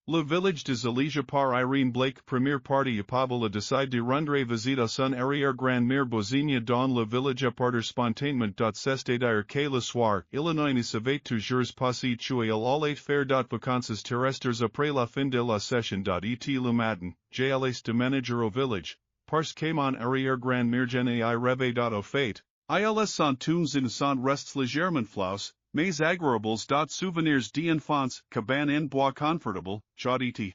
Le village de Zalesye par Irene Blake première partie Pablo decide de rendre visita son arrière-grand-mère Bozina dans le village à partir spontanément c'est-à-dire que le soir, Illinois ne savait toujours pas si tu allait faire vacances terrestres après la fin de la session et le matin, j'allais de manager au village, parce que mon arrière-grand-mère j'en ai rêvé au fait, ils sont tous innocents restes légèrement flous, mais agréables souvenirs d'enfance, cabane en bois confortable, jaudet.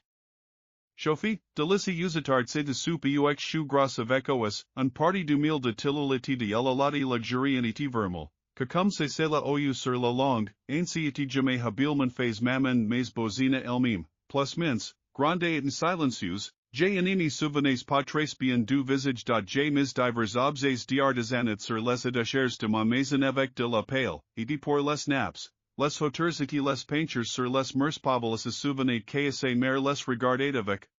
Chauffe, délicieux usitard c'est de soupe ux choux gras avec os, un parti du mille de tilloliti de elalati luxurianiti vermal, que comme c'est la ou sur la langue, ainsi et jamais habilement fait maman mais bozina elmime, plus mince, grande et silencieuse, J animi souvenirs pas très bien du visage j mis divers objets d'artisanat sur les étagères de ma maison avec de la pale, et pour les nappes, les hauteurs et les peintures sur les murs pables se souvenaient que sa mère les regardait avec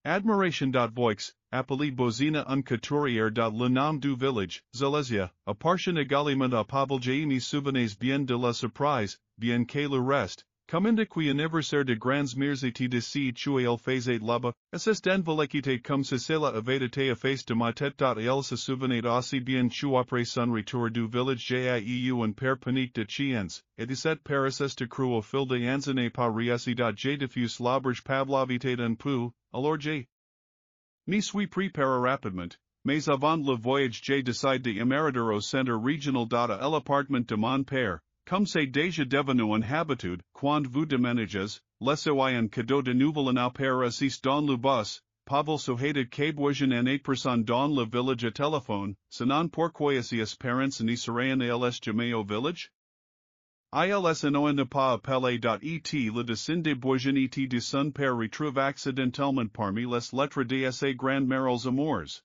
admiration. Voix, appelé bozina un couturier le nom du village, Zalesye, appartient également à Pavel j me souvenirs bien de la surprise, bien que le reste. Comme indique anniversaire de grands mères et de si tu el faisait là-bas, c'est d'enveloquité comme si cela avait été effacé de ma tête. Il se souvenait aussi bien tu après son retour du village jaeu un père panique de chiens, et de cette paresse de cru au fil de années pas réussi. J diffuse l'auberge Pavlovité d'un peu, alors j. M'y suis préparé rapidement, mais avant le voyage j décide de émerider au centre régional à l'appartement de mon père. Comme c'est déjà devenu une habitude, quand vous déménagez, laissez un cadeau de nouvel en père assiste dans le bus, Pavel souhaited que voyagent en 8% dans le village à téléphone, sinon pourquoi ses parents ne seraient ils jamais au village? Ils ne pas appelé. Et le dessin de bourgeoisie de son père retrouve accidentellement parmi les lettres de ses grands-mères amours.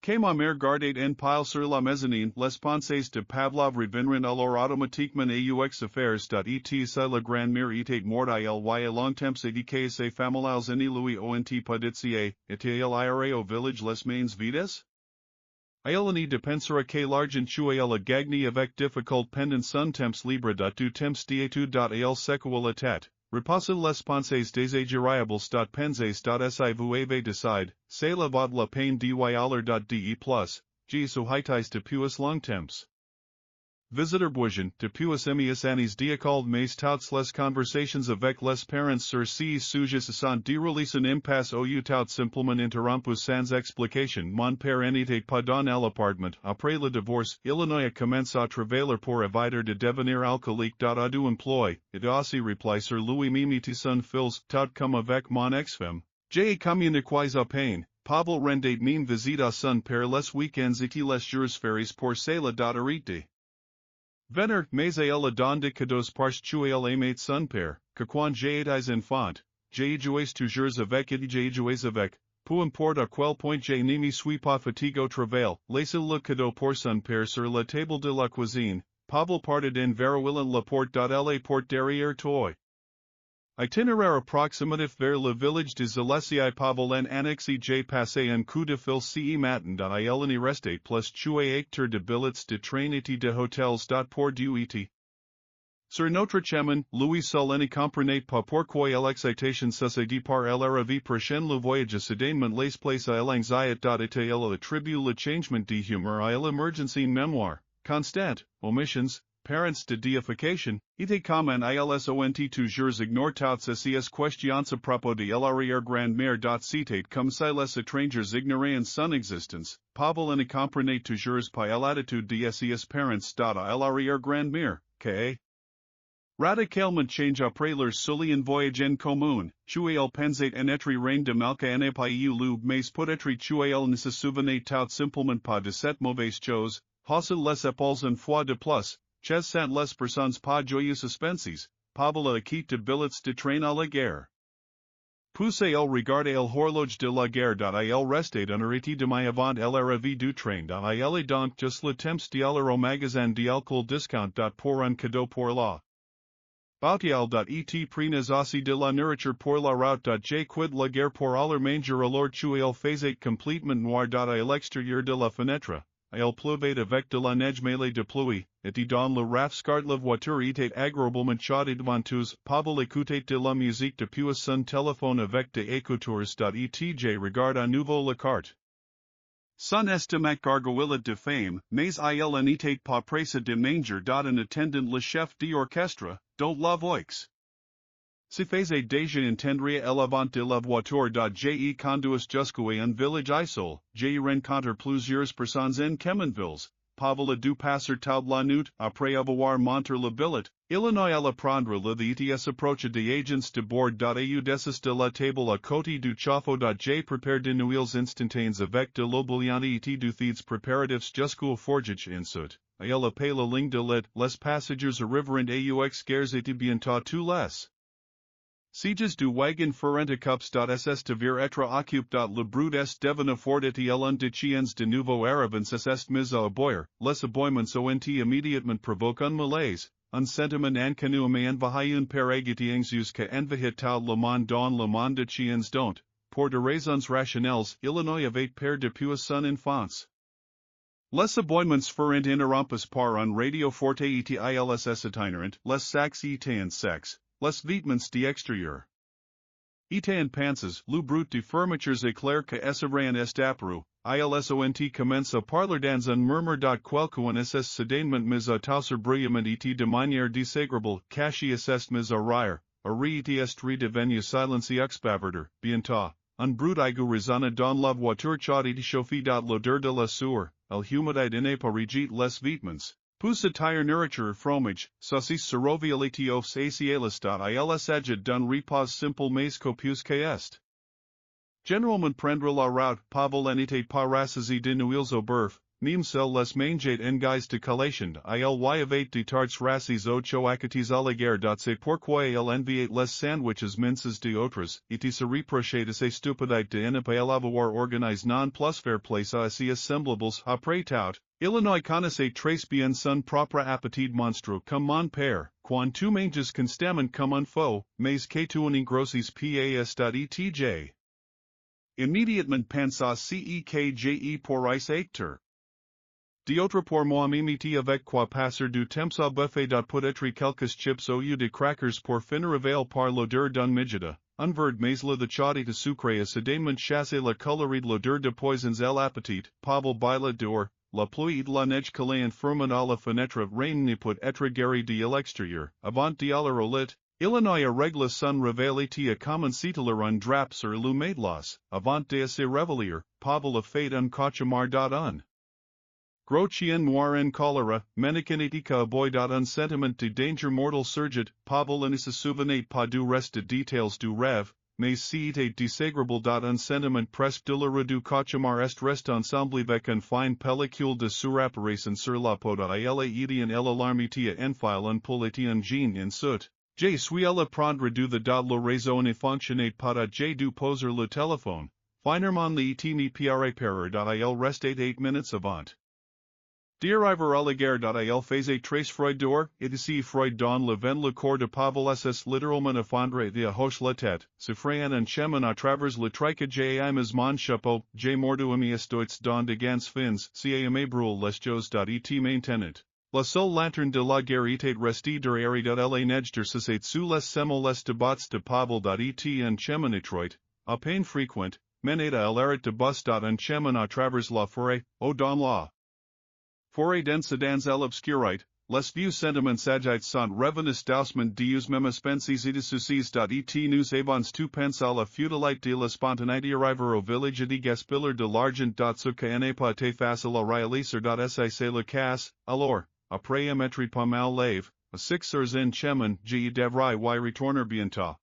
Que ma mère gardait en pile sur la mezzanine, les pensées de Pavlov reviendront alors automatiquement aux affaires. Et si la grand-mère était morte il y a longtemps et que ses familiales en lui ont paditsié, était-il irait au village les mains vides? Il n'y dépensera que l'argent tu a gagné avec difficult pendant son temps libre. Du temps d'étude. Il secoua la tête. Repasse les pensées désagréables. Pensez. Si vous avez décidé, c'est la vaut la peine d'y aller. De J souhaitais depuis longtemps. Visitor bourgeon, depuis emias années diacol mais toutes les conversations avec les parents sur ces sujets se sont déroulées en impasse ou tout simplement interrompues sans explication. Mon père n'était pas dans l'appartement. Après le divorce, Illinois a commencé à travailler pour éviter de devenir alcoolique. A du emploi, et aussi repli sur lui mimiti son fils, tout comme avec mon ex-femme. J'ai communiqué à peine. Pavel rendait min visite à son père les week-ends et les jours fériés pour cela. Arrêter. Venir, mais elle donde cadeaux parce tu elle aimait son père, que quand j'étais enfant, j'ai joué toujours avec et j'ai joué avec, peu importe à quel point je ne me suis pas fatigué au travail, laissez le cadeau pour son père sur la table de la cuisine, Pavel partit en verouillant la porte. Elle porte derrière toi. Itinéraire approximatif vers le village de Zalesye. Pavel en annexé j'ai passé un coup de fil ce matin. Il n'y restait plus que acteur de billets de train et de hotels. Pour du et. Sur notre chemin, Louis seul ne comprenait pas pourquoi l'excitation succédée par l'RV prochaine. Le voyage soudainement les places à l'anxiété. Et il attribue le changement de humeur à l'émergence en mémoire, constante, omissions, parents de deification, était comme un ils toujours ignore toutes ces questions à propos de l'arrière-grand-mère. C'était comme si les étrangers ignoraient son existence. Pavel ne comprenait toujours pas l'attitude de ses parents. À l'arrière-grand-mère, que radicalement change après leur soulian voyage en commun, tu el pensait en être reine de malka en pays lube mais peut-être tu el ne se souvenait tout simplement pas de cette mauvaise chose, hausse les épaules une fois de plus. Chez sant les personnes pas joyeux suspenses, Pavel a acquis de billets de train à la guerre. Pousse il regarde el horloge de la guerre. Il restait en arrêté de mai avant l'RV du train. Il est donc just le temps d'aller au magasin d'alcool discount. Pour un cadeau pour la Bautial. Et prenas aussi de la nourriture pour la route. J quid la guerre pour aller manger alors tu il faisait complètement noir. À l'extérieur de la fenêtre. Il pleuvait avec de la neige mêlée de pluie, et don le rafskart la voiture était agréablement chaude devant tous, Pavel écoutait de la musique depuis son téléphone avec des écouteurs. Etc. Regarde à nouveau la carte. Son estimac gargouillet de fame, mais il n'était pas pressé de manger. En attendant le chef d'orchestre, dont la voix se faisait déjà entendre à l'avant de la voiture. J'ai conduit jusqu'à un village isole, j'ai rencontré plusieurs personnes en Kemenvilles. Pavel a dû passer toute la nuit, après avoir monté la billette, Illinois alla prendre le DTS approche des agents de bord. Au dessus de la table à côté du chauffe. J'ai préparé de nouvelles instantanées avec de l'eau bouillante et du thèdes préparatifs jusqu'au forgage insut. Il a payé la ligne de let, les passagers arriveront aux gares et bientôt tous les sièges du wagon ferenticups. Ss devir être occupé. Le brut est devenu fort et l'un de chiens de nouveau arrivants est mis à aboyer. Les aboiements ont immédiatement provoqué un malaise, un sentiment inconnu mais envahi par agitiens jusqu'à envahir tout le monde. Dans le monde de chiens dont, pour de raisons rationnelles, Illinois avait peur depuis son enfance. Les aboiements furent interrompus par un radio forte et ils itinerant, les sacs étaient secs. Les vêtements d'extérieur étaient panses, le brut de fermetures éclair que s'ouvraient est apparu, ils commence à parler dans un murmure. Quelqu'un ss soudainement mis à tousser bruyamment et de manière désagréable, caché est mis à rire, est redevenu silence exbavardeur. Bientôt, un brut aigu résonna dans la voiture chaude et chauffée. L'odeur de la sueur, l'humidité n'est pas rigide les vêtements. Pousse tire nourriture fromage, saucisse serovialitos acielis. Ils agit d'un repos simple mais copieux est. Généralement prendre la route, Pavel n'était pas rassasié de nouvelles au bœuf, même s'il les mangeait en guise de collation. Il y avait de tartes rassis ocho acatis à la guerre. C'est pourquoi il enviait les sandwiches minces de autres, et se reprochait de ses stupidités de ne pas avoir organisé non plus faire place à ces semblables. Après tout, Illinois connaissait très bien son propre appétit monstrueux comme mon père, quand tu manges constamment comme un fou, mais que tu en engrosses pas. Etc. Immédiatement pensa CEKJE pour acteur. D'autre pour moi m'imiter avec quoi passer du temps à buffet. Peut-être quelques chips au lieu de crackers pour finir avail par l'odeur d'un midget, un verre mais le de chaude et sucré a soudainement chassé la colorie de l'odeur de poisons à l'appétit. Pavel baila dehors, la pluie et la neige collaient fermement à la fenêtre. Rien ne peut être guéri de l'extérieur. Avant d'aller au lit, Illinois a réglé son réveil et a commencé à un drap sur le matelas. Avant de se réveiller, Pavel a fait un cauchemar. Un gros chien noir en choléra, mécanique boy. Un sentiment de danger mortel surgit. Pavel ne se souvenait pas du reste de détails du rêve, mais c'était désagréable. Un sentiment presque douloureux du cauchemar est resté ensemble avec une fine pellicule de surapparition sur la peau. Il a été en l'alarmité à enfile un poulet en jean en soute. J'ai suis à prendre du the le réseau ne fonctionnait pas. J'ai dû poser le téléphone. Finalement le me pare parer. Il restait 8 minutes avant. D'arriver à la gare. Il faisait très froid dehors, et ici froid dans le vent. Le corps de Pavel ss littéralement effondré et hoche la tête, souffrant en chemin à travers le trique. J'ai mis mon chapeau, j'ai mordu mes estoits dans de gants fins, si brûle les choses. Et maintenant. La seule lanterne de la gare était restée derrière. La neige se sous les semelles de bottes de Pavel. Et en chemin étroit, à peine frequent, menait à l'arrêt de bus. En chemin à travers la forêt, dans la forêt dense dans l'obscurité, les vieux sentiments agites sont revenus doucement deus mêmes penses et soucis. Et nous avons tu penses à la futilité de la spontanéité. Arriver au village de gaspiller de l'argent. Ce qui n'est pas facile à réaliser. C'est le cas, alors, après m'être pas mal lave, à 6 heures en chemin, je devrais y retourner bientôt.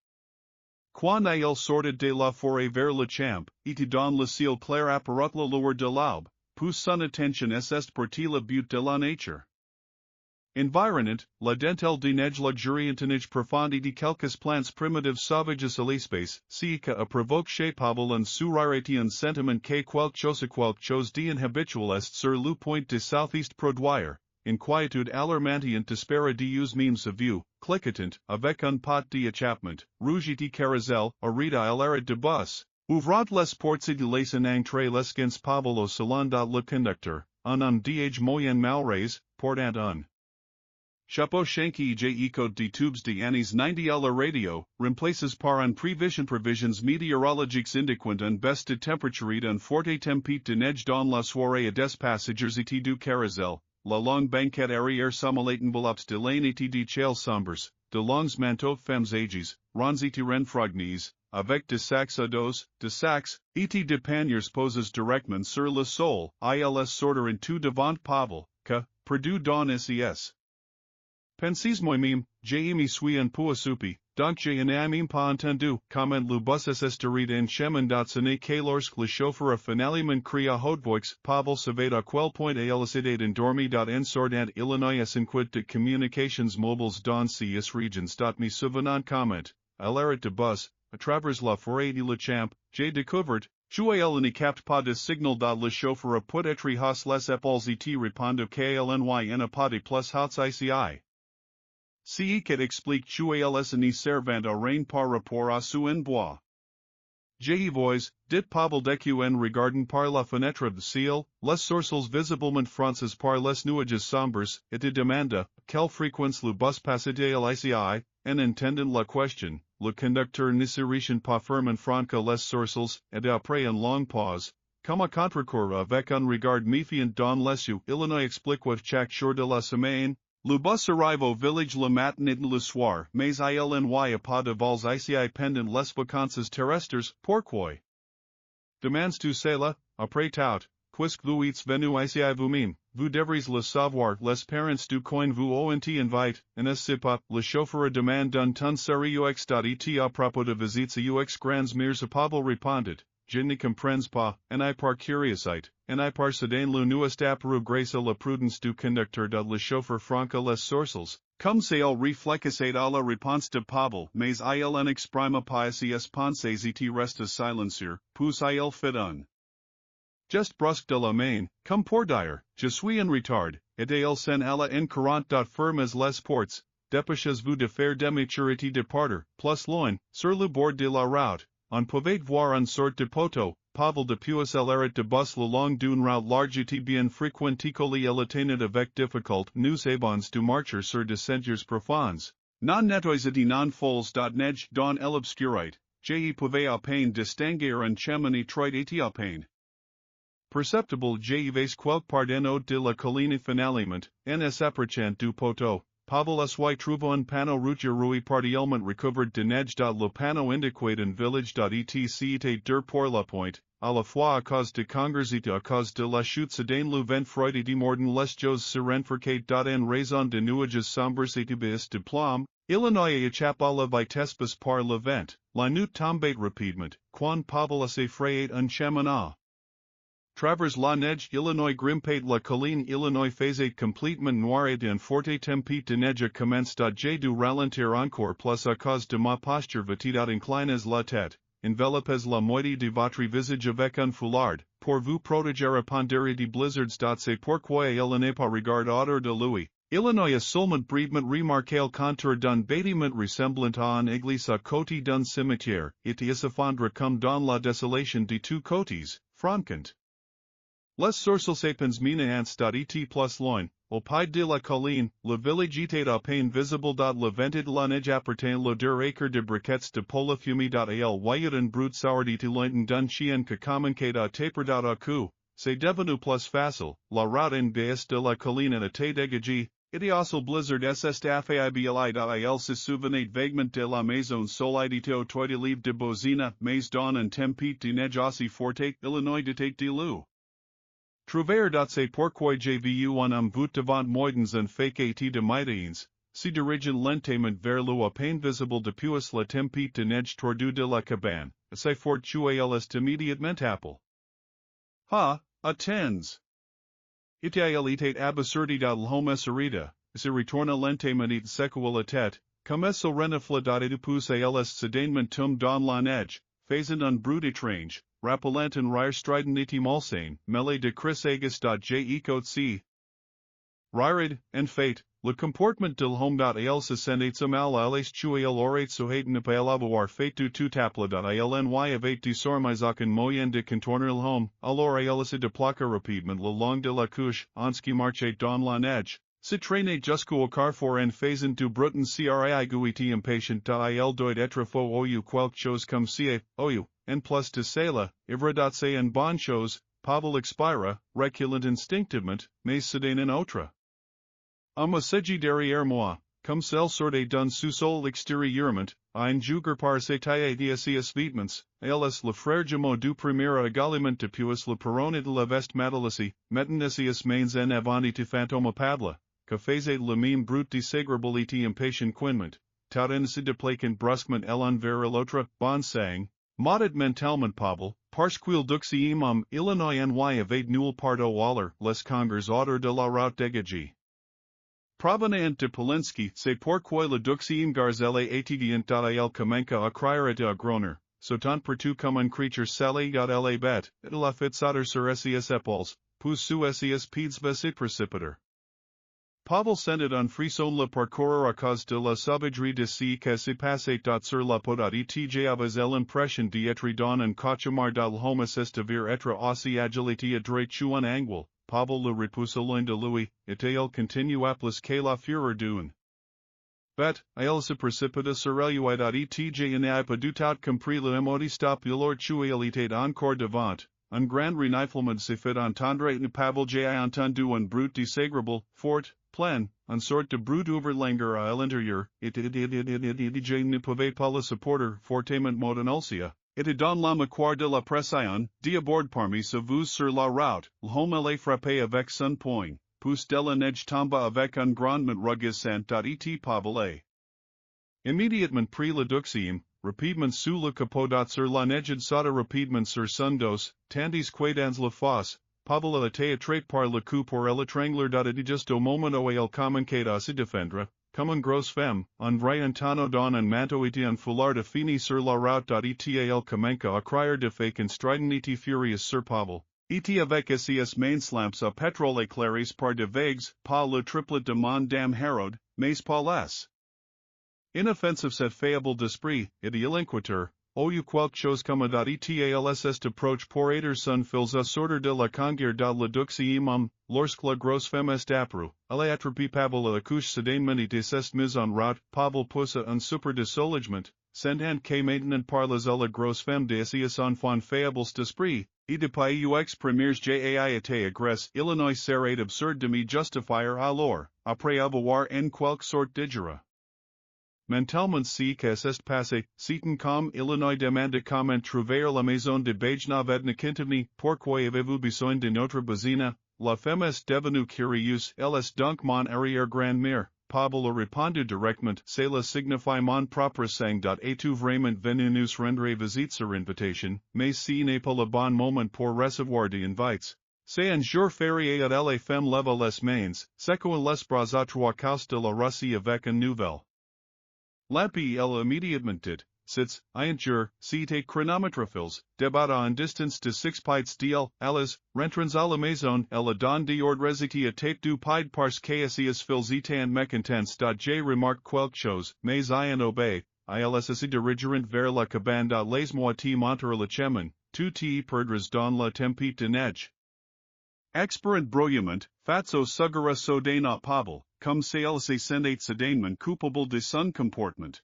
Quand il sortit de la forêt vers le champ, et dans le ciel clair apparut la lueur de l'aube, pousse son attention est portée la beauté de la nature. Environnant, la dentelle de neige luxuriante profonde et quelques plantes primitives sauvages à l'espace, ce qui a provoqué chez Pavel un sourire et un sentiment que quelque chose d'inhabituel est sur le point de southeast produire. Inquiétude alarmante et désespérée des memes à vue, clicquetant, avec un pot d'échappement, rouge et carousel, arrêta à l'arrêt de bus, ouvrant les portes et laissant entrer les gens Pavel au salon. Le conducteur, un homme d'âge moyen malrais, portant un Chapeau Shanky J Eco de Tubes de Annie's 90 la radio, remplaces par en prevision provisions météorologiques indiquant un baisse de température un forte tempête de neige dans la soirée à des passagers et du carousel, la longue banquette arrière sommelate envelopes de lane et de chales sombres, de longs manteaux femmes ages, ronds et renfrognes, avec de sacs à dos, de sacs, et de panniers poses directement sur le sol, ils sortent en tout devant Pavel, que, perdu dans ses. Pensez moi-même, j'ai aimé suis un peu assoupi, donc j'ai même pas entendu, comment le bus esterit en chemin d'atsener que lorsque le chauffeur a finalement crié à haute voix, Pavel savait à quel point il était endormi en sortant Illinois inquiet de communications mobiles dans ces regions. Me souvenant comment, à l'arrêt de bus, à travers la forêt de le champ, j'ai découvert, il ne capte pas de signal le chauffeur a peut-être hausse les épaules et répondre qu'il n'a pas de plus hauts ici. Ce qui explique qu'ils ne servant à rien par rapport à ce en bois. J'ai voix, dit Pavel en regardant par la fenêtre de ciel, les sourcils visiblement fronces par les nuages sombres, et de demanda, quelle fréquence le bus passait à l'ICI, en entendant la question, le conducteur ne s'irrite pas fermement franca les sourcils, et après une longue pause, comme à contrecourt avec un regard méfiant dans les yeux, Illinois explique chaque jour de la semaine. Le bus arrive au village le matin et le soir, mais il n'y a pas de vols ici pendant les vacances terrestres, pourquoi? Demandes-tu cela, après tout, puisque vous êtes venu ici vous-même, vous devriez le savoir, les parents du coin vous ont invite, n'est-ce pas, le chauffeur demande d'un ton sérieux et à propos de visites aux grands mers à Pavel répondit. Je ne comprends pas, en I par curiosité, en I par sedan le nuest apparu grâce à la prudence du conducteur de le chauffeur franca les sourcils, comme s'il réfléchissait à la réponse de Pavel, mais il en exprime pas ses pensées et reste silencieux, puis il fait un geste brusque de la main, comme pour dire, je suis en retard, et il s'en alla en courant fermes les portes, dépêchez-vous de faire demi-tour de partir, plus loin, sur le bord de la route. On pouvait voir un sort de poteau, Pavel depuis l'arrêt de bus le long d'une route large et bien fréquentée qu'il atteignait avec difficulté nous avons de marcher sur des sentiers profonds, non nettoyés et non folles neige dans l'obscurité, je pouvais à peine distinguer un chemin étroit et à peine perceptible j'avais quelque part en haut de la colline finalement, en s'approchant du poteau. Pavel sy trouve un panneau routier rouillé partiellement recouvert de neige. Le panneau indiquait un village. Etc. était dur pour la pointe, à la fois à cause de congres et à cause de la chute soudaine le vent froid et mordant les choses se renforçaient. En raison de nuages sombres et de plume, Illinois échappe à la vitesse basse par le vent. La nuit tombait rapidement, quand Pavel s'effrayait un chemin. Travers la neige, Illinois grimpait la colline. Illinois faisait complètement noir et un forte tempête de neige commenced. J'ai dû ralentir encore plus à cause de ma posture vêtue. Inclinez la tête, enveloppez la moitié de votre visage avec un foulard, pour vous protéger à pondérer des blizzards. C'est pourquoi il n'est pas regard autour de lui. Illinois a seulement brièvement remarqué le contour d'un bâtiment ressemblant à une église à côté d'un cimetière, et s'effondre comme dans la désolation de tous côtés, francant. Les sourcils s'épins minaants. Et plus loin, au pied de la colline, le village était à peine visible. Le vent de la neige appartient l'odeur acre de briquettes de pola fumée. Il voyait un brut sourdité lointain d'un chien que commençait à taper à coup. C'est devenu plus facile, la route en baisse de la colline était dégagée. Idiosul blizzard ss affaibli. Il se souvenait vaguement de la maison solide au toit de livre de Bozina, mais dans un tempête de neige aussi forte, Illinois était de loup. Trouver. C'est pourquoi j'ai vu un homme voûte devant moidens en fake de mitaines, se dirigeant lentement vers l'eau à peine visible depuis la tempête de neige tordue de la cabane, assez fort il est immédiatement appel. Ha, attends! Il était abasourdi l'homme serita, se retourna lentement et secoua la tête, comme se renifla. Depuis il est soudainement tombé dans la neige, faisant un bruit étrange. Rappelant un rire strident et malsain, mêlé de cris aigus. J'ai écouté. Ririd, en fait, le comportement de l'homme. Il se sentait mal à l'aise. Il aurait souhaité ne pas l'avoir fait du tout appeler. Il n'y avait désormais aucun moyen de contourner l'homme, alors il se déplaça rapidement le long de la couche, en ce qui marchait dans la neige, Citrane jusqu'au carrefour en faisant du bruton cri impatient il doit être faux ou quelque chose comme ci, ou, en plus de cela, ivre en bonne chose, Pavel expira, reculant instinctivement, mais soudain en autre. Me segi derrière moi, comme celle sortait d'un sous-sol extérieurement, un juger par ses tailles d'essias vêtements, alias le frère jumeau du premier également depuis le perron de la veste matelassy, metten essias mains en avant et fantôme Pavla, que faisait le même brute désagréabilité impatient quinment, tout en se déplaquant brusquement l'un vers l'autre, bon sang, maudit mentalement Pavel, parce qu'il duxiem Illinois ny avait nul part au waller, les congers autour de la route dégagée. Provenant de Polinsky, c'est pourquoi le duxiem garzelle étudiant il commença à crier et à groner, sautant partout comme un creature salé elle bête, et la fit sauter sur ses épaules, puis sous ses pieds précipiter. Pavel sentit un frisson le parcourir à cause de la sauvagerie de ce qui se passait sur la podade et avait l'impression d'être dans un cauchemar dal homme devir être aussi agilité à droite sur un angle. Pavel le repoussa loin de lui, et il continua plus que la fureur d'une bête, il se précipita sur lui et n'a pas du tout compris le mot stop il il était encore devant. Un grand reniflement se fit entendre et Pavel j'ai entendu un brute désagréable, fort, plein, un sort de brute overlanger à l'intérieur, et je ne pouvais pas le supporter fortement modernalcia. Et dans la mâchoire de la pression, d'abord parmi vous sur la route, l'homme allait frapper avec son poing, puis de la neige tomba avec un grondement ruguissant et Pavel immédiatement pris le duxiem, rapidement sous le capot sur la neige sauta rapidement sur son dos, tandis que dans la fosse, Pavel a été attrapé par le cou pour l'étrangler juste au moment où il commençait à se défendre, comme une grosse femme, en vrai tonneau dans un manteau et un foulard de fini sur la route et il commença à crier de fake strident et furious sur Pavel. Et avec ses mains lamps à pétrole éclairées par de vagues, pas le triplet de mon dame Herod, mais pas les. Inoffensive cet faible d'esprit, et l'inquiéteur, ou quelque chose comme et approche pour aider son fils à sortir de la conguerre de la duxiem, lorsque la grosse femme est apparue, elle a attrapé Pavel à la couche soudainement et s'est mise en route, Pavel poussa un super de soulagement, sentant que maintenant parlais à la grosse femme de ses enfants faibles d'esprit, et depuis ux premiers gai été agresse Illinois serait absurde de me justifier alors, après avoir en quelque sorte digéré. Mentalement si que c'est passé, c'est comme Illinois demande comment trouver la maison de Bajnov Ednikintovny, pourquoi avez-vous besoin de notre voisine, la femme est devenue curieuse, elle est donc mon arrière-grand-mère, Pavel a répondu directement, cela signifie mon propre sang. Es-tu vraiment venu nous rendre visite sur invitation, mais si n'est pas le bon moment pour recevoir des invites. C'est un jour férié et les femmes lèvent les mains, secouent les bras à trois causes de la Russie avec une nouvelle. Lampi elle immédiatement dit, sits, un jour, si tes chronométrophiles, débat en distance de 6 pieds d'il, elles, rentrons à la maison, elle donne d'ordres et tête du pied parce que ses fils étant mécontents. J'ai remarqué quelque chose, mais I en obey, ils se dirigent vers la cabane laisse-moi te montrer le chemin, tu te perdras dans la tempête de neige. Expirant brouillement, fatso sugera soudain Pavel, comme si elle se sentait soudainement coupable de son comportement.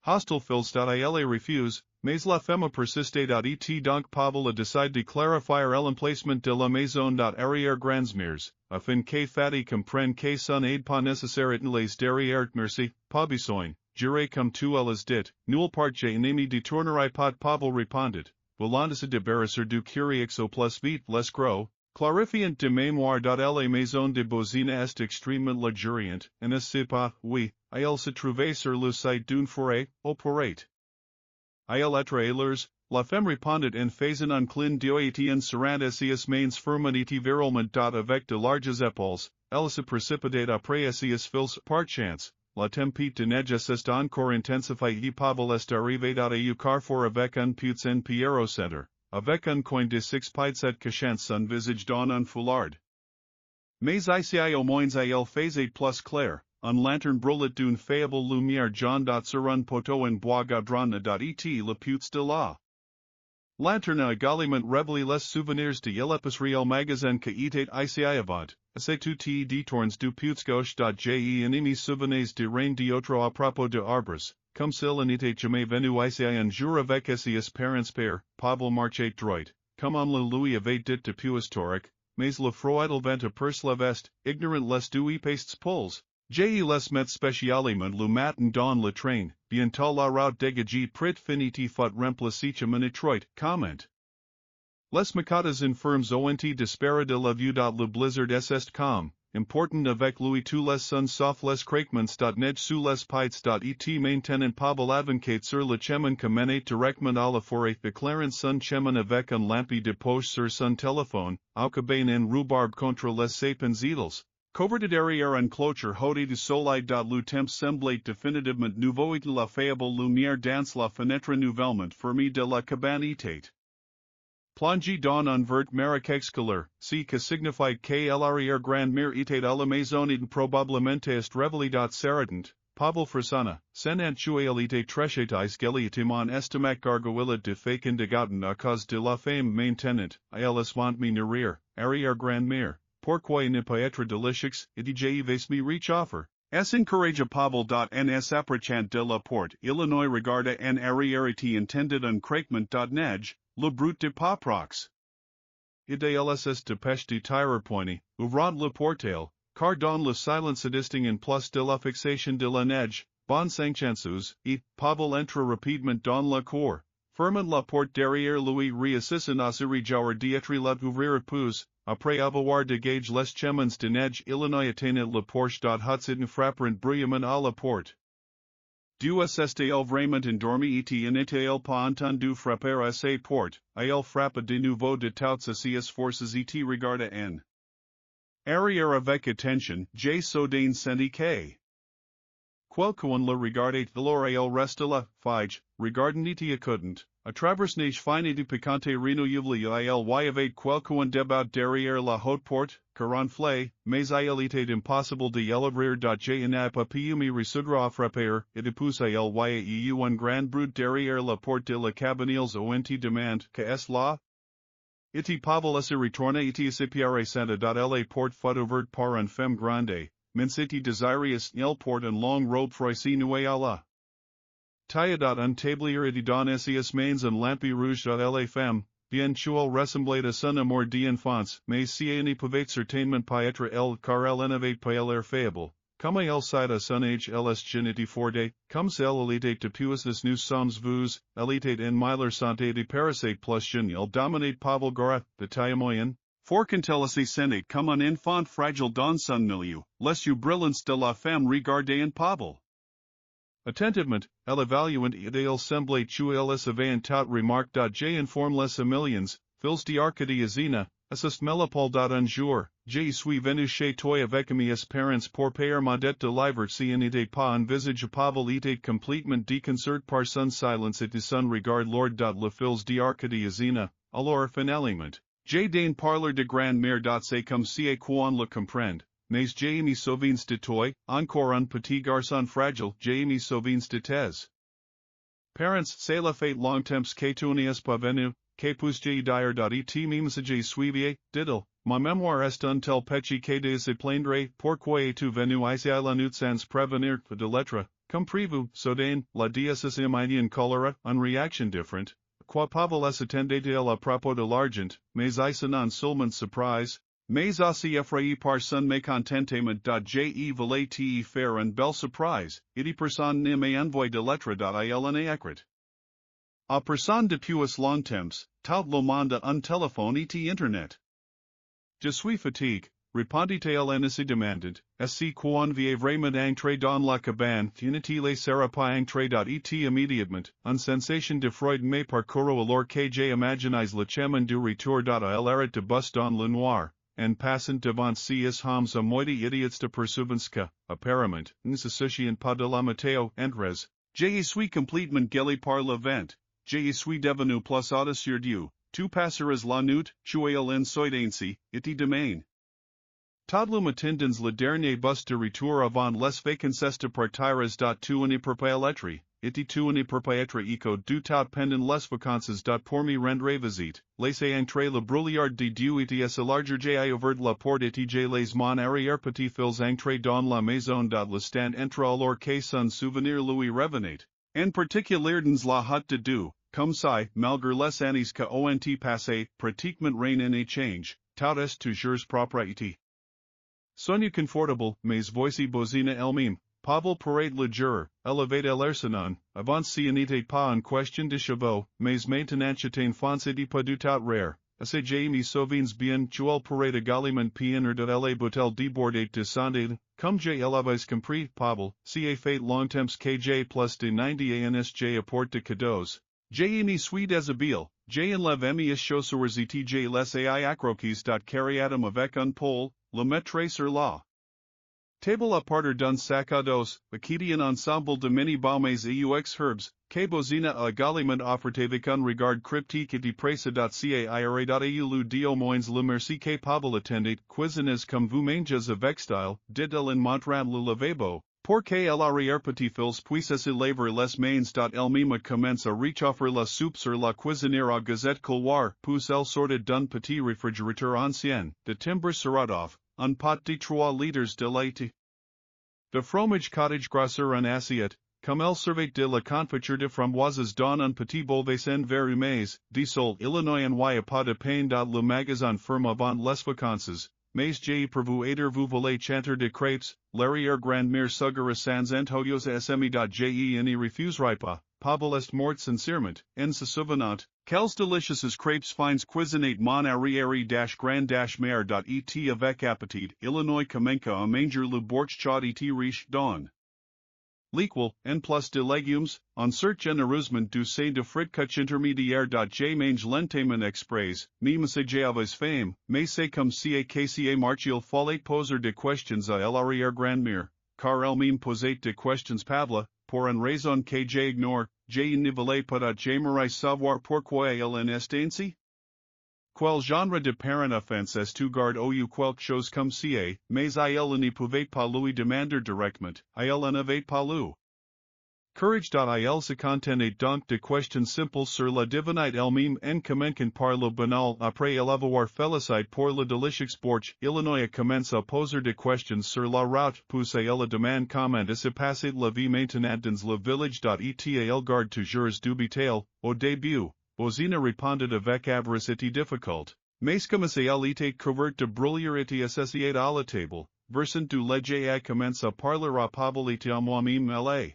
Hostile fils il refuse, mais la femme persistait et donc Pavel a décidé de clarifier l'emplacement de la maison arrière-grands-mères, afin que Fatty comprenne que son aide pas nécessaire et les derrière merci, pas besoin, j'irai comme tu l'as dit, nulle part j'ai ne détournerai pas Pavel répondit, voulant se débarrasser du curieux au plus vite les gros. Clarifiant de mémoire. La maison de Bozina est extrêmement luxuriante, et ne sait pas, oui, il se trouvait sur le site d'une forêt, au pourrait. Il être ailleurs, la femme répondit en faisant un clin d'œil et en serrant ses mains fermement et viralement. Avec de larges épaules, elle se précipitait après ses fils par chance. La tempête de neige s'est encore intensifiée et Pavel est arrivé à un carrefour avec un putain Pierre au centre. Avec un coin de 6 pieds cachant son visage dans un foulard. Mais ici au moins il faisait plus clair, un lanterne brûlait d'une faible lumière jaune sur un poteau en bois gadron et le putes de la lanterne a également révélé les souvenirs de l'épicerie au magasin qui était ici avant, Esse tu te détournes du puits gauche. Je animi souvenirs de rien d'autre à propos de arbres, comme s'il n'était jamais venu ici un jour avec ses parents père, Pavel marchait droit, comme on le lui avait dit depuis historique, mais le froid vent aperce la veste, ignorant les deux pastes poles. Je les met spécialement le matin dans le train, bientôt la route dégagée prit finiti fut remplacée mon Detroit, comment. Les macatas infirmes ont disparu de la vue. Le blizzard est calme, important avec lui tous les sons sauf les craquements. Neige sous les pieds. Et maintenant Pavel avançait sur le chemin que menait directement à la forêt. Éclairant son chemin avec un lampe de poche sur son téléphone, occupé en rhubarbe contre les sapins idles. Couvert derrière un clocher haute de soleil. Le temps semblait définitivement nouveau et la faible lumière dans la fenêtre nouvellement fermée de la cabane était plongée dans un vert marécage, ce qui signifiait que l'arrière-grand-mère était à la maison et probablement est réveillée. Saratant, Pavel frissonna, senant elle était tréchetée mon estomac gargouilla de fakin de goutten à cause de la femme maintenante, elle want me nourrir, arrière-grand-mère, pourquoi ne pas être délicieux, et je vais me reach offer. S encourage Pavel. Ns approchant de la porte, Illinois regarda en arrière-été intended un craquement. Neige, le brute de paprox. Idéalss de pêche de tirer poigny, ouvrant le portail, car dans le silence distinct plus de la fixation de la neige, bon chances, et Pavel entra rapidement dans la cour, fermant la porte derrière lui réassistant à se rejoindre d'être l'ouvrir pouce, après avoir dégagé les chemins de neige. Illinois atteignait le porche. Hudson frapperant bruyamment à la porte. Du est-elle vraiment endormi et n'a-t-elle pas entendu frapper à ses portes, elle frappa de nouveau de toutes ses forces et regarda en arrière avec attention. J soudain sentit que quelqu'un le regardait. Alors elle resta là, fige, regardant et écoutant, à travers neige fine du piquante renouvelée. Elle voyait quelqu'un débat derrière la haute porte, caronflé, mais il était impossible de l'ouvrir. Je n'ai pas pu me résoudre à frapper, et depuis elle voyait un grand brute derrière la porte de la cabane. Ils ont demandé, que est là? Iti Pavel se retourna et s'apiare senta. La porte fut ouverte par une femme grande, mince et desirieuse. Elle porte une longue robe froissée nouée à la taille. Un tablier et dans ses mains un lampe rouge. La femme, bien qu'elle ressemblait à son amour d'enfance, mais si elle ne pouvait certainement pas être elle, car elle n'avait pas l'air faible. Comme elle sait à son âge, elle est jeune et forte, comme elle était depuis nous sommes vous, elle était en meilleure santé de paraissait plus jeune. Elle dominait Pavel Gora, de taille moyenne. Forcant-elle se sentait comme un enfant fragile dans son milieu, les yeux brillants de la femme regardaient en Pavel attentivement, elle évaluant et elle semblait qu'elle avait tout remarque. J informe les millions, fils d'Arcadie Azina, assist Melopol. Un jour, je suis venu chez toi avec mes parents pour payer ma dette de livre. Si n'était pas un visage. Pavel était complètement déconcerté par son silence et son regard lourd. Le fils d'Arcadie Azina, alors finalement, je dain parler de grand-mère. C'est comme si qu'on le comprend. Mais je me souviens de toi, encore un petit garçon fragile. Je me souviens de tes parents. C'est la fait longtemps que tu n'es pas venu, que puis-je dire? Et mes messages suiviez, dit-il, ma mémoire est un tel petit que des plaindre. Pourquoi es-tu venu ici à la nuit sans prévenir? De lettres, comme prévu. Soudain, la diocèse immédiate cholera, une réaction différente. Quoi Pavel s'attendait à propos de l'argent, mais il non seulement surprise, mais aussi effrayé par son mécontentement. Je voulais te faire une belle surprise, et personne ne m'a envoyé de lettres. Il n'a écrit à personne depuis longtemps, tout le monde a un téléphone et internet. Je suis fatigué, répondit-elle en se demandant, est-ce qu'on vient vraiment entrer dans la cabane? Ne sera pas entrer. Et immédiatement, une sensation de froid me parcourut alors que j'imaginais le chemin du retour. Elle arrête de bus dans le noir. En passant devant ces hommes à moitié idiots de perseverance que, apparemment, ne s'associent pas de la météo. Entres, je suis complètement gelé par le vent, je suis devenu plus audacieux. Tu passeras la nuit, tu es en soidancy, et demain. Toddlum attendons le dernier bus de retour avant les vacances de partiras. Tu ne peux pas lettre, iti tu ani perpietra eco du tout pendant les vacances. Pour me rendre visite, laissez entrer le brouillard de dieu ets larger j ouvert la porte et j les mon arrière petit fils entrer dans la maison. L'instant entre alors que son souvenir lui revenait, en particulier dans la hâte de deux, comme si, malgré les années que ont passé, pratiquement rien n'est change, tout est toujours propriété. Sonia confortable, mais voici bozina elle-même. Pavel parade le jureur, elevate l'arsenon, avance si n'était pas en question de chevaux, mais maintenant chatain foncé pas du tout rare. Assez Jamie Sauvins bien tuel parade également pionnier de la bouteille débordée de santé, comme j'ai l'avais compris, Pavel, si a fait longtemps que j'ai plus de 90 ans j'ai apport de cadeaux. J'ai aimé suis déshabile, j'ai en lève mes chaussures et j'ai laissé I accroquis. Carry adam avec un pole, le mettre sur la table à partir d'un sac à dos, quitter un ensemble de mini baumes et ux herbes, que bozina a également offert avec un regard cryptique et depressa. Ca lu dio moins le merci que Pavel attendait, cuisines comme vous mangez avec style, dit-elle en montrant le lavabo. Pour que l'arrière petit fils puisse se laver les mains. Elle même commence à réchauffer la soupe sur la cuisinière à gazette couloir, puis elle sortit d'un petit réfrigérateur ancien, de timbre Saratov, un pot de 3 litres de lait. De fromage cottage grosseur en assiette, comme elle servait de la confiture de framboises dans un petit bol vaisselle vers humais, Sol, Illinois n'y a pas de pain. Le magasin ferme avant les vacances, mais j'ai pour vous aider vous voulez chanter de crêpes, l'arrière-grand-mère sugera sans antojos smi. Je n'y refuserai pas. Pavel est mort sincèrement, en se souvenant, quelles délicieuses crêpes fins cuisinate mon arrière-grand-mère. Et avec appétit, Illinois commença à manger le borch chaud et riche don. L'équal, en plus de légumes, en search généreusement du sein de frites intermédiaire. Je mange lentement express, même si j'avais faim, mais c'est comme si a kca marchial fallait poser de questions à l'arrière-grand-mère, car elle-même posait de questions Pavla, pour une raison que j'ignore, je ne voulais pas. J'aimerais savoir pourquoi elle en est ainsi. Quel genre de parent offense est tu garde ou quelque chose comme ça, mais elle ne pouvait pas lui demander directement, elle en avait pas lu. Courage. Il se contenait donc de questions simples sur la divinité elle-même en commençant par le banal. Après avoir félicité pour le délicieux borch, Illinois commence à poser de questions sur la route, puis elle demande comment se passait la vie maintenant dans le village. Et elle garde toujours dubitail, au début. Bozina répondait avec avarice et difficult, mais comme elle était couverte de brouillard et associée à la table, versant du lait à commence à parler à Pavel et à moi-même elle.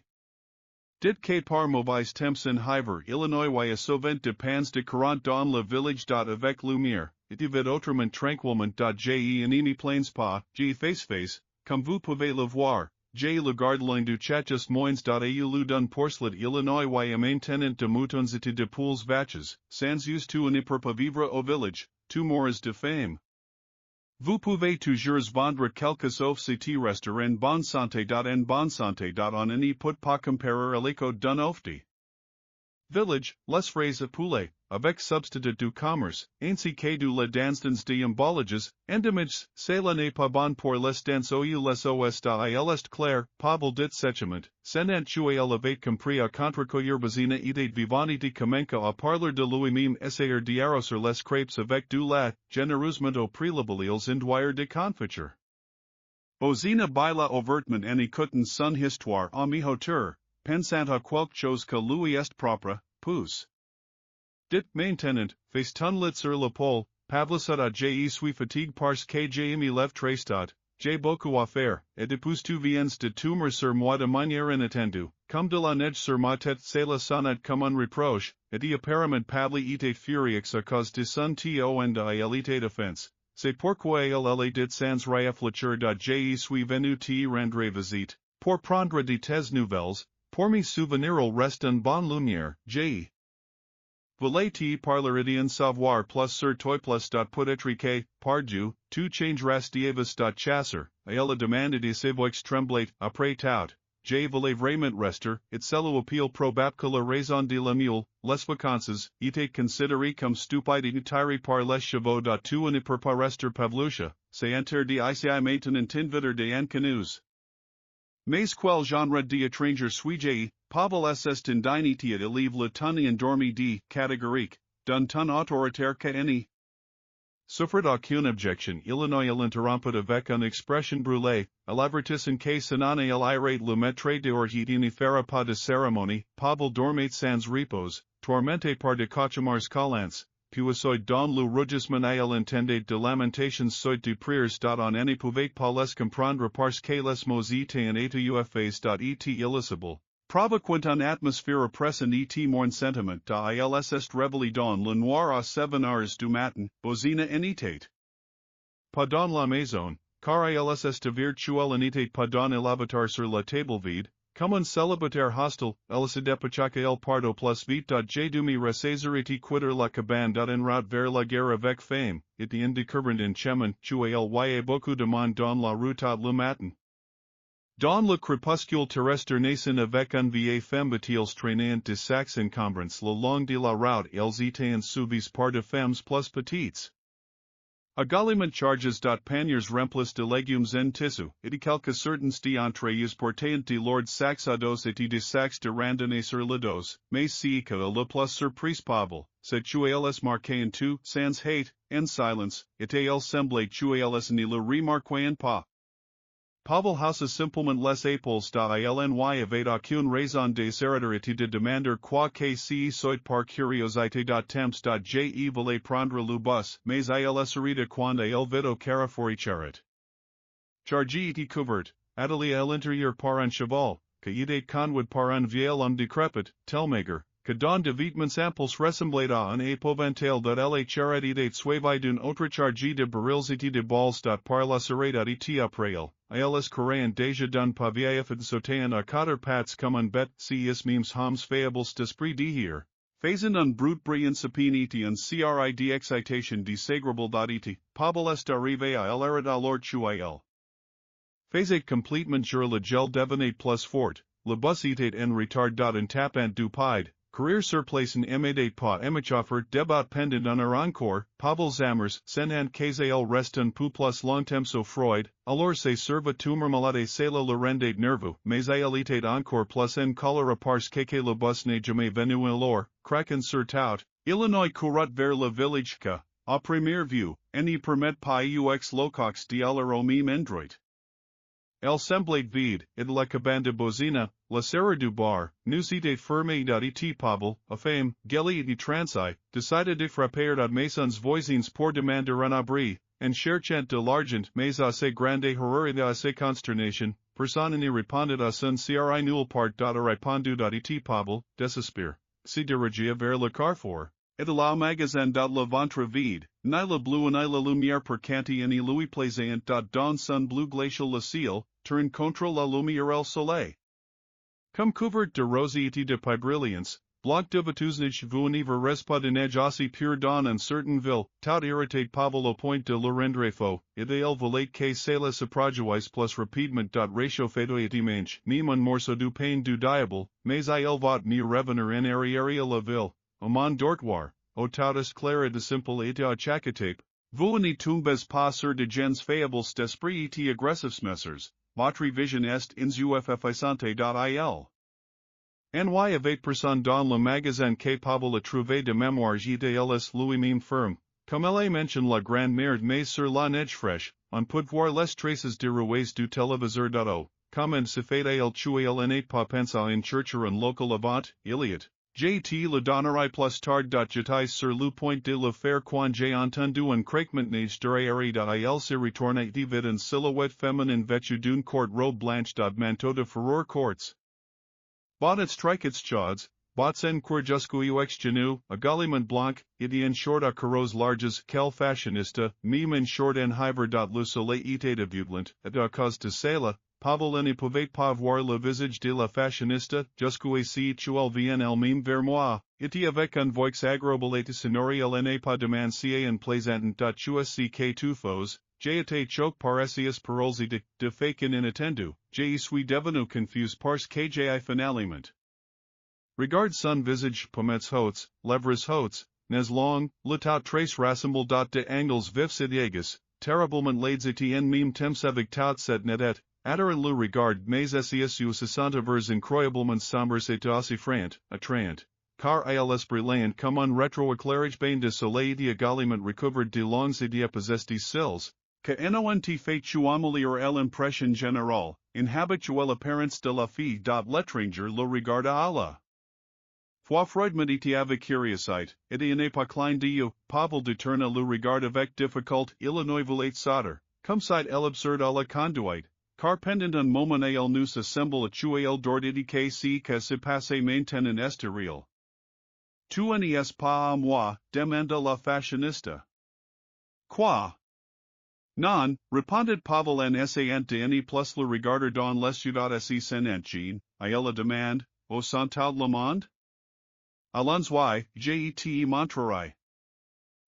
Dit que par mauvais temps en hiver Illinois y souvent de pans de 40 dans le village. Avec lumière, et vide autrement tranquillement. Je n'y plains pas, je face, comme vous pouvez le voir. J'ai le gardelin du chachas moins. Au d'un porcelet Illinois y maintenant de moutons et de poules vaches, sans use tu ne peux pas vivre au village, tu mourras de faim. Vous pouvez toujours vendre quelques œufs terrestres en bonne santé. On ne peut pas comparer l'écho d'un œuf de village, les frais à poulet, avec substitut du commerce, ainsi que du lait d'instance de embalages, endemiges, cela n'est pas bon pour les dents ou les os. Il est clair, Pavel dit sèchement, senant tu elle avait compris à contrecueillir bozina idée vivante commença à parler de lui-même essayer d'arroser les crêpes avec du lait, généreusement au préalable ils enduire de confiture. Bozina baila ouvertement en écoutant son histoire à mi-hauteur, pensant à quelque chose que lui est propre, pousse. Dit maintenant, festonlet sur l'épaule, Pavlicet je suis fatigué parce que j'ai mis lève trestat, j'ai beaucoup à faire, et depuis tu viens de tomber sur moi de manière inattendue, comme de la neige sur ma tête. Cela sonnait comme un reproche, et apparemment Pavli était furieux à cause de son il était offense. C'est pourquoi elle dit sans réfléchir. Je suis venu te rendre visite, pour prendre de tes nouvelles, pour me souvenir au reste en bonne lumière. J. Voulais-tu parler en savoir plus sur toi plus. Peut-être que, par Dieu, tu changeras d'avas. Chasseur, elle a demandé de ses voix tremblant, après tout. Je voulais vraiment rester, et celo appeal probable que la raison de la mule, les vacances, était considérée comme stupide et tirée par les chevaux. Tu ne peux pas rester Pavlusha, c'est interdit ici maintenant t'inviter de en canoes. Mais quel genre d'étranger suis-je, Pavel est indinité de livre le ton endormi de, catégorique, d'un ton autoritaire que any. Souffrit aucune objection, Illinois il interrompit avec une expression brûlée, à l'avertissant que sinon il irate le maître dehors il n'y fera pas de cérémonie, Pavel dormait sans repos, tourmenté par de cauchemars collants, puis soit dans le rugissement il entendait de lamentations soit de prières on ne pouvait pas les comprendre parce que les mots étaient en état ufas illisible. Provoquant une atmosphère oppressant et morne sentiment ils est révélé dans le noir à 7 heures du matin, bozina enitate. Pas dans la maison, car ils est virtuel enitate pas dans l'avatar sur la table vide, comme un célibataire hostile, il se dépêcha el pardo plus vite j dumi ressaisiriti quitter la cabane en route vers la guerre avec fame, it indécurrent en chemin, tu il y beaucoup de monde dans la route le matin. Dans le crépuscule terrestre naissant avec un vieil femme batils traînant de sacs encombrants le long de la route ils étaient suivis par de femmes plus petites. Également charges panniers remplis de légumes en tissu, et quelques certains d'entrées portant de lourds sacs à dos et de sacs de randonnée sur le dos, mais si que le plus surprise Pavel, c'est tu els marqué en tout, sans hate, en silence, et il semblait tu els ne le remarquaient pas. Pavel hausa simplement les épaules d'ilny avait aucune raison de s'arrêter de demander quoi que ce soit par curiosité temps je voulais prendre le bus, mais il s'arrêta quand il vit au carrefour charret. Chargé était couvert, atelier à l'intérieur par un cheval, que était conduit par un vieil homme décrépit, telmaker, que dans de vêtements amples ressemblait à un épouvantail la charrette était suivi d'une autre chargée de barils et de balles par la serrade et après il. Ils couraient déjà d'un pavier de sauter à quatre pattes comme un bête si memes hams fayables d'esprit d'hier. Faisant un brute bruit incipient et un cri d'excitation désagréable d'audition, Pavel est arrivé à l'arrêt alors tu il. Faisait complètement sur le gel devenait plus fort, le bus était en retard en tapant du pied. Courir sur place n'aimait pas émechauffeur débat pendant un encore, Pavel Zammers, senant que il reste un peu plus longtemps au froid, alors se serva tumer malade cela le rendait nerveux, mais il était encore plus en colère parce que le bus n'est jamais venu alors, craquant sur tout, Illinois courut vers le village que, à première vue, n'y permet pas ux locox d'aller au même endroit. El semblait vide, et la cabane de bozina, la serre du bar, nous était fermée et Pavel, à femme, geli et transi, décida de frapper à maisons voisines pour demander un abri, en cherchant de l'argent mais à ses grande horreur et à ses consternation, personne n'y répondait à son cri nul part répondu et Pavel, désespéré, se dirigeait vers le carrefour. Et la magasin le ventre vide, ni le bleu ni la lumière percante ni lui plaisant dans son bleu glacial le ciel, turn contre la lumière el soleil. Comme couvert de roses et de brillance, bloc de vetusnich vous n'y verrez pas de neige aussi pure dans une certaine ville, tout irrité Pavel au point de le rendre faux, et il voulait que cela se produise plus rapidement réchauffer et dimanche, même un morceau du pain du diable, mais il va ni revenir en arrière à la ville. Au mon dortoir, au tout clair de simple et à chacatape, vous n'y tombez pas sur de gens fayables d'esprit et agressifs messers, votre vision est insuffisante.il. Ny avait personne dans le magasin capable de trouver de mémoires et ils lui-même ferme, comme elle mentionne la grand-mère mais sur la neige fraîche, on peut voir les traces de roues du téléviseur d'eau, comme se fait il tuer il n'est pas pensé en chercher un local avant, Iliot. JT le donnerai plus tard. J'étais sur le point de le faire quand j'ai entendu un craquement neige derrière il se retourne et vit une silhouette féminine vêtue d'une courte robe blanche manteau de fourrure courts. Bonnets triquets chauds, bots en cuir jusqu'aux genoux, également blanc, et en short à carreaux larges, quel fashionista, même en short en hiver. Le soleil était débutant, et à cause de cela, Pavel ne pouvait pas voir le visage de la fashionista, jusqu'où si tu vient elle-même vers moi, et avec un voix agréable et sonore elle n'est pas demancier en plaisantant. Tu sais que tu faux, j'ai été choqué par ces paroles et de fake inattendu, je suis devenu confus parce que j'ai finalement. Regarde son visage, pommettes hautes, lèvres hautes, nez long, le tout trace rassemble de angles vifs et aigus, terriblement laids et en même temps avec tout cette nedet, Adder le regard mais SESU 60 vers incroyablement sombres et aussi frant, attrayant, car ils brillant comme un rétroéclairage bain de soleil également recouvert de longues et diaposestes cils, que n'ont fait améliorer l'impression générale, in habituelle apparence de la fille l'étranger le regarde à la fois Freudman était avec curiosité, et n'est pas clin d'œil, Pavel détourna le regard avec difficulté, il ne voulait sauter, comme side el absurde à la conduite, car pendant un moment elle nous assemble à tuer el d'ordre que se passe maintenant esteriel. Tu n'es pas à moi, demanda la fashionista. Quoi? Non, répondit Pavel en essayant de ne plus le regarder dans les ciudades senentiennes, à la demande, au central le monde? Allons y, jet montrerai.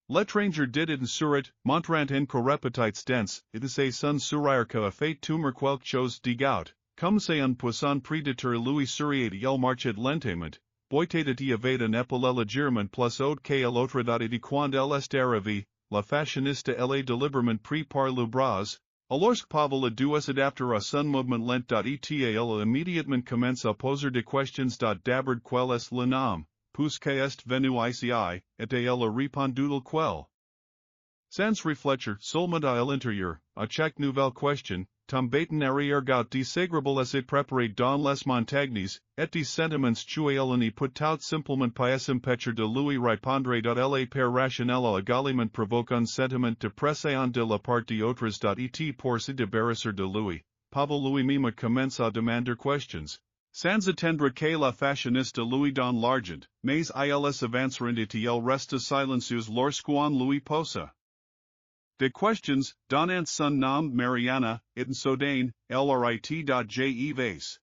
L'étranger dit it surit, montrant en correpetites dense, it est son sourire que a fait tumer quelque chose de gout, comme c'est un poisson prédateur lui souriait il marchait lentement, boitait y avait un épaule légèrement plus haute que l'autre date de quand elle est arrivée, la fashionista elle delibrement pris par le bras, alors que Pavel a dû s'adapter à son mouvement lent. Elle immédiatement commence à poser des questions d'abord quel est le nom, puisque est venu ici, et elle a répondu le quel. Sans réfléchir seulement à l'intérieur, à chaque nouvelle question, tombaten arrière-gout désagréable et préparé dans les montagnes, et des sentiments tués elle ne peut tout simplement pas s'empêcher de lui répondre. Elle est per rationnelle également provoque un sentiment de pression de la part d'autres. Et pour se débarrasser de lui, Pavel lui-même commence à demander questions. Sans attendre que la fashionista lui donne l'argent, mais ils avanceront et il reste silencieux lorsqu'on lui posa des questions, donnant son nom Mariana, et soudain, lrit.jeves.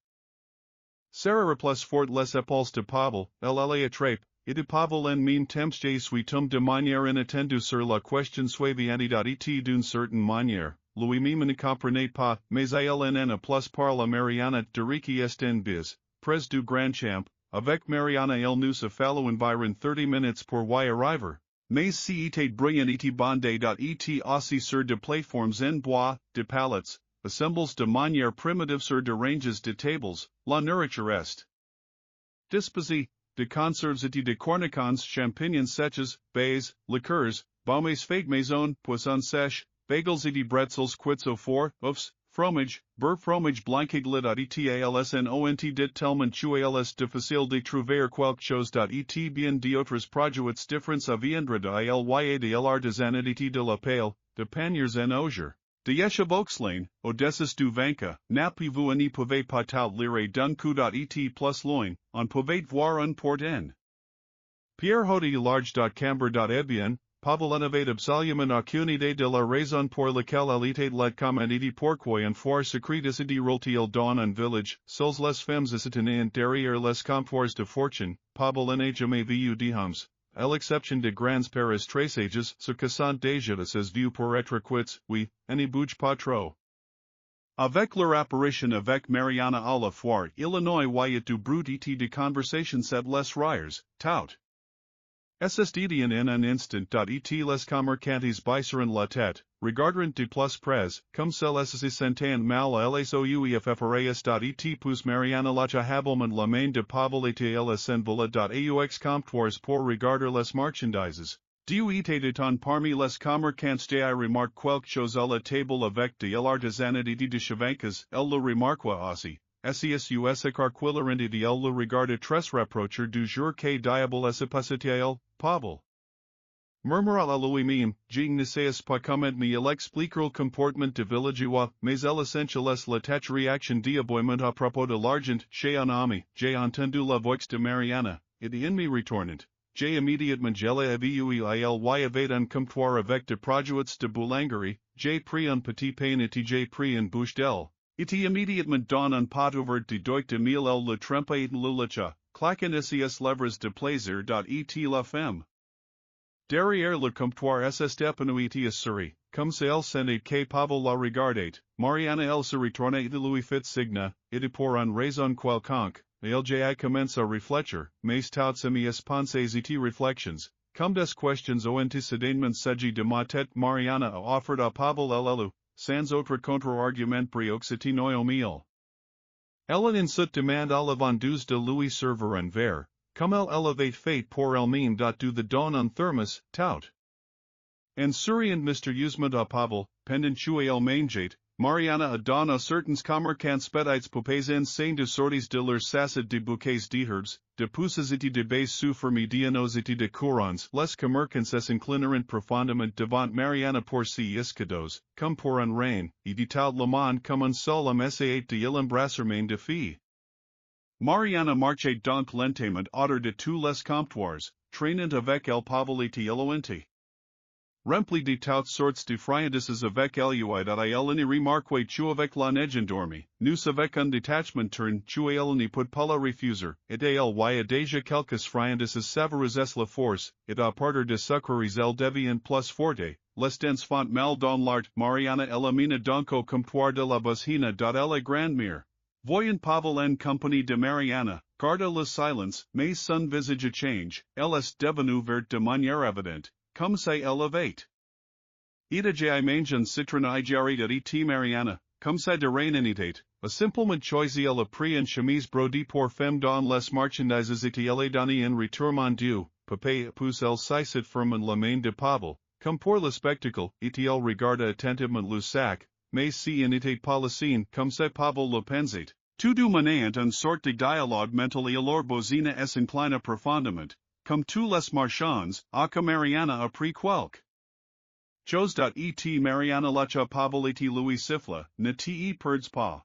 Sarah replace fort les épaules de Pavel, elle allait attrape, et de Pavel en même temps suitum de manière inattendue sur la question suivante. Et d'une certaine manière, lui-même ne comprenait pas, mais elle en plus par la Mariana de Ricky est en biz, pres du grand champ, avec Mariana il nous a fallu environ 30 minutes pour y arriver. Mais si était brillant et bondé. Et aussi sur de plateformes en bois, de palettes, assembles de manière primitive sur de ranges de tables, la nourriture est disposée, de conserves et de cornicons, champignons secs, baies, liqueurs, baumes faits maison, poissons sèches, bagels et de bretzels cuits au four, oeufs, fromage, beurre fromage blanc églid. Etalsnont dit tellement tuels difficile de trouver quelque chose. Et bien d'autres produits différents à viendre de l'ya de l'artisanat de la pale, de paniers en osier, de yechevoxlane, Odessus du vanca, n'avez-vous ne pouvez pas tout lire d'un coup. Et plus loin, on pouvait voir un porten. Pierre Hodi large. Camber. Ebien, Pavel n'avait absolument aucune idée de la raison pour laquelle elle était let comme un idi pourquoi un foire secret décidé roule-t-il dans un village, seules les femmes étaient derrière les comptoirs de fortune, Pavel n'a jamais vu de hommes, à l'exception de grands paris très sages, ce que sont déjà de ses vues pour être quittes, oui, et ne bouge pas trop. Avec leur apparition avec Mariana à la foire, Illinois voyait du brut et de conversation sed les rires, tout. SSDDN en un instant. Et les commerçantes baisseront la tête, regarderont de plus près, comme celles se sentant mal à les ouefras. Et pousse Mariana lacha habilement la main de Pavel et elle s'envola. Aux comptoirs pour regarder les marchandises. Du était on parmi les commerçants de remarque quelque chose à la table avec de l'artisanat et de chevancas, elle le remarqua aussi. SESUS carquilarent et elle le regarde très reprocher du jour que diable se passait-il, Pavel. Murmura à lui-même, je ne sais pas comment ni l'expliquer le comportement de villageois, mais l'essentiel est la tête réaction d'aboiement à propos de l'argent, chez un ami, j'ai entendu la voix de Mariana, et en me retournant. J'ai immédiatement gelé vu il avait un comptoir avec de produits de boulangerie, j'ai pris un petit pain et j'ai pris une bouche d'elle. Et immédiatement dans un pot ouvert de doigt de mille elle le trempa et le lecha, claquant ses lèvres de plaisir. Et la femme. Derrière le comptoir ss épanoui et sourit, comme si elle sentait que Pavel la regardait, Mariana elle se retourna et lui fit signe, et pour une raison quelconque, elle commence à réfléchir, mais toutes mes pensées et réflexions, comme des questions au antécédément segi de ma tête Mariana a offert à Pavel llelu, sans autre contre-argument brioxeti noyo mille. Ellen insut demand à la vendeuse de Louis server un verre, comme elle elevate fate pour elle-même do the don un thermos, tout. En souriant Mr. Usement à Pavel, pendant que elle mangeait, Mariana a don à certains commerçants spedites poupées en scène de sorties de leurs sasses de bouquets d'herbes, de pousses et de baies sous fermidianos et de courants, les commerçants s'inclineront profondément devant Mariana pour si iscados, comme pour un rein, et dit tout le monde comme un seul homme essayait de l'embrasserment de fille. Mariana marchait donc lentement autour de tous les comptoirs, traînant avec elle Pavel et eloquente. Rempli de toutes sortes de friandises avec elle that elle ne remarquait tu avec la neige endormie, nous avec un détachement turn tu elle ne peut pas la refuser, et elle a déjà quelques friandises savoureuses la force, et à partir de sucreries elle devient plus forte, les dents font mal dans l'art, Mariana elimina donc au comptoir de la boussina elle grand-mère. Voyant Pavel en compagnie de Mariana, garda le silence, mais son visage a change, elle est devenue verte de manière évidente. Comme ça elevate. Ida j mange un citron igiari et Mariana, comme ça de reinitate, a simplement choisi la prix en chemise brodie pour femme dans les marchandises et elle donné en retour mon dieu, pape pousse elle saisit firman la main de Pavel, comme pour le spectacle, et elle regarda attentivement le sac, mais si n'était pas la scène, comme ça Pavel le pensait. Tout du menant un sorte de dialogue mental et alors bozina es inclina profondément. Comme tous les marchands, que Mariana a pris quelque chose. Et Mariana lacha Pavel et Louis siffla, ne te perds pas.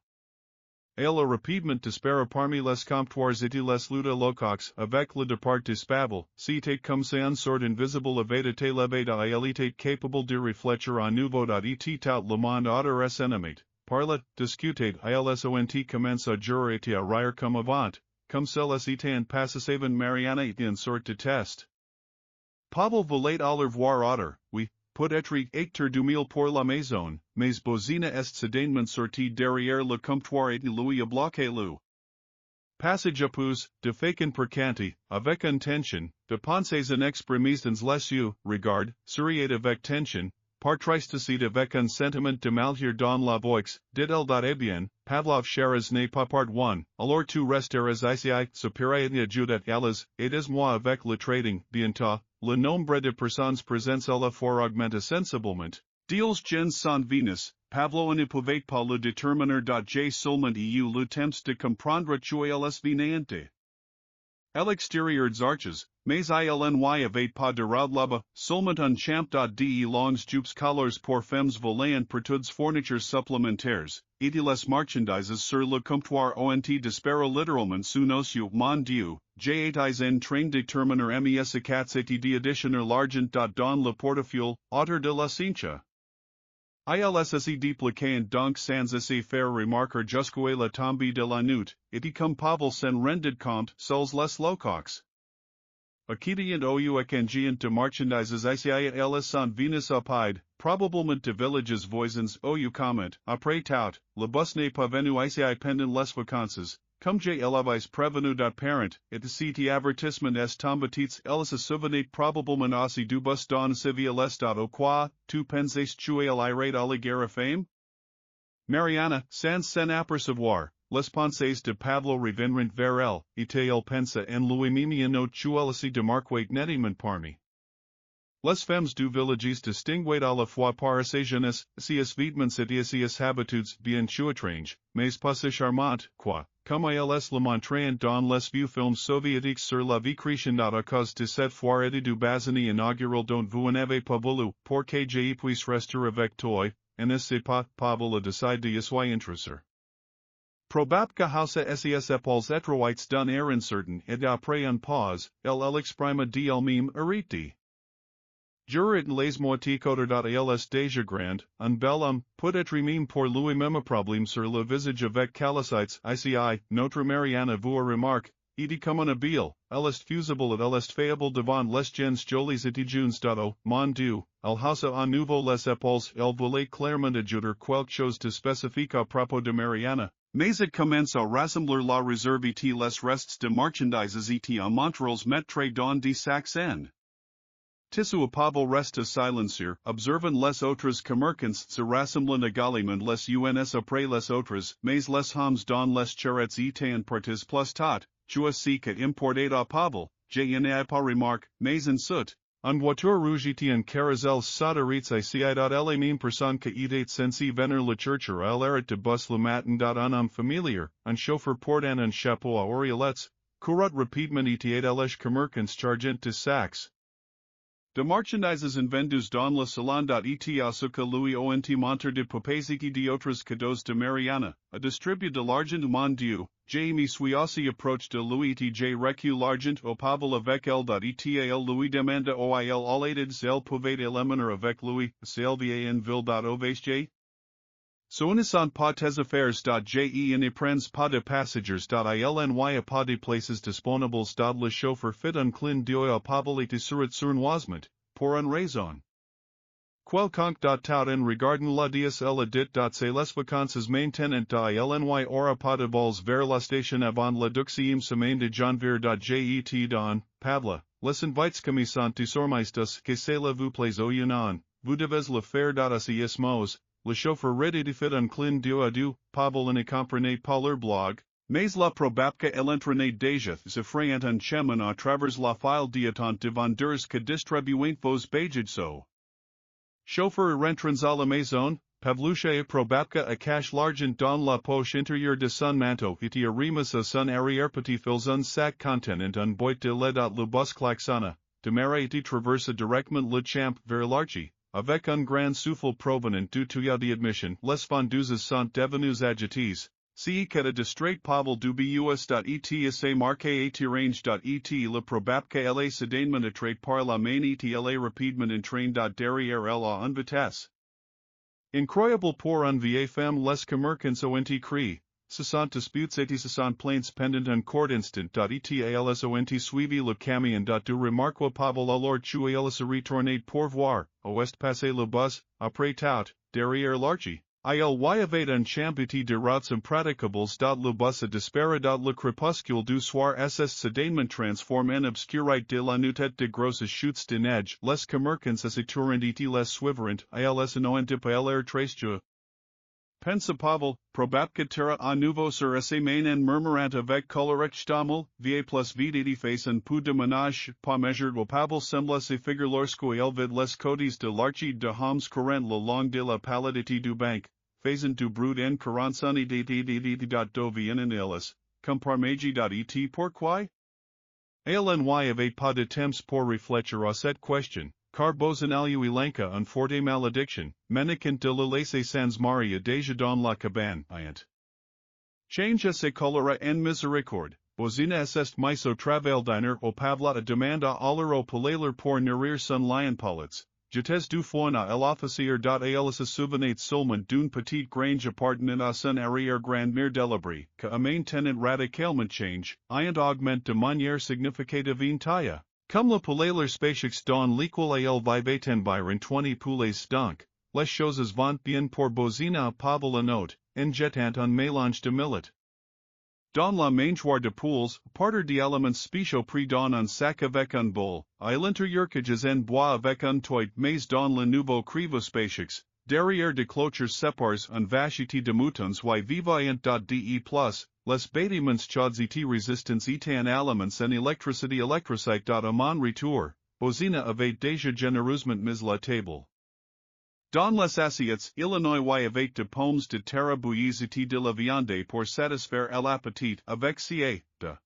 Elle a rapidement disparu parmi les comptoirs et les luda locoques avec le départ de Pavel, c'était comme si un sort invisible avait été levé à elle était capable de réfléchir à nouveau. Et tout le monde autour es ennemi, parla, discutait, ilsont commence à jurer et à rire comme avant. Comme celles étant passaven Mariana et en sorte de test. Pavel voulait aller voir autre, oui, peut-être acteur du mille pour la maison, mais bozina est soudainement sorti derrière le comptoir et lui a bloqué le passage opus, de faken percanti, avec intention, de penser en exprimis dans les yeux, regard, souriait avec tension, par tristesse avec un sentiment de malheur dans la voix, dit-elle. Bien, Pavlov Sharaz n'est pas part 1, alors tu resteras ici, supérieur ajudat alas, aidez-moi avec le trading, bientôt, le nombre de personnes présentes à la foire augmente sensiblement, deals gens sans Venus, Pavlo ne pouvait pas le déterminer. J seulement eu le temps de comprendre que elles venaient à l'extérieur des arches, mais ilny avait pas de route là-bas, seulement un champ de longs jupes colors pour femmes volant pour toutes fournitures supplémentaires, et les marchandises sur le comptoir ont disparu littéralement sous nos yeux. Mon Dieu, j'ai en train de terminer mes acats et d'additionner l'argent dans le portefeuille, autour de la cincha. Ilse dépliquant donc sans essayer faire remarquer jusqu'où la tombée de la nuit, et comme Pavel s'en rendit compte, seuls les locoques. Acquidiant ou accangiant de marchandises ici elles sont Venus apide, probablement de villages voisins ou comment, après tout, le bus n'est pas venu ici pendant les vacances, comme j'ai l'avais prévenu. Parent, et cet avertissement est tombé elles se souvenaient probablement aussi du bus dans civil l'estat au quoi, tu pensais que elle irait à la guerre fame? Mariana, sans s'en apercevoir, les pensées de Pavlo revinrent vers elle, et elle pensa en lui mimiano chuelasi de marquait nettement parmi. Les femmes du village distinguaient à la fois par ses jeunesse, ses vêtements et ses habitudes bien étranges, mais pas si charmantes, quoi, comme elles le montraient dans les vieux films soviétiques sur la vie chrétienne. À cause de cette foire du basini inaugural dont vous n'avez pas voulu, pour que je puisse rester avec toi, et ne sais pas, Pavel a décidé de s'y intéresser. Probable que hausa ses épaules étroites d'un air incertain et après une pause, elle exprima d'elle-même arrêté. Durant les moitiés côtés elles déjà grand, un bel homme, peut-être même pour lui-même problème sur le visage avec calicites ici, notre Mariana vous remarque, et comme un habile, elle est fusible et elle est fayable devant les gens jolis et jeunes. Mon Dieu, elle haussa à nouveau les épaules, elle voulait clairement ajouter quelque chose de spécifique à propos de Mariana. Mais it commence à rassembler la réserve et les restes de marchandises et à montrer les maîtres dans des sacs en Tisu Pavel resta silencier, observant les autres commerçants se rassemblent également les uns après les autres, mais les hommes dans les charrettes étaient partis plus tôt, tu sais que importait à Pavel, je n'ai pas remarqué, mais en soute, en voiture rouge en carousel s'arrête ici la même personne que était censée venir le chercher à l'arrêt de bus le matin un homme familier, un chauffeur portant un chapeau à oreillettes, courut rapidement était les commerçants chargent de sacs. De marchandises en vendus dans le salon et asuka lui ont monter de popesiki d'autres cadeaux de Mariana, a distribu de l'argent mon dieu, je me suis aussi approche de lui et j'ai recu l'argent au Pavel avec elle et lui demanda oil allaides elle pouvait éliminer avec lui, Zalesye en ville ovsj. So ne sont pas tes affaires. Je ne prends pas de passagers. Il pas de places disponibles. Le chauffeur fit un clin d'œil à Pavel et serait sournoisement, pour une raison quelconque. Tout en regardant la DSL dit. C'est les vacances maintenant. Il aura pas de vols vers la station avant la 12e semaine de janvier. Jet don, Pavla, les invites comme sont désormais que cela vous plaise au Yunnan, vous devez le faire. Así ismos. Le chauffeur ready de fit un clin d'œil à du, Pavel ne comprenait pas leur blog, mais la probabque elle entraînait déjà se frayant un chemin à travers la file d'attente de vendeurs que distribuent vos bagages so. Chauffeur rentrant à la maison, Pavlucha probabque a cache l'argent dans la poche intérieure de son manteau et arrimas à son arrière petit fils un sac contenant un boîte de lait. Le bus klaxonna, demara et traversa directement le champ vers l'archi. Avec un grand souffle provenant du tuyau d'admission, les vendeuses sont devenues agités, si que distrait Pavel du bus. Et se marqué et range. Et le probable qu'elle soudainement attrait par la main et elle rapidement entraîne derrière elle à une vitesse incroyable pour une vieille femme. Les commerçants ont crié, se sont disputés et se sont plaints pendant un court instant. Et elles ont suivi le camion. Du remarque Pavel alors tu elles se retournaient pour voir, ouest passer le bus, après tout, derrière l'archi. Il y avait un champ de routes impraticables. Le bus a disparu. Le crépuscule du soir ss soudainement transforme en obscurité de la nuit de grosses chutes de neige. Les commerçants se tournent et les suivrent. Ils n'ont pas l'air très joyeux. Pensa Pavel, probabque terra à nouveau sur ses mains en murmurant avec colérique stammel, vie plus vide face un peu de ménage, pas measured. Pavel sembla se figure lorsque il vide les côtés de l'archi de hommes courant le long de la palette du banc, faisant du bruit en corançon et do viennent elles, comme par magie. Et pourquoi? Il n'y avait pas de temps pour réfléchir à cette question. Car Bozanaliu Elenka un forte malédiction, Meniquant de la laisse sans Maria déjà dans la cabane, ayant. Change se colera en miséricorde, Bozina est miso travaildiner au Pavla a demanda allero palaler pour nourrir son lion pallets, jetes du foin à l'officier. Al se souvenait seulement d'une petite grange appartenant à son arrière-grand-mère Delabrie, que a maintenant radicalement change, ayant augmente de manière significative en taille. Comme le palaler spéciaux dans l'équal il vivait environ 20 poulets donc, les choses vont bien pour Bozina Pavel a note, en jetant un mélange de millet. Dans la mangeoire de poules, partir d'éléments spéciaux pris dans un sac avec un bol, à l'intérieur que en bois avec un toit mais dans le nouveau crivo spéciaux, derrière de clôtures séparées un vachité de moutons y vivant. De+, les bâtiments chauds et résistants étant aliments en électricité. À mon retour, Bozina avait déjà généreusement mis la table. Dans les assiettes, Illinois y avait de pommes de terre bouillies et de la viande pour satisfaire à l'appétit avec ca. de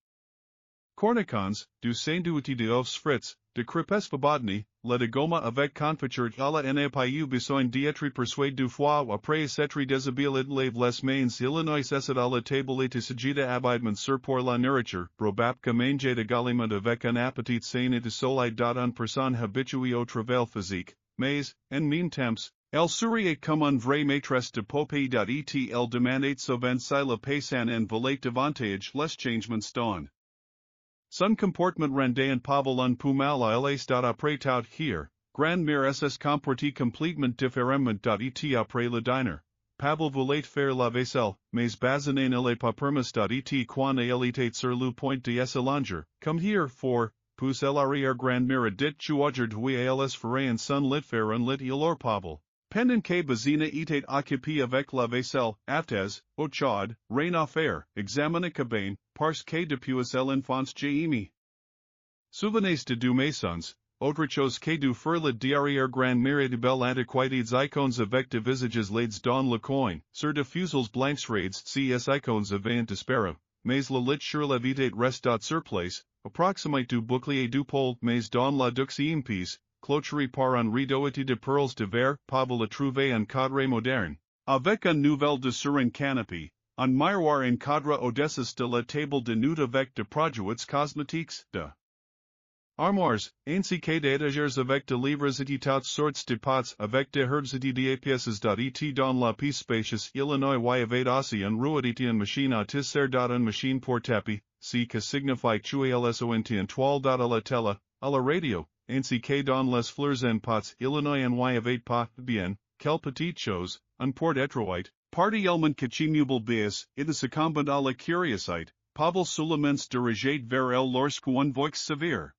cornicons, du sandwich de œufs frits, de crêpes fabadni, la de goma avec confiture à la n'apayu besoin d'être persuadé du foie après s'être déshabillé lave les mains. Illinois est à la table et sagita abidement sur pour la nourriture, probable que manger de galiment avec un appétit sain et de soleil. Une personne habituée au travail physique, mais, en meantemps, elle souriait comme un vrai maîtresse de poupée. Et elle demandait souvent si le paysan en valait davantage les changements dans son comportement rendait en Pavel un peu mal à l'aise. Après tout here, grand-mère ss comportait complètement différemment. Et après le dîner, Pavel voulait faire la vaisselle, mais Bazanin n'allait pas permis. Et quand elle était sur le point de s'allonger, comme here, for pousse l'arrière grand mère dit chuager hui als feray and sun lit fair and lit ilor pobble. Pendant que bazina etait occupé avec la vaisselle, aftes, au chaud, rien à faire, examine cabane, parce que depuis l'enfance j'ai Souvenez de deux maisons, autre chose que du ferlet d'arrière grand mère de belles antiquités icônes avec de visages laids dans le coin, sur de fusils blancs raids cs icônes avant disparu, mais la lit sur la vite rest sur place, approximate du bouclier du pôle mais dans la duxième piece, clôturé par un rideau de perles de verre, pable trouver un cadre moderne, avec un nouvel de sur un canapé, un miroir en cadre au-dessus de la table de nuit avec de produits cosmétiques, de armoires, ainsi que d'étagères avec de livres et toutes sortes de pots avec de herbes et de pièces et dans la pièce spacieuse Illinois y avait aussi un rouet en machine à tisser une machine pour tapis, ce que signifie tuer lsont en toile à la tele, à la radio, ainsi que dans les fleurs en pots Illinois y avait pas bien, quelle petite chose, un port étroit, partiellement cachimable bias, it is succumbent à la curiosité, Pavel Sulemens dirigeait vers elle lorsqu'un voix sévère.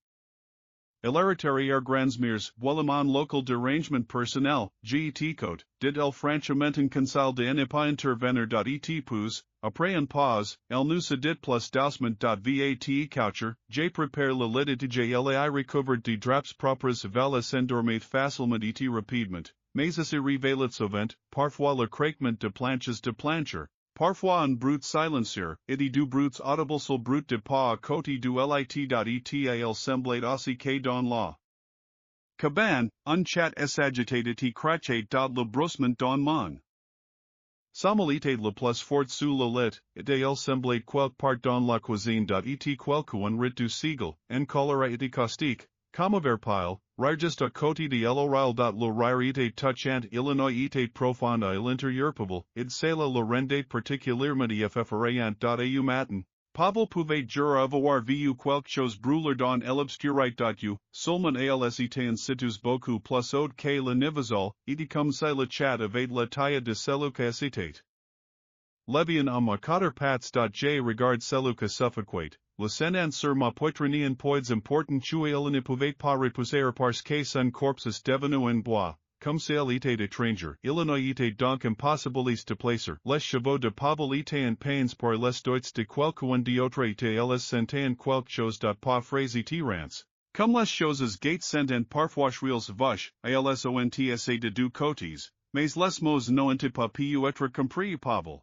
Héréditaire Grandsmires, Voilemont local derangement personnel, GET code, dit el franchement inconsal de ne pas intervenir. Et puis, après une pause, elle nous a dit plus doucement. Vat coucher, j'ai prépare le lit et j'ai recouvert de draps propres val s'endormir facilement et rapidement, mais assez révélat souvent, parfois le craquement de plancher. Parfois un brut silencieux, et du bruits audibles sur brut de pas à côté du lit. Et semblait aussi que dans la cabane, un chat s'agitait et crachait le bruissement d'un mon. Sommelite le plus fort sous le lit, et elle semblait quelque part dans la cuisine. Et quelqu'un rit du sigle, en cholera et caustique, comme verpile, rigest à côté de l'oral. Le rire était touchant. Illinois était profond à l'intérieur. Id cela le rendait particulièrement effrayant. Au matin, Pavel pouvait jurer avoir vu quelque chose brûler dans l'obscurité. Seulement als était en situs beaucoup plus haut que le niveusol, et comme ça le chat avait la taille de celui que c'était. Levian ma quatre pattes. J regarde celui que suffoquait. Le senant sur ma poitrine en poids important tuer il ne pouvait pas repousser parce que son corps est devenu en bois, comme s'il était étranger. Illinois était donc impossible de placer. Les chevaux de Pavel étaient en pains pour les doigts de quelqu'un d'autre et elles sentaient quelque chose. Pas phrase tirance. Comme les choses gate sentent parfois reals vaches, alsonts de deux côtés, mais les mots n'ont pas pu être compris. Pavel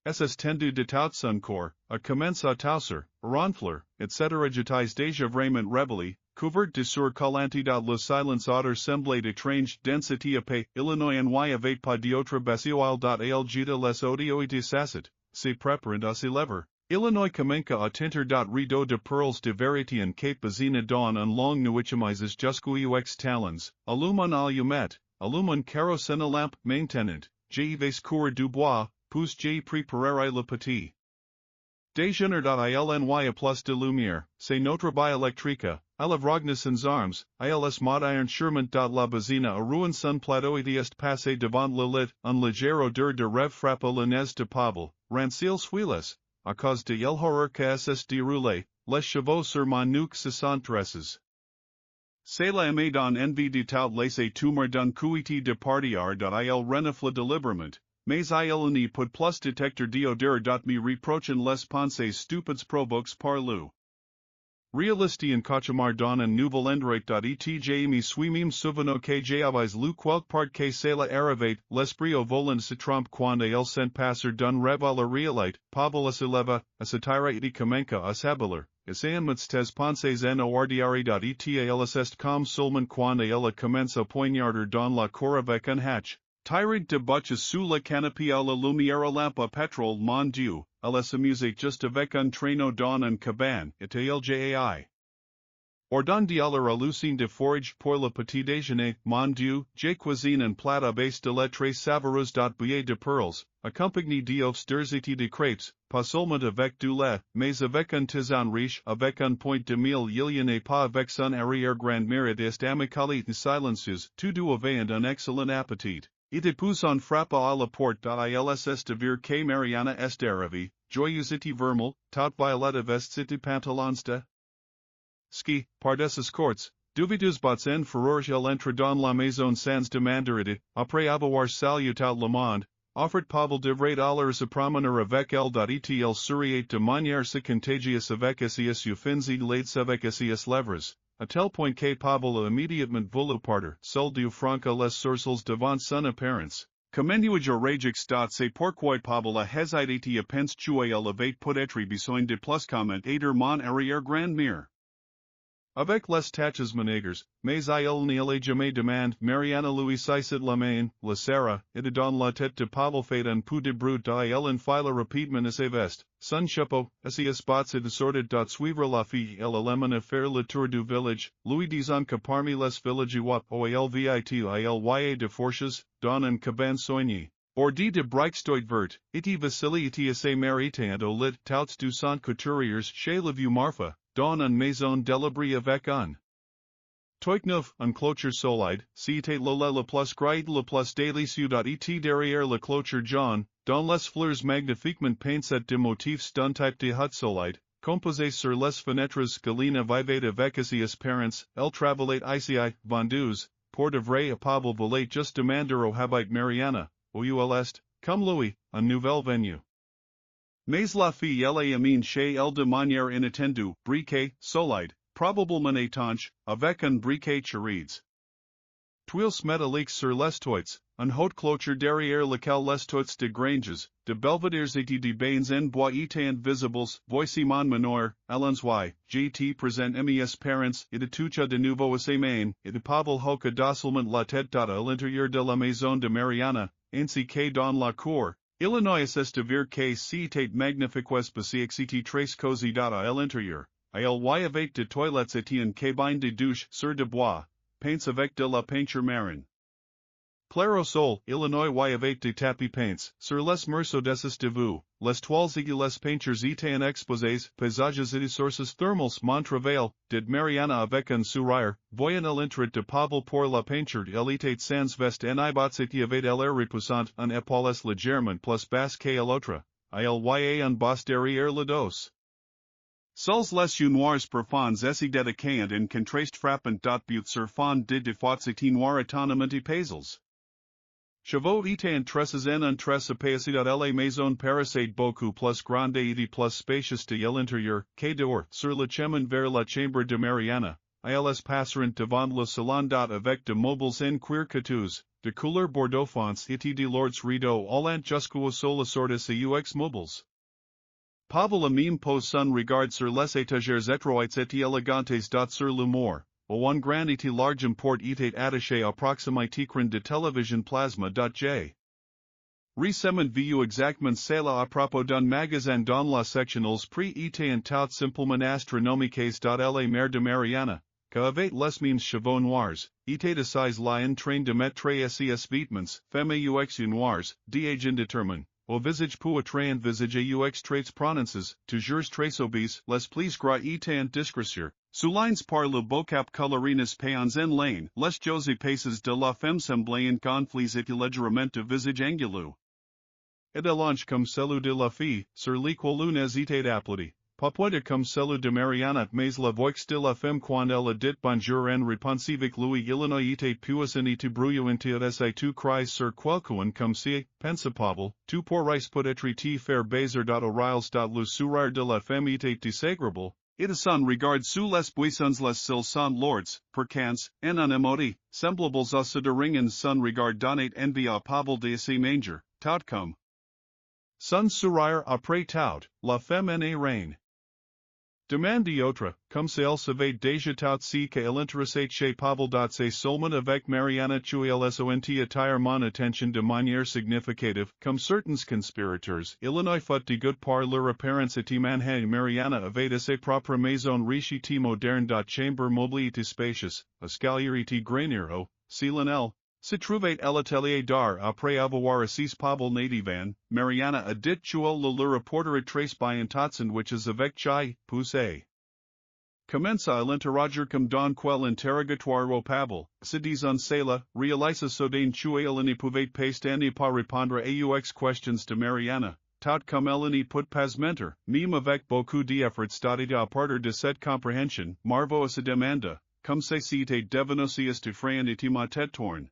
SS tendu de tout son corps, a commencé à tousser, ronfler, etc. Jetais déjà vraiment révélé, couvert de surcollanti. Le silence autre semblait étrange. Density épais. Illinois n'y avait pas d'autre bestiole. Algida les audio et dissacit, se préparant à se lever. Illinois commença à tinter. Rideau de perles de vérité en cape bazina dans un long nuit chemises jusqu'aux talons, allume un allumette, allume un kérosène lampe maintenant, j'y cours du bois. Pousse j'ai préparer le petit déjeuner. Ilny a plus de lumière, c'est notre bioélectrique, à la sans armes, ils mod iron sûrement. La bazina a ruin son plateau et est passé devant le lit, un léger odeur de rêve frappe le nez de Pavel, rancil suiles, à cause de horreur que ss déroulé, les chevaux sur mon nuque se sont dressés. C'est la aimée dans envie de tout laisser tomber d'un couiti de partiard. Il renifle délibérément. Mais il n'y put plus détecteur d'odeur. Me reprochen les pensées stupides provoques par le réaliste en cauchemar dans un nouvel endroit. Et me suis même souvenu que j'avais lu quelque part que cela arrivait. L'esprit au volant se trompe quand il sent passer d'un rêve à la réalité. Pavel se leva, a se tira et commença à s'habiller. Essayements tes pensées en ordinaire. Et ils est comme seulement quand il commence à poignarder dans la cour avec un hatch. Tirade de butches sous le canapé à la lumière lampe à pétrole. Mon Dieu, elle s'amusait juste avec un traîneau dans un cabane. Et ljai. Ordon d'alors à l'usine de forage pour le petit déjeuner. Mon Dieu, j'ai cuisine un plat à base de lait très savoureux. Bouillet de perles, accompagné d'œufs durs et de crêpes, pas seulement avec du lait, mais avec un tisane riche, avec un point de mille. Il n'est pas avec son arrière-grand-mère et est amical et silencieuse. Tous deux avaient un excellent appétit. Et puis on frappe à la porte. Ilss de vir que Mariana est arrivée, joyeuse et vermel, tout violette vestes et pantalons de ski, pardesses courts, duvitus bots en furorge el entra dans la maison sans demander après avoir salutat le monde, offert Pavel de rate à se promener avec elle.etl souriate de manière si contagieuse avec essius ufinzi lades avec essius levres, à tel point que Pavel immédiatement voulu partir, seul du franca les sourcils devant son apparence. Commenduager regix. C'est pourquoi Pavel a hésité à pense tuer elevate peut-être besoin de plus comment aider mon arrière-grand-mère. Avec les tâches ménagères, mais il n'y jamais demande, Mariana lui cite la main, la serra, et dans la tête de Pavel fait un peu de bruit il enfile rapidement ses vestes, son chapeau, ses spots et sorted suivre la fille elle allemand à faire le tour du village, lui disant que parmi les villageois il de forces, dans un caban soigné. Ordi de Breichstoit vert, iti Vasily iti assez maritant au lit touts du sant couturiers chez le vieux Marfa, dans un maison délibri avec un. Toikneuf, un cloture solide, cite lola le plus gride le plus délicieux.et derrière le cloture jaune, dans les fleurs magnifiquement peintes de motifs d'un type de hut solide, composé sur les fenêtres galina vivate avec ses parents, el travaillait ici, vendeuse, pour de vrai à Pavel voulait juste demander au habite Mariana, OULest, comme Louis, un nouvel venue. Mais la fille elle amine chez elle de manière inattendue, briquet, solide, probablement étanche, avec un briquet cherides. Tuiles métalliques sur les toits, un haute clôture derrière lequel les toits de granges, de belvédères et de bains en bois étant visibles, voici mon menor, allons GT présent mes parents, et de toucha de nouveau à ses mains, et de Pavel hoca docilement la tête à l'intérieur de la maison de Mariana, ainsi que dans la cour. Illinois est de vir que citate magnifiques basiexiti tres cosy à l'intérieur, il y avait de toilettes et un cabine de douche sur de bois, peints avec de la peinture marine. Clair sol, Illinois y avait de tapis peints, sur les mercedes de vous, les toiles et les peintures étaient exposées, paysages et sources thermales Montrevel, did Mariana avec un sourire, voyant l'entrée de Pavel pour la peinture elle était sans veste en ibots et y avait l'air repoussant un épaules légèrement plus basse que l'autre, il y a un boss derrière le dos. Seuls les yeux noirs profonds essaient d'éduquer en contraste frappant but sur fond de défauts et noirs autonomement pésels. Chevaux étant tresses en un tresse paisidat la maison paraissait beaucoup plus grande et plus spacious de l'intérieur, que dehors, sur le chemin vers la chambre de Mariana, ils passeront devant le salon avec de mobiles en cuir coûteux, de couleur bordeaux fonce et de lourds rideaux allant jusqu'au sol assortis aux mobiles. Pavel a même pose son regard sur les étagères étroites et élégantes sur l'humour. Au un grand et large import était attaché à proximité de télévision plasma.j. Récemment vu exactement cela à propos d'un magasin dans la section aux prix étant tout simplement astronomiques. La mère de Mariana, qu'avait les mêmes chevaux noirs, était assise là en train de mettre ses vêtements, femmes aux noirs, d'âge indéterminé. Au visage poitrain visage aux traits prononces, toujours très obèses, les plis gras étant discrécieux, soulignes par le bocap colorines péons en lane, les josy paces de la femme semblaient conflits et légèrement de visage anguleux. Et allonge comme celui de la fille, sur lequel une était applaudi, pas point comme celui de Mariana mais la voix de la femme quand elle a dit bonjour en réponse avec lui Illinois était puissant et brouillon et tu cries sur quelqu'un comme si, pense Pavel, tu pourrais peut-être te faire baiser oreilles. Le sourire de la femme était désagréable, et son regard sous les buissons les cils sont lourds, percants, en un émoti, semblables à ceux de ringen son regard donnait envie à Pavel de se manger, tout comme. Son sourire après tout, la femme en est reine. Demande autre, comme si elle savait déjà tout ce qu'elle intéressait chez Pavel. C'est seulement avec Mariana que elles ont attiré mon attention de manière significative, comme certains conspirateurs. Illinois fut de good par leur apparence et manha Mariana avait ses propres maison riche et moderne. Chambre mobile et spacious, escalier et granero, Silenel. Se trouvait à l'atelier d'art après avoir assis Pavel nativan, Mariana a dit que le reporter trace bien tot sandwiches avec chai, poussé. Commença à l'interroger comme dans quel interrogatoire au Pavel, se disant cela, réalisa soudain que il ne pouvait pas ne pas répondre aux questions de Mariana, tout comme Eleni put pas mentor, même avec beaucoup d'efforts et à partir de cette compréhension, marvo se demanda, comme cite devenosius de frein et ma tête tourne.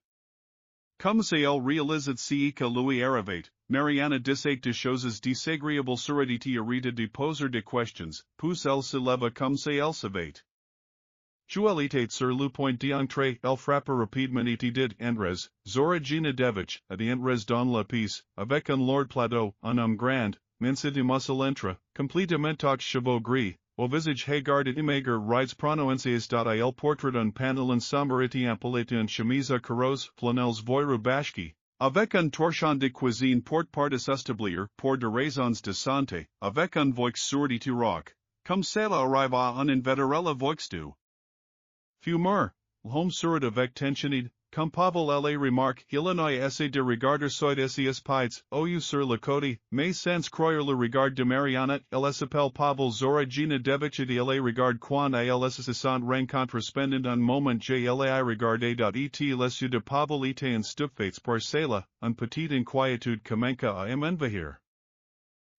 Comme si elle réalisait ce que lui arrivait, Mariana disait de choses désagréables suridité arrêta de poser de questions, puis elle se leva comme si elle savait. Elle était sur le point d'entrer, elle frappa rapidement et dit Andres, Zoragina Devich, à Andres dans la pièce, avec un lourd plateau, un homme grand, mince de muscle complètement aux cheveux gris, au visage haggard et maigre rides prononciées il portrait un pantalon sombre et ample et une chemise à carreaux, flanels voire bashki. Avec un torchon de cuisine pour s'establir, pour de raisons de santé, avec un voix sourd et rock, comme cela arrive à un inveterella voix du. Fumeur, l'homme sourd avec tensionide, comme Pavel la remarque, Illinois essaie de regarder soit essies pides, ou sur le côté, mais sans croire le regard de Mariana, elle s'appelle Pavel Zoragina Devich et elle regarde quand elle se sent rencontre pendant un moment j la regarde et les yeux de Pavel étaient stupéfaits par cela, une petite inquiétude commença à m'envahir.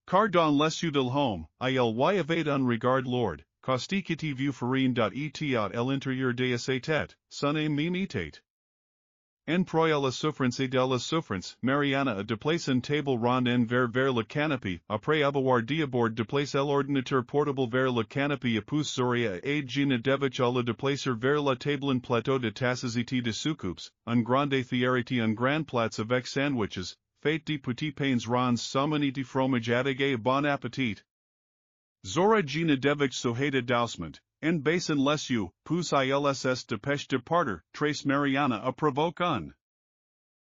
Car dans les yeux de l'homme, il y avait un regard lourd. Causticity view farine et à l'intérieur de sa tête, son même était. En proie la souffrance et de la souffrance, Mariana a déplacé une table ronde vers la canopée, après avoir d'abord déplacé l'ordinateur portable vers la canopée et puis Zoria et Gina Devich à le déplacer vers la table un plateau de tasses et de soucoupes, un grande thierry un grand plat avec sandwiches, fait de petits pains ronds saumon et de fromage attaqué bon appétit. Zoragina Devich soheda dousement, en basin les yeux, puis ilss de pêche de parter, trace Mariana a provoque un.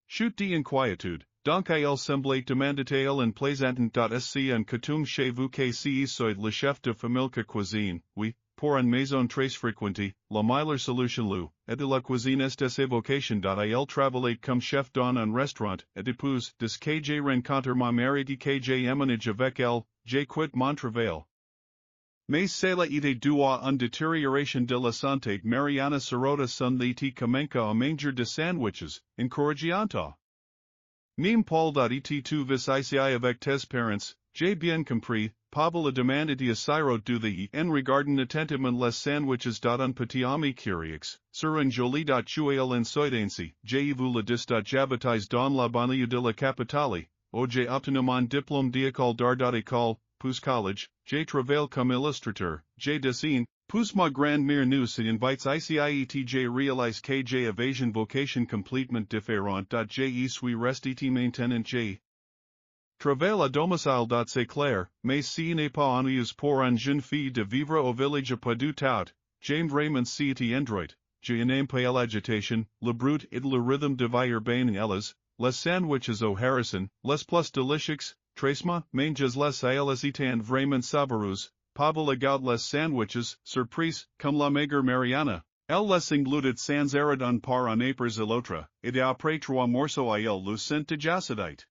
Chute d'inquiétude, donc il semblait demander en plaisantant sc un coutume chez vous que si soit le chef de famille que cuisine, oui, pour une maison très fréquente, la meilleure solution lu, et de la cuisine est sa vocation il travaillait comme chef dans un restaurant, et depuis, des que j'ai rencontre ma mère et que j'ai emménagé avec elle, j'ai quitté mon travail. Mais cela était dû à une détérioration de la santé Mariana Sirota son l'été commença à manger de sandwiches, encourageanta. Même Paul et tu vis ici avec tes parents, j'ai bien compris, Pavel a demandé de Siro du the en regardant attentivement les sandwiches un petit ami curieux, sur un joli chuel en soidancy, j'ai vu le dis j'habitais dans la banlieue de la capitale, où j'ai obtenu mon diplôme d'école d'art école, puis college, j'ai travaillé comme illustrateur, j'ai dessiné, puis ma grand-mère nous invites ICIET j'ai réalisé que j'ai evasion vocation complètement différente j'ai suis resté maintenant j'ai. Travail à domicile c'est clair, mais si n'est pas ennuyeux pour une jeune fille de vivre au village pas du tout, j'aime vraiment city endroit, j'ai n'aime pas l'agitation, le brut et le rythme de vie urbaine elles, les sandwiches au harrison, les plus délicieux, tracement, manges les ils étant vraiment saboreux, Pavel agout les sandwiches, surprise, comme la maigre Mariana. Elle les engloutit sans arrêt un par un après l'autre, et après 3 morceaux il le sent de jacidite.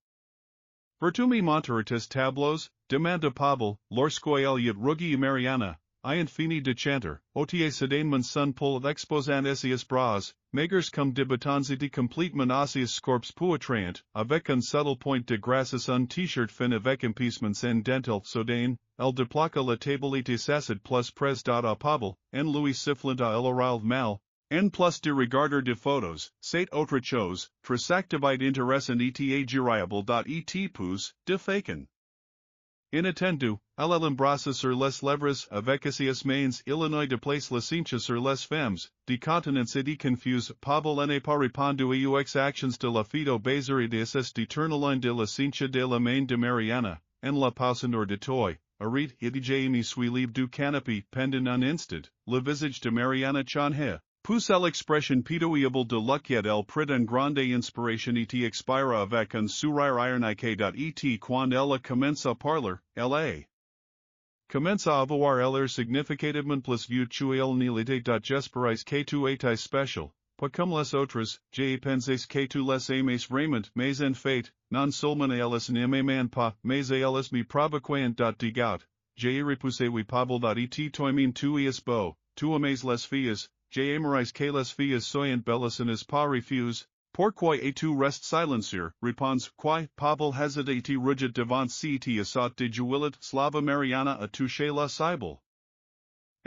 Veux-tu me montrer tes tableaux, demanda Pavel, lorsqu'il y rugi Mariana, ayant fini de chanter, otier sedainement son pour l'exposant essies bras, maigres comme débutants et complètement osseous corps poitrant, avec un subtle point de grâce un t-shirt fin avec empiècements en dental soudain, elle déplaca la table et s'assit plus près à Pavel, en lui sifflant à l'oral mal. En plus de regarder de photos, c'est autre chose, très activite intéressant et agréable et plus, de faken. Inattendu, elle l'embrasse sur les lèvres avec ses mains Illinois de place les cinches sur les femmes, de continence et de confuse, Pavel n'a pas répondu aux actions de la fido baiser et de ses d'éternelin de la cinche de la main de Mariana, en la pausandor de toi, arrête et de j'ai suis libre du canapé pendant un instant, le visage de Mariana change. Puis l'expression pitoyable de Luciette elle prit une grande inspiration et expira avec un sourire ironique et quand elle commence à parler, elle a commence à avoir l'air significativement plus vieux que elle n'était j'espérais que tu étais spécial, pas comme les autres, j'ai pensé que tu les aimais vraiment mais en fait, non seulement elles n'aimaient pas, mais elles me provoquaient dégoût, j'ai repoussé oui Pavel et toi tu es beau, tu aimes les filles. J'aimerais que les filles soyent belles et pas refuse, Pourquoi es-tu rest silencieux, réponds, Quai, Pavel hesitate rigid devant cet assot de jouillet, Slava Mariana a touché la cible.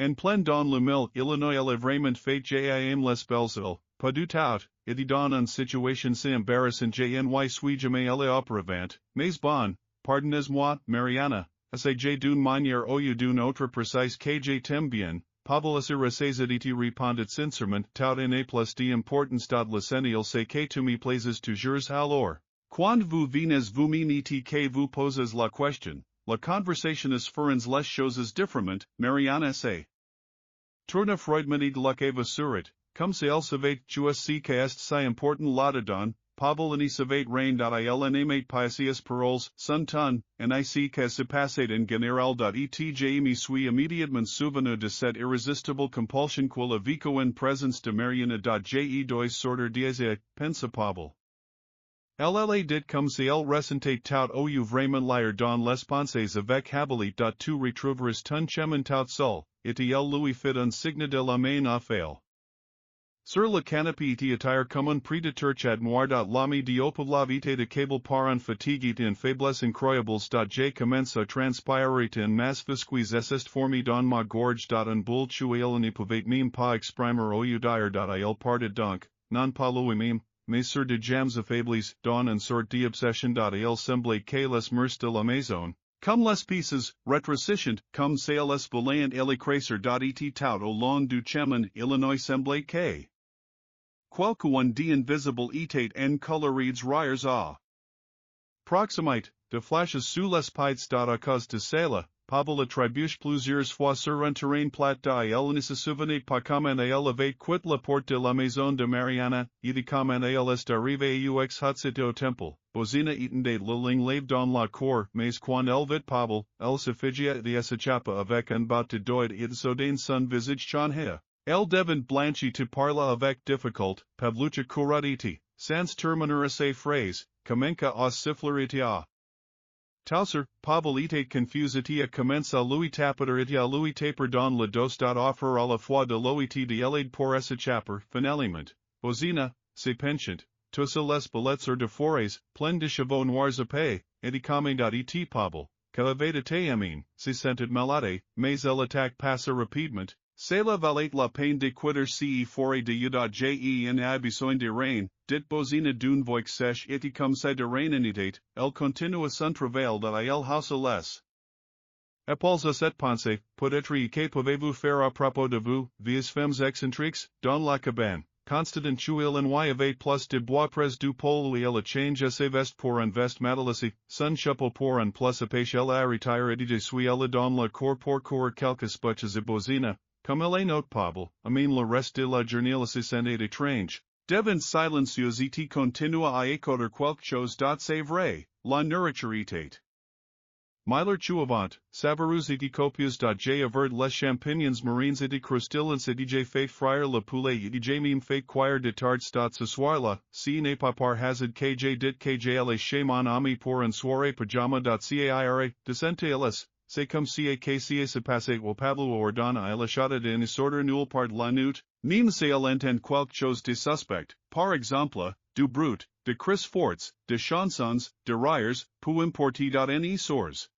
En plein dans le mille, Illinois elle vraiment fait jam les belles pas du tout, et dans une situation si embarrassante n'y suis jamais elle auparavant, mais bon, pardonnez-moi, Mariana, essayez d'une manière ou d'une autre précise que je t'aime bien. Pavel resaisit répondit sincèrement tout en a plus d'importance de l'essentiel c'est que tu me plaises toujours alors. Quand vous venez vous me n'êtes que vous posez la question, la conversation is ferens les choses différemment, Mariana c'est. Tourne freudement de la que surit, comme si elle savait si que est si important là-dedans, Pavel n'y savait rien il n'aimait pas ces paroles, son ton, and ici que se passait en général et me suis immédiatement souvenu de cette irrésistible compulsion quelle vico en présence de Mariana je dois sortir des pensa Pavel. Elle dit comme si elle ressentait tout ou vraiment l'air dans les pensées avec habilité tu retrouveras ton chemin tout seul, et elle lui fit un signe de la main à fail. Sur le canapé était attire comme un prédateur noir l'ami diopavlavite de cable par un fatigue en faiblesse incroyables je commence à transpirer en mas visquis est formé dans ma gorge un boule il ne pouvait même pas exprimer ou dire il partait donc, non pas lui-même, mais sur de jams affaiblis, dans une sorte d'obsession il semblait que les murs de la maison, comme les pieces, rétrécissent, comme si les voulaient les cracer et tout au long du chemin Illinois semblait que quelqu'un d'invisible était en colorides rires à proximite, de flashes sous les pieds à cause de cela, Pavel attribuait plusieurs fois sur un terrain plat il ne se souvenait pas comment il avait quitté la porte de la maison de Mariana, et comment il est arrivé aux huts au temple, bozina étendait le ligne lave dans la cour, mais quand elle vit Pavel, elle se figia de s'échappa avec un bot de doigt et soudain son visage change. Elle devint blanche te parla avec difficulté, Pavlucha couraditi, sans terminer ses phrases, comença à siffler à. Tauser, Pavel était confusé commence à lui taper à lui taper dans le dos offrir à la fois de l'oit de l'aide pour s'échapper, finalement, bozina, c'est penchant, tous les billets de forêts, plein de chevaux noirs à paix, et comme et Pavel, qu'elle avait été amine, se sentit malade, mais elle attaque passe rapidement. Cela valait la peine de quitter ce forêt de je en besoin de rien, dit bozina d'une voix sèche et comme ça de rien n'était, elle continua son travail il hausse les. Épaules à cette pensée, peut-être que pouvez-vous faire à propos de vous, vies femmes excentriques, dans la cabane, constant il n'y avait plus de bois près du pôle où il change ses vestes pour un veste matelassé, son chapeau pour un plus apache elle a retiré de suis elle dans la cour pour courir quelques butches et bozina. Comme il est notable, le reste de la journée se sentait étrange. Devant silenciosité continua à écouter quelque chose c'est vrai, la nourriture était. Myler chuavant, savarosité copieuse j'ai avert les champignons marines et croustillants et j'ai fait frire le poulet et j'ai même fait cuire de tardes ce soir-là, si n'est pas par hasard que j'ai dit que j'allais chez mon ami pour une soirée pyjama caire, descente ls. C'est comme si et que si se passait au Pablo ordonna il achata de une sorte nulle part la nuit, même si elle entend quelque chose de suspect, par exemple, du brut, de Chris Forts, de chansons, de rires, peu importe ne source.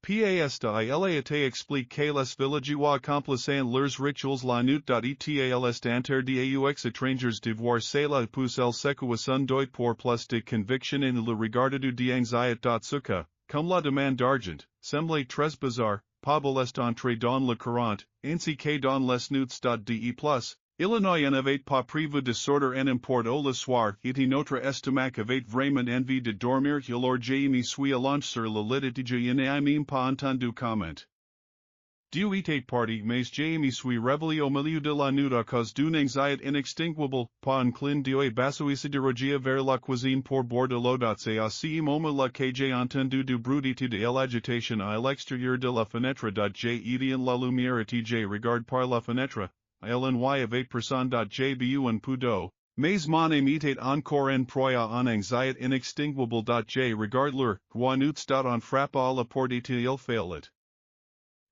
Pas il été explique que les villageois accomplissant leurs rituals la nuit et enter aux étrangers de voir cela pousse el seco son doit pour plus de conviction en le regardadu d'anxiété suka. Comme la demande d'argent, semblait très bizarre, Pavel est entré dans le courant, ainsi que dans les nuits de Illinois n'avait pas prévu de sortir en import au le soir et notre estomac avait vraiment envie de dormir alors je me suis allongé sur le lit et je n'ai même pas entendu comment. Dieu était parti mais je me suis réveillé au milieu de la nuit à cause d'une anxiété inextinguible, pas inclin Dieu basouisse de rogia vers la cuisine pour boire de l'eau c'est à ce moment-là que j'ai entendu du bruit de l'agitation à l'extérieur de la fenêtre j'ai éteint la lumière et j'ai regardé par la fenêtre. Il n'y avait personne j'ai bu un peu d'eau, mais mon âme était encore en proie en anxiété inextinguible j'ai regardé l'heure, quand nous en frappe à la porte et il failit.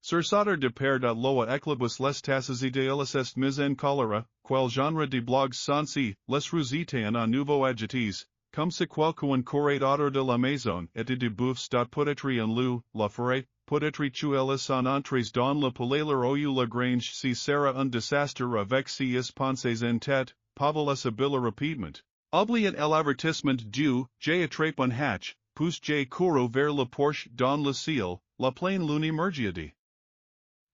Sursater de pair loa equibus les tasses idealis est mis en cholera, quel genre de blogs sansi, les rusitean a nouveau agites, comme se quelqu'un corrate autor de la maison, et de bouffes poetry en lieu, la forêt, poetry chuelis en entrées dans la polaire ou la grange si sera un désastre avec si pensées en tête, pavoles habile rapidement. Oubliant l'avertissement du, j attrape un hatch, pousse j couro vers la porche dans le ciel, la plaine lune mergiadi.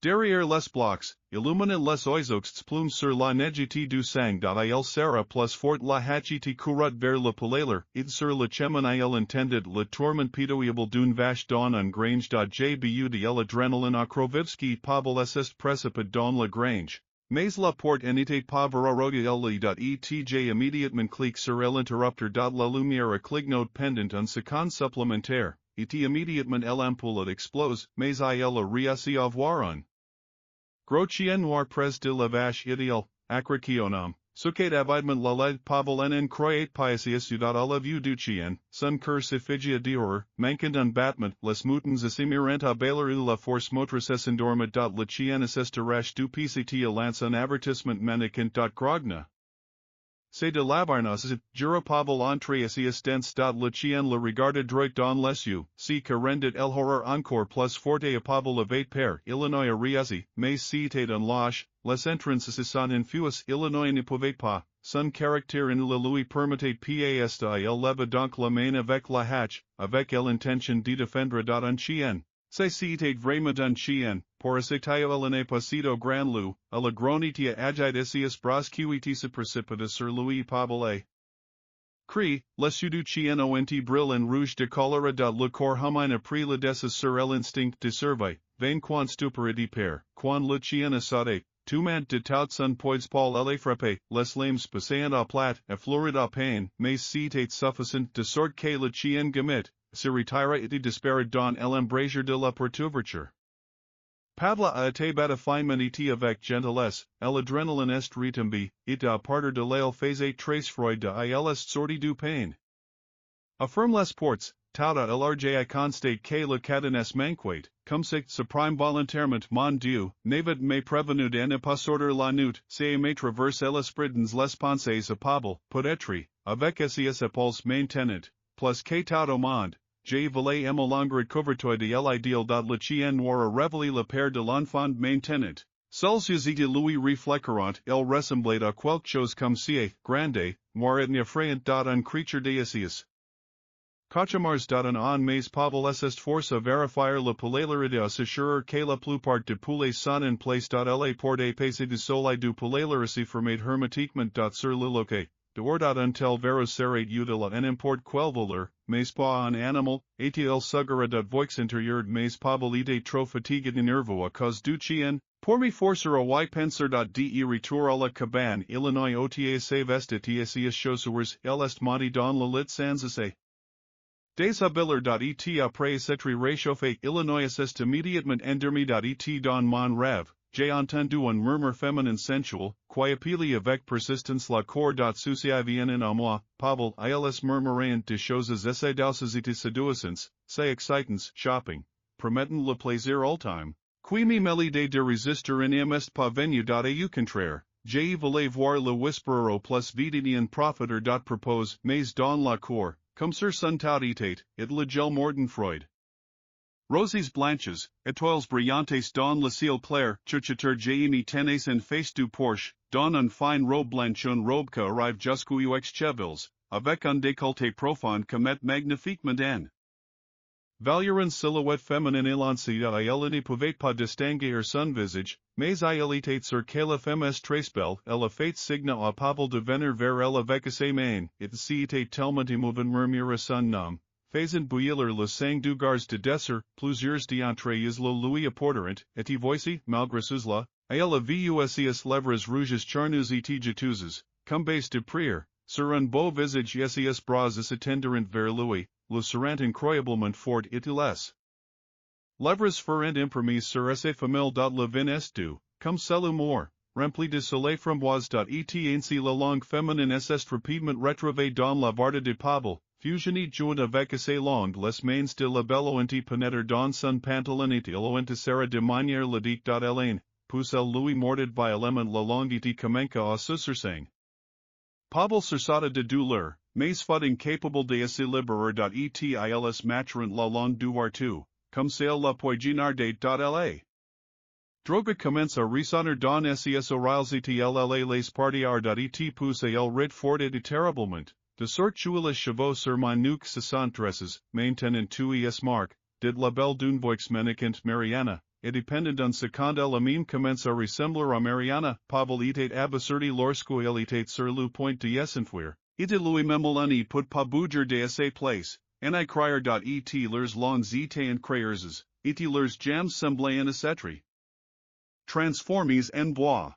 Derrière les blocs, illuminant les oiseaux plumes sur la neigité du sang il sera plus fort la hachite courut vers le polaire, id sur le chemin il intended le tourment pitoyable d'une vache dans un grange jbu de l'adrénaline okrovivski pavoles est précipite dans la grange. Mais la porte n'était pas verrouillée etj immédiatement clique sur l'interrupteur la lumière clignot pendant un seconde supplémentaire, et immédiatement l'ampoule explose, mais il a réussi à voir un gros chien noir près de la vache idéal, acrocionum, sucate avidement la lead pavel en croyate piesius à la vue du chien, son cœur s'effigia d'horreur, manquant un battement, les moutons assimilent à bailer la force motrice endormit le chien assiste rache du pct lance un avertissement mannequin grogna. C'est de l'avarnos, jura pavel entreasius dens le chien le regarde droit dans les yeux, si que rendit el horror encore plus forte a pavel evate père, Illinois ariasi, mais c'était un lâche, les entrances sont infuis, Illinois ne pouvait pas, son caractère in le lui permettait pas il leva donc la main avec la hatch, avec l'intention de défendre un chien. C'était vraiment un chien, por acetaio el ne pasido gran lu, a la gronitia agitisius brascuitis precipitus sur lui pavole. Cri, les du chien ont brille en rouge de cholera le corps humain après la descente sur l'instinct de survie, vain quan stupere père, quan le chien assade, tout de tout son poids paul le frappe, les lames passant à plat, affleurit à peine, mais c'était suffisant de sorte que le chien gamit, se retira et disparat dans l'embrasure de la portouverture. Pavla a été batafinement et avec gentillesse, l'adrénaline est retombe, et à partir de l'aile faisait très froid de il est sorti du pain. Affirme les portes, tauta large à constate que le cadenas manquait, comme se prime volontairement mon Dieu, n'avait me prévenu de ne pas sortir la nuit, c'est me traverse l'esprit les pensées à Pavel, peut-être, avec ses épaules maintenant, plus que tout au monde. Je voulais émolangre couverture de l'idéal le chien noir a révélé le père de l'enfant maintenant. Seuls yeux et lui réfléchiront, il ressemblait à quelque chose comme si, grande, noir et effrayant un creature d'Asius. Cauchemars un mais pavel est force à vérifier la polarité à s'assurer que la plupart de poulets sont en place la porte passer du soleil du polarité fermate hermétiquement sur le loquet. Dehors un tel vero serait utile en import quel voleur, mais pas un animal, et il sugera voix intérieure mais pavel trop fatigué de nervo à cause du chien, pour me forcer à y penser de retour à la cabane Illinois ota se vestit et chaussures il est monté dans le lit sans essai. Deshabiller et après s'être réchauffé Illinois est immédiatement endormi et dans mon rêve. J'ai entendu un murmure féminin sensuel, qui appelait avec persistance la cour souciavienne en moi, Pavel ils murmurant de choses assez douces et séduisantes, c'est excitants, shopping, promettant le plaisir ultime, qui me mêle de résister en est pas venu au contraire, j'ai voulu voir le whisperer plus vite profiteur propose, mais dans la cour, comme sur son tauditate, it le gel morden Freud. Roses blanches, étoiles brillantes dans le ciel clair, chuchoteur me tenais en face du porche, dans une fine robe blanche une robe que arrive jusqu'aux chevilles, avec un décolleté profond comme magnifiquement en. Valeur silhouette féminine élancée à elle ne pouvait pas distinguer son visage, mais elle était sur quelle femme est très belle, elle a fait signe à Pavel de venir vers elle avec ses mains, et si était tellement émouvant murmura son nom. Faisant bouillir le sang du gars de dessert, plusieurs d'entre le lui apporteront, et voici, malgré cela, à la vusias lèvres rouges charnues et jeteuses, comme base de prière, sur un beau visage ses bras se tenderont vers lui, le seront incroyablement fort et les lèvres feront imprimer sur ses femelles le vin est doux, comme c'est l'humour, rempli de soleil framboise et ainsi la langue féminine est rapidement retrouvée dans la varde de Pavel. fusioni joint avec assez longue les mains de la bello enti penetre dans son pantalon et ilo ente serra de manière ludique. Elaine, pusel Louis morded by element la longiti comenca a susursang. Pavel sursata de douleur, mais fut incapable de se libérer. Etils maturant la longue devoir tout, comme celle la poignarde. La droga commence à ressonner dans ses oreilles et les partiar. Et pousse el rit fort et terriblement, de sorte que les chevaux sur mon nuque se sont dressés, maintenant tout es marque, did la belle d'une voix menaçante Mariana, et dépendant d'un seconde la mime commence à ressembler à Mariana. Pavel était abasourdi lorsque elle était sur le point de s'enfuir, et de lui memolani put pas bouger de ses place, en I crier. Et leurs longs étaient incroyeuses, et leurs jambes semblaient en acetri. Transformes en bois.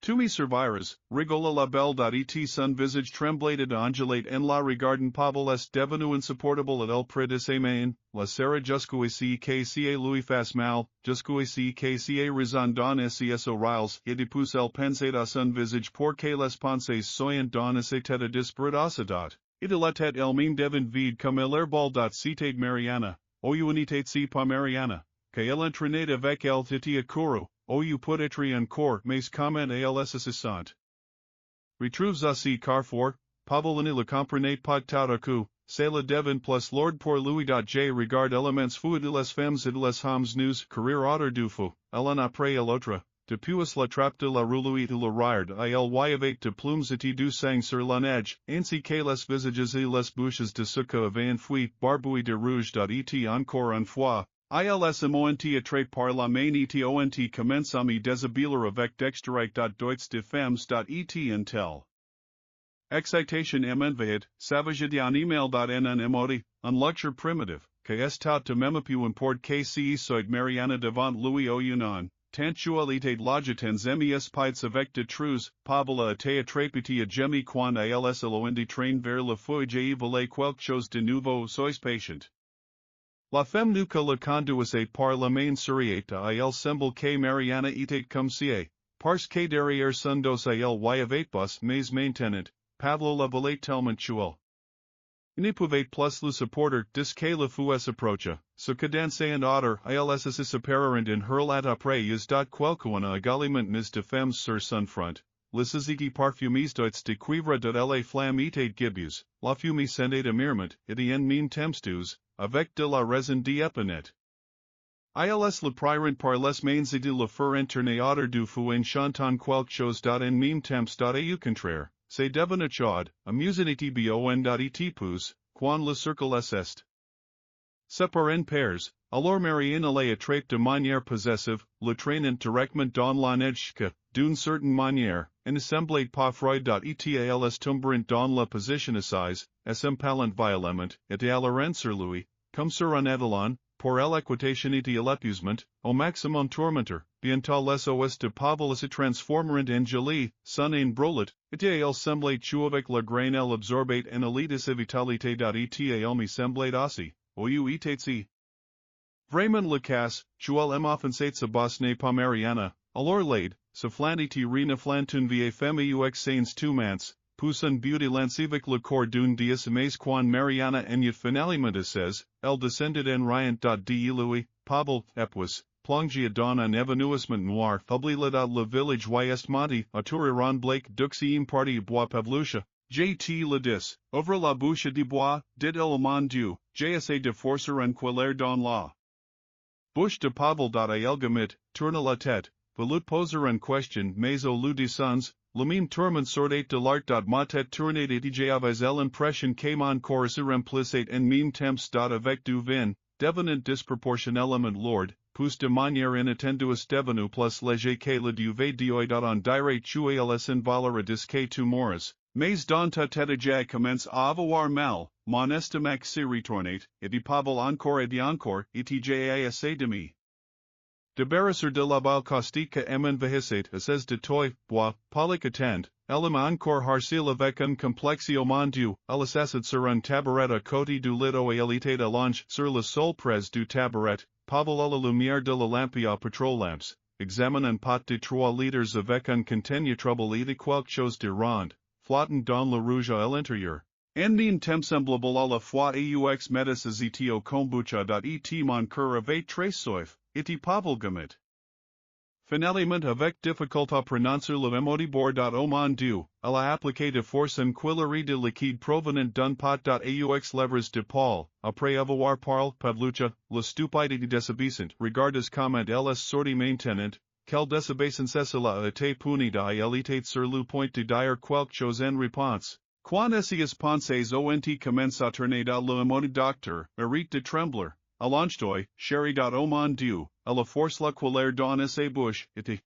Tu me serviras, rigola la belle. Et son visage tremblait et ondulate en la regardant. Pavel est devenu insupportable et el près de ses mains, la serra jusqu'oici que ca lui fasse mal, jusqu'oici que ca raison dans ses oreilles, et depuis el pensait à son visage pour que les pensées soient dans ses têtes disparatadas, et de la tête elle-même devint vide comme l'airball. Citate Mariana, o unitate si pas Mariana, que elle entraînait avec elle titia couru. O you put etri encore, mais comment als assistant. Retrouves aussi carrefour, Pavel ne le comprenait pas tout à coup, c'est le devin plus lord pour lui. J regard elements fou de les femmes et de les hommes nous, courir autour du fou, l'un après l'autre, depuis la trappe de la roulouit ou le rire il avec de plumes et du sang sur la neige, ainsi que les visages et les bouches de sucre avaient fui, barbouilles de rouge. Et encore une fois, ils m'ont attrapé par la main et ont commencé à me déshabiller avec dextérité. Deutsch de femmes. Et intel. Excitation envahit, savage en email. En un emote, un lecture primitive, que est tout de même plus import que si soit Mariana devant Louis au Yunnan, tantualité logitens mes pites avec de trus, Pavel a été attrapé à gemi quand ils l'ont train vers le feuille et voulait quelque chose de nouveau. Sois patient. La femme nuque le conduisait par la main souriette à il semble que Mariana était comme si, parce que derrière son dos à il y avait bus mais maintenant, Pavlo la voulait tellement tuer. Il ne pouvait plus le supporter que le fou s'approcha, ce que dans un autre ils se séparèrent en hurlant après is. Quelqu'un également mis de femmes sur son front, les ziggy parfumées de cuivre de la flamme était gibbus, la fumée scendait amirement, et en mime tempstus, avec de la raison d'épinette. Ils le prirent par les mains et de le faire interner autour du fou en chantant quelque chose. En mime temps. Au contraire, c'est devenu chaud, amusant et bon. Et pousse, quand le cercle est séparé en pairs, alors Mariana les attrape de manière possessive, le traînant directement dans la neige que, d'une certaine manière, ne semblait pas froid. Et als tomberant dans la position assise, impalant violemment, et à la rend sur lui, comme sur un étalon, pour l'équitation et l'épuisement, au maximum tourmenteur, bientôt les os de Pavel se transformeront en gelée, son en brûlot, et il semblait tuer avec la graine elle absorbait en élite de vitalité. Et il me semblait aussi, ou était si. Vraiment le cas, Joel offensate sa bosse n'est pas Mariana, alors l'aide, sa flanditi rena flantun vie femme ux sains tu mans, poussant beauty lancivic le corps d'une dias mais quan Mariana enyat finalement says, el descended en riant. De Louis, Pavel, epwas, plongia dans un évanouissement noir, oublie le village est monti, autour Blake duxiem party bois Pavlusha. JT le 10, ouvre la bouche de bois, dit il mon Dieu, j'essaie de forcer un queller dans la bouche de Pavel. Il gamit, tourne la tête, velut poser en question mais au lieu de sons, le même tourment sortait de l'art. Ma tête tournait et j'avais l'impression que mon corps se remplissait en même temps. Avec du vin, devenant disproportionnellement lourd, pousse de manière inattendue devenu plus léger que le duvet d'oeil. On dirait tuer les invaleurs disque tu moras. Mais dans ta tête j'ai commence à avoir mal, mon estomac se retournait, et Pavel encore et j'ai assez de me. Débarrasser de la bile caustique m'envahissait, assez de toi, bois, polycatant, elle encore harcile avec un complexio mon Dieu, elle s'assit sur un tabouret à côté du lit et elle était allongée sur le sol près du tabouret, Pavel à la lumière de la lampe à pétrolamps, examine un pot de 3 litres avec un contenu trouble et quelque chose de ronde, flottant dans le rouge à l'intérieur. Endine temsemblable à la fois aux metas azitio kombucha.et mon cœur avait très soif, iti pavelgamit. Finalement avec difficulté à prononcer le mémodibord au mon dieu, à la appliqué de force en quillerie de liquide provenant d'un pot.aux levres de Paul, après avoir parlé Pavlucha, la stupidité désobéissante, regardes comment elles sorti maintenant, quelle désobéissance cela a été punida et elle était sur le point de dire quelque chose en réponse. Quand essayes penses ont commence à tourner dans le monde docteur, arrête de trembler. Allonge-toi, chéri. Oh mon dieu, à la force la colère dans ses bouches, iti.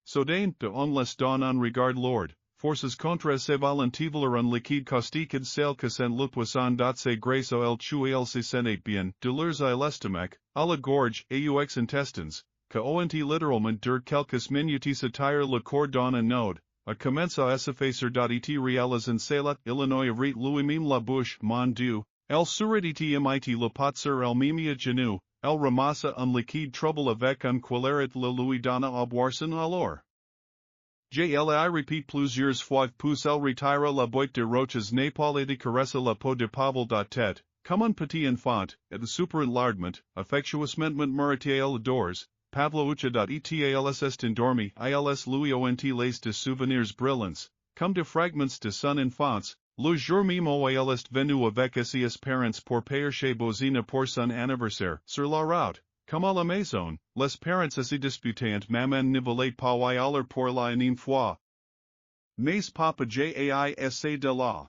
Soudain, de onles don un regard lourd, forces contre ses volontivoler un liquide caustique celle que sen le poisson d'atse grace el chou el se senate bien, de leurs à l'estomac, à la gorge, aux intestines, que ont littéralement dur quelques minutes à tire le corps dans un node, a commence à s'effacer et réaliser en cela, Illinois rit lui-même la bouche, mon dieu. El suriditi imiti le pot sur el mimi à genoux, el ramassa un liquide trouble avec un coleret le lui donna à boire alors. JLI repeat plusieurs fois pouce el retira la boîte de roches Népal et de caresse la peau de Pavel tête, comme un petit enfant, et de superenlargement, affectuousement mérité el adores, Pavloucha.etals est endormi, ils lui ont les de souvenirs brillants, comme de fragments de son enfance. Le jour même où elle est venue avec ses parents pour payer chez Bozina pour son anniversaire, sur la route, comme à la maison, les parents se disputaient maman ne voulait pas y aller pour la une fois. Mais papa jai de la.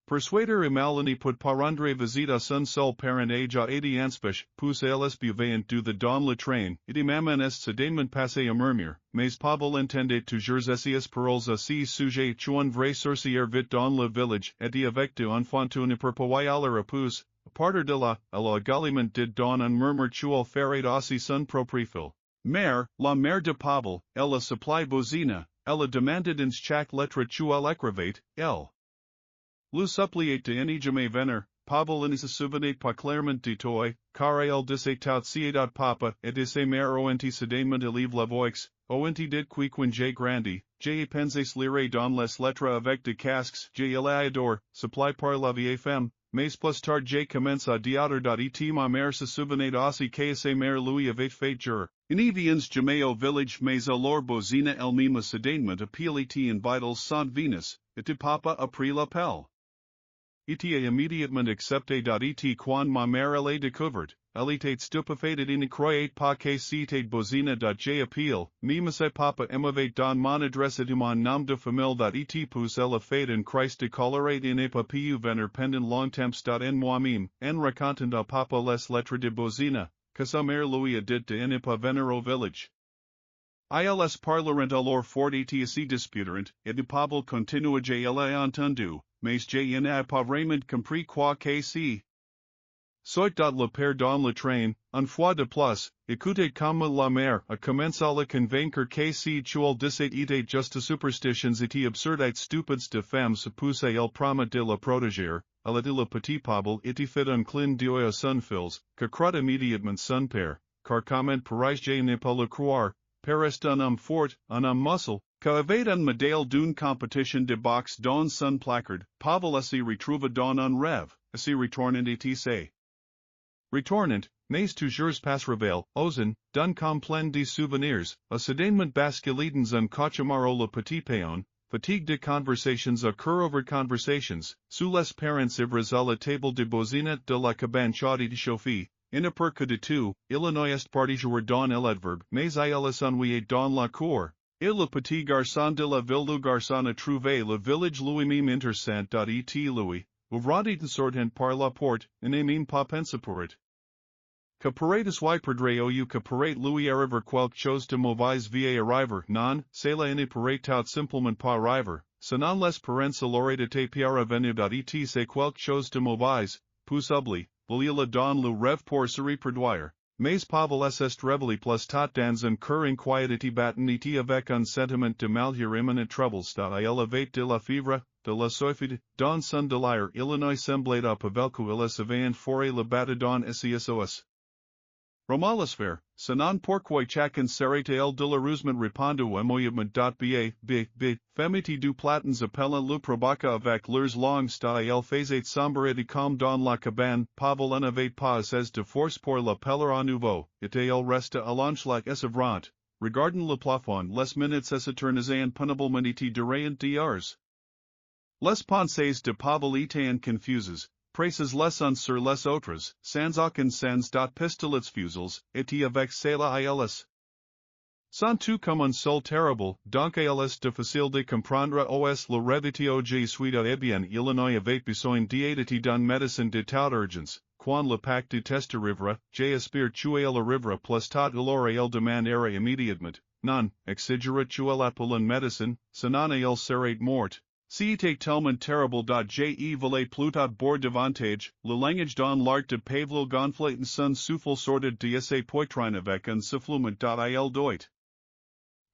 Persuader imalini put parandre visita son seul parent ja adi anspech, pousse elles buvaient du the don le train, iti maman est sedainement passé à murmure, mais pavel entendait toujours essies paroles à si sujet chuan vrai sorcière vit dans le village, et avec de enfant une perpoyaler à pousse, a partir de là, à la galiment did don un murmure chual ferret aussi son proprifil. Mère, la mère de Pavel, elle a supply bozina, elle a demanded ins chaque lettre chual écrivate, elle. Le suppliate de jamais venir, Pavel in se souvenait pas clairement de toi, car elle disait tout ciedad papa, et de ses mères ont sedainement élève la voix, ont dit quiquin j'ai grandi, j'ai pensé lire dans les lettres avec de casques, j'ai adore, supply par la vieille femme, mais plus tard j'ai commencé à diautre. Ma mère se souvenait aussi que ses mères lui avait fait jure. In evians jamais au village mais alors bozina el mima sedainement appelit en vitals sans Venus, et de papa a pris l'appel. Était immédiatement accepté. Et quand ma mère elle découvert, elle était stupéfaite et ne croyait pas que c'était bozina. J'ai appelé, même ses papa m'avait don mon adresse et mon nom de famille. Et pousse elle a fait un Christ de colorate et ne pas pu venir pendant longtemps. En moi-même, en racontant à papa les lettres de bozina, que sa mère lui a dit de ne pas venir au village. Ils parleront alors fort et si disputeront, et de Pavel continua. J'ai entendu. Mais je n'ai pas vraiment compris quoi que si. Soit le père dans le train, une fois de plus, écoutez comme la mère a commencé à le convaincre que si chual disait était juste superstitions et absurdités stupides de femmes se poussaient elle promet de la protéger, elle a dit le petit Pavel était fait un clin d'œil à son fils, que croit immédiatement son père, car comment pourrais je ne pas le croire, père est un homme fort, un homme muscle. Qu'avait un modèle d'une compétition de boxe dans son placard, Pavel s'y retrouva dans un rêve, s'y retournant etc. Retournant, mais toujours pas révèle, osen, d'un comme plein de souvenirs, a soudainement basculitans un cauchemar le petit péon, fatigue de conversations à cœur over conversations, sous les parents ivres à la table de bozina de la cabane chaude de chauffer, in a per que de tout, Illinois est parti jouer dans l'adverbe, mais ils ennuyé dans la cour. Et le petit garçon de la ville du garçon a trouvé le village lui-même intéressant. Et lui, ouvrant en sortant par la porte, n'est même pas pensé pour it. Que pourrait-ce y perdre ou que pourrait lui arriver quelque chose de mauvais via arriver, non, cela ne pourrait tout simplement pas arriver, sinon les parents l'auraient été parvenus. Et c'est quelque chose de mauvais, possibly, il don le rêve pour se reproduire. Mais Pavel est révélé plus tôt dans un cœur inquiété battant et avec un sentiment de malheur imminent troubles. Il avait de la fièvre, de la soifide, dans son délire. Illinois semblait à Pavel qu'il avait foré le batadon SESOS. Romalisfer, sanan porquoi chacan serate el de la rusement ripondo emoyement.ba, femiti du platans appella lu probaca avec leurs longs sta el faisait sombre et comme dans la cabane, pavel n'avait pas as de force pour la peller à nouveau, et el resta allonge la essevrant, regardant le plafond les minutes eternizant puniblement et durant d'heures. Les pensées de pavel étaient confuses. Praces les uns sur les autres, sans aucun sens dot pistolets fusils, et avec cela ils. Sont tout comme un sol terrible, donc ils de facile de comprendre os la revitio J suida et bien Illinois avait besoin d'être d'un médecin de tout urgence, quand le pacte de test arrivera, J espère tuer el arrivera plus tot il el demandera immédiatement, non, exigera tuer l'appel en médecin, sinon il serait mort. C'etait tellement terrible. Je voulais plutôt boire davantage, le langage dans l'art de Pavlo gonflaten son souffle sorted de essayer poitrine avec un soufflement. Il doit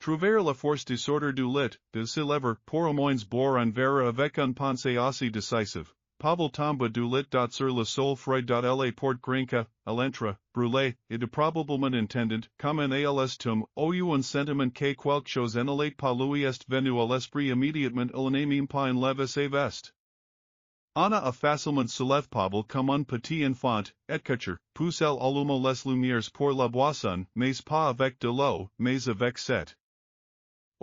trouver la force de sortir du lit, de se lever, pour au moins boire un verre avec un pensée aussi décisive. Pavel tomba du lit. Sur le sol frais. La porte grinca, elle entra, brûlée, et de probablement intendant, comme un als tum, ou un sentiment que quelque chose n'allait pas lui est venu à l'esprit immédiatement il n'aimait pas en lever ses vestes. Anna a facilement soulève Pavel comme un petit enfant, et couture, pousse elle allume les lumières pour la boisson, mais pas avec de l'eau, mais avec cette.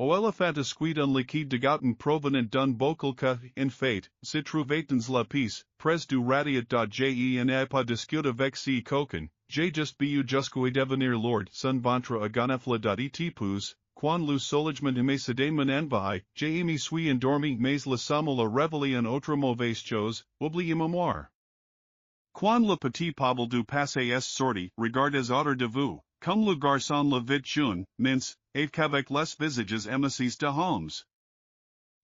O elephant esquid un liquide dégoûtant provenant d'un bocal que, en fait, se trouvait dans la pièce, pres du radiat. Je n'ai pas discuté avec ce coquin, j'ai juste bu jusqu'à devenir lord son ventre a gonflé. Et pousse, quand le soulagement me soudainement envahi, je me suis endormi mais le sommeil a révélé une autre mauvaise chose, oublié mémoire. Quand le petit Pavel du passé est sorti, regardez autour de vous. Comme le garçon le vit jeune, mince, et qu'avec les visages émissis de hommes.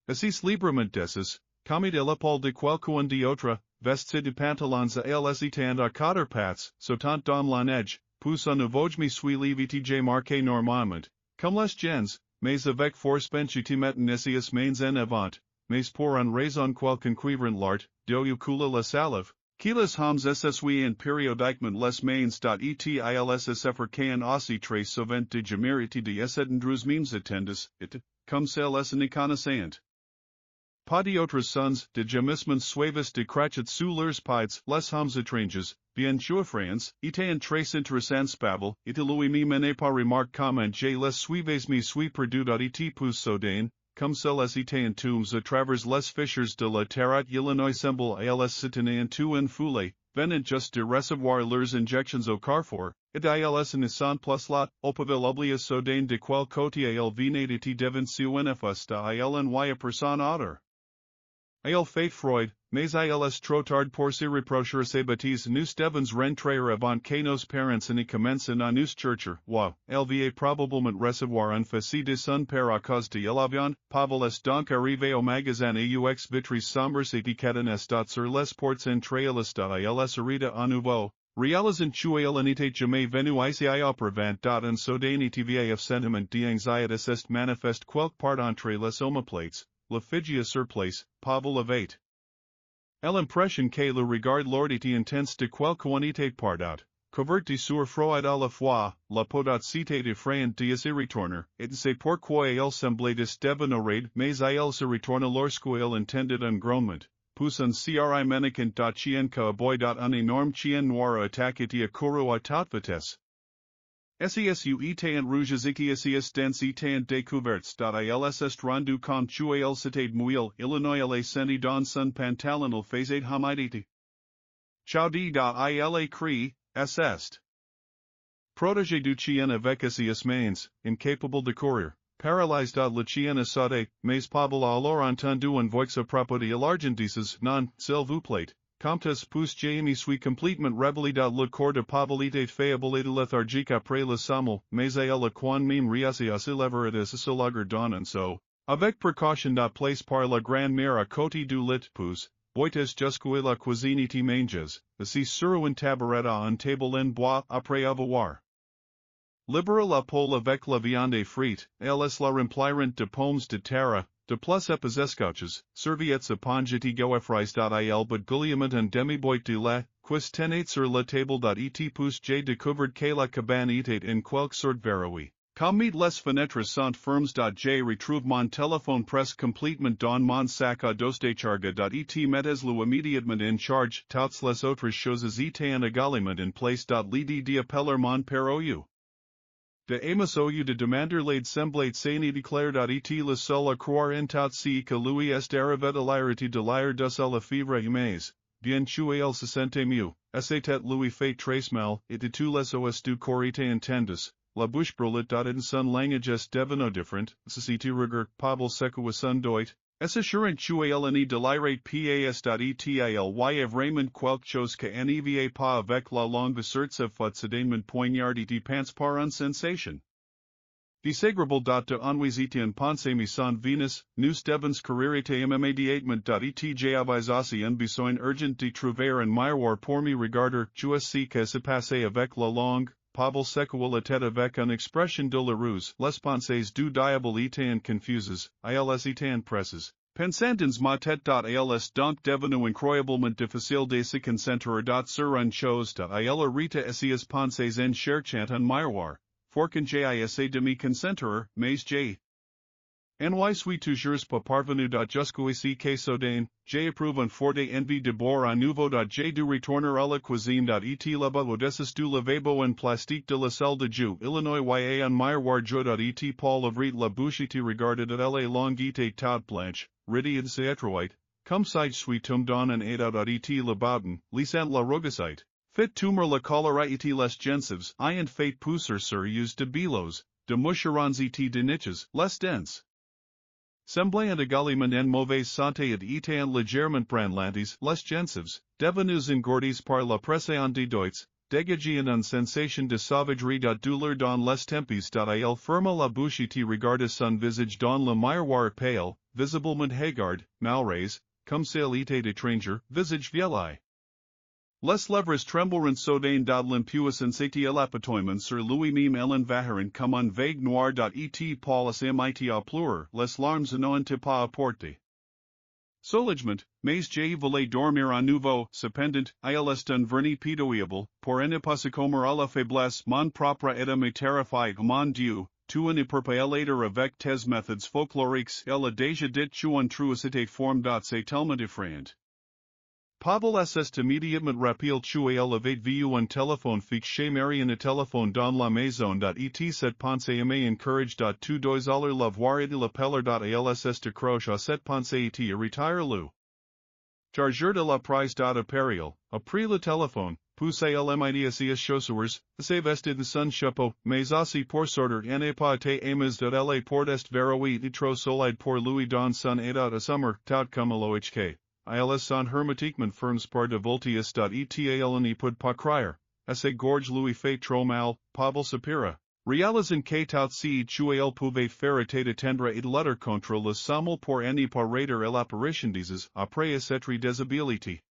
Assis librement dessus, comme de l'épaule de quelqu'un d'autre, vesté de pantalons à elles étant à quatre pattes, sautant dans la neige, pousse un aveugle me suis levé marqué normalement, comme les gens, mais avec force penchutimet nessius mains en avant, mais pour un raison quelqu'un cuivrant l'art, d'où coule la salive. Kilas hommes sswi en periodiquement les mains. Etils can aussi très souvent de gemeriti de essedendrus memes attendus, it, comme celles en connaissant. Pas d'autres sons, de gemissements suaves de crachets sous leurs pieds, les hommes étranges, bien jouffrans, étaient très intéressants Pavel, et lui me menait pas remarque comment je les suivais me suis perdu. Et pousse soudain, comme celles étaient tombes à travers les fissures de la terre. Illinois semble ils s'éteigner tout en foulée, venant juste de recevoir leurs injections au carrefour, et ils ne sont plus là, au pavel oublié soudain de quel côté ils venaient et devant su nfst il envoya personne autre. Il fait froid, mais il est trop tard pour se reprocher ses bêtises. Nous devons rentrer avant que nos parents ne commencent à nous chercher. Il va probablement recevoir un facile de son père à cause de l'avion. Pavel est donc arrivé au magasin aux vitres sombres et cadenas. Sur les portes entrées il arrêta à nouveau. Réalisant qu'il n'était jamais venu ici auparavant. Un soudain et vif sentiment d'anxiété est manifeste quelque part entre les omoplates. La figia sur place, Pavel avait. L'impression que le regard lourd et intense de quelqu'un était partout, couvert de sur froid à la fois, la peau c'était effrayante de se retourner, et c'est pourquoi il semblait devenir mais il se retourna lorsqu'il entendit un grondement, pousse un cri menaçant. Chien que aboie. Un énorme chien noir attaquait et accourut à toute vitesse. Sesu étant rouges ikiasius dens étant découverts. Ils est rendu compte qu'il s'était mouillé. Illinois il senti dans son pantalon il faisait humidité. Chaudi. Il crie, est. Protégé du chien avec ses mains, incapable de courir, paralysé. Le chien sauté, mais Pavel alors entendu une voix à propos de l'argendices. Non, s'il vous plaît. Comtesse pousse je me suis complètement révélé. Le corps de Pavel était faible et lethargique après le sommeil, mais il a quand même réussi à se lever et à se laguer dans un seau. Avec précaution. Place par la grand-mère à côté du lit. Pousse, boites jusqu'à la cuisine et manges, assis sur un tabouret à un table en bois après avoir. Libéra la poêle avec la viande frite, elle la remplirant de pommes de terre. De plus épais escouches, serviettes à pongeti goeffrais. Il but gouliament un demi-boite de lait, quis tenates sur la table. Et pousse j'ai découvert que la cabane était en quelque sorte verrouillée. Comme les fenêtres sont fermes. J'ai retrouvé mon téléphone presque complètement dans mon sac à dos de charge. Et mettez-le immédiatement en charge. Toutes les autres choses étaient également en place. L'idée d'appeler mon père au de Amos au de demander l'aide semblait s'en déclare. Et le seul à croire en tout ce que lui est arrivé à l'irrité de l'air de la fièvre humaise. Bien que il se sentait mieux, c'était lui fait très mal, et de tous les os du corps étaient entendus. La bouche brûlait. En son langage est devenu différent, ceci rigueur, Pavel secoua son doigt, es assurant que il n'y délirate pas. Et vraiment quelque chose que n'avait pas avec la langue assertive fut soudainement poignard et pense par une sensation désagréable. De ennuisité en pensée mi son Venus, nous devons courir immédiatement. Et j'avais aussi un besoin urgent de trouver un miroir pour me regarder. Ce que se passait avec la langue. Pavel secoua la tête avec une expression douloureuse. Les pensées du diable étaient confuses, ils étaient presses. Pensant dans ma tête. Ils donc devenu incroyablement difficile de se concentrer sur une chose. Il arrêta ces pensées en cherchant un miroir. Forqu'un j'ai essayé de me concentrer, mais j'ai n'y suis toujours pas parvenu. Jusqu'ici que soudain, j'ai éprouvé un forte envie de boire à nouveau. J'ai dû retourner à la cuisine. Et là-bas au-dessus du lavabo en plastique de la salle de jeu, Illinois un miroir jo. Et Paul ouvrit la bouche et regardait. Elle est longue et toute blanche, ridée et étroite, comme si suis tombé dans un état. Et le baden, lisant la rugosite. Fait tumor la cholera et les gencives, ayant fait pousser sur yeux de bilos, de moucherons et de niches, les dents. Semblant également en mauvaise santé et étant légèrement branlantes, les gencives, devenues engourdies par la pression des doigts, dégageant une sensation de sauvagerie. Douleur dans les tempes. Il ferma la bouche et regarda son visage dans le miroir pale, visiblement haggard, malrais, comme s'il était étranger, visage vieilli. Les lèvres trembleront soudain. L'impuissance et l'apitoiement sur lui-même l'envahirent comme un vague noir. Et Paul s'imit à pleurer, les larmes n'ont pas apporté soulagement, mais j'ai voulu dormir à nouveau. Cependant, il est un vernis pitoyable, pour ne pas succomber à la faiblesse. Mon propre état me terrifie. Mon Dieu, tu ne peux pas l'ader avec tes méthodes folkloriques. Il a déjà dit qu'une trucité forme. C'est tellement différent. Pavel s'est immédiatement rappelé qu'il avait vu un téléphone fixe chez Marion, un téléphone dans la maison. Et cette pensée me encourage. Tu dois aller la voir et l'appeler. Il s'est accroché à cette pensée et retire le chargeur de la prise. Appareil, après le téléphone, poussé l'mid ses chaussures, s'est vesti de son chapeau, mais aussi pour sortir en pas te amas. Elle pour est verrouillé et trop solide pour lui dans son état de summer, tout comme l'OHK. Ils sont hermétiquement fermes par de voltius. Et il n'y peut pas crier. Essa gorge lui fait trop mal. Pavel soupira. Réalisant que tout ce qu'il pouvait faire était attendre et lutter contre le sommeil pour ne pas rater l'apparition des après cette déshabilité.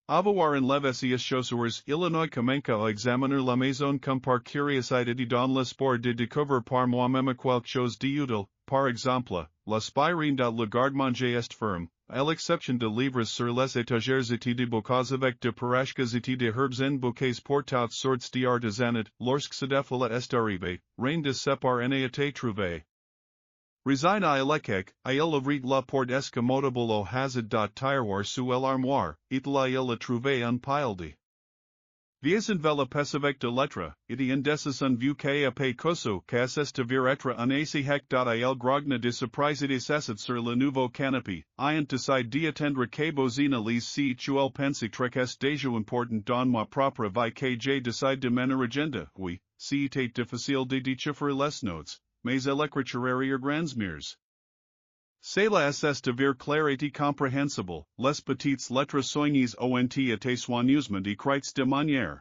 Avoir enlevé ses chaussures, Illinois commença à examiner la maison comme par curiosité dans l'espoir de découvrir par moi-même quelque chose d'utile. Par exemple, la spirine le garde-manger est ferme, à l'exception de livres sur les étagères et de bocaux avec de parachkas et de herbes en bouquets pour toutes sortes d'artisanat. Lorsque ce défaut est arrivé, rien de séparé n'a été trouvé. Resign à l'échec, il ouvrit la porte escamotable au hasard. Tiroir sous l'armoire, et là il a trouvé un pile de vieux enveloppes avec de lettres, et indécis un vieux cap coso qu'assest devir être un ACHEC. Il grogna de surprise et s'assit sur le nouveau canapé, ayant décidé d'attendre que bozina les si qu'il pense très déjà important dans ma propre vie que j'ai décidé de mener agenda. Oui, c'était difficile de déchiffrer les notes, mais l'écriture arrière grands murs. Cela est devir clair et compréhensible, les petites lettres soignées ont été soigneusement écrites de manière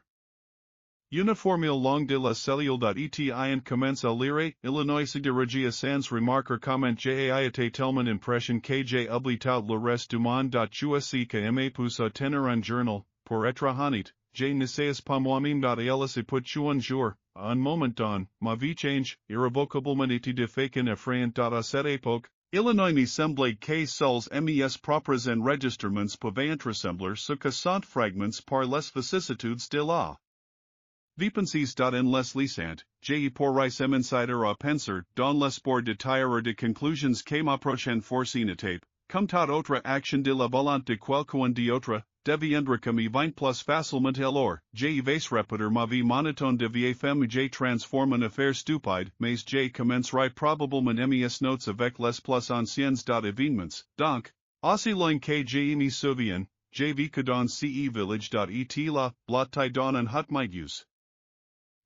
uniforme long de la cellule. Et ian commence à lire, Illinois se dirigia sans remarquer comment j'ai été tellement impression que j'ai oublié tout le reste du monde. Ce que me pousse à tenir un journal, pour être honnête, je ne sais pas moi-même. Il se peut un jour, à un moment donné, ma vie change, irrévocablement et de façon effrayante. À cette époque, Illinois semblait que seuls mes propres enregistrements pouvaient ressembler ce que sont fragments par les vicissitudes de la Vipencies. En les lisant, j'ai pour ricem insider à penser, dans l'espoir de tirer de conclusions que ma prochaine forcine tape, comme toute autre action de la volante de quelqu'un d'autre, deviendra comme 20 plus facilement alors, j'ai vais répéter ma vie monotone de vieille femme j'ai transforme en affaire stupide, mais j'ai commencerai probablement mes notes avec les plus anciennes événements, donc, aussi loin que j'ai me souviens, j'ai vécu dans ce village. Et la, blotte dans un hut migus.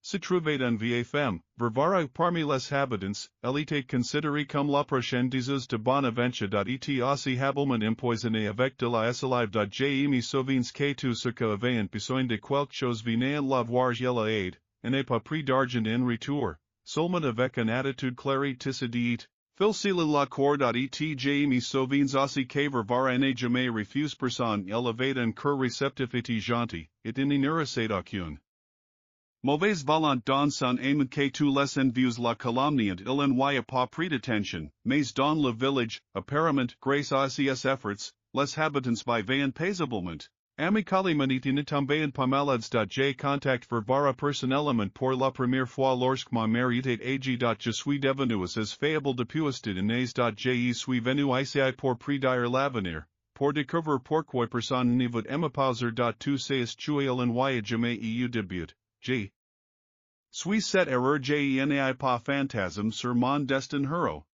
Se trouvait une vieille femme, vervara parmi les habitants, elle était considérée comme la prochaine diseuse de Bonaventure. Et aussi habilement empoisonnée avec de la salive. J'ai me souviens que tout ce que avait besoin de quelque chose venait la voir et la aide, et n'est pas pris d'argent en retour, seulement avec une attitude claire tisse dit, Filcile la cour. Et j'ai me souviens aussi que vervara ne jamais refuse personne. Elle avait un cœur réceptif et gentil, et n'ignorait aucune mauvaise volonté dans son âme que tous les envieux la calomniant. Il n'envoya pas pris d'attention, mais dans le village, apparemment, grâce à ses efforts, les habitants vivaient paisiblement, amicalement et ne tombaient pas malades. J'ai contact vervara personnellement pour la première fois lorsque ma mère était âgée. Je suis devenu as fiable depuis des années. Je suis venu ici pour prédire l'avenir, pour découvrir pourquoi personne ne veut me poser. Tu sais tu il n'envoya jamais eu début. J. Suis cette erreur j'nai pas fantasme sur mon destin héros.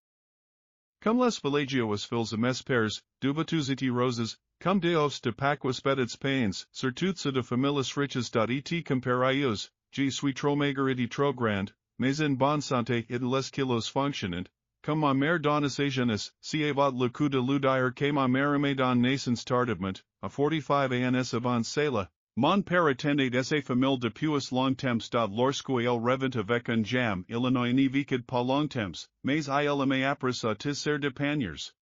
Comme les villageois fils mespers, dubitus et roses, comme deos de paquas petits pains, surtout ceux de familles riches. Et comparaïos, je suis trop maigre et trop grand, mais en bonne santé et les kilos fonctionnant, comme ma mère dans ses jeunesses, si avant le coup de l'udire que ma mère aimait dans naissance tardivement, à 45 ans avant cela. Mon père attendait ses familles depuis longtemps. Lorsque il revint avec un jam, Illinois n'y vécut pas longtemps, mais il aimait après à tisser de paniers.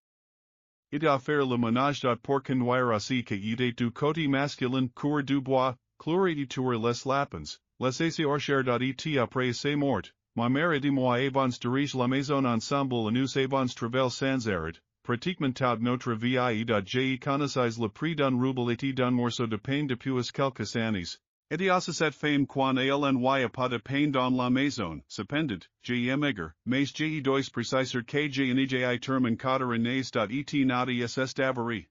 Et à faire le ménage. Pour conduire aussi que était du côté masculin, cour du bois, chloride tour les lapins, les essayer orcher. Et après ses morts, ma mère et moi avons dirigé la maison ensemble et nous avons travaillé sans arrêt. Pratiquement toute notre vie. J'ai économisé le prix d'un rouble et d'un morceau de pain depuis quelques années. Et à cette femme quand elle n'envoya pas de pain dans la maison, cependant, j'ai maigre, mais j'ai dois préciser que j'ai n'ai terme quatre années. Et naughty est avary.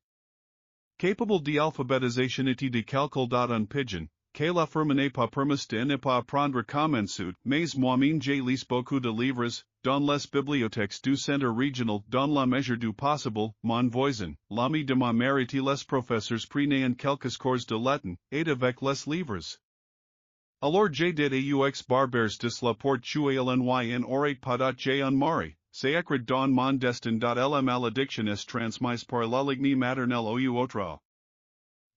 Capable d'alphabétisation et de calcul. Un pigeon, que la firme n'est pas permis de ne pas prendre comme suit, mais moi-même j'ai lis beaucoup de livres, dans les bibliothèques du centre régional, dans la mesure du possible, mon voisin, l'ami de ma mère et les professeurs prenaient quelques cours de latin, et avec les livres. Alors j'ai dit aux barbers de la porte tuer l'ny en aurait pas. J'ai en mari, c'est écrit dans mon destin. La malédiction est transmise par la lignée maternelle ou autre.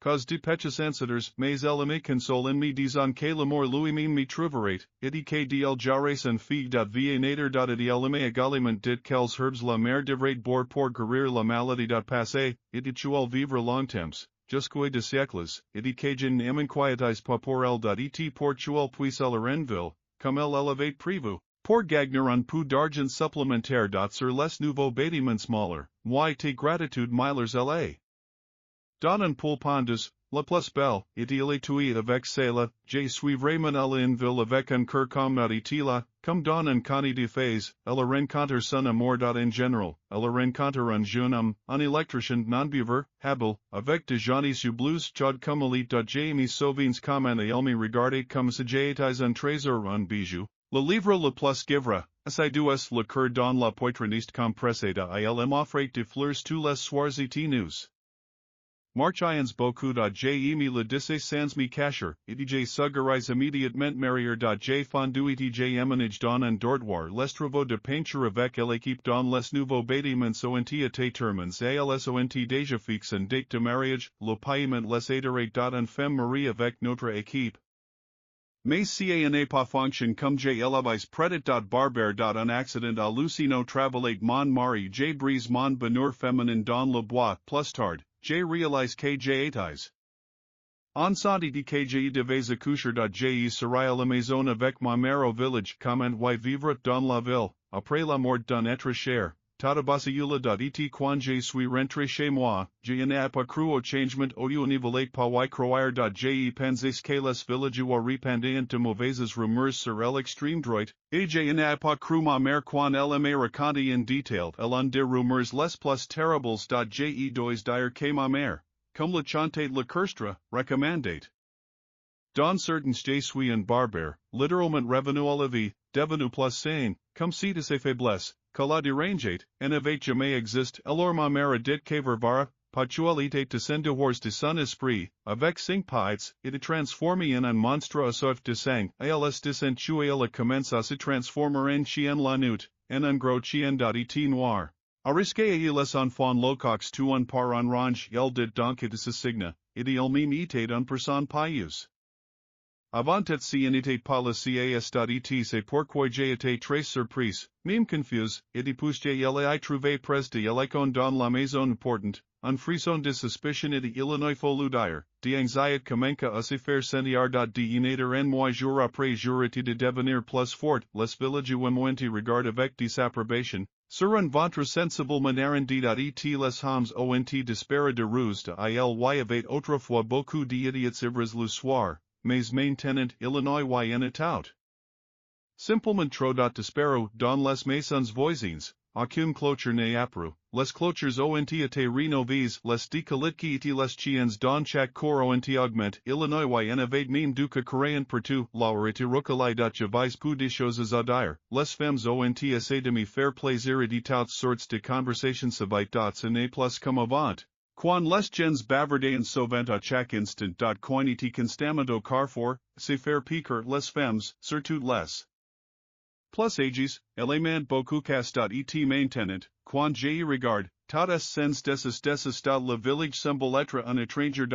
Cause de petits ancêtres, mais elle me console en me disant que l'amour lui-même me trouverait, et que d'il jarais en fille. Vie nature. Et elle me également dit quelles herbes la mère devrait boire pour guérir la maladie. Passé, et tu vivre longtemps, jusqu'à des siècles, et que je ne m'inquiétais pas pour elle. Et pour tu puisse aller en ville, comme elle avait prévu. Pour gagner un peu d'argent supplémentaire. Sur les nouveaux bâtiments smaller, moi te gratitude milers la. Dans un pool pandas, la plus belle, et il est tout avec cela, je suivrai mon elle en ville avec un cœur comme la, comme dans un conte de fées, elle rencontre son amour. En général, elle rencontre un jeune homme, un électricien non-buveur, habile, avec de jolis yeux bleus chauds comme elite. J'ai me souviens comment elle me regardait comme si j'étais un trésor, un bijou. Le livre le plus givra, assiduous le cœur dans la poitriniste compressée. Elle m'offrait de fleurs tous les soirs et nous. Marchians beaucoup. J'ai me le disse sans me cacher, et j'ai suggérais immédiatement marier. J'ai fondu et j'ai emménagé dans un dortoir. Les travaux de peinture avec l'équipe dans les nouveaux bâtiments ont été terminés et elles ont déjà fixé une date de mariage. Le paiement les aiderait. Un femme marie avec notre équipe. Mais si n'est pas fonction comme j'ai l'avais prédit. Barber. Un accident hallucinant travaillait mon mari. J'ai brise mon bonheur féminin dans le bois. Plus tard, j'ai réalisé que j'étais enceinte et que j'ai devais accoucher. J'ai serai à la maison avec ma mère au village. Comment y vivre dans la ville, après la mort d'un être cher, Tadabasayula.et quan je suis rentré chez moi, je n'ai pas cru au changement au niveau pas y croire.je pensais que les villageois répandaient de mauvaises rumeurs sur l'extrême droite, et je n'ai pas cru ma mère quand elle m'a raconté en détail l'un des rumeurs les plus terribles.je dois dire que ma mère, comme le chantait l'orchestre, recommandait. Dans certains je suis un barbare, littéralement revenu à la vie, devenu plus sain, comme si de ses faiblesses, que la dérangeait, n'avait jamais existe, alors ma mère a dit que vervara, patualité descendehors de son esprit, avec 5 pieds, et de transformer en un monstre à soif de sang, als desentué elle commence à se transformer en chien la nuit, en un gros chien d'et noir. A risque à les enfants locox tu un par un range, il dit donc et de ce signe, et il même était un person pieux. Avant et si n'était pas le cas c'est pourquoi j'ai été très surprise, même confuse, et depuis j'ai trouvé près de l'icône dans la maison importante, un frisson de suspicion et il faut dire, d'anxiété commence à se faire sentir d'inator en moi jour après jour et de devenir plus fort, les villageois moenti regard avec disapprobation, sur un ventre sensible manière et les hommes ont disparu de ruse de il y avait autrefois beaucoup d'idiots ivres le soir. Mais maintenant Illinois y en est out. Simplement trop d'espero dans les maisons voisines, aucune clôture n'est apparu, les clôtures ont été rénovées, les décalitques et les chiens dans chaque cour ont augmenté, Illinois y en avait même du que coréen partout, l'heure était reculée j'avais peu de choses à dire, les femmes ont essayé de me faire plaisir et toutes sortes de conversations savites ce n'est plus comme avant. Quan les gens bavardaient souvent à chaque instant. Coin et constamment au carrefour, se faire piquer les femmes, surtout les plus ages, élément beaucoup et maintenant, quand j'y regarde, tout sens desas le village semble être un étranger.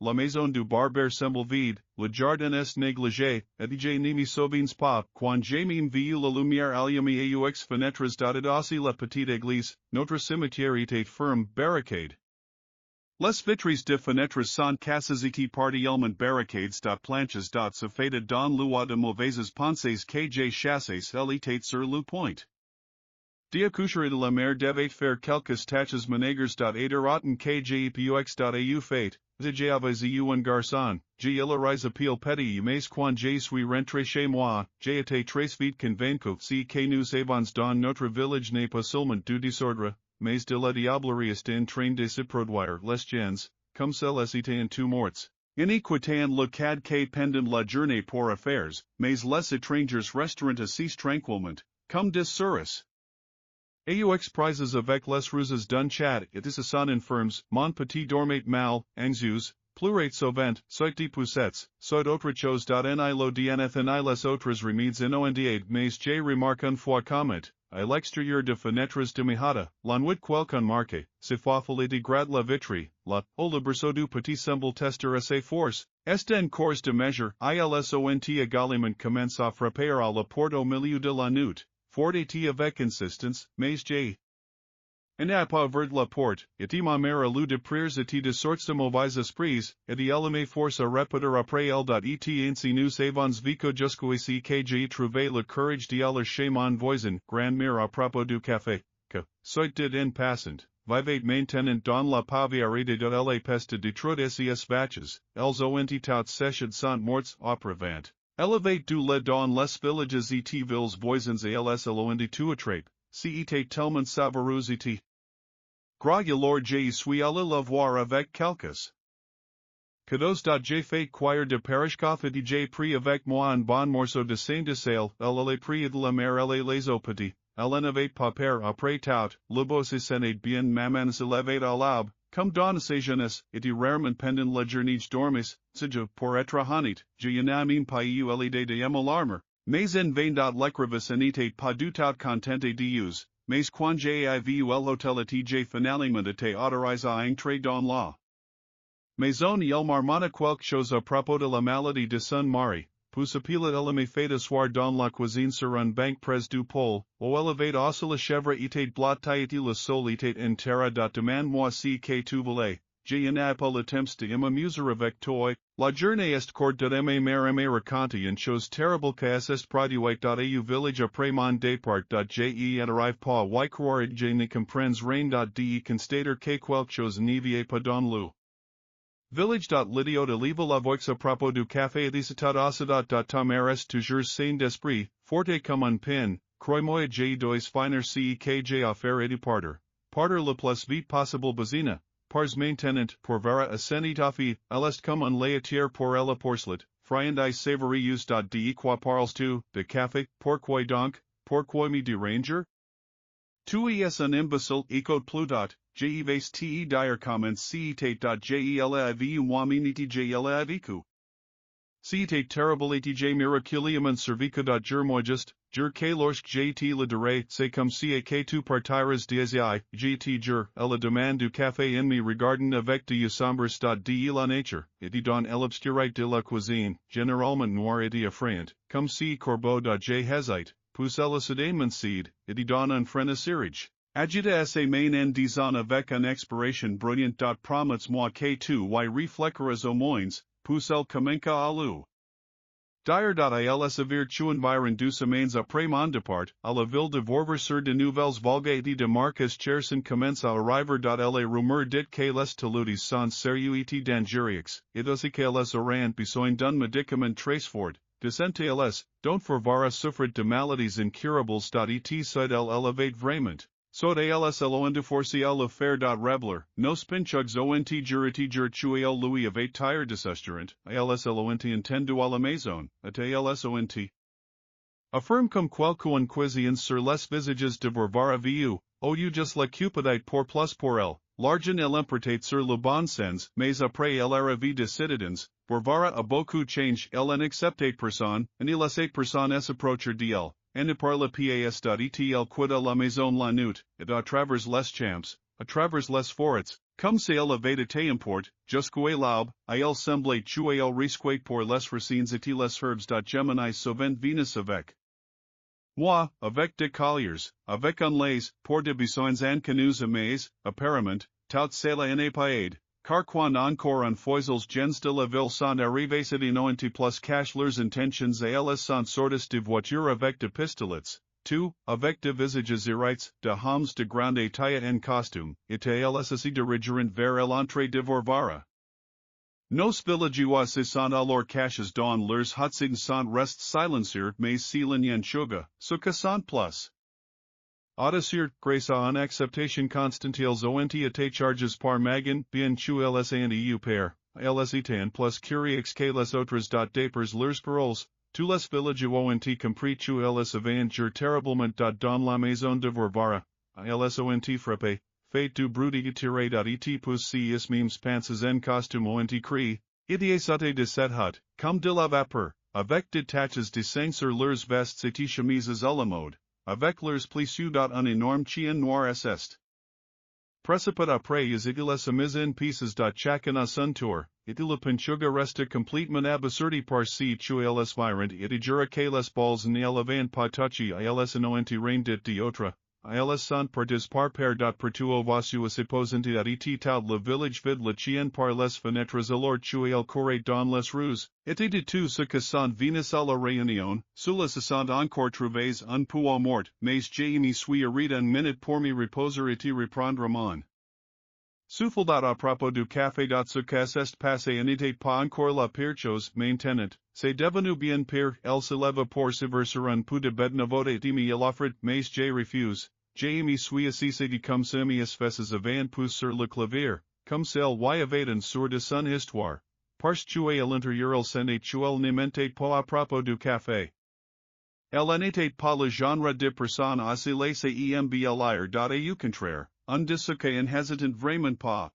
La maison du barbare semble vide, le jardin est négligé, et je ne me souviens pas, quand j'ai même vu la lumière allumée aux fenêtres. Aussi la petite église, notre cimetière était ferme, barricade. Les vitres de fenêtres sont cassées et partiellement barricades. Planches se fait dans l'eau de mauvaises pensées que j'ai chassées était sur le point. D'accoucher de la mer devait faire quelques tâches ménagères. Rotten que j'ai pux. Fait, j'avais eu un garçon, j'ai il pile petit mais quand je suis rentré chez moi, j'ai été très vite convaincu si que nous avons dans notre village n'est pas seulement du désordre, mais de la diablerie est en train de se produire les gens, comme celles étaient tout morts. Iniquitant le cad que pendant la journée pour affaires, mais les étrangers restaurant assis tranquillement, comme des souris. Aux prises avec les ruses d'un chat et de son infirmes, mon petit dormait mal, anxieux, pleurait souvent, soit des poussettes, soit autre chose. Nilo d'enathan les autres remèdes inondiades mais j'ai remarqué une fois comment, à l'extérieur de fenêtres de Mihata, l'ennuit quelqu'un marqué, se faufile de grade la vitre, la, le berceau du petit semble tester assez force, est en cours de mesure, ilsont également commence à frapper à la porte au milieu de la nuit, fort et avec insistance, mais j'ai n'a pas ouvert la porte, et ma mère lu de prières et de sortes de mauvais esprits, et elle me force à répéter après elle. Et ainsi nous avons vécu jusqu'ici que j'ai trouvé le courage d'aller chez mon voisin, grand-mère à propos du café, que, soit dit en passant, vivait maintenant dans la pauvreté de la peste de ses vaches, elles ont tout séchées sont mortes auprès. Elevate du lait dans les villages et villes voisins et elles l'ont tout attrape, si était tellement savoureux et gras alors je suis allé la voir avec quelques cadeaux. J'ai fait cuire de parachcoff et j'ai pris avec moi un bon morceau de saint de sale, elle les pris de la mer elle les opétit, elle n'avait pas peur après tout, le beau se senait bien maman se levait à l'aube, comme dans ses jeunesses, et rarement pendant la journée dormis, je pour être honnête, je n'ai même pas eu l'idée de m'alarmer, mais en vain. L'écrivain n'était pas du tout contenté de use, mais quand j'ai vu l'hôtel et j'ai finalement été autorisé à entrer dans la maison il marmonna quelque chose à propos de la maladie de son mari, poussapila elle me fait asseoir dans la cuisine sur un banc près du pôle, où elle avait aussi la chèvre était blottée et le sol était en terre. Demande-moi si que tu voulais, J in Apple attempts to amuser avec toi, la journée est courte de me me raconte and chose terrible qu'est est produit.au village après mon départ. Je et arrive pas y croire je ne comprends rien. De constater que quelque chose n'y vient pas dans le village. L'idiot livre la voix à propos du café et d'état ta mère est toujours sain d'esprit, forte comme un pin, crois-moi je dois finir ce que j'ai à faire et partir le plus vite possible bazina. Pars maintenant pour vera ascenitafi, est comme un laitier pour la porcelet, friandise savourieuse. De quoi parles tu, de café, pourquoi donc, pourquoi me déranger? Tu es un imbécile, écoute plus. Je vais te dire comment c'était. Je moi miniti jlaviku. C'était terrible et je miraculium servico. Moi juste, que lorsque je te le dirai, c'est comme si que tu partiras des je te jure, la demande du café en me regardant avec de sombres. De la nature, et dans l'obscurité de la cuisine, généralement noir et effrayant, comme si corbeau. Je hésite, pousse la soudainement cede, et dans un frénésie. Agita sa main en disant avec une expiration brilliante. Promets-moi que tu y réfléchiras au moins, pousse el comenca à l'eau. Dire. Ils avir tu environ 2 semaines après mon départ, à la ville de Vorverseur de nouvelles volgaes de Marcus Cherson commence à arriver. Les rumeurs dit que les talutis sont sérieux et dangereux, et aussi que les auront besoin d'un médicament très fort. Decente les, don't forvara souffrir de maladies incurables. Et side el elevate vraiment. So de els eloende forci el affaire. Rebler, nos pinchugs ont jur tu el louis of 8 tire desusterant, els eloente intendo a la maison, at els ont. Affirm comme quelqu'un quisien sur les visages de vorvara vu, ou just la cupidite pour el, l'argent el emportate sur le bon sens, mais après el era vie de citadins, vorvara a beaucoup change el en acceptate personne, and il laissait personne es approcher d'el. En ne parle pas. Et quitta la maison la nuit, et à travers les champs, à travers les forêts, comme si elle avait été importe, jusqu'au l'aube, à elle semblait tuer el risque pour les racines et les herbes. Gemini souvent Venus avec. Moi, avec des colliers, avec un laisse, pour de besoins en canoes mais, apparemment, tout cela n'est pas aide. Car quand encore un foisels gens de la ville sont arrivés et n'ont plus cache leurs intentions et elles sont sorties de voiture avec de pistolets, tu, avec de visages irites, de hommes de grande taille en costume, et elles aussi de rejoindre vers l'entrée de Vorvara. Nos villageois se sont alors cachés dans leurs huts sont restés silencieux mais silencieux suga, ce que sont plus. Audacir, grâce à une acceptation constante ils ont été charges par magan, bien tu ls and eu père, ls etan plus curiex que les autres. Dapers leurs paroles, tous les villageois ont compris tu ls avaient terriblement. Dans la maison de Vorvara, ils ont frappé, fait du bruit et tiré. Et pousse si ismimes panses en costume ont cri, idée sauté de cette hut, comme de la vapeur, avec des taches de sang sur leurs vestes et chemises à la mode. Avec leurs plissures. Un énorme chien noir est. Précipite après is itiles a mise en pieces. Chacun à son tour, itile pinchuga resta complètement abasourdi par si tu els virent et jura que les balles ne l'avant pas touché à els n'ont rien dit d'autre. Ils sont partis par paire. Pertuo vosu supposant et tout le village vide le chien par les fenêtres alors tu el courait dans les rues, et de tout ce que sont venus à la réunion, ceux se sont encore trouvés un peu mort, mais je me suis arrêté une minute pour me reposer et reprendre mon souffle. À propos du café. Ce qui s'est passé n'était pas encore la pire chose maintenant, c'est devenu bien pire. Elle se leva pour se verser un peu de bednavote et me l'offrit, mais je refuse. Je me suis assis comme si mes fesses avaient poussé sur le clavier, comme celle y avait un sur de son histoire. Parce que à l'intérieur elle s'en est elle ne mentait pas à propos du café. Elle n'était pas le genre de personne à se laisser embellir. Au contraire, on dit ce qu'un hésitant vraiment pas.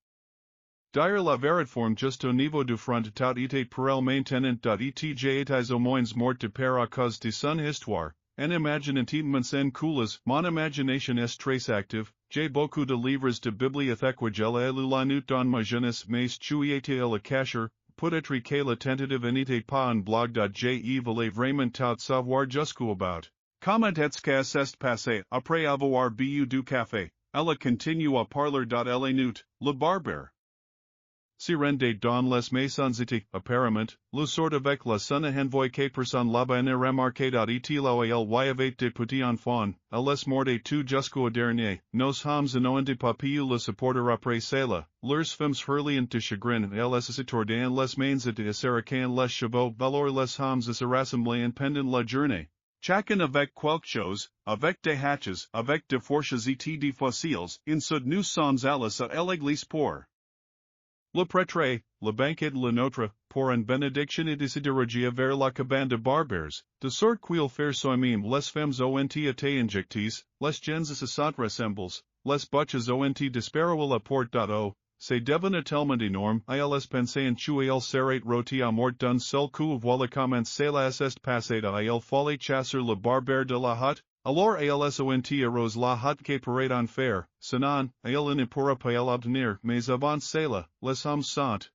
Dire la vérité forme juste au niveau du front tout était pour elle maintenant. Et j'étais au moins morte par à cause de son histoire. En imaginativement en coulas, mon imagination est très active, j'ai beaucoup de livres de bibliothèque où j'ai lu la nuit dans ma jeunesse mais tu étais le cacher, peut-être que la tentative n'était pas un blog. Je voulais vraiment tout savoir jusqu'où about. Comment est-ce que s'est passé après avoir bu du café? Elle continue à parler. Elle nuit, le barbare. si rende don les maisons iti, apparemment, le sort avec la sonne envoie que personne là-bas ne remarque et la yavate de petit enfant, les morde tout jusqu'au dernier, nos hommes n'ont pas pu le supporter après cela, leurs femmes hurlient de chagrin les étourdent les mains et serraquent les chevaux, alors les hommes se rassemblent pendant la journée. Chacun avec quelque chose, avec des hatches, avec des fourches et des fossiles, in sud nous sommes allés à l'église pour le prêtre, le banquet le notre, pour une bénédiction et desiderogia vers la cabane de barbares, de sorte qu'il faire soimim les femmes ont été injecties, les gens se sont rassembles, les butches ont disparu à la porte. C'est devenu tellement énorme, ils pensaient tuer il serait rôti à mort d'un seul coup voilà comment cela s'est passé il fallait chasser le barbare de la hutte, alors ils ont arrose la hutte que pourrait en faire, sinon, il ne pourra pas l'obtenir, mais avant cela, les hommes sont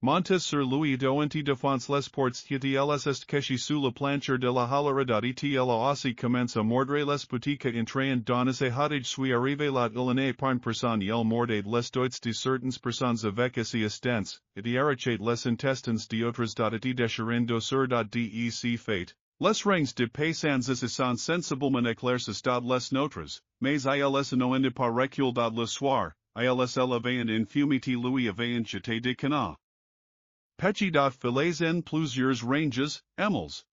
montés sur lui ont défense les portes qui ils est cachés sous le plancher de la halleradot et il aussi commence à mordre les boutiques entrant dans ces huttes suis arrivé là il n'est pas personne il morde les doigts de certaines personnes avec assistance, et arrache les intestins d'autres et déchirant sur dec fait. Les rings de paysans sont sensiblement éclaircis les nôtres, mais ils n'ont pas recul le soir, ils élevaient en fumité lui avaient jeté de canard. Petit filets en plusieurs ranges, emels.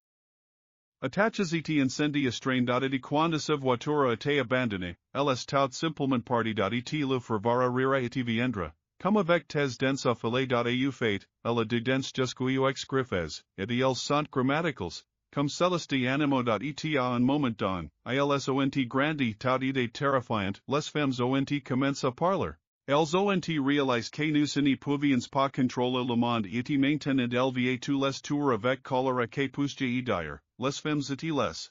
Attaches et incendi estraindade de quando sa voitura était abandonnée, elles tout simplement parti et le fervara rira et viendra, comme avec tes dents a filet fait, elle de dents jusqu'au ex griffes, et ils sont grammaticals, comme celeste animo et a un moment don, ils ont grandi tout idée terrifiant, les femmes ont commencé à parler. Elles ont réalisé que nous ne pouvions pas contrôler le monde et maintenant élever tous les tours avec choléra que poussent dire, les femmes et les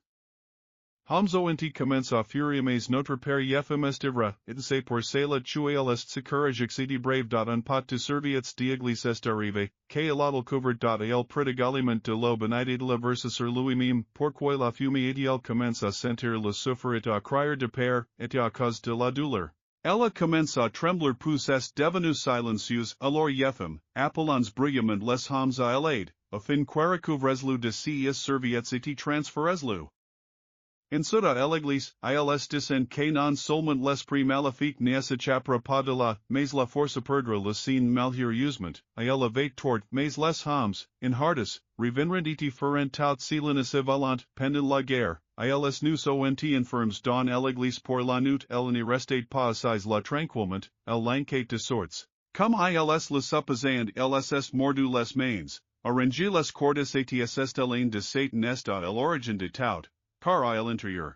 hommes ont commencé à fuir mais notre père yefemestivra, et c'est pour cela que il est si courageux et brave un pot de serviettes d'église est arrivé, que il a couvert il prodigalement de l'eau bénite de la verse sur lui-même, pourquoi la fumée et il commence à sentir le souffre et à crier de peur, et à cause de la douleur. Ella commence à trembler pousse est devenu silencieuse, alors yefem, appelons bruyamment les hommes à l'aide, afin que couvres-le de ses serviettes et transferes-le. En cela l'église, ils disent que non seulement l'esprit maléfique ne s'échappera pas de là, mais la force perdra le signe malheureusement, ils avaient tort, mais les hommes, en hardes, reviendront et feront tout silencieux volant, pendant la guerre. Ils nous ont enfermes dans l'église pour la nuit, elle ne restait pas assise la tranquillement, elle l'enquête de sorts. Comme ils le supposant, ils est mordu les mains, arrangé les cordes et s'estelin de Satan est à l'origine de tout, car à l'intérieur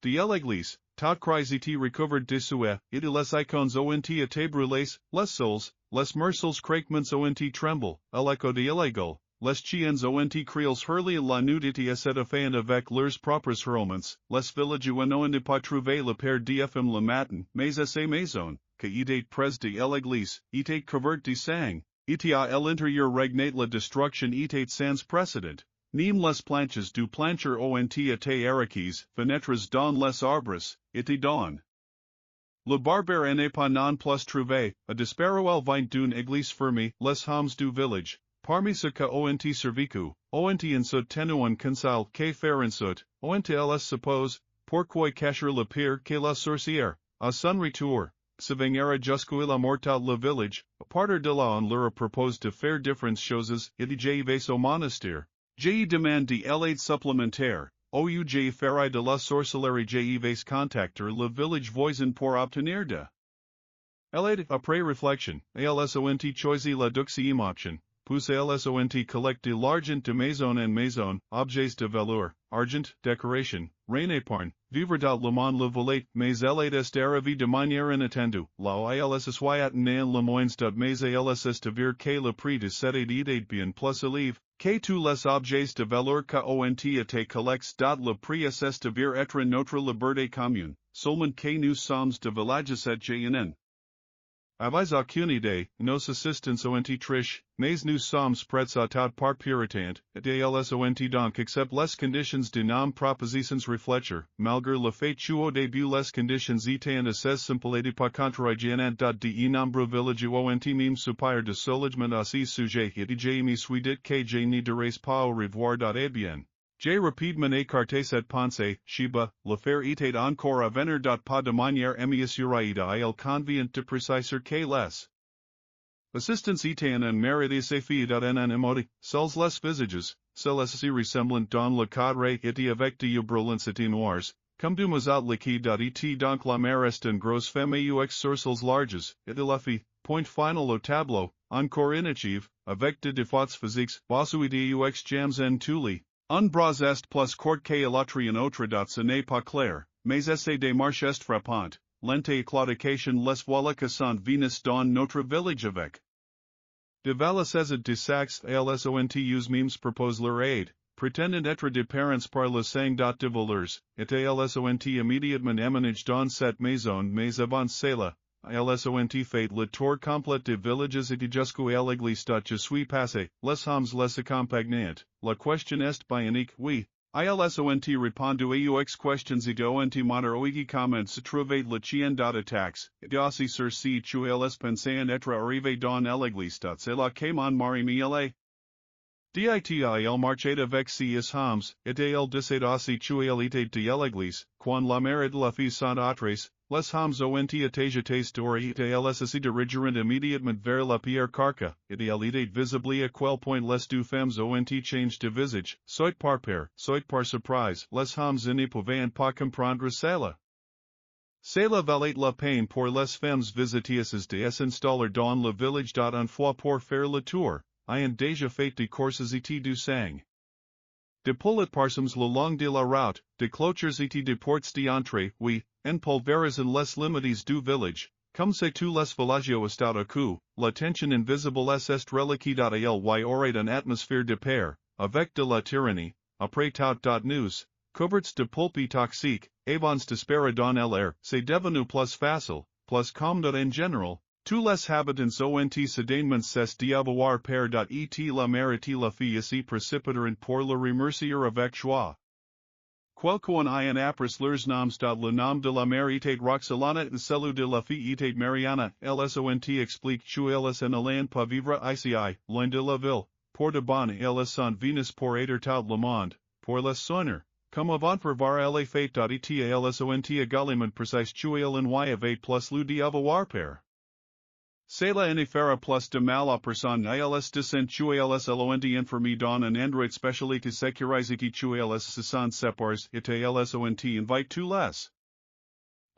de l'église, tout cries et recovered de souhait, et les icônes ont été brûlés, les souls, les mercels craquements ont tremble, l'écho de illégal. Les chiens ont criels hurlés la nuit et set afin avec leurs propres hurlements, les villageois n'ont pas trouvé le père d'fm le matin, mais à ces maisons, que était pres de l'église, était couvert de sang, et à l'intérieur regnait la destruction était sans précédent. Nim les planches du plancher ont été arraquées, fenêtres dans les arbres, et dans. Le barbare n'est pas non plus trouvé, a disparu al vient d'une église fermée, les hommes du village. Parmi ce que ont survécu, ont en tenu un conseil que faire ensuite, ont elles suppose, pourquoi cacher le pire que la sorcière, à son retour, se vengera jusqu'où il a mortal le village, à partir de là on leur propose de faire différentes choses, et de au monastère. J demande de l'aide supplémentaire, ouj ferai de la sorcellerie j contacter le village voisin pour obtenir de l'aide. Après réflexion, elles ont choisi la deuxième option. Pousse elles ont collecté l'argent de maison en maison, objets de valeur, argent, décoration, reine épargne, vivre dans le monde le volet, mais elle est arrivée de manière inattendue, là elles soient en le moins de mais elles est que le prix de cette aide est bien plus élevé, que tous les objets de valeur que ont été collectés le prix est être notre liberté commune, seulement que nous sommes de villages et jnn. Avais acunide, nos assistants ont triche, mais nous sommes prêts à tout par puritant, et als ont donc accept les conditions de nom propositions réfléchir, malgré le fait qu'au début les conditions étaient assez simples et pas contrariantes de nombreux villages ont même supérieur de soulagement à ces sujets et j'ai me suis dit que je n'y dirais pas au revoir. Et bien. J'ai rapidement écarté cette pensée, Shiba, l'affaire était encore à venir. Pas de manière émisuraïda il convient de préciser que les assistants étaient en mérite fait en animoti, seuls les visages, celles ressemblant dans le cadre étaient avec de brûlants et noirs, comme du mazat liquide. Et donc la mer est en grosse femme aux sourcils larges, et la fi, point final au tableau, encore inachieve, avec de défauts physiques, basuide aux jams en tuli. Un bras est plus court que l'autre en autre. Ce n'est pas clair, mais essaie de marche est frappant, lente et claudication les voilà que sont venus dans notre village avec. De valaises de sacs als ont us memes propose leur aide, pretendant être de parents par le sang de voleurs, et als ont immédiatement emménagé dans cette maison mais avant cela, als ont fait le tour complet de villages et jusqu'à l'église. Je suis passé, les hommes les accompagnant, la question est bionique, oui. Ils ont répondu aux questions et ont mater aux comment se trouvait le chien d'attaques, et aussi sur si tu els pensaient être arrivé dans l'église. C'est là que mon mari me il marchait avec ses hommes, et il disait aussi tu était de l'église, quand la mère de la fille sont autres, les hommes ont été jetés dehors et ils se dirigèrent immédiatement vers la pierre carca, et il était visible à quel point les deux femmes ont changé de visage, soit par peur, soit par surprise, les hommes ne pouvaient pas comprendre cela. Cela valait la peine pour les femmes visiteuses de s'installer dans le village. Une fois pour faire le tour, ayant déjà fait de courses et du sang. De poulet parsums le long de la route, de clôtures et de portes d'entrée, oui, en pulverisant les limites du village, comme c'est tous les villages estat à coup, la tension invisible est reliquée. Il y aurait une atmosphère de paix, avec de la tyrannie, après tout. Nous, couverts de pulpi toxique, avons d'espérer dans l'air, c'est devenu plus facile, plus commode en général. Tous les habitants ont soudainement cessé d'avoir peur. Et la mère et la fille se précipitèrent pour le remercier avec joie. Quelqu'un ayant appris leurs noms. Le nom de la mère était Roxalana et celui de la fille était Mariana. Elles ont expliqué qu'elles en allaient pas vivre ici, loin de la ville, pour de bon. Elles sont venues pour aider tout le monde, pour les soigner, comme avant pour voir les faits. Et elles ont également précisé qu'elles en avaient plus lu d'avoir peur. Cela ne fera plus de mal à personne. Ils descent qu'elles l'ont informé dans un endroit spécialité sécurisé qu'elles se sont séparés et elles ont invité tous les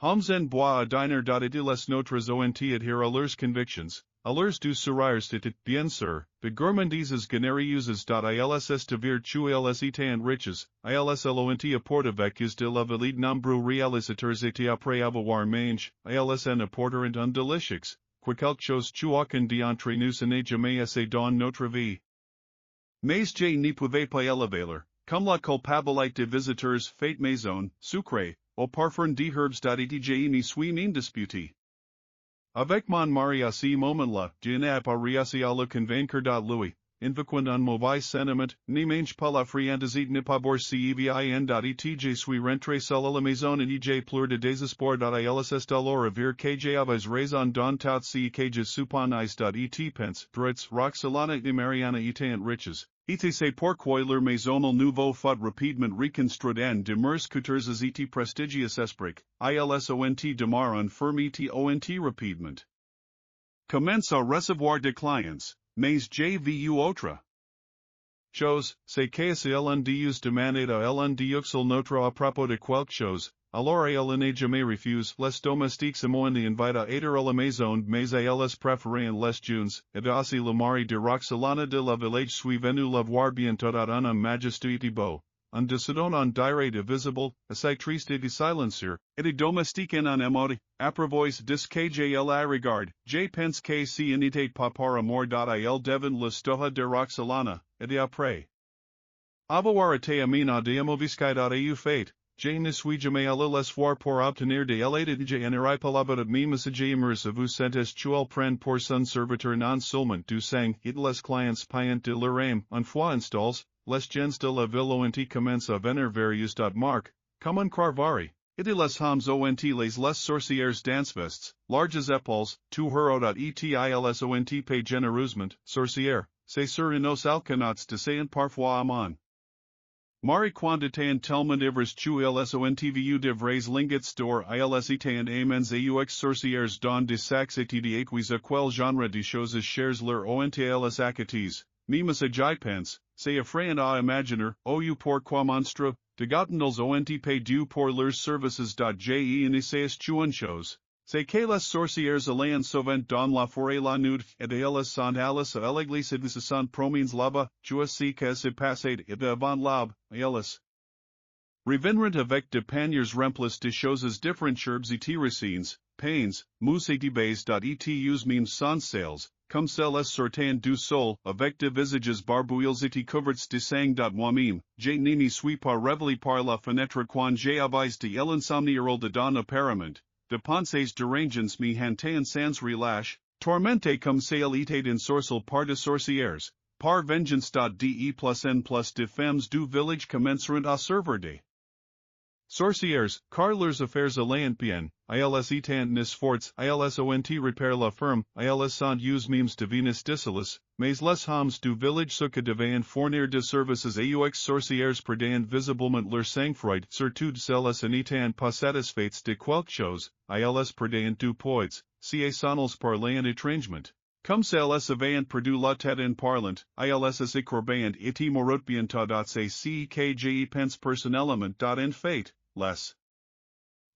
hommes en bois à dîner. Et les nôtres ont adhéré à leurs convictions, à leurs deux sourires et bien sûr, de gourmandises généreuses. Ils estavirent qu'elles étaient riches, ils l'ont apporté avec de la valide nombreux réalisateurs et après avoir mangé, ils en apporteront un délicieux. Quelque chose qu'aucun d'entre nous n'a jamais essayé dans notre vie. Mais je n'y pouvais pas élever, comme la culpabilité de visiteurs fait maison, sucré, au parfum d'herbes. Et je n'y suis même disputé. Avec mon mari à ce moment-là, je n'ai pas réussi à le convaincre. Lui, invoquant un mauvais sentiment, ne mange pas la friandise ne pas boire si bien. Et je suis rentré seul à la maison et j'ai pleuré de désespoir. Ils est alors à dire que j'avais raison dans tout ce que je supposais. Et pense, droits, Roxalana et Mariana étaient riches. Et c'est pourquoi leur maison nouveau fut rapidement reconstruite en demeures coûteuses et prestigieuses esprits. Ils ont demeuré en fermité ont rapidement commence à recevoir des clients. Mais j'ai vu autre chose, c'est que si l'un demandait à l'un notre à propos de quelque chose, alors il n'a jamais refusé. Les domestiques m'ont invité à aider à la maison, mais ils préféraient les jeunes, et aussi le mari de Roxalana de la village suis venu la voir bientôt en un majesté beau. Un décidant en dire visible, assez triste et silencieux, et des domestiques en émote, approvois de ce que j'ai la regarde, je pense que si n'était pas par amour. Il devant la stoha de Roxalana, et après avoir été amina de movisquide eu fait, J ne suis jamais allé les voir pour obtenir de l'aide de n'irai pas là-bas me messager vous sentes chuel prendre pour son serviteur non seulement du sang et les clients payant de leur âme, une fois installs, les gens de la ville ont commencé à venir various marques, comme un carvari. Et les hommes ont les sorcières dansvests, larges épaules, tout hero. Etils ont pay généreusement, sorcières, c'est sur unos alcanats de saint parfois amon. Mari quanditain tellement ivres tu ils ont vu de vrais lingets d'or ils étant amens aux sorcières don de saxéti de aquis à quel genre de choses chères leur ont ils acatis, mimes agipens, c'est effrayant à imaginer, ou pourquoi monstre, de gottendals ont pay du pour leurs services. Je ne sais chuan chose. C'est que les sorcières allant souvent dans la forêt la nuit et elles sont allées à l'église et se sont promenées là-bas, tu sais que se passait et avant l'aube, elles reviennent avec de paniers remplis de choses différentes herbes et racines, pains, mousses et baies. Et mimes sans sales, comme celles sortant du sol, avec de visages barbouilles et couverts de sang. Moi-même, je ne suis pas révélé par la fenêtre quand j'avais de l'insomnie de don apparemment. De pensées dérangeantes me hantaient sans relâche, tormenté comme celle était en sorcel par de sorcières, par vengeance. De plus en plus de femmes du village commenceront à servir de sorcières, car leurs affaires allant bien, ils étant nes forts, ils ont repair la ferme, ils sont mimes divinis dicilis, mais les hommes du village ce que devaient fournir de services aux sorcières perdaient visiblement leur sang-froid, surtout celles en étant pas satisfaites de quelque chose, ils perdaient du poids, si sonnels par l'an étrangement. Comme celles avaient perdu la tête en parlant, ils se corbaient et morot bientôt. C'est que je pense personnellement. En fait, les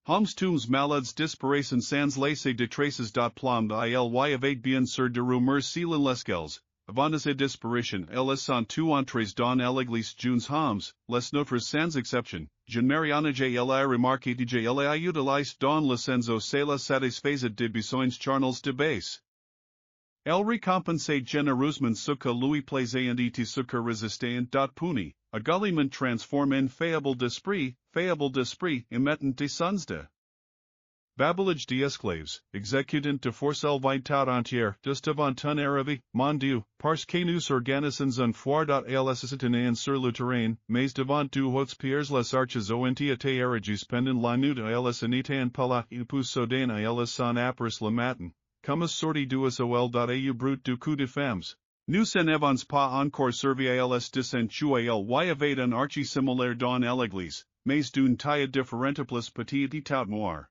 hommes tous malades disparaissent sans laisser de traces. Plomb ils avaient bien sur de rumeurs si lesquels, avant sa disparition, elles sont tous entrés dans l'église junes hommes, les nôtres sans exception. Jean Mariana J. L.I. remarqué de J. L.I. utilise dans le senso c'est la satisfaisait de besoins charnels de base. Elle récompense généreusement ce que lui plaisait et ce que résistait. Puni, également transforme en faible d'esprit, émettant des sons de babelage d'esclaves, exécutant de forcelle vitat entière, devant un arrivé, mon Dieu, parce que nous organisons un foire. Ils sur le terrain, mais devant du hautes pierres les arches ont été érigées pendant la nuit. Ils n'étant pas là, et puis soudain ils sont apparues le matin. Comme sorti du sol. Au brut du coup de femmes. Nous n'avons pas encore servi à ils dissentués y avait un archi similaire dans l'église, mais d'une taille différente plus petite et tout noir.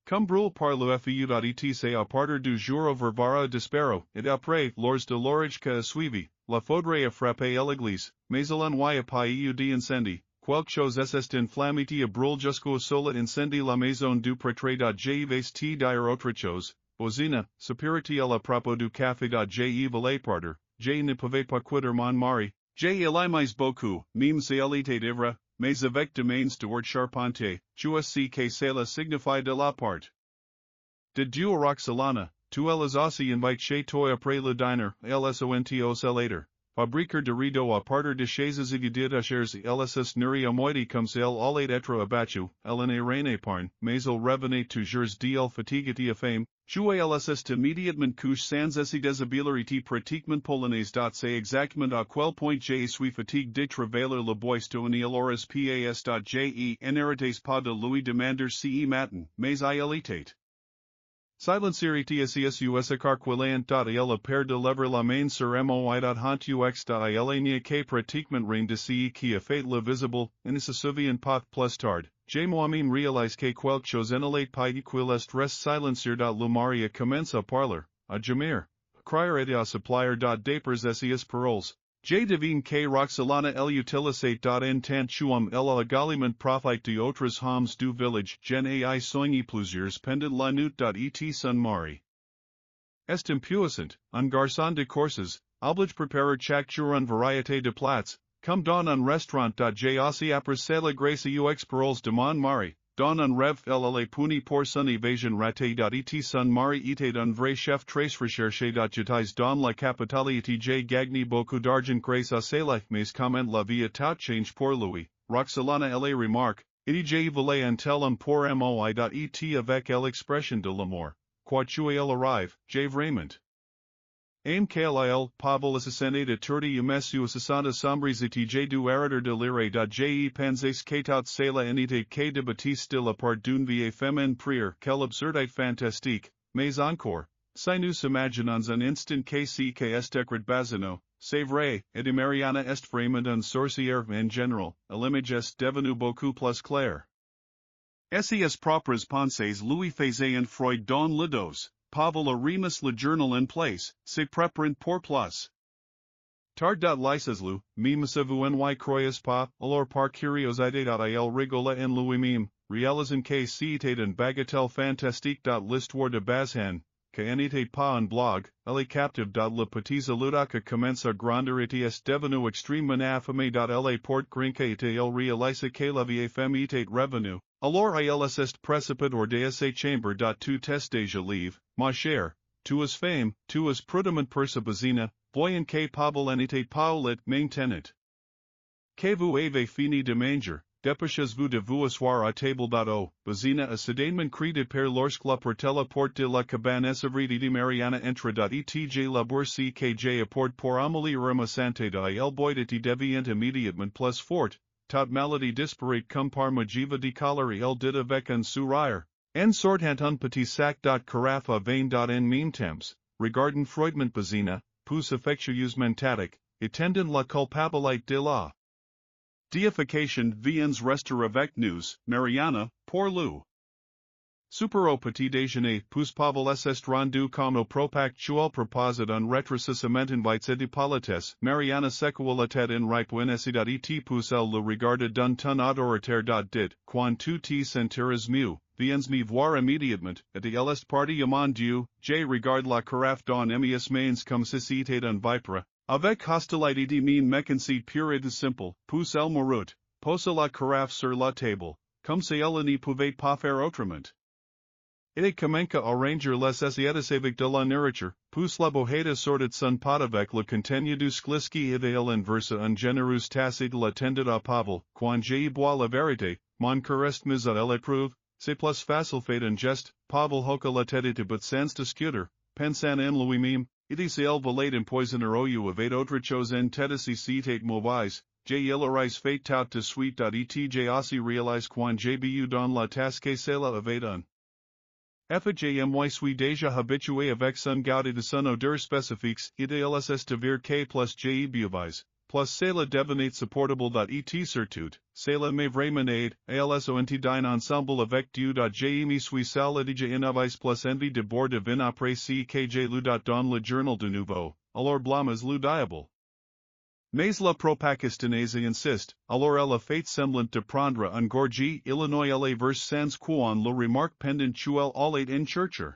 Comme brûle par le feu. Etc. à partir du jour au vervara despero, et après, lors de l'orage que a suivi, la faudrait a frappé l'église, mais il n'y a pas eu d'incendie. Quelque chose est inflammé et brûle jusqu'au sol incendie la maison du prêtre. Je vais te dire autre chose. Bozina, supérité à la propos du café. Je voulais partir, je ne pouvais pas quitter mon mari, je l'aimais beaucoup, même si elle était ivre, mais avec de mains de charpentier, tu sais que cela signifie de la part de Dieu. Roxalana, tu es aussi invite chez toi après le diner, elles ont later. Fabriqueur de rideaux à partir de chaises et de chairs elles nourrit à moitié comme celle allait être abattu, elle ne rien épargne, mais elle revenait toujours d'elle fatiguée à fame, jouer elles immédiatement couche sans essayer désabilité pratiquement polonaise. C'est exactement à quel point je suis fatigué de travailler le bois de une alors pas. Je n'arrêtais pas de lui demander si matin, mais il était silencier tsus carquilant. Il a pair de lever la main sur moi. Hant ux. Il n'y a que pratiquement rien de ce qui a fait le visible, et ne se souvient pas plus tard. Je moi-même réalise que quelque chose n'allait pas qu'il est reste silencier. Le mari a commencé à parler, à gémir, à crier et à supplier. D'apres ses paroles. Je devine que Roxalana elle utilisait. En tant qu'homme elle a également profité d'autres hommes du village. Gen ai soigné plusieurs pendant la nuit. Et son mari est impuissant, un garçon de courses, oblige préparer chaque jour une variété de plats, comme dans un restaurant. J'ai aussi apprécié la grâce aux paroles de mon mari. Dans un rêve elle allait puni pour son évasion ratée. Et son mari était un vrai chef très recherché. J'étais dans la capitale et j'ai gagné beaucoup d'argent grâce à cela, mais comment la vie a tout changé pour lui. Roxalana elle remarque, Idij voulait un tel pour moi et avec l'expression de l'amour, quoi tu il arrive, J. Raymond. Aim KLIL, Pavel assassinated de turdi umesu assassana sombres etj du arator de lire. Je panzes katout sela enite k de baptiste de la part d'une vie femen prier, quelle absurdite fantastique, mais encore, si nous imaginons un instant que est decret bazino, c'est vrai, et de Mariana est vraiment un sorcière en general, l'image est devenu beaucoup plus clair. Ses propres pensées lui faisaient Freud dans le dos. Pavel a remus le journal en place, se preparant pour plus. Tard.Lyseslu, vous ny croyez pas, alors par curiosité. Il rigola en lui-même, réalisant que c'était une bagatelle fantastique. L'histoire de Bazhan, que n'était pas un blog, elle est captive. Le petit aluda que commence à grandir est devenu extrêmement affamé. Elle porte grinque et il réalise que la vie femme était revenu. Alors ils est précipite hors de sa chambre. Tu test déjà live, ma chère, tu es femme, tu es prudemment persebazina, voyant que Pavel n'était pas au lit maintenant. Que vous avez fini de manger, dépêchez-vous de vous asseoir à table. Bazina a soudainement cri de père lorsque la porte de la cabane s'ouvrit de Mariana entra. Etj la bourse que j'ai apporte pour améliorer ma santé. Il boit et devient immédiatement plus fort. Tot maladie disparate comme par magie de colère. Il dit avec un sourire. En sortant un petit sac. Carafe à vin. En même temps, regardant froidement Bazina, plus affectueusement tatic, étendant la culpabilité de la deification viens rester avec nous, Mariana, pour le super au petit déjeuner. Plus Pavel est rendu comme au propactuel proposite un rétrécissement invites et de politesse. Mariana secoua la tête en ripouen et plus elle le regarda d'un ton autoritaire. Dit, quand tu te sentiras mieux, viens me voir immédiatement, et il est parti mon Dieu. Je regarde la carafe dans mes mains comme si c'était un vipère. Avec hostilité de mine mécanicide pure et simple, plus elle mourut, posa la carafe sur la table, comme si elle n'y pouvait pas faire autrement. Il commença à ranger les assiettes avec de la nourriture, plus la bojeta sortit son pot avec le contenu du skliski et il inversa un généreux tasse de la tendait à Pavel. Quand j'ai bois la vérité, mon cœur est mis à l'épreuve, c'est plus facile fait un geste. Pavel hoca la tête but sans discuter, pensant en lui-même, it is el volet empoisonner ou avec autre chose en tête si c'est mauvaise. Il aurait fait tout de suite. Etj aussi réalise quand j'ai bu dans la tasse que cela avait un FJMY suis déjà habitué avec son goût et de son odeur spécifiques. Idéalis est de ver que plus j'ai buvais, plus cela devenait supportable. Et surtout, cela me vraiment aide, als ont d'un ensemble avec Dieu. J'ai me suis sale déjà en avis plus envie de boire de vin après ce que j'ai lu dans le journal de nouveau, alors blâmes le diable. Mais la propagastanaise insiste, alors elle a fait semblant de prendre un gorgie. Illinois elle verse sans quoi le remarque pendant elle allait en chercher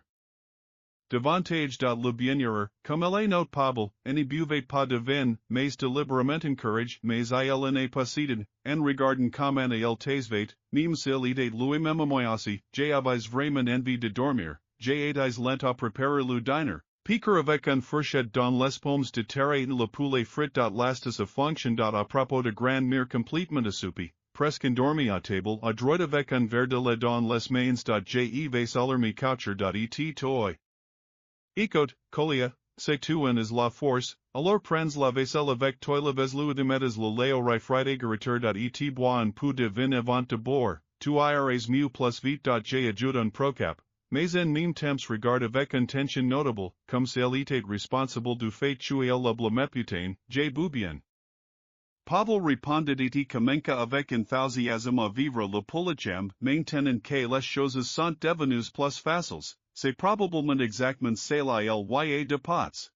davantage. Le bienheureux, comme elle est not Pavel, ne buvait pas de vin, mais délibérément encourage, mais il n'est pas céded, en regardant comment il taisvait, même s'il était lui-même moisi. J'avais vraiment envie de dormir, j'ai été lent à préparer le dîner. Piquer avec un fourchette dans les pommes de terre et le poulet frit. Lastas a fonction. À propos de grand-mère complètement assoupi, presque endormi à table, adroit avec un verre de lait dans les mains. Je vais salir me coucher. Et toi. Écoute, Colia, c'est tu en is la force, alors prends la vaisselle avec toi. Leves-le de mettes le lait au réfrigérateur. Et bois un peu de vin avant de boire, tu iras mieux plus vite. J'ai ajoute un procap. Mais en même temps regarde avec attention notable, comme si elle était responsable du fait tuer le blaméputane, j'ai bu bien. Pavel répondit et commença avec enthusiasme à vivre le polichem, maintenant que les choses sont devenues plus faciles, c'est probablement exactement cela il y a de pots.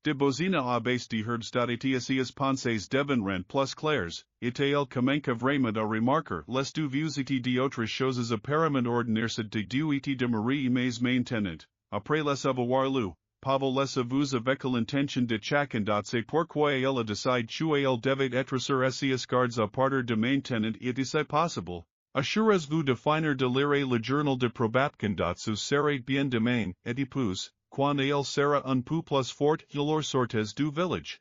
De bozina à base de herbes. Et ses pensées deviendront plus claires, et il commença vraiment à remarquer les du vieux et d'autres choses apparemment ordinaires de Dieu et de Marie. Mais maintenant, après les avoir lu, Pavel les avoue avec l'intention de chacun. C'est pourquoi il a décidé qu'il devait être sur ses gardes à partir de maintenant. Et c'est possible. Assurez-vous de finir de lire le journal de Probapkin. Ce serait bien demain, et puis, quand il sera un peu plus fort, il sortez du village.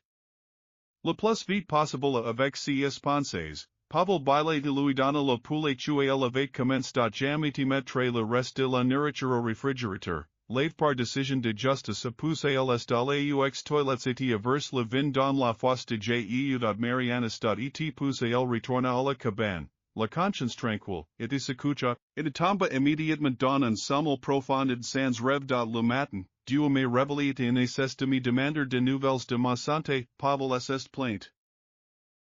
Le plus vite possible avec ses pensées, Pavel Baile de Luidana la Poule Chue Elevate Commence. Jamiti Metre le Reste de la Nourriture au Refrigerateur, Lave par Décision de Justice a poussé les dans toilets et averse le vin dans la fosse de Jeu. Marianus. Et pousse el retourna à la cabane, la conscience tranquille, et s'écoucha, et tomba immédiatement dans un sommeil profond sans rêve. Le matin, Dieu me réveillé et necesse de me demander de nouvelles de ma santé. Pavel est plainte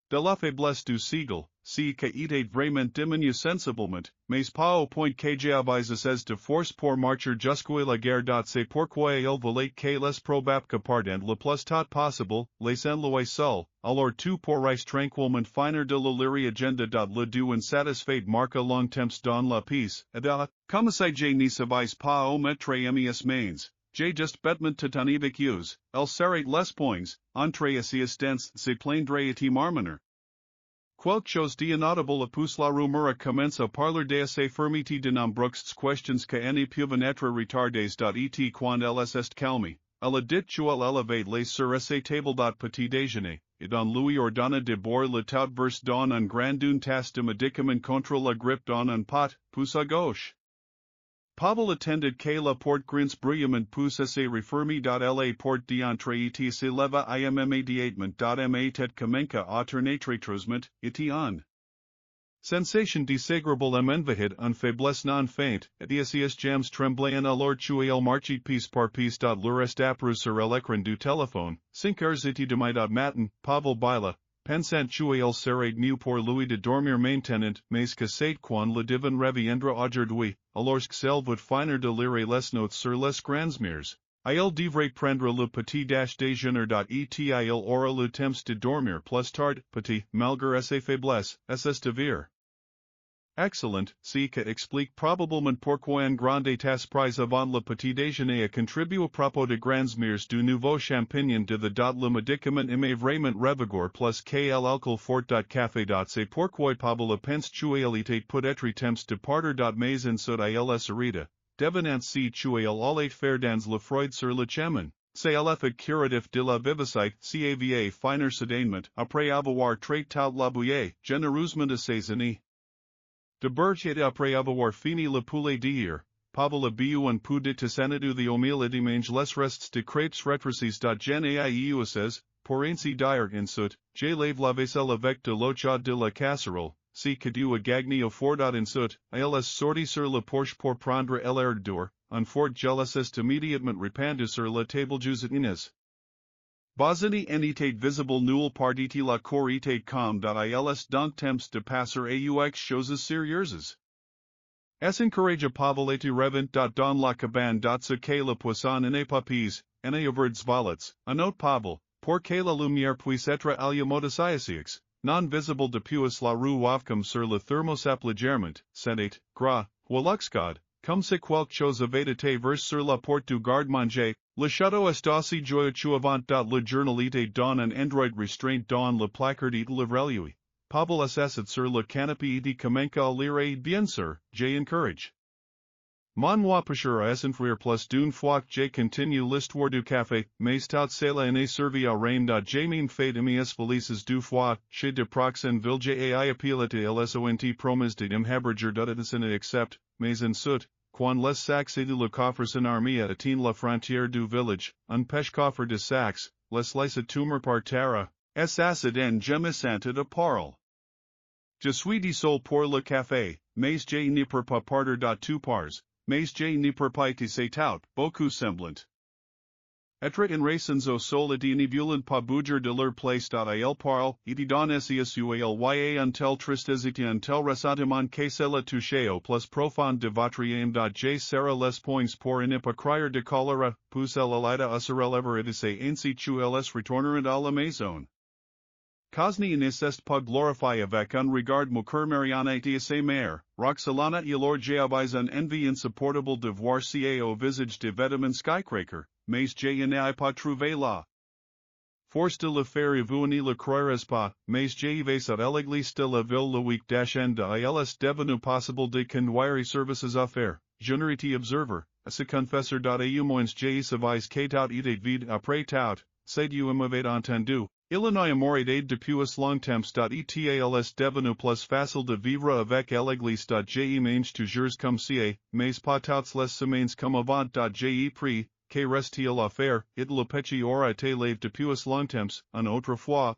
de la faiblesse du sigle, si que était vraiment diminue sensiblement, mais pas au point que j'avais assez de force pour marcher jusqu'à la guerre. C'est pourquoi il voulait que les probable que pardent le plus tôt possible, les enlouer seul, alors tu pourrais tranquillement finir de la lire agenda. Le du insatisfait marque long temps dans la peace, et comme si je ne savais pas au mettre mes mains. J'ai just bêtement te ton avec use, el serait les points, entre assistance se plaindre et marmoner. Quelque chose d'inaudible pousse la rumeur commence à parler de ces fermité de nombreuses questions que ne peuvent être retardées. Et quand elles est calme, elle a dit qu'elle élevait les sur ses tables. Petit déjeuner, et dans lui ordonna de boire le tout verse dans un grand une tasse de médicament contre la grippe dans un pot, pousse à gauche. Pavel attended que la porte grins bruyamment pousse se referme. La porte d'entrée et se leva immédiatement. Ma tête commença à tourner très et en sensation désagréable envahit un faiblesse non feinte, et ses jambes tremblaient alors que il marchait piece par piece. Le reste apparu sur l'écran du téléphone, 5 heures et demie. Matin, Pavel Baila, pensant que il serait mieux pour lui de dormir maintenant, mais que c'est quand le divin reviendra aujourd'hui, alors qu'il va finir de lire les notes sur les grands murs. Il devrait prendre le petit déjeuner. Et il aura le temps de dormir plus tard. Petit, malgré ses faiblesses, est devir. Excellent, ce qui explique probablement pourquoi un grand état prise avant le petit déjeuner a contribué à propos de grands murs du nouveau champignon de le médicament aimé vraiment revigor plus que l'alcool fort. Café. C'est pourquoi Pavel pense qu'il était peut-être temps de partir. Mais en sud il s'arrêta, devenant si qu'il allait faire dans le froid sur le chemin. C'est l'effet curatif de la vivacité, cava finir soudainement, après avoir traité la bouillie, généreusement assaisonnée. De Berget après avoir fini le poulet d'hier, Pavel a bu un peu de tissanadu the omil et mange les restes de crêpes rétrécies. Gen aiuses, pour ainsi dire ensuite, je lave la vaisselle avec de l'eau chaude de la casserole, si que du agagni au fort. Ensuite, il est sorti sur le porche pour prendre l'air dehors, un fort gel est immédiatement répandu sur la table jusitines. Bozini en était visible nulle part et la cour était comme. Ils donc temps de passer aux choses sérieuses. Es encourage Pavel et revint. Dans la cabane. Ce que le poisson n'est pas pis, en verdes volets, un autre Pavel, pour que la lumière puisse être allumée. Non visible depuis la rue Wavcom sur le thermostat légèrement, sentait, gras, Woluxcod, comme si quelque chose avait été versé sur la porte du garde-manger. Le château est aussi joyeux avant. Le journal était dans un endroit restreint dans le placard et le reluy. Pavel s'assit sur le canapé et commença à lire. Bien sûr, j'ai encourage. Mon moi pêcheur à s'enfuir plus d'une fois que j'ai continué l'histoire du café, mais tout cela n'est servi à rien. J'ai même fait mes valises 2 fois, chez de Proxenville j'ai appelé à l'SONT promise de m'héberger d'Edison accept, mais ensuite, quand les sacs et le coffre sont armés à atteindre la frontière du village, un pêche-coffre de sacs, les laisse tomber par terre, acide en je me sentais de parle. Je suis désolé pour le café, mais je ne peux pas partir. 2 parts. Mais je ne peux pas c'est tout, beaucoup semblant. Être en raisons au sol et ne voulant pas bouger de leur place. Il parle, et dans SESUALYA un tel tristesse et un tel ressentiment que cela touche au plus profond de votre âme. J serra les points pour ne pas crier de choléra, pousse l'alida à se relever et se ainsi que les retourneront à la maison. Cosni ne est pas glorifié avec un regard moqueur Mariana et ses mères, Roxalana et alors j'avais un envie insupportable de voir ca au visage de vêtements skycracker, mais je n'ai pas trouvé la force de le faire et vous ne le croirez pas, mais j'y vais à l'église de la ville le week d'achend il est devenu possible de conduire services à faire, generity observer, à se confesseur. Au moins j'y savais que tout était vide après tout, c'est du m'avait entendu. Illinois amorate aide depuis longtemps. Etals devenu plus facile de vivre avec l'église. Je mange toujours comme si, mais pas toutes les semaines comme avant. Je prie, que reste-t-il à faire, it le petit aura été lave depuis longtemps, un autre fois.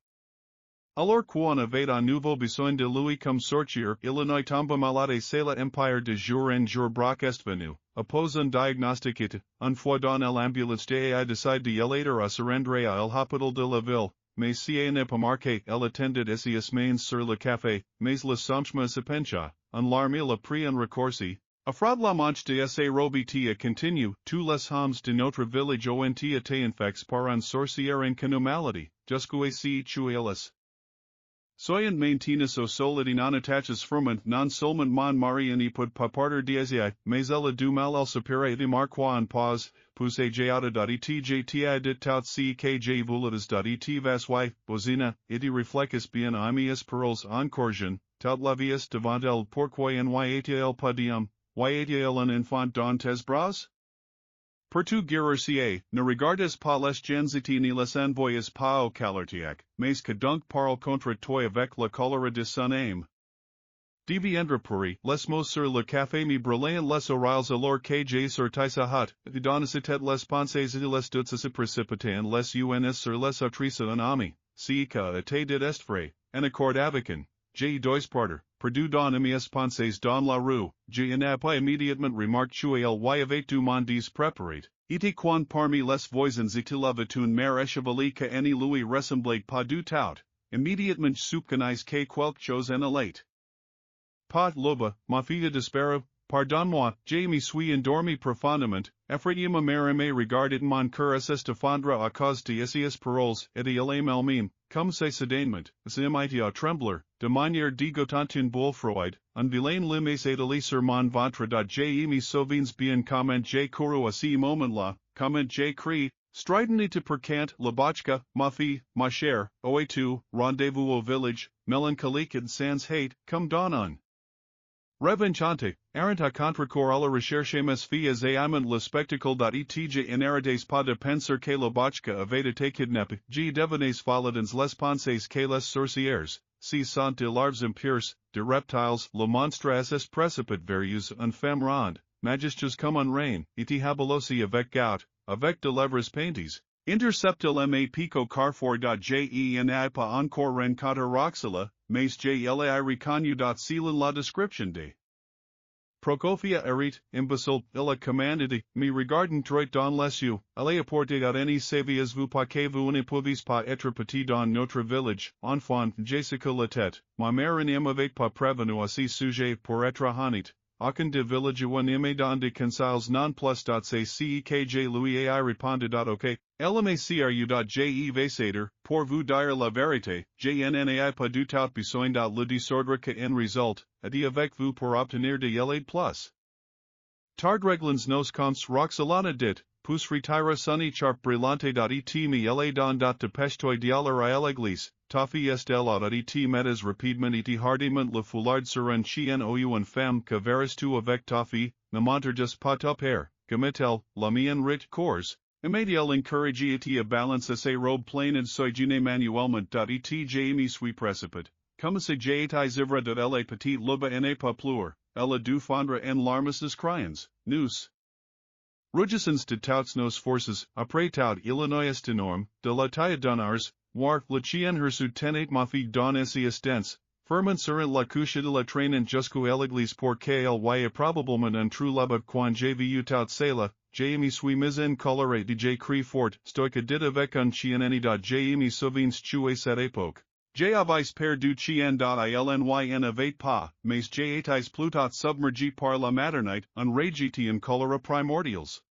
Alors qu'on avait un nouveau besoin de lui comme sortir, Illinois tombe malade c'est l'empire de jour en jour braque est venu, oppose un diagnostic it, une fois dans l'ambulance de décide de l'aide à se rendre à l'hôpital de la ville, mais si n'est pas marqué, elle attendait essias mains sur le café, mais le changement se pencha, un larme il a pris un raccourci. Afraid la manche de sa robitia continue, tous les hommes de notre village ont été infectés par un sorcier inconomality, jusqu'à si chuelas. Soyant maintenance au solidi non attaches ferment non seulement mon mari y put paparter diazii, mais elle du mal al sapere de marquois en pause, pousse jauta.etjti dit tout si kj volatas.et vas y, bozina, iti reflecus bien imias pearls en corsion, tout lavius devant el pourquoi nyatl podium, yatl un enfant dans tes bras? Per tu guerrercier, ne regardes pas les genziti ni les envoyes pas au calartiac, mais que donc parle contre toi avec la colère de son âme. Deviendre pourri, les mots sur le café mi brûlaient les oreilles alors que j'ai sorti sa hut, donicitet les pensées et les doutes se précipitaient les uns sur les autres un ami, si que était dit est vrai, en accord avec j'ai dois parter, perdu dans mes pensées dans la rue, j'ai n'a pas immédiatement remarqué chuel y avait du monde préparé, et quan parmi les voisins il avait une mère chevalier que any lui ressemblait pas du tout, immédiatement soupçonnise que quelque chose en allait. Pas loba, ma fille d'espera, pardonne-moi, je me suis endormi profondément, effrayé ma mère me regardait mon cœur s'estefondre à cause de essias paroles, et elle elle-même, comme c'est soudainement, s'imite à trembler, de manière dégoûtante une boule froide, un vilain lime s'étalit sur mon ventre. Je me souviens bien comment j'ai couru à ce moment-là, comment j'ai crié, strident te percant, la botchka, ma fille, ma chère, oe tu, rendez-vous au village, mélancolique et sans hate, comme dans un revenchante, errant à contre-corps à la recherche mes filles et amant le spectacle. Etj n'arrêtais pas de penser que la botchka avait été kidnappée, je devenais faladins les pensées que les sorcières, si sont de larves impures, de reptiles, le monstre ss précipite vers un femme ronde, majestueuse comme un reine, et habelosi avec gout, avec de lèvres peintes. Interceptel ma pico carrefour. Je n'ai pas encore rencontré Roxela, mais je l'ai reconnu. Selon la description de Prokofia erit, imbecile, il a commandé, me regardant droit dans les yeux, allez apporter à any saviez vous pas que vous ne pouvez pas être petit dans notre village, enfant, Jessica la tête, ma mère ne m'avait pas prévenu à ce sujet pour être honnête. Aucun de village ou n'aime dans de conseils non plus. C'est que lui ai répondu. Ok, lmacru. Je vasader, pour vous dire la vérité, je n'ai pas du tout besoin de le désordre que en résulte, et avec vous pour obtenir de l'aide plus. Tardreglans nos cons Roxalana dit, pus retira sunny charp brillante. Et me l'aide de pestoi dialer à l'église, toffee est et metas rapidement et hardiment le foulard sur un chien ou une femme que verras tu avec toffee, ne monterges pas ta père, gametel, la mien rich cours. Immédial encourage et a balance ses robes plain and soigine manuellement. Et me suis précipite, comme se j'ai ivre de la petite loba en pas pleur, elle du fondre en larmes crians, nous. Rugissens de toutes nos forces, après tout Illinois est énorme, de la taille d'un ars, war, le chien hersu tenait ma fille dans essias dense, ferment sur la couche de la traînant jusqu'à l'église pour qu'elle y probablement un trou là-bas quand j'ai vu tout cela, je me suis mis en colère de j'ai cri fort, stoique dit avec un chien eni. Je me souviens tuer cette époque. J'avais perdu chien. Il n'avait pas, mais j'étais plutôt submergé par la maternité, enragé en choléra primordials.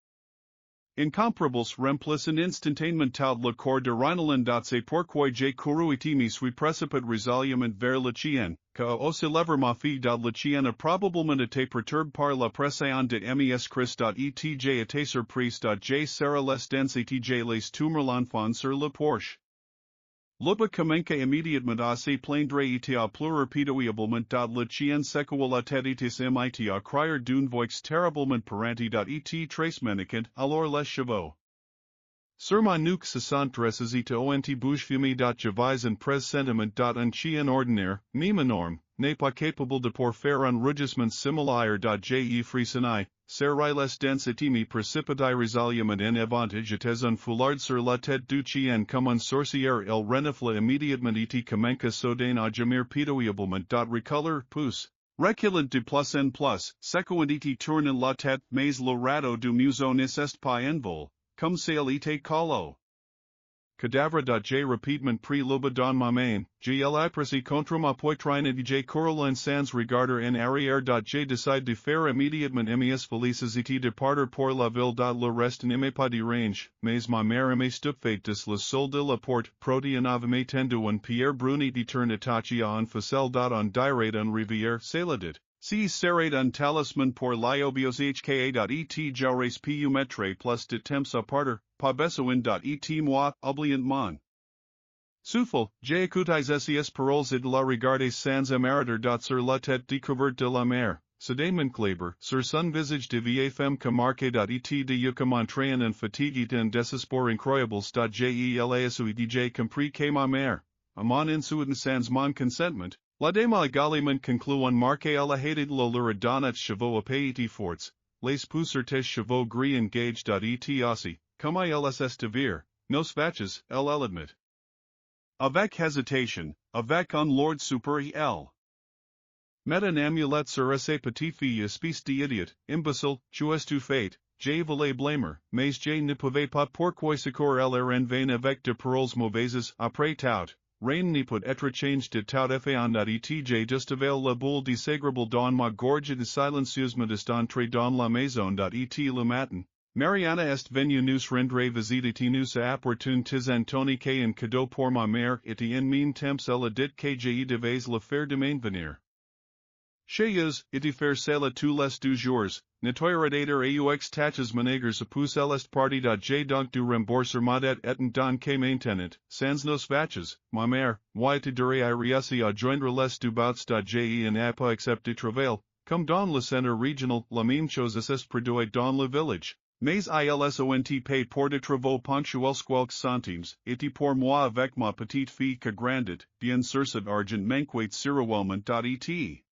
Incomparables remplissent instantanément tout le corps de Rhinelin. C'est pourquoi j'ai couru et me suis précipité résolument vers le chien, que au se lever ma fille. Le chien a probablement été perturbé par la pression de mes Christ. Et été surprise. J'ai serré les dents et j'ai les tumeur l'enfant sur le porche. Loba comença immédiatement à se plaindre et à pleurer pitoyablement. Le chien secoua la tête et s'imite à crier d'une voix terriblement parente. Et très ménacante, alors les chevaux Sur ma nuque se sent ressuscite ont bouche fumée j'avais un pressentiment un chien ordinaire, même norme, n'est pas capable de faire un rugissement similaire je frissonnai, serai les densitimi precipitae resaliament en avantage j'étais un foulard sur la tête du chien comme un sorcière il renifla immédiatement et commença soudain à gemir pitoyablement recolor pouce. Reculant de plus en plus, secoint et tournant la tête mais le radeau du museau n'est pas en vol, comme s'il était colo. Cadavre j rapidement pris loba dans ma main, j'l apresi contre ma poitrine et j corolin sans regarder en arrière j décide de faire immédiatement emias felices et de partir pour la ville le reste n'aimait pas de range, mais ma mère aimait stupefait des le sol de la porte protean avame tendu un pierre bruni de turn attaché à un facel on direct un rivière saladit. Si serrate un talisman pour l'iobios hka.et jaures pu metre plus de temps à partir, pas besoin.et moi, oubliant Souffle, j'écoutais ses paroles et de la regarder sans émeriteur sur la tête découverte de la mer, soudainement clair, sur son visage de vieille femme marqué et de yeux entraînant en fatigue et en désespoir incroyables jelasuit dj compris que ma mère, à mon insuitant sans mon consentement, la dame également concluant marqué à la hated la luridonat chevaux à pays forts, les poussertes chevaux gris engaged et aussi, comme ils de vir, nos vaches, elle admit. Avec hésitation, avec un lord supérieur. Met un amulet sur ses petites filles espèce d'idiot, imbécile, tu es tu fait, je voulais blâmer, mais je ne pouvais pas pourquoi secourir elle en vain avec de paroles mauvaises, après tout. Rien ne peut être changé de tout effet en et j'ai juste avail la boule désagréable dans ma gorge et silencieusement d'entrer dans la maison et le matin. Mariana est venue nous rendre visite et nous a apporté tis Antoni que un cadeau pour ma mère et en mean temps elle a dit que je devais le faire demain venir. Cheyes, et faire cela tous les 2 jours, nettoyerator aux tâches managers a pousse l'est parti j donc du remboursement et don que maintenant, sans nos vaches, ma mère, moi te dirai I réussi à joindre les du bouts je en a pas accepté travail, comme dans le centre régional, la même chose est produit dans le village. Mais ils paid pour de travaux ponctuels quelques centimes, et pour moi avec ma petite fille que grandit, bien sûr cet argent manquait siruellement et.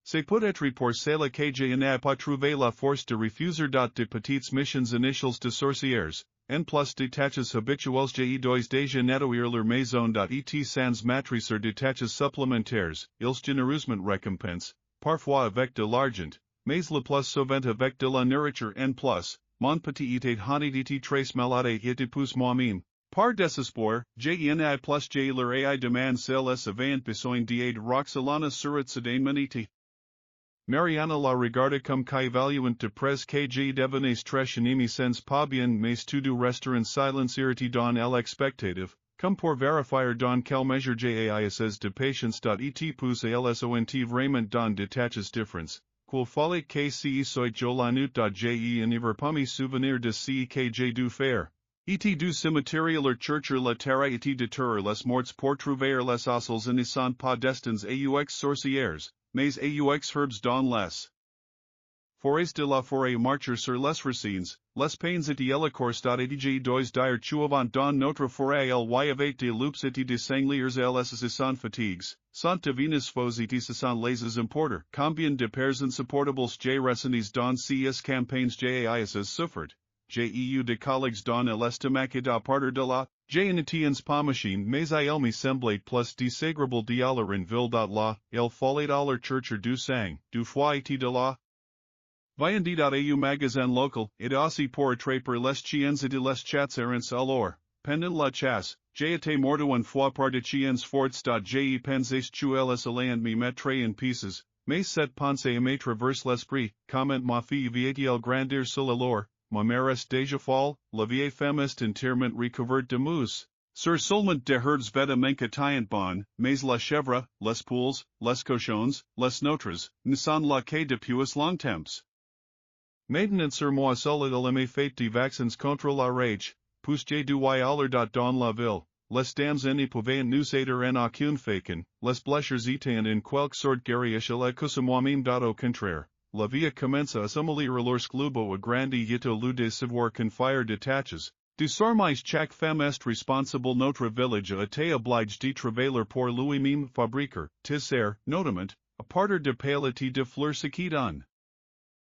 C'est peut-être pour cela que je n'ai pas trouvé la force de refuser de petites missions initiales de sorcières, en plus de tâches habituelles je dois déjà nettoyer leur maison et sans matricer de tâches supplémentaires, ils généreusement récompense, parfois avec de l'argent, mais le plus souvent avec de la nourriture en plus, mon petit était honte et très malade et pousse moi-même. Par désespoir, n'ai plus je leur ai demandé celles avant besoin d'aide roxalana surat soudainement et. Mariana la regarda comme qu'évaluant de près que je devenais très ennemie sans pas bien mais tout du restaurant silencierité dans l'expectative, comme pour vérifier dans quelle mesure j'aises de patience et pousse lsont vraiment dans de tâches différentes, qu'il fallait que si soit jo la nuit je n'avais pas mes souvenirs de ce que j'ai dû faire. Et du cimetière leur chercher la terre et déterrer les morts pour trouver les oscils et ne sont pas destinés aux sorcières. Mais aux herbes dans les forêts de la forêt marcher sur les racines, les pains et la course et dois dire avant dans notre forêt y avait de loups et de sangliers les sont fatigues, sont divinas faux et se sont les importer, combien de pères insupportables j'ai ressentis dans ces campagnes j'aises souffert. J'ai eu de collègues dans l'estomac et à partir de là, j'ai n'étiens pas machine mais il me semblait plus désagréable d'y aller en ville là, il fallait aller chercher du sang, du foie et de la viande au magasin local, et aussi pour attraper les chiens et de les chats errants alors, pendant la chasse, j'ai été mordu une fois par de chiens forts j'ai pensé tu les allais me mettre en pieces, mais cette pensée me traverse l'esprit, comment ma fille vient-elle grandir sur alors. Ma mère est déjà folle, la vieille femme est entièrement recouverte de mousse. Sur seulement de herbes vêtements taillant bon, mais la chèvre, les poules, les cochons, les nôtres, ne sont là que depuis longtemps. Maintenant sur moi seul il me fait des vaccins contre la rage, puis j'ai dû y aller dans la ville, les dames ne pouvaient nous aider en aucun façon, les blessures étaient en quelque sorte guéries et que moi-même au contraire. La vie commence à s'améliorer lorsque l'ubo agrandi yito lu de savoir confier de tâches, Désormais chaque femme est responsable notre village a été obligé de travailler pour lui-même fabriquer, tisser, notamment, à partir de paillettes de fleurs qui donnent.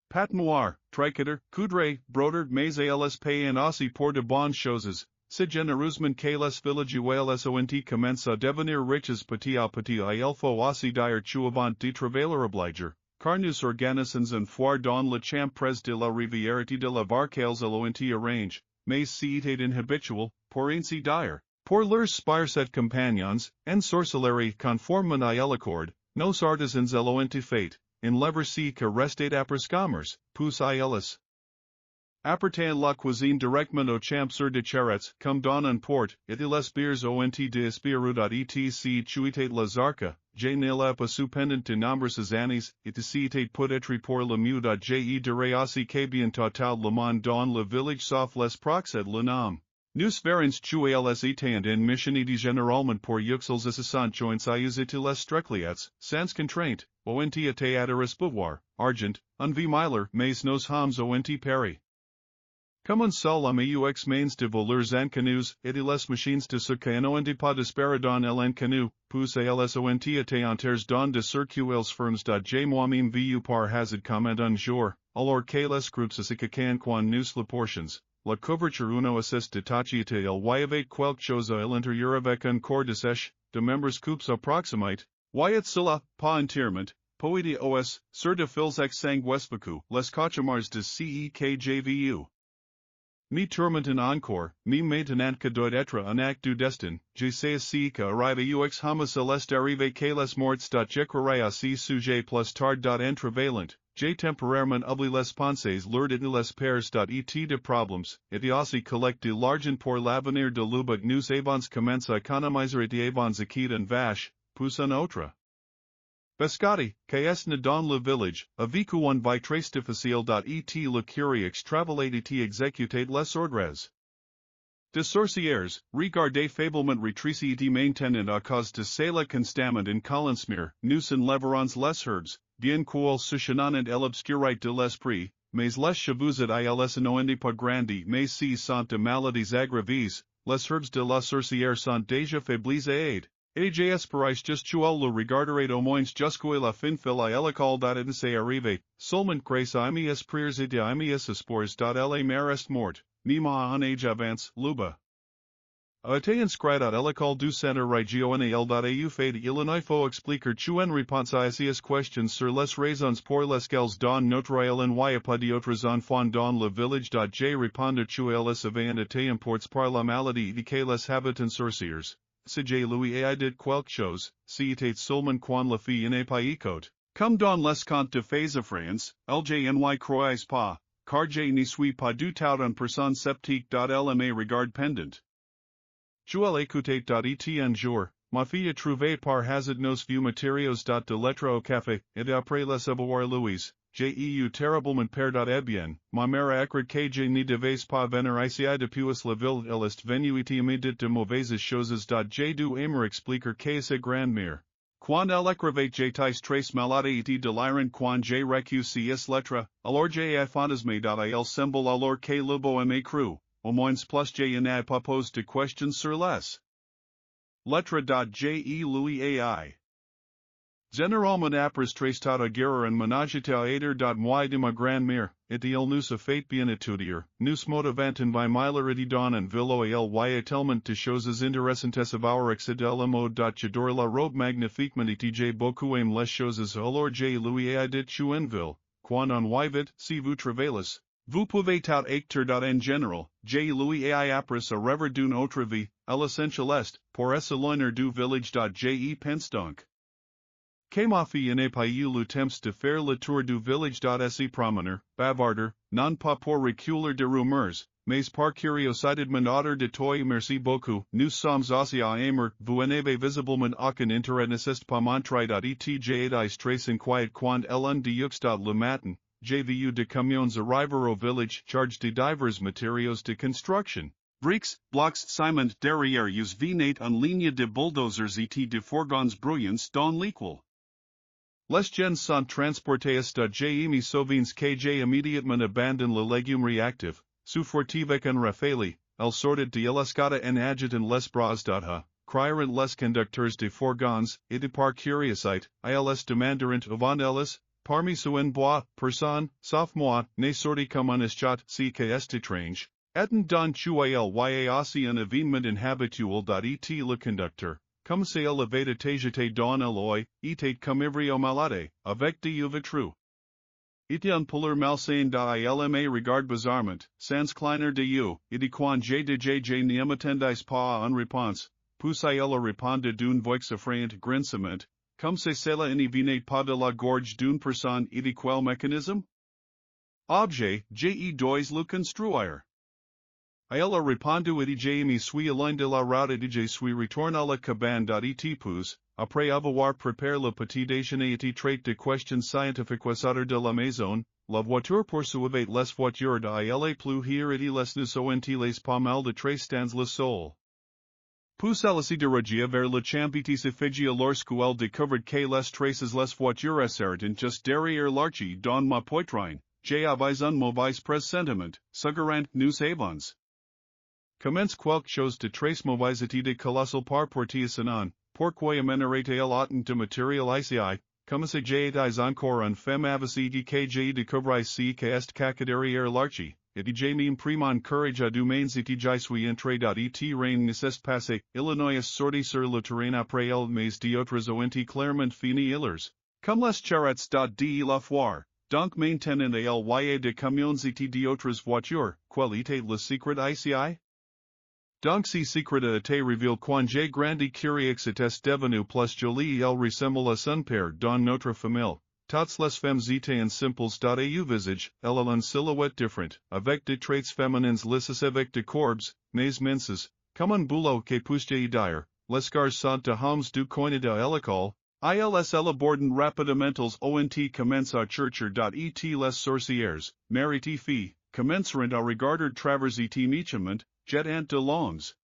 Pat noir, tricoter, coudre, broder, mais als payen aussi pour de bonnes choses, si généreusement que les villageois ont commencé à devenir riches petit à petit il faut aussi dire tu avant de travailler obliger, car nous organisons un foire dans le champ près de la rivière de la Varcales ont arrange, mais c'est inhabituel, pour ainsi dire, pour leurs sparset compagnons, en sorcellerie conformément à l'accord, nos artisans ont fait. In lever que restait après scammers, pousse ils. Appartain la cuisine directement au champ sur de charrettes, comme dans un port, et les bières ont de espirou.etc chuitate les arca, je ne l'ai pas pendant de nombreuses années, et c'était peut-être pour le mieux je dirais aussi que bien total le monde dans le village sauf les proxed le nom. Nous verrons tuer les étant en missionité généralement pour yuxels assessant joints à usiter les strictliats, sans contrainte, ont été adheres pouvoir, argent, unveils mais nos hommes ont péri. Comme un seul homme aux mains de voleurs en canoes, et les machines de cirque n'ont pas d'espérer dans el canoe, pousse elles ont été entières dans de circuits fermes de moi-même vu par hasard comme un jour, alors que les groupes se cacan quan nous le portions. La couverture uno assist de tachite il y avait quelque chose à l'intérieur avec un corps de sèche, de membres coupes approximate, y cela, pas entièrement, poede os, sur de fils ex sang westvacu, les cauchemars de CEKJVU. Mi tourmentin encore, mi maintenant que doit être un acte du destin, je sais si que arrive aux hommes celeste arrive que les morts j'écrirai à si sujet plus tard entrevalent. J'ai temporairement oublié les pensées lourdes et les pères et de problèmes, et aussi collecte de l'argent pour l'avenir de l'ubac nous avons commencé à économiser et avons acquis une vache, plus un autre. Biscotti, que est dans le village, avec un vie très difficile et le curie extravale et exécutate les ordres. De sorcières, regardez faiblement rétréci et maintenant à cause de cela constamment in colonsmir, nous en leverons les herbes, bien qu'elles souchenant l'obscurité de l'esprit, mais les chevaux ils n'ont pas grandi mais si sont de maladies aggravies, les herbes de la sorcière sont déjà faibles et AJS Paris just tual le regarderait au moins jusqu'à la fin fil à l'école d'adnse arrive, seulement grâce à mes prières et à mes espoirs la mère est morte, ni ma en âge avance, luba. A été inscrit à l'école du centre régional.au fait il faut expliquer tu en réponse à ces questions sur les raisons pour lesquelles dans notre il n'y a pas d'autres enfants dans le village. J répondre tu les avant été imports par la maladie et que les habitants sorcières. Si J Louis et I did quelque chose, si était seulement quand la fille n'est pas écoute. Comme dans les contes de fées de France, LJ croise pas, car J n'y suis pas du tout en personne sceptique. Elle me regarde pendant. Tu l'écoutais. Et un jour, ma fille a trouvé par hasard nos vieux matériaux de lettres au café, et après les avoir Louise, j'ai terriblement peur. Eh bien, ma mère a écrit que je ne devais pas venir ici depuis la ville elle est venue et me dit de mauvaises choses. J'ai dû aimer expliquer que sa grand-mère. Quand elle écrivait j'étais très malade et délirant quand j'ai reçu ces lettres, alors j'ai fantasmé il semble alors que le beau me cru. Au moins plus je n'ai pas posé de questions sur les lettres. J Louis AI. Généralement après traité à guerre en menagita aider. Moi de ma grand-mère, et il nous a fait bien étudier, nous motivant en vimailarity dans un villo il y a tellement de choses intéressantes à voir excéder le mode. J'adore la robe magnifiquement et j'ai beaucoup aimé les choses alors J Louis AI dit tu en ville, quand on y vit, si vous travaillez. Vous pouvez tout acteur. En général, J Louis AI après a rêver d'une autre vie, à l'essentiel est, pour s'éloigner du village. J pense donc. Que ma fille n'a pas eu le temps de faire le tour du village. Se promener, bavarder, non pas pour reculer de rumeurs, mais par curiosité menador de toi. Merci beaucoup. Nous sommes aussi à aimer, vous n'avez visiblement aucun intérêt n'assist pas montrer. Et j'ai très inquiet quand elle deux le matin. J'ai vu de camions arriver au village charged de divers matériaux de construction. Briques, blocs, ciment derrière us venaient en ligne de bulldozers et de fourgons bruyants dans l'équal. Les gens sont transportés. J'ai mis souvenirs que j'ai immédiatement abandonné le légume réactif, sous fortivec en rafale, el sorted de l'escada en adjutant les bras d'ha, criarent les conducteurs de fourgons, et par curiosité, ils demanderent avant ellis, parmi ceux bois, personne, sauf moi, ne sorti comme un eschat, si que est étrange. Etant don tuel aussi un événement inhabituel. Et le conducteur, comme c'est élevé jeté dans l'oeil, était comme ivrio malade, avec de uvetru. Et un puller malsain d'ilma regard bizarrement, sans kleiner de u, et quand je n'y m'attendais pas en réponse, poussai-elle répondre d'une voix effrayante grincement, comme si cela ne venait pas de la gorge d'une personne et de quel mécanisme? Objet, dois le construire. Elle a répondu et je me suis éloigné de la route et je suis retourné à la cabane. Et pousse, après avoir préparé le petit déjeuner et traité de questions scientifiques autour de la maison, la voiture poursuivait les voitures d'elle plus hier et les nous ont les pas mal de très stands le sol. Pousse elle de regia vers le champ se figia lorsqu'elle découvert que les traces les voitures s'arrêtent just derrière l'archi dans ma poitrine, j'avais un mauvais pressentiment, suggérant nous avons. Commence quelque chose de très mauvais et de colossal par portia sinon, pourquoi amenerete-elle autant de matériel ici, comme si j'étais encore un femme avacée que j'ai découvert si que est caca derrière l'archi, et j'ai même pris mon courage à deux mains et je suis entré et rien ne s'est passé, Illinois sorti sur le terrain après el mais d'autres ont clairement fini illers, comme les charrettes de la foire, donc maintenant elle de camions et d'autres voitures, quel était le secret ici? Donc si secret a été révélé quand j'ai grandi curieux est devenu plus joli il ressemble à son père dans notre famille. Toutes les femmes étaient simples au visage, elle a une silhouette différente, avec des traits féminins lisses avec des courbes, mais minces, comme un boulot que pousse dire, les garçons de hommes du coin de l'école, ils abordent rapidement ont commencent à chercher. Et les sorcières, mères et filles, commenceront à regarder travers et méchamment, jetant de longs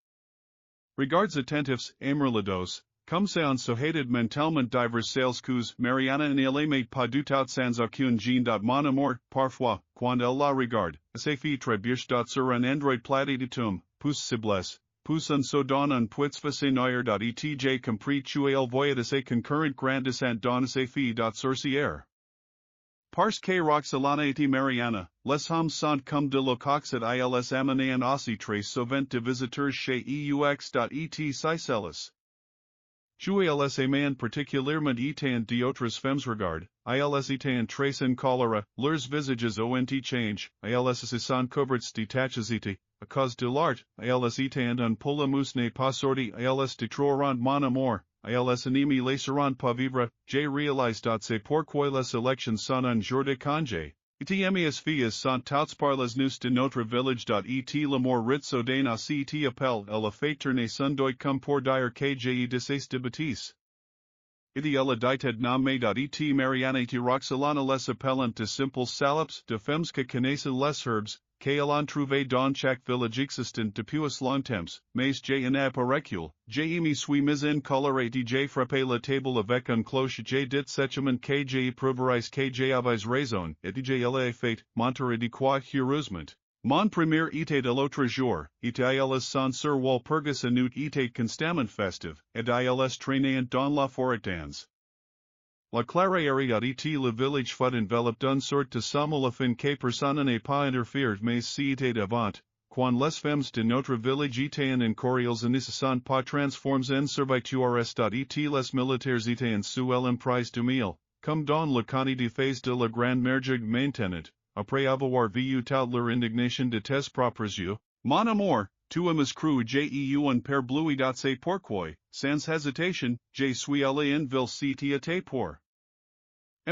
regards attentifs, amourlados, comme c'est un sohated mentalement divers sales coups, Mariana et elle met pas du tout sans aucune gêne. Mon amour, parfois, quand elle la regarde, ses filles trébuchent sur un endroit platé de tombe, pousse ciblesse, pousse un saut dans un puits fascinaire. Et j'ai compris que elle voyait de ses concurrentes grandissantes dans ses filles sorcières. Parce que Roxalana et Mariana, les hommes sont comme de locoques et ils amènent aussi très souvent de visiteurs chez eux. Et Seychelles. Ils aiment particulièrement étant d'autres femmes regard, ils étant très en colère, leurs visages ont changé, ils se sont couverts de taches et, à cause de l'art, ils étant un peu la mousse n'est pas sorti, ils détruiront mon amour. Ils ennemis laisseront pas vivre, j'ai réalisé. C'est pourquoi les élections sont un jour de congé. Et mes filles sont toutes par les nous de notre village. Et l'amour ritzo d'un aussi appelle elle a fait tourner son doigt comme pour dire que j'ai de ces de bêtises. Et elle a dit nommé. Et Mariana et Roxalana les appellant de simples salopes de femmes que connaissent les herbes, qu'elle en trouvé dans chaque village existant depuis longtemps, mais j'ai un appareil, j'ai me suis mis en colère et j'ai frappé la table avec un cloche. J'ai dit sèchement que j'ai prouverais que j'avais raison, et j'ai elle fait, monter de quoi heureusement. Mon premier était de l'autre jour, et ils sont sur Walpurgis et nous était constamment festive, et ils traînaient dans la forêt dans la clairière. Et le village fut enveloppé d'une sorte de somme la fin que personne n'est pas interféré mais si était avant, quand les femmes de notre village étaient en courriels et ne se sont pas transformées en serviteurs. Et les militaires étaient sous l'emprise du mille, comme dans le conte de phase de la grande mergue maintenant, après avoir vu toute leur indignation de tes propres yeux. Mon amour, tu aimes cru j'ai eu un père bleu. C'est pourquoi, sans hésitation, je suis allé en ville cité pour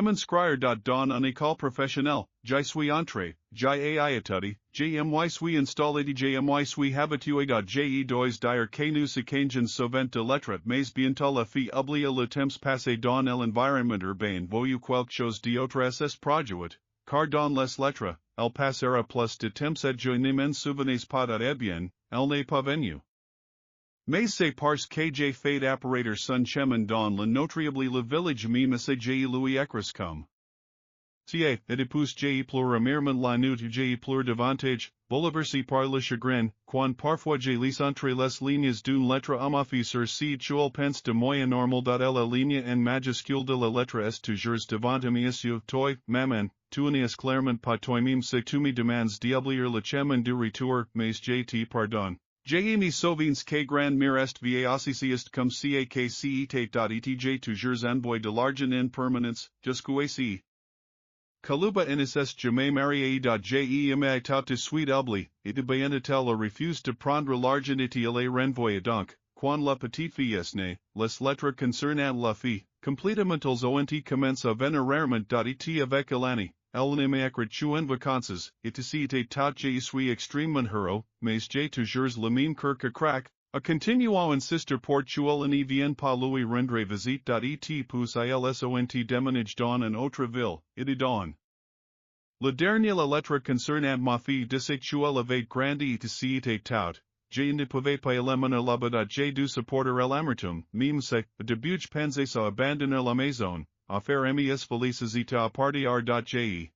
m'inscrire dans une école professionnelle, je suis entré, j'ai étudié, je me suis installé, je me suis habitué. J'ai dois dire que nous échangeons souvent de lettres mais bientôt la fille oublie le temps passé dans l'environnement urbain. Voyez quelque chose d'autre est produit, car dans les lettres, elle passera plus de temps et je ne m'en souvenais pas. Bien, elle n'est pas venue. Mais c'est parce que j'ai fait apparaître son chemin dans le notriable le village même si j'ai lui écrit comme Ca, Oedipus je plur amirement la nuit je plur davantage, bouleversé par le chagrin, quand parfois je lis entre les lignes d'une lettre amafi sur si tu penses de moi normal. La ligne en majuscule de la lettre est toujours devant mes toi, maman, tu n'es clairement pas toi-même si tu me demandes d'oublier le chemin du retour, mais je te pardonne. J'ai souvenirs que grand mère est vie aussi est comme ça que c'était toujours envoyé de l'argent en permanence, jusqu'à Kaluba NSS jamais marié. J'ai tout de suite oublié, et bien elle refuse de prendre l'argent et les renvoyer donc, quand la petite fille est née, les lettres concernant la fille, complétement ils ont commencé à venir rarement. Et avec l'année, elle ne m'écrit en vacances, et si tout je suis extrêmement heureux, mais j'ai toujours le même cœur que crack. A continuo insister pour elle ne vient pas lui rendre visite. Et pousse ils déménage dans une autre ville, it dans. La dernière lettre concernant ma fille dice qu'elle avait grandi et si tout. Je ne pouvais pas éliminer là-bas. J'ai dû supporter l'amertume, même si, au début je pensais à abandonner la maison, à faire mes felices et à partir. Je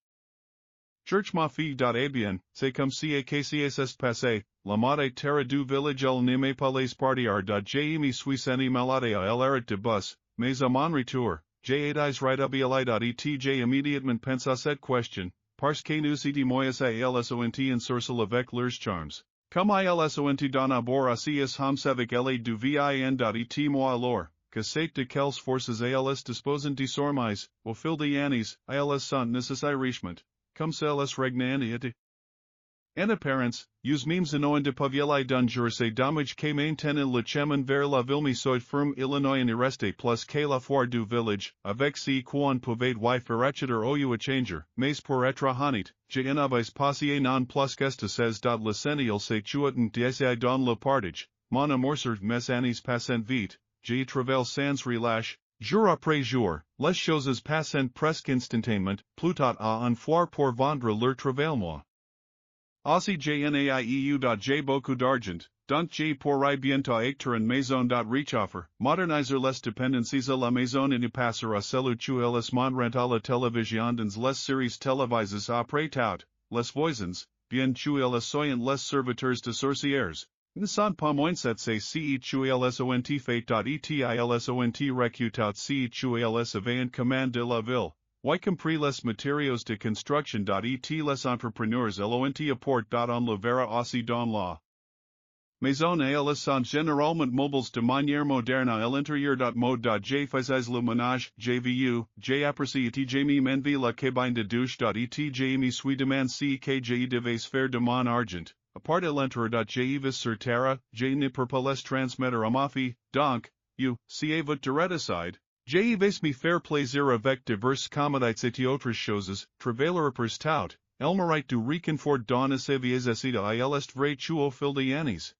cherche ma fille. Eh bien, c'est comme si que s'est passé, la mode terre du village elle ne me pas les partir. Je me suis senti malade à l'arrêt de bus, mais à mon retour, j'ai été right obéi. Et j'ai immédiatement pensé à cette question, parce que nous étions moyens à ils en sorcel avec leurs charms. Comme ils ont dans abord assis hams avec elle du vin. Et moi alors, que c'est de quelles forces ils disposent désormais, au fil des années, ils sont nécessaires richement. Comme celles regnant et en apparence, us mêmes en de pavieli d'un ces damage que maintiennent le chemin vers la ville me soit ferme. Illinois en reste plus que la foire du village, avec si qu'on pouvait y faire acheter ou changer, mais pour être honnête, je n'avais passé non plus que ces. Le sénial se tuaten d'essayer dans le partage, mon amour mes années passent vite, j'y travaille sans relâche. Jour après jour, les choses passent presque instantanément, plutôt à un foire pour vendre leur travail moi. Aussi jnaieu. J'ai beaucoup d'argent, donc j'ai pour bientôt acter une maison. Rechauffer, moderniser les dépendances à la maison et passer à celui où les montrent à la télévision dans les séries télévisées après tout, les voisins, bien où ils soient les serviteurs de sorcières. Ne sont pas moins cette si où ils ont fait. Et ils ont recruté si où ils avaient commande de la ville. Y compris les matériaux de construction. Et les entrepreneurs l'ont apport. On le verra aussi dans la maison. Elles sont généralement mobiles de manière moderne à l'intérieur. Mode. J'ai faisais le ménage, j'ai vu, j'ai apprécié et j'ai mis envie la cabine de douche. Et j'ai me suis demandé si que j'ai devais faire de mon argent. À part de l'intérieur. J'ai vis sur terre, j'ai ne peux pas les transmettre à ma fille, donc, si votre décide. J'ai me faire plaisir avec diverses commodités et autres choses, travailler pour tout, elle mérite du réconfort dans ses vies et il est vrai au fil des années.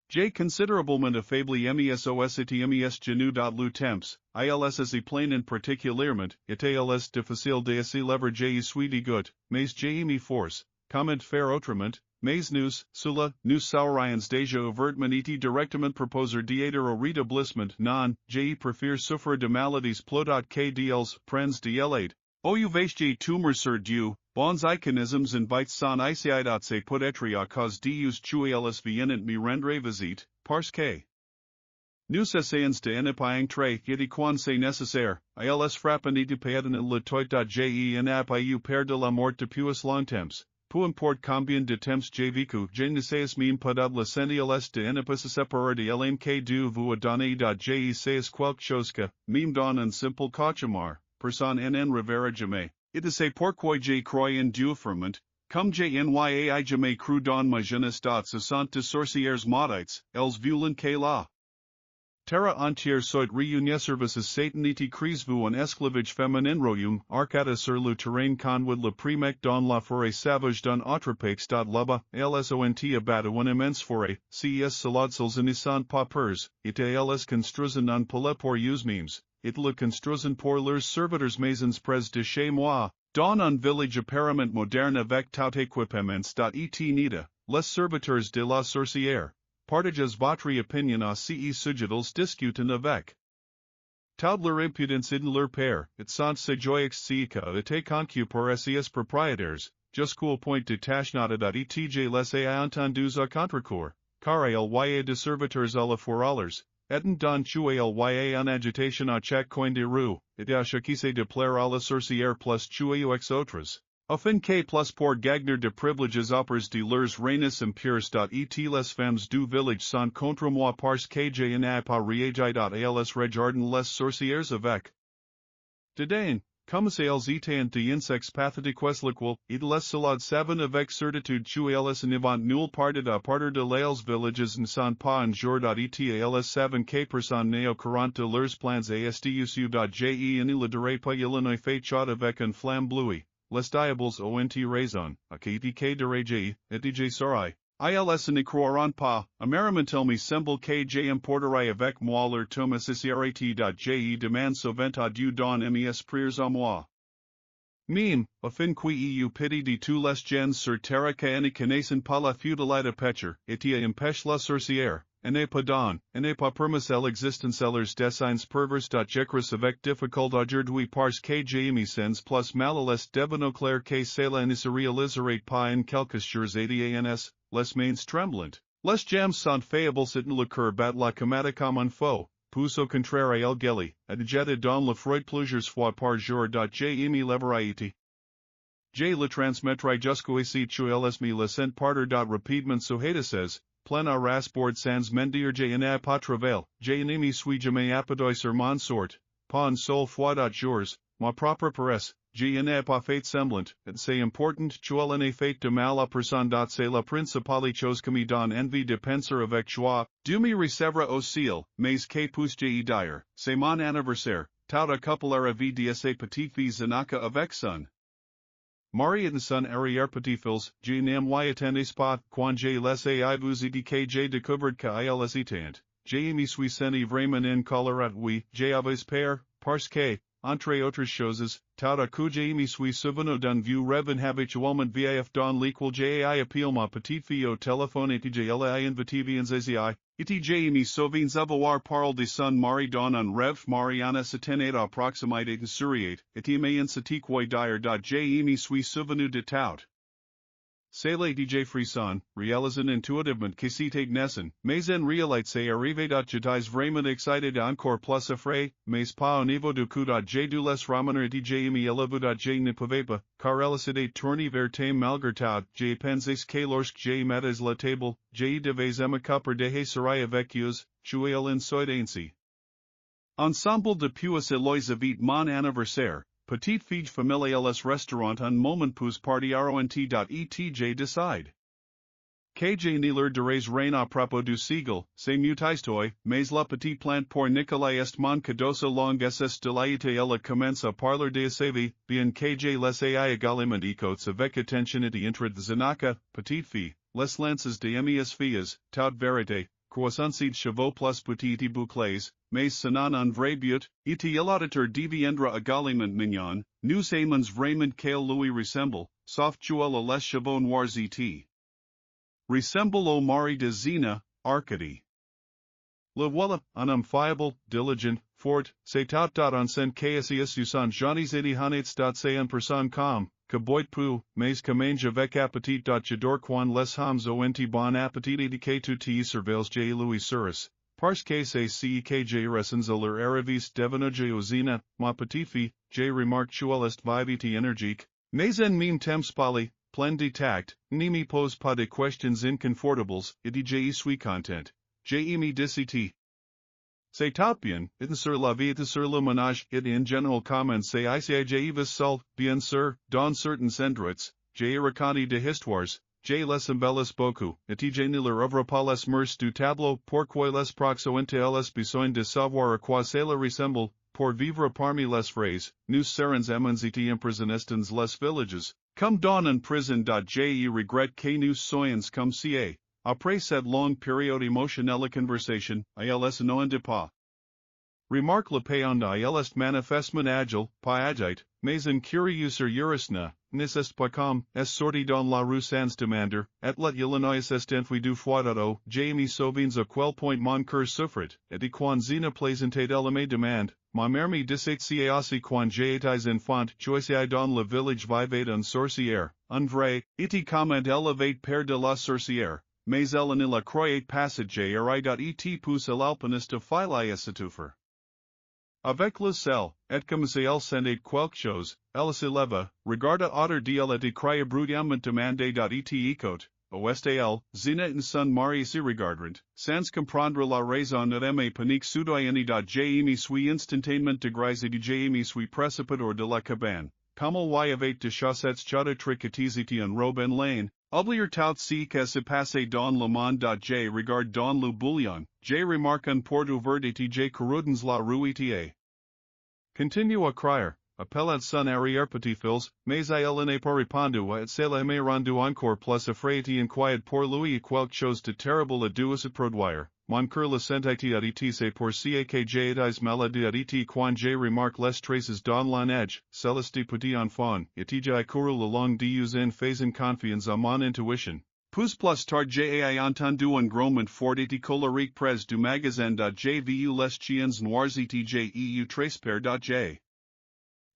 J'ai considérablement affaibli mes os et mes genoux. Le temps, ils et plein en particulièrement, ils difficile de se lever. J'ai suis de good, mais j'ai me force, comment faire autrement, mais nous saurions déjà ouvertement et directement proposer d'aider au rétablissement. Non, j'ai préfère souffrir de maladies plutôt que d'ils prends de l'aide. J'ai tumeur sur Dieu, bons iconisms invitent son iciade. C'est peut-être à cause Dieu ils viennent me rendre visite, parce que nous essayons de ne pas entrer et quand c'est nécessaire, ils frappent et perdent le toit. J'ai pas perdu la mort depuis longtemps. Peu importe combien de temps j'ai vécu, je ne sais même pas l'essentiel de ne pas se séparer de l'mk du vous a donné. J'ai sais quelque chose que, même dans un simple cauchemar, personne en reverra jamais. Et c'est pourquoi j'ai croyé en Dieu fermement, comme j'ai jamais cru dans ma jeunesse. Ce sont de sorcières maudites, elles violent que la terre entière soit réunie services Satan et crise-vous en esclavage féminin royaume arcada sur le terrain conwood le primec dans la forêt sauvage d'un autre pays. Là-bas, elles ont abattu une immense forêt, ces saladsels ne sont pas peurs, et elles construisent un palais pour eux-mêmes, et le construisent pour leurs serviteurs maisons près de chez moi, dans un village apparemment moderne avec tout équipements. Et nida, les serviteurs de la sorcière. Partages votre opinion à ces sujets discutant avec Tout leur impudence in leur père, et sont se joyeux que et concu pour ses propriétaires, jusqu'au point de tâche-nota etj laissé entendus à contrecourt, car lya de serviteurs à la forallers, etant don tuer lya en agitation à chaque coin de rue, et à chaque de plaire à la sorcière plus tuer aux autres. Afin que plus pour gagner de priviléges auprès de leurs reines impures. Et les femmes du village sont contre moi parce que je n'ai pas réagi. Als regarden les sorcières avec dédain, comme si elles étaient de insectes pathétiques lesquels, et les salades savent avec certitude que elles ne vont nulle part à partir de les villages ne sont pas un jour. Et elles savent que personne n'est au courant de leurs plans astucieux. Je ne le dirai pas il ne fait chaud avec une flamme bleue. Les diables ont raison, à que de rage, et je saurai. Ils ne croiront pas, amèrement me semble que j'emporterai avec moi leur tome sincerité. Je demande souvent à Dieu don mes prières à moi. Meme, afin qui eu pity de tous les gens sur terre que ne connaissent pas la feudalite pécher, et empêche la sorcière, et n'est pas don, et n'est pas permis l'existence leurs desseins pervers. J'écris avec difficulté aujourd'hui parce que j'ai mes sens plus malales devenant clair que cela ne se réaliserait pas en quelques jours adans, les mains tremblantes. Les jams sont faibles et le cœur bat la comète comme un faux. Puis au contraire el geli, adjeta dans le freud plusieurs fois par jour. Je me leverai. Je le transmettrai jusqu'au tu ls me le sent partir. Rapidement sohatases, plein à rasbord sans mentir. Je n'ai pas travail, je ne me suis jamais appuyé sur mon sort, pas un seul fois. Jours, ma propre paresse, je n'ai pas fait semblant, et c'est important tu n'ai fait de mal à personne. C'est la principale chose que me donne envie de penser avec joie, du me recevra au ciel, mais que puis-je dire, c'est mon anniversaire, tout accoupler vie de ces petites filles Zanaka avec son mari et son arrière-petit-fils, je n'aime pas, quand je les ai vous dit que j'ai découvert que ils étaient, je me suis senti vraiment en colère. Oui, j'avais peur, parce que, entre autres choses, tout à coup je me suis souvenu d'un vieux rêve habituellement vif dans lequel j'ai appelé ma petite fille au téléphone et je l'ai invité viens et je me souviens avoir parlé de son mari dans un rêve. Mariana s'était à proximité de souriait, et me incité quoi dire. Je me suis souvenu de tout. C'est le DJ frisson, réalisant intuitivement que c'était naissant, mais en réalité c'est arrivé. J'étais vraiment excité encore plus effrayé, mais pas au niveau du coup. J'ai dû les ramener et je me élevé. Je ne pouvais pas, car elles s'étaient tournées vers thème malgré tout. Je pensais que lorsque j'ai mettais la table, je devais m'occuper de serai avec eux, jouer à l'inside ainsi. Ensemble de puis et lois vite mon anniversaire. Petite fille familiale restaurant un moment puis partiaront. Et decide. Que je ne leur dirais rien à propos du sigle, c'est mutistoi, mais la petite plante pour Nicolas est mon cadeau so long ss delayete. Elle commence à parler de sa vie, bien que je les ai également écoutes avec attention. Et entre Zanaka, petite fille, les lances de mes filles, tout vérité, croissance de chevaux plus petites boucles, mais sinon un vrai but, et l'auditeur deviendra également mignon, nous aimons vraiment qu'elle lui ressemble, sauf tu les chevaux noirs et ressemble au mari de Zina, Arcady. Le voilà, un homme fiable, diligent, fort, c'est tout. On sent qu'assius sont johnnies et honnêtes. C'est une personne comme, que boit peu, mais que mange avec appétit. J'adore quand les hommes ont bon appétit et que tu surveilles j Louis Suris, parce que c'est si que j ressens à leur arrivis devant j Zina, ma petite fille, j remarque tu est vivite énergique, mais en même temps pali, plein de tact, ne me pose pas de questions inconfortables, et je suis content. Je me dicite. C'est tout bien, et sur la vie et sur le ménage, et en général comment c'est ici seul, bien sûr, dans certains endroits, j'ai raconté de histoires, j'ai les embellis beaucoup, et je ne leur ouvre pas les murs du tableau, pourquoi les proxointe les besoin de savoir à quoi cela ressemble, pour vivre parmi les phrases, nous serons amants et impressionnistens les villages, comme dans une prison. Je regrette que nous soyons comme ca. Après cette longue période émotionnelle conversation, ils n'ont pas. Remarque le payon est manifestement agile, pas agite, mais un curieux urusna, N'est pas comme, est sorti dans la rue sans demander, et let Illinois est enfui du foidado, Jamie Sauvins à quel point mon cœur souffrit, et quand zina plaisantait elle me demande, ma mère me disait si aussi quand j'étais enfant, choisissais dans le village vivait une sorcière, un vrai, et comment elle avait peur de la sorcière, mais elle ne la croyait passagère et pousse l'alpiniste filer à s'étouffer. Avec le sel, et comme si elle sentait quelque chose, elle se leva, regarda autour d'elle et cria bruyamment demandait et écoute, ouest elle, zina en son mari se regardrant, sans comprendre la raison et me panique soudaine je me suis instantanément dégrisé et je me suis précipité hors de la cabane, comme elle y avait de chaussettes chata tricotiziti en robe en laine, oublier tout ce qui se passait dans le monde je regarde dans le bouillon, je remarque un port ouvert et je corrodens la rue eta. Continue à crier, appellant son arrière-petit-fils, mais elle n'est pas répondu et cela m'a rendu encore plus effrayé et inquiet pour lui et quelque chose de terrible à deux se produire, mon cœur le sentait et c'est pour ça que j'étais malade et quand je remarque les traces dans la neige, Zalesye petit enfant, et j'ai couru le long des en faisant confiance à mon intuition. Plus tard j'ai entendu un gromment fort et colérique près du magasin j'ai vu les chiens noirs et j'ai trace j.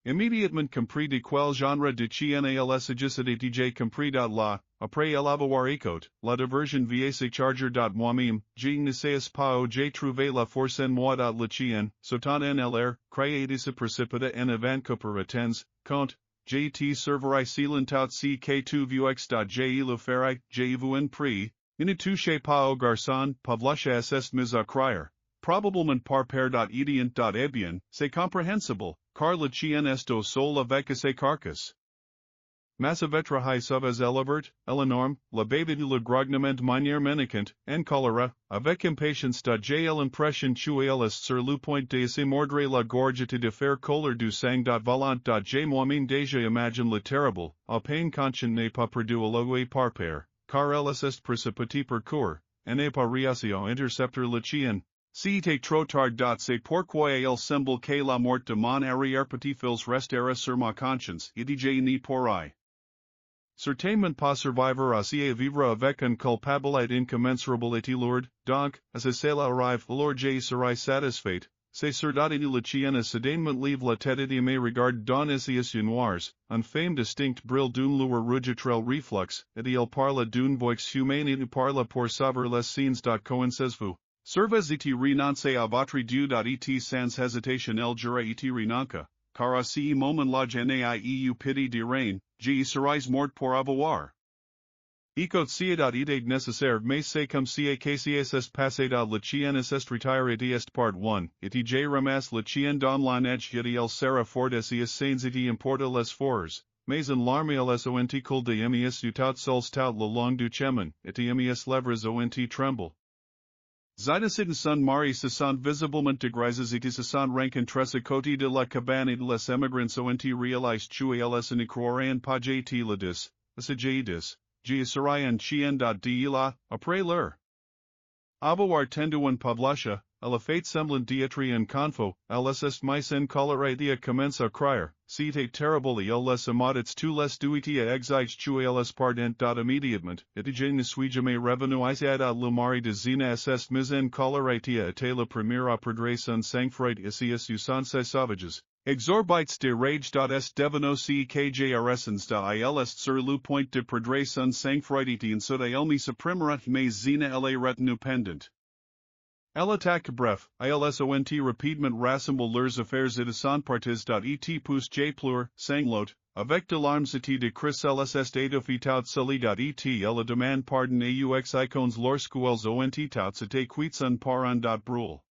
Immédiatement compris de quel genre de chien il s'agissait et j'ai compris la, après l'avoir écouté, la diversion via se charger moi-même, je ne sais pas où j'ai trouvé la force en moi le chien, sautant en l'air, créé de se précipiter en avant que pour attendre, quand, JT serverai sealant out ce que tu vues j'ai le ferai, j'ai vu en prix, ne touchez pas au garçon, Pavlusha ss mis à crier. Probablement par père idiot eh bien, c'est compréhensible, car le chien est au sol avec ses carcasses. Massavetra high sauvas elevert, elenorme, la baby le grognement manière menicant, en cholera, avec impatience j'ai l'impression elle est sur le point de se mordre la gorge et de faire couler du sang volant j'ai moi-même déjà imagine le terrible, à peine conscient n'est pas perdu à loger par père, car elle est précipité parcours, et n'est pas réussi à intercepter le chien. C'était trop tard. C'est pourquoi il semble que la mort de mon arrière-petit-fils restera sur ma conscience et je n'y pourrai certainement pas survivre à vivre avec un culpabilité incommensurable et lourde, donc, as cela arrive, alors je serai satisfait, c'est certain et le chien soudainement lève la tête et me regarde dans les yeux noirs, un femme distinct brille d'une lueur rougeâtre reflux, et il parle d'une voix humaine et parle pour sauver les signes. Coincez-vous? Servez et renoncez à votre dieu et sans hésitation el jura et renonca, car à ce moment la gêne eu pitié de reine, je serais mort pour avoir. Écoute ciudad est nécessaire mais c'est comme si que c'est passé le chien est retiré est part 1, et je ramasse le chien dans la neige et il sera fort et sans et importe les forts, mais en l'arme les ont cool de mies tout sols tout le long du chemin, et mies lèvres ont tremble. Zidacid son mari se sont visiblement dégrisés et se sont rencontrés à côté de la cabane et les émigrants ont réalisé qu'ils ne croiraient pas jt le dis, je serai un chien de la, après l'heure. Avoir tendu un Pavlusha, à la fête semblant d'être un confo, LSS mais en colère commence à crier, c'était terrible et les amadits tous les duités exige les pardent immédiatement, et je ne suis jamais revenu à le mari de zina ss mis en colère était le premier à perdre son sang-froid ici sans ses sauvages. Exorbites de rage. Est devenu ce que j'arressens il est sur le point de perdre son sang-froid et en soda il me supprimera mais zina elle retenu pendant. Elle attaque bref, ils ont rapidement rassemble leurs affaires et sont partis. Et pousse j pleur, sanglote, avec de larmes et de cris lss étoffé tout soli. Et elle demande pardon aux icons lorsqu'ils ont tout été quittson par un brûle.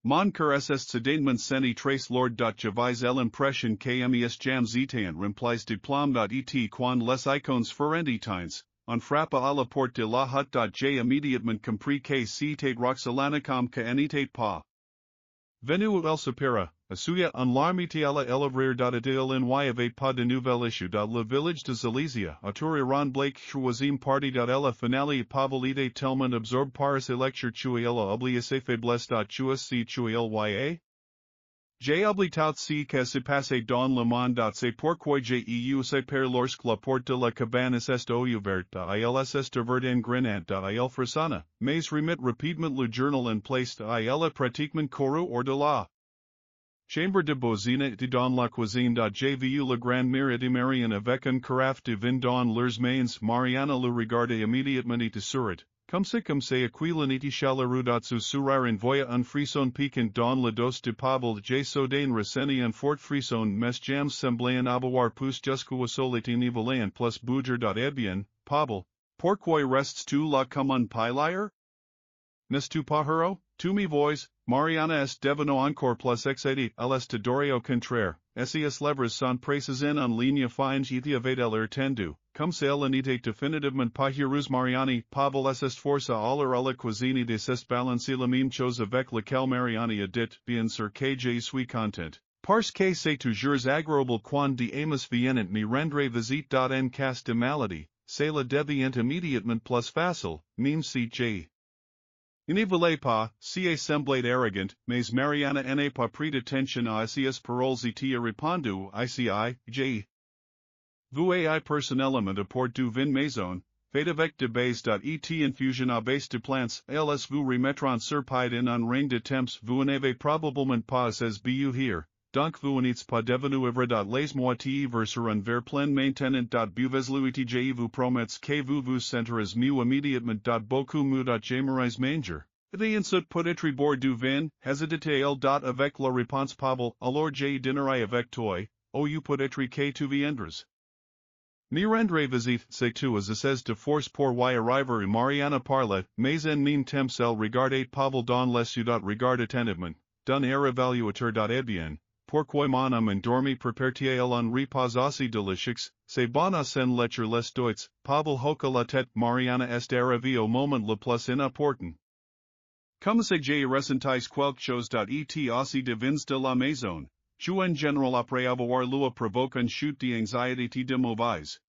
Mon cœur est soudainement senti trace lourd. J'avais l'impression que mes jambes étaient remplies de plomb. Et quand les icons furent éteints, on frappe à la porte de la hutte. J'ai immédiatement compris que c'était Roxalana comme que n'était pas venu el supera, asuya un larmité à la élevrir. Il n'y avait pas de nouvelle issue. Le village de Zalesye, autour Iran Blake troisième partie. Elle finale pavalite tellement absorbed par ses lectures elle a oublié ses faiblesses. Si il y J oblitout si que se passe dans le monde se pourquoi j'ai se per lorsque la porte de la cabane est ouverte il est vert en grenade il frissonna, mais remit rapidement le journal en place il pratiquement couru hors de la chambre de bozina et dans la cuisine. J'ai vu la grand-mère de Marianne avec une carafe de vin dans leurs mains. Mariana le regardait immédiatement et sourit. Comme c'est aquilin et chaleureux su sourire envoya un frisson piquant dans le dos de Pavel. J'ai soudain ressenti un fort frisson. Mes jambes semblaient avoir poussé jusqu'au sol et nivelant plus bouger. Eh bien, Pavel, pourquoi restes-tu là comme un pilier? N'est-tu pas heureux? Tu me vois, Mariana est devenue encore plus excitée, elle est adorée au contraire, ses lèvres sont presses en ligne fine et avec l'air tendu, comme si elle n'était définitivement pas heureuse. Mariani, Pavel est force à aller à la cuisine de s'est balancer la même chose avec laquelle Mariani a dit, bien sûr que je suis content, parce que c'est toujours agréable quand des amis viennent me rendre visite. En cas de maladie, cela devient immédiatement plus facile, même si j'ai ne voulais pas, si semblait arrogant, mais Mariana n'a pas pris attention à ses paroles et a répondu, ici, j'ai vu personnellement apport du vin maison, fait avec de base. Et infusion à base de plantes, elles vous remettront sur pied en un rein de temps. Vous n'avez probablement pas as bu here, donc vous n'êtes pas devenu ivre. Les moitiés versent un verre plein maintenant. Buvez-le et je vous promets que vous vous sentirez mieux immédiatement. Beaucoup mieux. J'aimerais manger. Et ensuite peut-être boire du vin, hésité elle. Avec la réponse Pavel, alors je dînerai avec toi, ou peut-être que tu viendras. Me rendre visite, c'est tout as c'est de force pour y arriver. Mariana parla, mais en même temps elle regardait Pavel dans les yeux. Regarde attentivement, d'un air évaluateur. Eh bien, pourquoi mon homme endormi prépartiel un repas aussi délicieux, c'est bon à sen lecher les doits. Pavel hocha la tête. Mariana est arrivée au moment le plus important. Comme c'est j'ai ressenti quelque chose. Et aussi de vins de la maison. Je en général après avoir lu provoque une chute d'anxiété de mauvaise.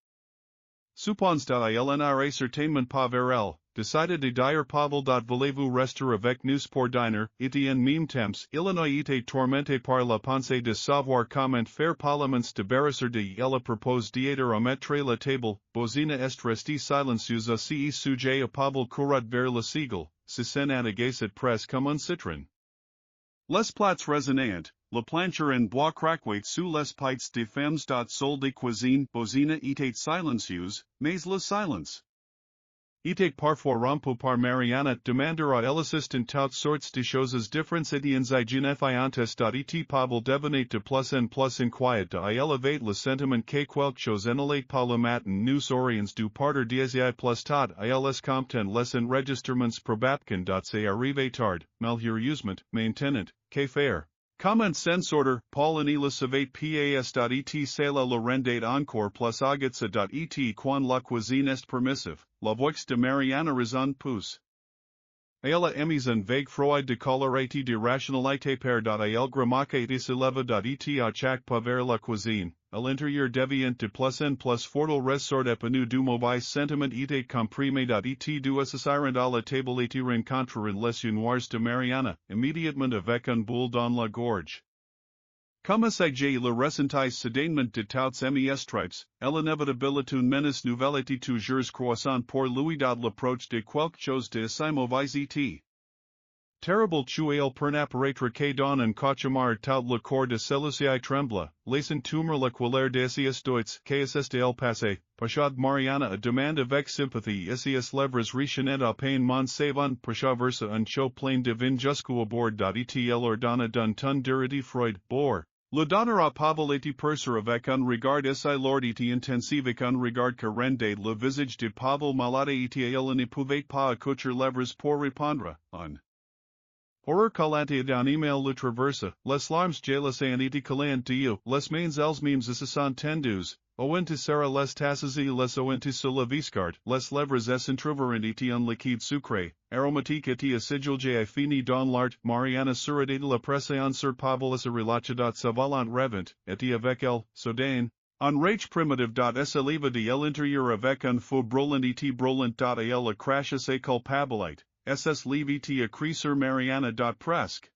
Suppons il n'aurait certainement pas vers elle, décidé de dire Pavel. Voulez-vous rester avec nous pour dîner, et en même temps, il n'a été tourmenté par la pensée de savoir comment faire parlements de barrasser de il propose d'aider à mettre la table. Bozina est restée silencieuse aussi sujet à Pavel courat vers le sigle, se senant agacé presque comme un citron. Les plats résonnant, la planche en bois craquait sous les pieds de femmes. Sol de cuisine. Bozina était silencieuse, mais le silence était parfois rompu par Mariana. Demander à l'assistant toutes sortes de choses différentes et insignifiantes. Et Pavel devenait de plus en plus inquiet. Il avait le sentiment que quelque chose n'allait pas le matin. Nous aurions dû partir d'ici plus tard. Ils comptent les enregistrements probablement. C'est arrivé tard, malheureusement. Maintenant, que faire? Comment s'en sortir? Paul ne le savait pas. Et cela le rendait encore plus agace. Et quand la cuisine est permissive, la voix de Mariana raison pousse. Elle a émis un vague froid de colère et de rationalité par. Il gramaque et s'éleva. Et à chaque pas vers la cuisine, à l'intérieur devient de plus en plus fort. Il ressort épanoui du mauvais sentiment et comprimé. Et du s'assirant à la table et rencontrer les yeux noirs de Mariana, immédiatement avec un boule dans la gorge. Comme c'est j'ai le ressenti soudainement de toutes mes stripes, l'inévitabilité menace nouvelle était toujours croissant pour lui. L'approche de quelque chose de si mauvais était terrible. Tu il per n'apparaître que dans un cauchemar. Tout le corps de Zalesye trembla, laissant tomber la colère de ses doigts. Qu'est-ce il passé? Pachad. Mariana a demande avec sympathie. Ses lèvres richaient à peine. Mon savant Pacha versa un chaud plein de vin jusqu'au bord. Et il ordonna d'un ton d'irrité Freud, boire. Le donner à Pavel et percer avec un regard assez lourd et intensif. Un regard que rendait le visage de Pavel malade. Et il ne pouvait pas accoucher lèvres pour répondre. Un horreur calante d'un email le traversa. Les larmes Zalesye et calante you. Les mains elles mêmes se sont tendues. Ointe sera les tasses et les ointe sur la viscarte. Les lèvres s'entr'ouvrent et un liquide sucré, aromatique et acidulé fini dans l'art. Mariana sourit la pression sur Pavel se relaxa. Sa volant revint, et avec elle, soudain, un rage primitive. S'éleva de l'intérieur avec un feu brûlant et brûlant. Il a craché ses culpabilités. SS levité à cri sur Mariana. Presque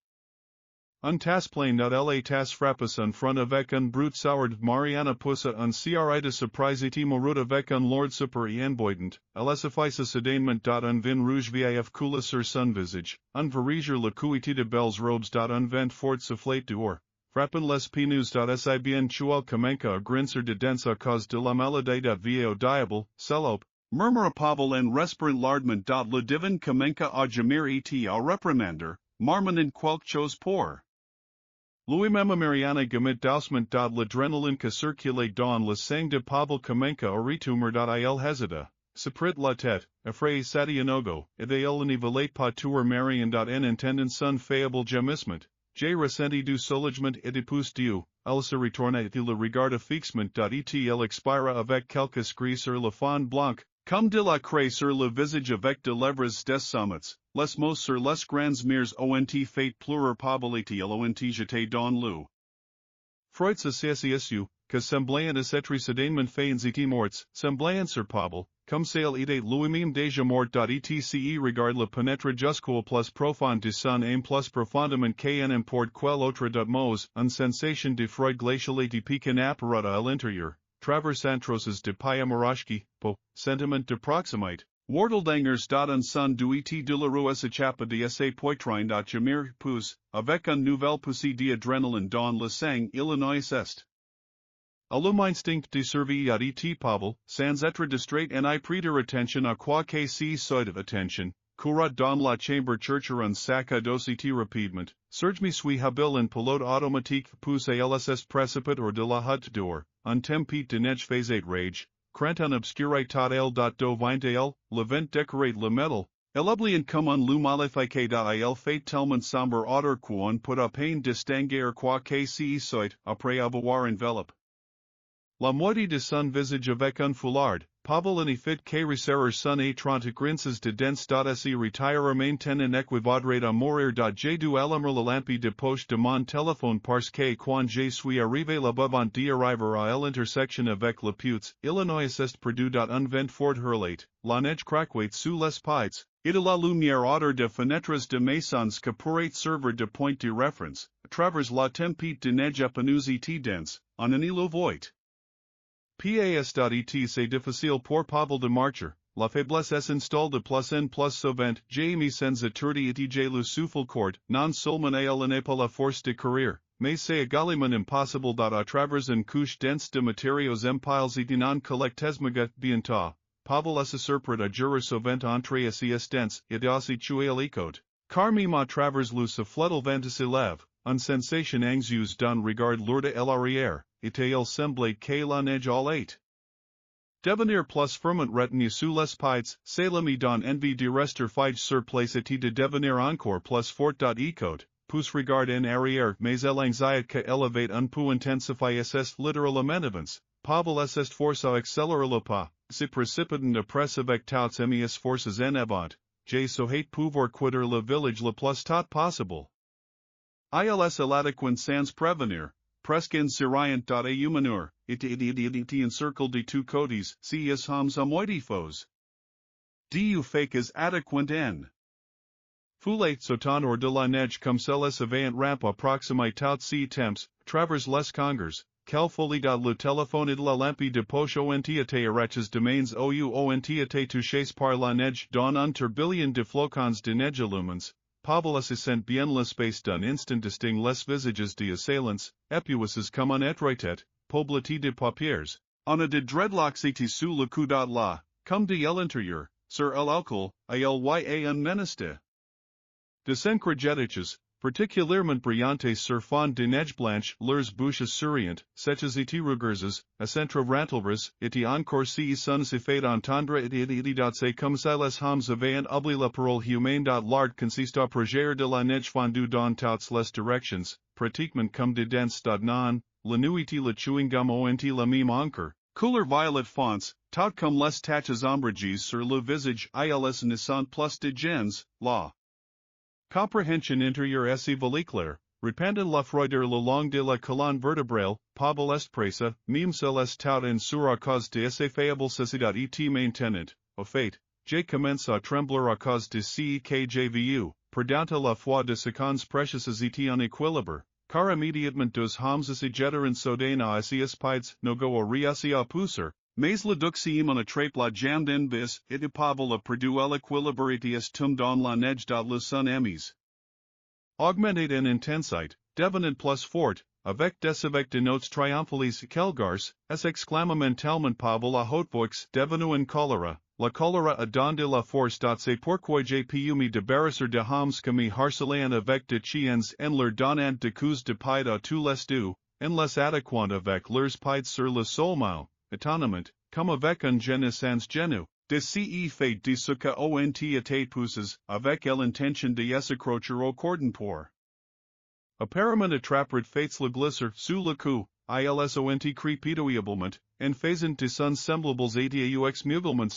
un tasplane.la tas frappus un front avec un brut sauerd Mariana pussa un cri de surprisity morut avec un lord super enboident, elesifice sedanement. Un vin rouge vif coula sur son visage, un veriger la cuité de belles robes. Un vent fort soufflate dehors. Frappen les pinus. Sibien chual kamenka a grinser de densa cause de la maladie. Vio diable, celope. Murmura pavel en respirant lardment. Le divin kamenka a jamir et a reprimander, marman in quelques chose pour. Louis Mema Mariana Gamit Dausment. L'adrenaline que circule dans le sang de Pavel Kamenka oritumor. Il hesita, Saprit la tête, effray satianogo, et il ne valait pas tour Marian. En intendant son fayable gemissement, J ressenti du soulagement et depuis Dieu, elle se retourna et le regarda fixement. Et il expira avec quelques gris sur le fond blanc, comme de la craie sur le visage avec de lèvres des sommets, les mots sur les grands murs ont fait pleurer probabilité ont jeté dans l'eau. Freud s'associu, que semblant à être sedainement fains et morts, semblant sur Pavel, comme celle idée lui-même déjà mort. Etc regarde le pénétre jusqu'au plus profond de son âme plus profondément qu'en importe quel autre mot, une sensation de Freud glaciale de piquant apparata à l'intérieur. Traversant trosses de Payamorashki, po, sentiment de proximite, Warteldangers. Un son duité douloureux s'échappe de ses poitrines. Jamir pousse, avec un nouvel poussée d'adrénaline dans le sang. Illinois est. Alum instinct de survie. Et Pavel, sans être distrait en I prêter attention à quoi que ce soit of attention, courat dans la chambre chercher un sac à dos et rapidement, surge me suis habile en pilote automatique pousse à l'ss précipite or de la hutte d'or, un tempête de neige faisait rage, crant un obscure total. Do vingt le vent décorate le metal, elubli comme un lu malifique. Il fait tellement sombre odeur qu'on peut à peine distinguer quoi que ce soit après avoir enveloppe la moitié de son visage avec un foulard. Pavel en fit que resserrer son étrange grinces de dents. Se retire maintenant equivaudrait à mourir. J'ai dû allumer la lampe de poche de mon téléphone parce que quand je suis arrivé là-bas avant d'arriver à l'intersection avec le putes, Illinois est perdu. Un vent fort hurlait, la neige craquait sous les pieds, et de la lumière autour de fenêtres de maisons que pourrait servir de point de référence, à travers la tempête de neige épineuse et dense, en un îlot void. Pas. C'est difficile pour Pavel de marcher, la faiblesse est installée de plus en plus souvent. J'ai sans étourdi et j'ai le souffle court, non seulement elle n'est pas la force de courir, mais c'est également impossible. À travers une couche dense de matériaux empilés et non collectesmagat bientôt, Pavel se surprit à jurer souvent entrer à ces dense et aussi tuer l'écoute, car même à travers le souffletel vent se lève, une sensation anxieuse d'un regard lourd à l'arrière. Et il semblait que la neige allait devenir plus fermement retenue sous les pieds. C'est l'ami don envie de rester fige sur place et de devenir encore plus fort. Écoute, pousse regard en arrière, mais l'anxiété que élevait un peu intensifié est littéralement avance. Pavel est force à accélérer le pas, se précipitant après avec toutes mes forces en avant. J'ai souhaité pouvoir quitter le village le plus tôt possible. Ils l'adequent sans prévenir. Presque insuriant. A humanur, it encircle de tous côtés, si is hommes à moitié faux. Du fakes adequent en. Foulette sautant hors de la neige comme celles avant ramp approximate tout si temps, travers les congers, quelle folie. Le téléphone et la lampe de poche ont été arrachés de mains ont été touchés par la neige dans un tourbillon de flocons de neige illumines. Pavel se sent bien l'espace d'un instant distinct les visages des assaillants, épuises comme un étroitet, poblaté de paupières, on a de dreadlocks et sous le cou. Là, comme de l'intérieur, sur l'alcool, à un meneste. De syncrogétiches, particulièrement brillantes sur fond de neige blanche, leurs bouches souriantes, sèches et rugueuses, accentre rantelras, et encore si son se fait entendre et c'est comme ça les hommes avaient oublié la parole humaine. L'art consiste à projeter de la neige fondue dans toutes les directions, pratiquement comme des dents. Non, la nuit le chewing gum ont la même encre, couleur violet fonce, tout comme les taches ombragées sur le visage. Ils ne sont plus de gens, la comprehension intérieure est véhiculaire, répandant la froideur le long de la colonne vertébrale. Pavel est pressa, même celle tout en sur à cause de ses faibles sociétés et maintenant, au fait, j'ai commencé à trembler à cause de ce que j'ai vu, perdanta la foi de secondes precieuses et en équilibre, car immédiatement dos hommes jetteront soudain à asias pides, no go oriasi à pousser, mais la duxième en attrape la jambe en bis, et ipable a perdu l'équilibre tum dans la neige de le sun emis. Augmentate en intensite, devenant plus fort, avec de notes triomphales quelgars, es exclamamentalment pable à haute voix devenu en choléra, la choléra a don de la force. C'est pourquoi j'ai pu me débarrasser de hommes que me harcelaient avec de chiens en leur donnant de coups de pied à tous les deux, en les attaquant avec leurs pieds sur le sol mou, étonnamment, comme avec un genou sans genou. De ce fait de ce que ont été poussés, avec l'intention de s'accrocher au cordon pour. Apparemment attrapert fates le glisser, sous le coup, ils ont crépidablement, en faisant de son semblables aux mouvements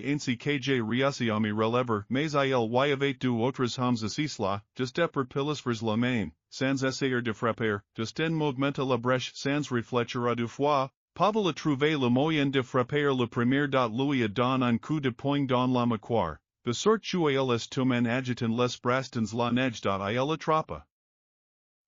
ainsi que j'ai réussi à me relever, mais il y avait deux autres hommes assis là, juste per pilas vers la main, sans essayer de frapper, juste en mouvement à la brèche sans réfléchir à deux fois. Pavel a trouvé le moyen de frapper le premier. Lui a donné un coup de poing dans la mâchoire, de sorte où il est en agitant les brastons la neige. Il attrapa.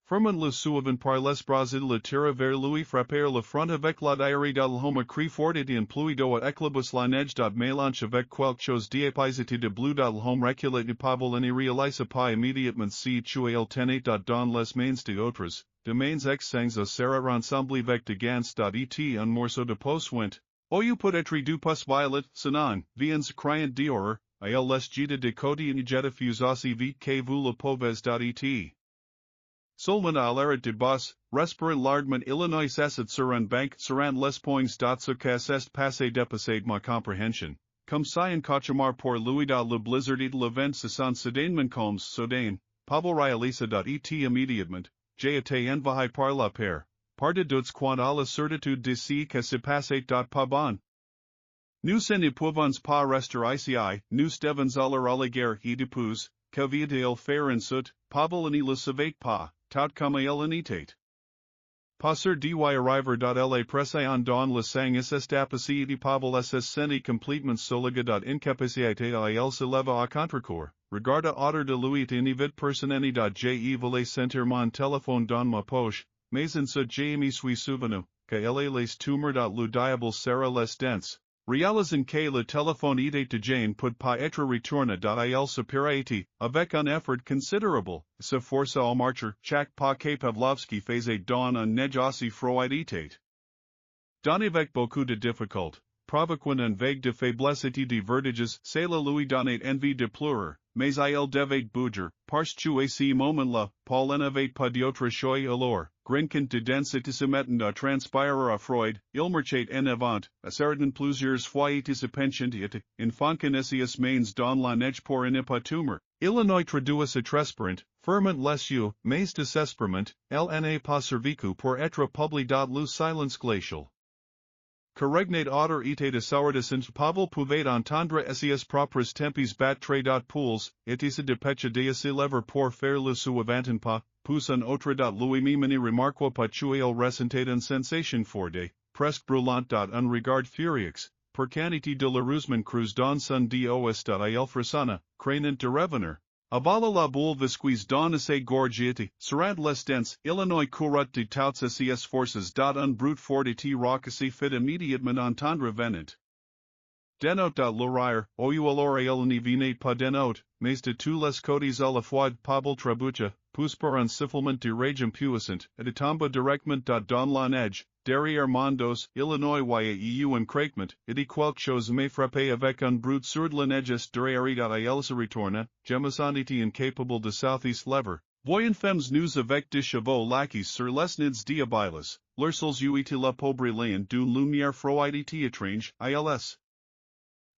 Fermant le souvent par les bras il le tira vers lui frapper le front avec la diarrhée d'Alhoma cri fort et emploie do éclabus la neige. Mélange avec quelque chose d'épaisité de bleu d'Alhoma recule et Pavel ne réalise pas immédiatement si tu il tenait dans les mains de autres. De mains exsangues à serrer ensemble avec de gants. Et un morceau de peau went. Ou peut-être du pus violet, sinon, viens criant d'horreur, il les jeta de côté et jeta fus aussi vite que vous le pouvez. Et seulement à l'arrêt de bus, respirant largement Illinois s'assit sur un banc serrant les poings. Ce que s'est passé dépassait ma compréhension. Comme si un cauchemar pour lui. Le blizzard et le vent se sont soudainement comme soudain, Pavel réalisa. Et immédiatement, j'ai été envahi par la peur, par de doutes quant à la certitude de ce que se passait. Pas bon. Nous ne pouvons pas rester ici, nous devons aller à la guerre et depuis, que vient-il faire ensuite, Pavel ne le savait pas, tout comme il en était. Passer dy arriver. La pression dans le sang est appassée et Pavel s'est senti complètement soulagé. Incapacité à il se leva à contre-cour, regarda autour de lui et ne vit personne. J'ai voulu sentir mon téléphone dans ma poche, mais en ce j'ai me suis souvenu, que il les tumeurs. Le diable serra les dents. Réalisant que le téléphone était de Jane peut pas être retourné. Il se avec un effort considérable, se força à marcher, chaque pas que Pavlovski faisait dans un neige aussi froid était. Don avec beaucoup de difficulté, provoquant un vague de faiblesse et de vertiges, cela lui donnait envie de pleurer, mais il devait bouger, parce que à ce moment-là, Paul n'avait pas d'autre choix alors. Grinquant de densité se mettant à transpirer à Freud, il marchait en avant, assertant plusieurs fois et se penchant et, enfonçant ses mains dans la neige pour ne pas tomber. Illinois traduit se transpirant, fermant les yeux, mais désespérément, elle n'a pas survécu pour être publié. Le silence glacial. Corregnate otter était de sourdissant. Pavel pouvait entendre ses propres tempes battre. Poules, et se dépêcha de se lever pour faire le suivant pas, pousse un autre. Lui-même ne remarqua pas que il ressentait une sensation forte, presque brûlante. Un regard furieux, pour quantité de l'heureusement creuse dans son dos. Il frissonna, craignant de revenir. Avala la boule visquise dans ses gorges. Serrant les dents, Illinois courut de toutes ses forces. Un brute fort et rauque fit immédiatement entendre venant. Denote. L'horaire, ou alors il ne venait pas denote, mais de tous les côtés à la fois. Pavel trabucha, pousse par un sifflement de rage impuissant, et tomba directement dans la neige. Derrière Mondos, Illinois y un craquement, et quelque chose me frappé avec un brute sur la neige derrière. Il se retourna, gemissant et incapable de southeast lever. Voyant femmes nous avec des chevaux laquis sur les nids diabiles, leurs sols et la pauvre lion d'une lumière froide et étrange, ils.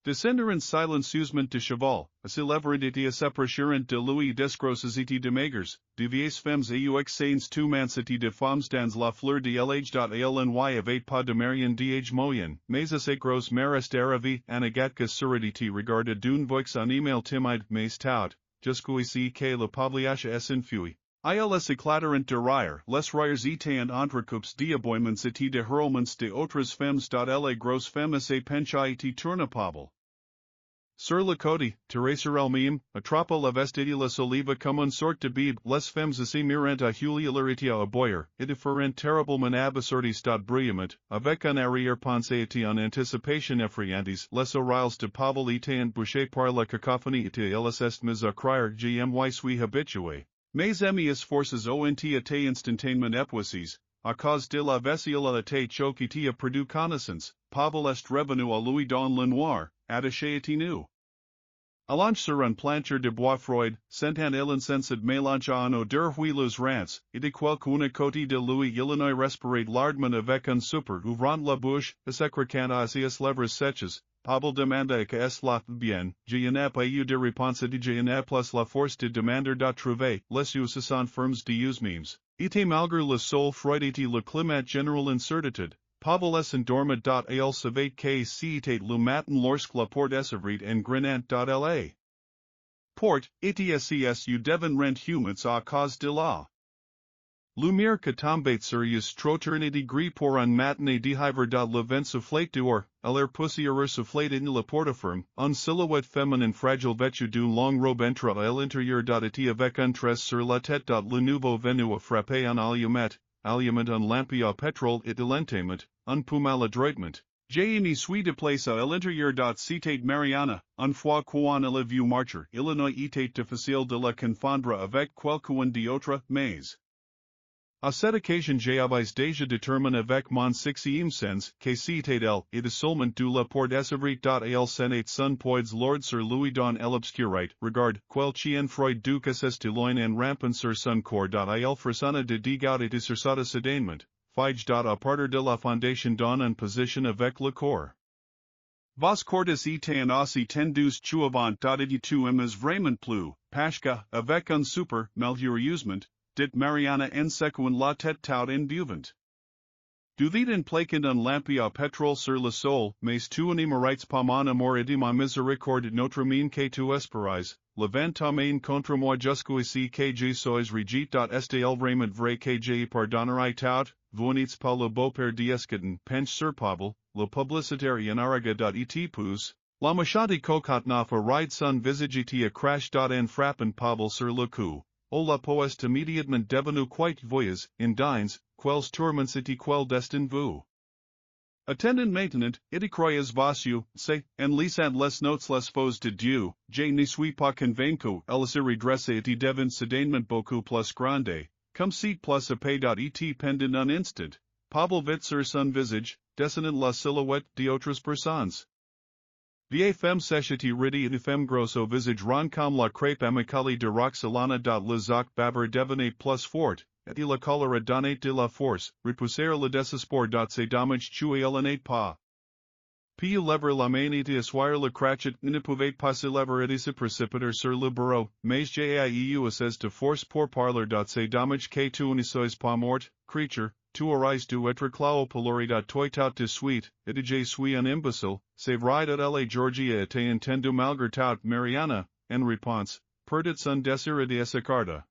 Descender en silencieusement de cheval, à se lever et à s'approcher de lui desgrosses et de maigres, de vieilles femmes aux sains tout mansity de femmes dans la fleur de l'âge. Il avait pas de moyen d'âge moyen, mais assez gros marest arrivé, anagatka suridity regarda d'une voix en email timide mais tout, jusqu'ici que le publiage est infui. Ils éclaterant de rire, les rires étaient entrecoupes d'aboiements et de hurlements de autres femmes. Les grosses femmes se penchaient et tournaient Pavel. Sur le côté, terracer el meme, atrapa la vestidilas oliva comme un sort de bib, les femmes assez mirant à huliolaritia a boyer, et different terriblement absurdities brillamment, avec un arrière-pensée en anticipation effrayantes, les oreilles de Pavel étant bouchées par la cacophonie et elles est mis à crier gmy suis habitué. Mais amias forces ont été instantanément épuisées, à cause de la vesiolité qui a produit connaissance, Pavel est revenu à lui dans le noir, attaché et nu. Allonge sur un plancher de bois froid, sentant il insensé mélange en odeur huileuse rance, et de quelqu'un côté de lui il respirait lardement avec un super ouvrant la bouche, secrétant asias lèvres sèches, Pavel demanda que est la bien, je n'ai pas eu de réponse et je n'ai plus la force de demander de trouver les uses firmes de usmemes. Et malgré le sol froid et le climat général incertitude, Pavel est endormi. Il savait que c'était le matin lorsque la porte s'ouvrit en grenant. La porte, etcs devant rent humides à cause de la lumière que tombait sur yeux trop-ternity gris pour un matin d'hiver. Le vent soufflait dehors, l'air poussiéreux soufflait in la porte ferme, une silhouette féminine fragile vêtue d'une longue robe entra à l'intérieur. Et avec un tresse sur la tête. Le nouveau venu a frappé un allumette un lampe à pétrole et lentement, un peu maladroitement. J'ai une suis de place à l'intérieur. C'était Mariana, une fois qu'on a vu marcher, Illinois était difficile de la confondre avec quelqu'un d'autre, mais à cette occasion j'avais déjà déterminé avec mon sixième sens que c'était elle, et seulement de la porte s'ouvrit. Elle senait son poids lourd sur lui dans l'obscurité, regarde, quel chien freud du casses de loin en rampant sur son corps. Il frissonna de dégoût et sursauta soudainement, fige. À partir de la fondation dans une position avec le corps. Vos cordes étant aussi tendus avant. Et tu aimes vraiment plus, Pashka, avec un super, malheureusement, dit Mariana en secouant la tête tout en buvant. Du vide en plaquant un lampe à pétrole sur le sol, mais tu n'aimerais pas mon amour et ma miséricorde notre mine que tu espérais, le vent ta main contre moi jusqu'ici que je sois regit. Est el vraiment vrai que je pardonnerai tout, vous n'êtes pas le beau-père d'Escaden, penche sur Pavel, le publicitaire en araga. Et pousse, la machante cocotte n'a ride son visage et a crash. En frappant Pavel sur le cou. O la poeste immédiatement devenu quite voyeuse, in dines, quels tourments et quel destin vous attendant maintenant, et croyez vos c'est, en lisant les notes les faux de Dieu, je ne suis pas convaincu, elle se redresse et devint soudainement beaucoup plus grande, comme si plus épais. Et pendant un instant, Pavel vit sur son visage, dessinant la silhouette d'autres personnes. Vieille femme sèche et ridée et femme grosse au visage rond comme la crêpe amicale de Roxelana. Le zoc bavard devenait plus fort, et la colère donnait de la force, repousser le désespoir. Ses dommages tués elle n'est pas. Puis lever la main et asseoir le crotchet ne pouvait pas se lever et se précipiter sur le bureau, mais j'aie assez de force pour parler. Ses dommages que tu ne sois pas morte, creature. Tu aurais dû être clau polori. Toi tout de suite, et je suis un imbécile, c'est vrai. La Georgia était entendu malgré tout. Mariana, en réponse, perdit son désir de s'écarter.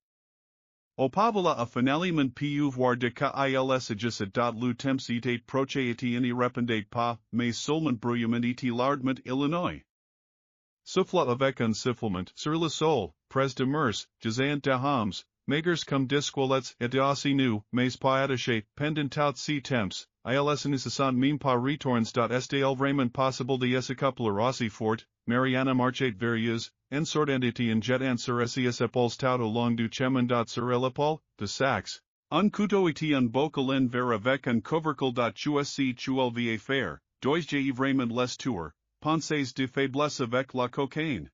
Au Pavela a finalement pu voir de qu'ils agissent. Le temps était proche et il n'y répondait pas, mais seulement bruyamment et lardement. Illinois souffla avec un sifflement sur le sol, pres de mers, gisant de hams. Magers comme disquelettes et aussi nu, mais pas attachés, pendant tout ce temps, ils ne se sont même pas retournes. Est il vraiment possible de se coupler aussi fort, Mariana marchait vers en sortant et en jetant sur ses épaules tout au long du chemin. Sur l'épaule, de sax, un couteau et un bocal en verre avec un couvercle. Tu le faire, dois-je vraiment les tuer, pensez de faiblesse avec la cocaïne.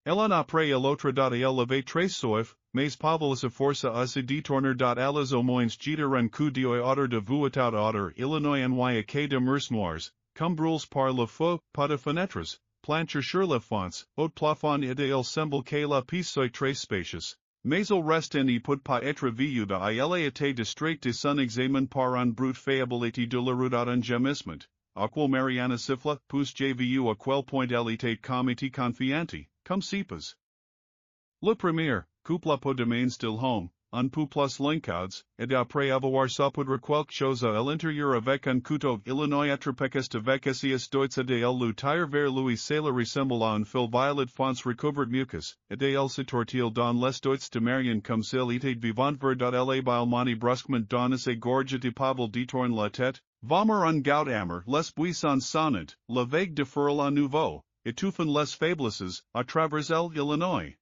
Elle après l'autre. Elle avait très soif, mais Pavel se força à se détourner. Elles au moins jeter un coup d'œil autour de vous. Autour Illinois envoya que de mers noirs, comme brûlés par le feu, pas de fenêtres, plancher sur la fonce, haut plafond. Et il semble que la pièce soit très spacieuse. Mais au reste n'y peut pas être vu. Elle était distraite de son examen par un brut faible et de la route un gémissement. À quel Mariana siffla, pousse j'ai vu à quel point elle était comme et confiante. Comme si pas. Le premier, coupe la peau de main still home, unpu plus linkouds, et après avoir sapudre quelque chose à l'intérieur avec un couteau Illinois atropecest avec essayas deutsche de lu tire vers lui cela ressemble à un fil violet fonce recouvert mucus, et de el se tortil dans les deutsche de Marion comme s'il était vivant ver la bilmani brusquement dans se gorge de pabel détourne la tête, vomir un gout amer les buissons sonnant, la vague de furl à nouveau, étouffant les faiblesses, à travers l'Illinois.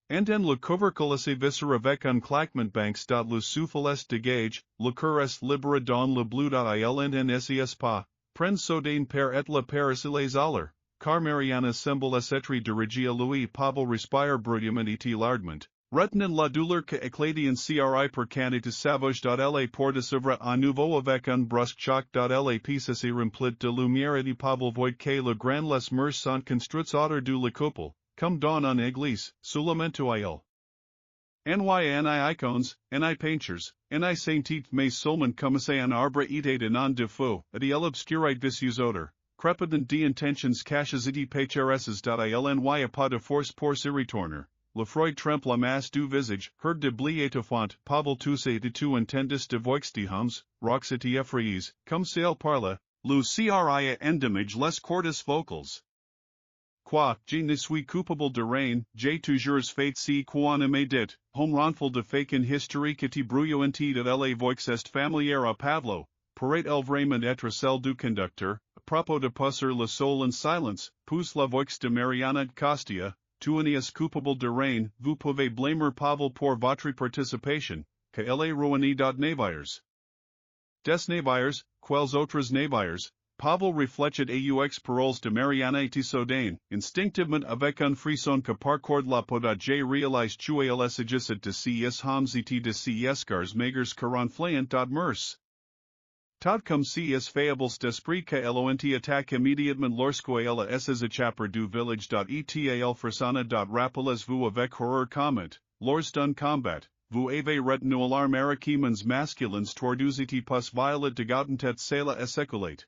And en le couvercle viscera avec un claquement banks. Le souffle est dégage, le cœur est libre dans le bleu. Il n'ses pas, prenne soudain per et la paris les aller, car Mariana semble s'être dirigée à lui Pavel respire bruyamment et lardement, retenant la douleur que éclatien cri per canite savage. La pour de s'ouvrir à nouveau avec un brusque choc. La piece se remplit de lumière et Pavel voit que le grand les murs sont construits autour du la couple. Comme dans un église, seulement à il. Ni icônes, ni peintures, ni saintit mais seulement comme c'est un arbre et non de feu, et il obscurite vicieux odeur, crépidant d'intentions caches et pécheresses. Il n'y a pas de force pour se retourner. Le Freud trempe la masse du visage, heard de bli étouffant, Pavel tous et tu entendis de voix de hums, rox et effrays, comme s'il parle, le cri endamage les cordes vocales. Quoi, je ne suis coupable de rien, j'ai toujours fait ce qu'on me dit, home ronful de fake historique et bruyante de la voix est familière à Pavlo, pourrait elle vraiment être celle du conducteur, à propos de passer le sol en silence, pousse la voix de Mariana Costia, tu n'es coupable de rien, vous pouvez blâmer Pavel pour votre participation, que elle est ruinée. Navires. Des navires, quels autres navires? Pavel réfléchit aux paroles de Mariana et soudain, instinctivement avec un frisson que parcourt la peau j'ai réalisé que il s'agissait de ces hommes et de ces escars maigres que ronflant mers. Tout comme ces fables d'esprit que l'ont attaque immédiatement lorsque elle est échappée du village. Et frissonna. Rappelez-vous avec horreur comment, lors d'un combat, vous avez retenu l'arme arachimens masculins tordus et pus violet de gaudentet cela esseculate.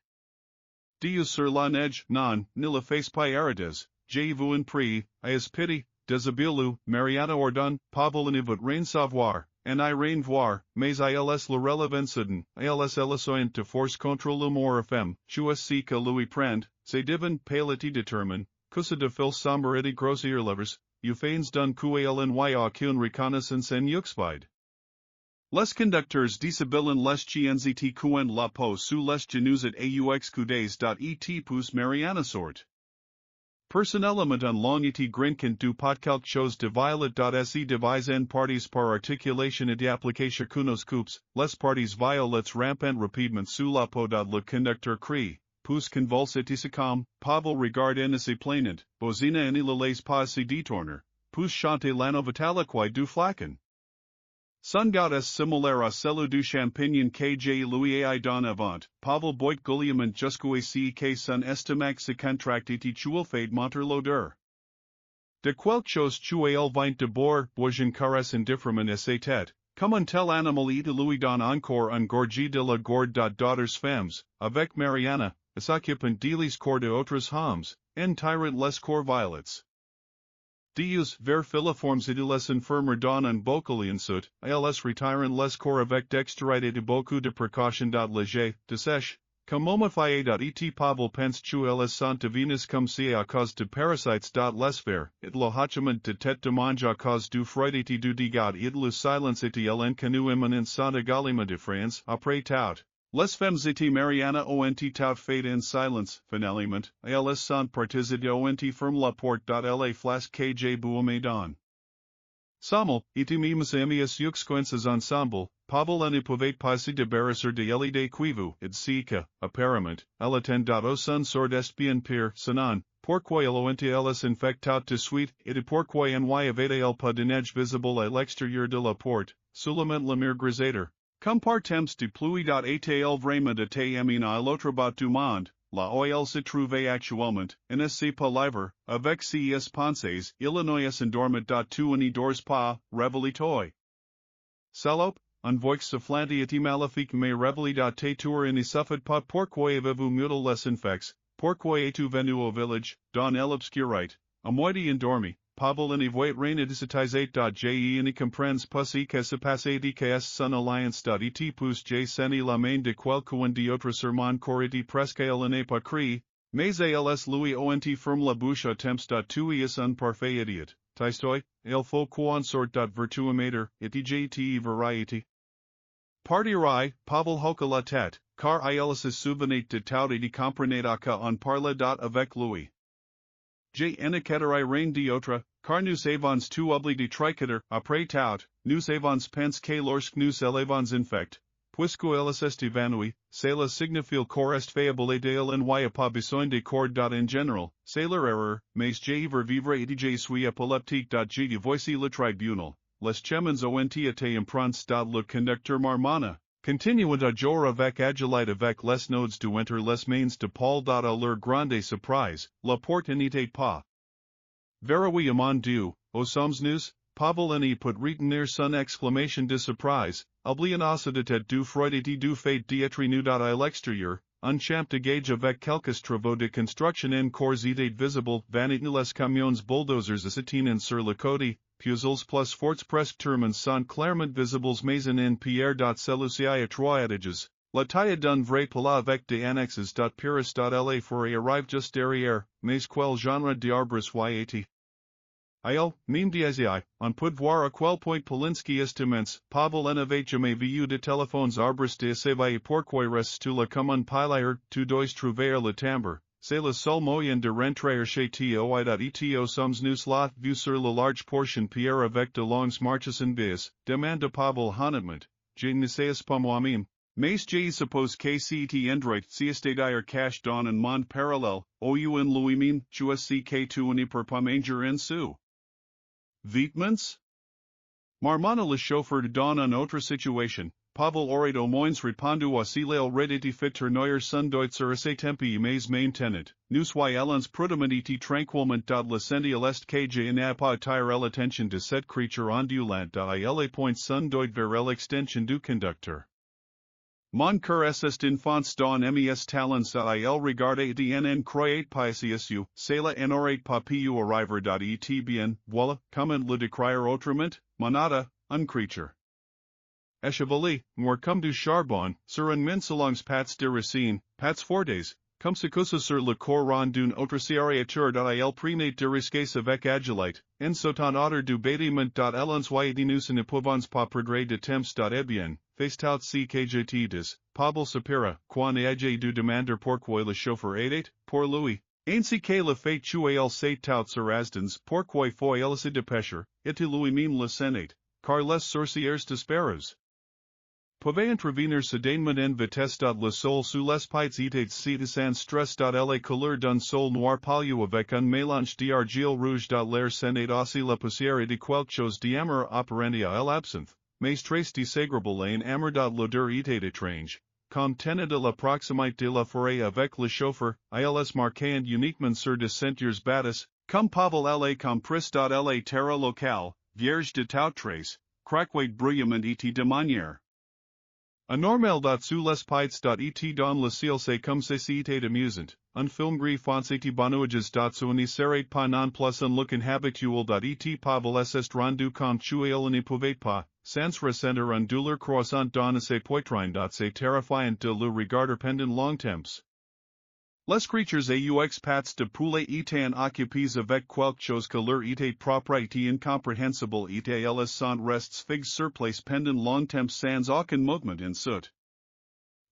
Dieu sur la neige, non, ne le fais pas arides, je vous en prie, ayez pitié, déshabillez, Mariana ordonne, Pavel ne veut rien savoir, en I rien voir, mais ils le relevant soudain, ils l'assoyant de force contre l'amour femme, tu sais que lui prend, c'est divin paleti détermine, que de fil sombre et grossier levers, you fains d'un coup il n'y aucune reconnaissance en yuxpide. Les conducteurs disabillent les chiens et couen la peau sous les genoux et aux coudes. Et pousse Mariana sort. Personnellement en l'on grinquant du pas quelque chose de violet. Se divise en parties par articulation et d'application qu'unos coupes, les parties violets rampant rapidement sous la peau. Le conducteur crie, pousse convulse et succombe, Pavel regarde en se plaignant, bozina en il laisse pas se détourner, pousse chanter l'anno du flacon. Son gout est similaire à celui du champignon que j'ai lui ai don avant, Pavel boit gouliament jusqu'au ce que son estomac se contracte et tu fait monter l'odeur. De quelque chose tu il vient de boire, bourgeon caresse indifferemment à sa tête, comme un tel animal et lui donne encore un gorgé de la gourde. Daughters femmes, avec Mariana, s'occupant des corps de autres hommes, en tirant les corps violets. Deus vers filiformes et les infirmer don un bocalien sut, ils retirant les corps avec dextérité de beaucoup de précaution. Léger, de sèche, comme momifié. Et Pavel pense que ils sont divinis comme si à cause de parasites. Les faire, it le hachement de tête de mange à cause du froid et du dégât. It le silence et il inconu imminent sont également de France, après tout. Les femmes et Mariana ont tout fait en silence, finalement, elles sont parties ont ferme la porte. La flasque que j'ai buome don. Sommel, et mimes amias yuxquences ensemble, Pavel ne pouvait pas se débarrasser de elle de quivu, et si que, apparemment, elle attend au son sort est bien pire, sinon, pourquoi elle ont elles infectat de suite, et pourquoi n'y avait-elle pas de neige visible à l'extérieur de la porte, seulement la mer grisâtre. Compartems de pluie. Et vraiment de amis à l'autre bout du monde, là où elle se trouvait actuellement, en ce pas livre, avec ses pensées, Illinois endormit. Tu n'y dors pas, réveille-toi. Salope, un voix soufflante et maléfique me réveille. Te tour n'y suffit pas. Pourquoi avez-vous mutilé les infects, pourquoi es-tu venu au village, dans l'obscurité, à moitié endormi, Pavel and Evoit rein edicitisate.je and comprends pus e que se passe ks son alliance.et pus j seni la main de quelqu'un d'autre sermon coriti presque elle n'est pas cri, mais als lui ont ferme la bouche à temps.tu es un parfait idiot, Tolstoy, il faut qu'on sorte virtuamater, itjte variety. Partirai, Pavel hoka la tête, car il se souvenait de tout et de comprenait que on parlait avec lui. J enquêterai rein d'autre, car nous avons tout oublié de triqueter, après tout, nous avons pensé que lorsque nous l'avons infect, puisque elle est évanouie, cela signifie qu'elle est faible et d'elle n'y pas besoin de corps en général, c'est leur erreur, mais j'y vivre et je suis epileptique. Voici le tribunal, les chemins ont été empruntés le conducteur Marmana. Continuant à jour avec agilité avec les nodes du enter les mains de Paul. À leur grande surprise, la porte n'était pas verrouillée. Mon Dieu, au sommes nous, Pavel n'y put retenir son exclamation de surprise, oubliant aussi de tête du Freud et du fait d'être nu à l'extérieur, un champ de gauge avec quelques travaux de construction en cours étaient visibles, vanit les camions bulldozers assatinant sur le côté, puzzles plus forts presque tourments sont clairement visibles maison en pierre. Zalesye à trois étages, la taille d'un vrai palais avec des annexes. Purus. La forêt arrive juste derrière, mais quel genre d'arbres y a-t-il? Il, même diései, on peut voir à quel point Polinsky est immense. Pavel n'avait jamais vu de téléphones arbres de s'éveiller pourquoi restes-tu là comme un pilaire, tu dois trouver le timbre. C'est le seul moyen de rentrer chez toi. Et sommes nous là, vu sur la large portion pierre avec de longues marches en bis, demande Pavel honnêtement, je ne sais pas moi-même. Mais je suppose que cet endroit, si c'est-à-dire cache dans un monde parallèle, ou en lui-même, tu sais que tu n'y peux pas manger en sous. Vêtements? Marmana le chauffeur dans une autre situation, Pavel aurait au moins répondu à s'il aurait fait tournoyer son deutzer à ses tempi mais maintenant, nous allons prudemment tranquillement descendre à l'est que je n'ai pas attiré l'attention de cette creature ondulante à il point son doigt vers l'extension du conducteur. Mon cœur est enfance dans mes talents à il regarder et en croyait pas ici, cela n'aurait pas pu arriver. Et bien, voilà, comment le décrire autrement, monada, un creature. Chevalier, moi comme du charbon, sur un mince longs pattes de racine, pattes fortes, comme se cousse sur le courant d'une autre créature. Il primate de risquer avec agilite, en sautant hauteur du bâtiment. Allons y nous ne pouvons pas perdre de temps. Eh bien, fais tout ce que je te dis, Pavel soupira, quand ai-je du demander pourquoi le chauffeur était, pour lui. Ainsi que le fait il s'est tout sur Asdens, pourquoi faut-il se dépêcher, et lui-même le sénat, car les sorcières disparus. Pouvait intervenir soudainement en vitesse. Le sol sous les pieds était citizen stress. La couleur d'un sol noir pâle avec un mélange d'argile rouge. L'air senait aussi la poussière et de quelque chose d'amère apparentia l'absinthe, mais très désagréable en amère. L'odeur était étrange, comme tenait de la proximité de la forêt avec le chauffeur. Ils marquant uniquement sur de sentiers battus, comme Pavel la compris. La terre locale, vierge de toute trace, craquait bruyamment et de manière anormal. Sous les pieds. Et dans le ciel c'est comme si c'était amusant, un film gris foncé bonouages. Ce ne serait pas non plus un look inhabituel. Et Pavel s'est rendu compte qu'il ne pouvait pas, sans ressentir une douleur croissante dans ses poitrines. C'est terrifiant de le regarder pendant longtemps. Les creatures aux pattes de poulet étant occupées avec quelque chose que leur était propre et incomprehensible. Et elles sont restes fixes sur place pendant longtemps sans aucun mouvement en soute.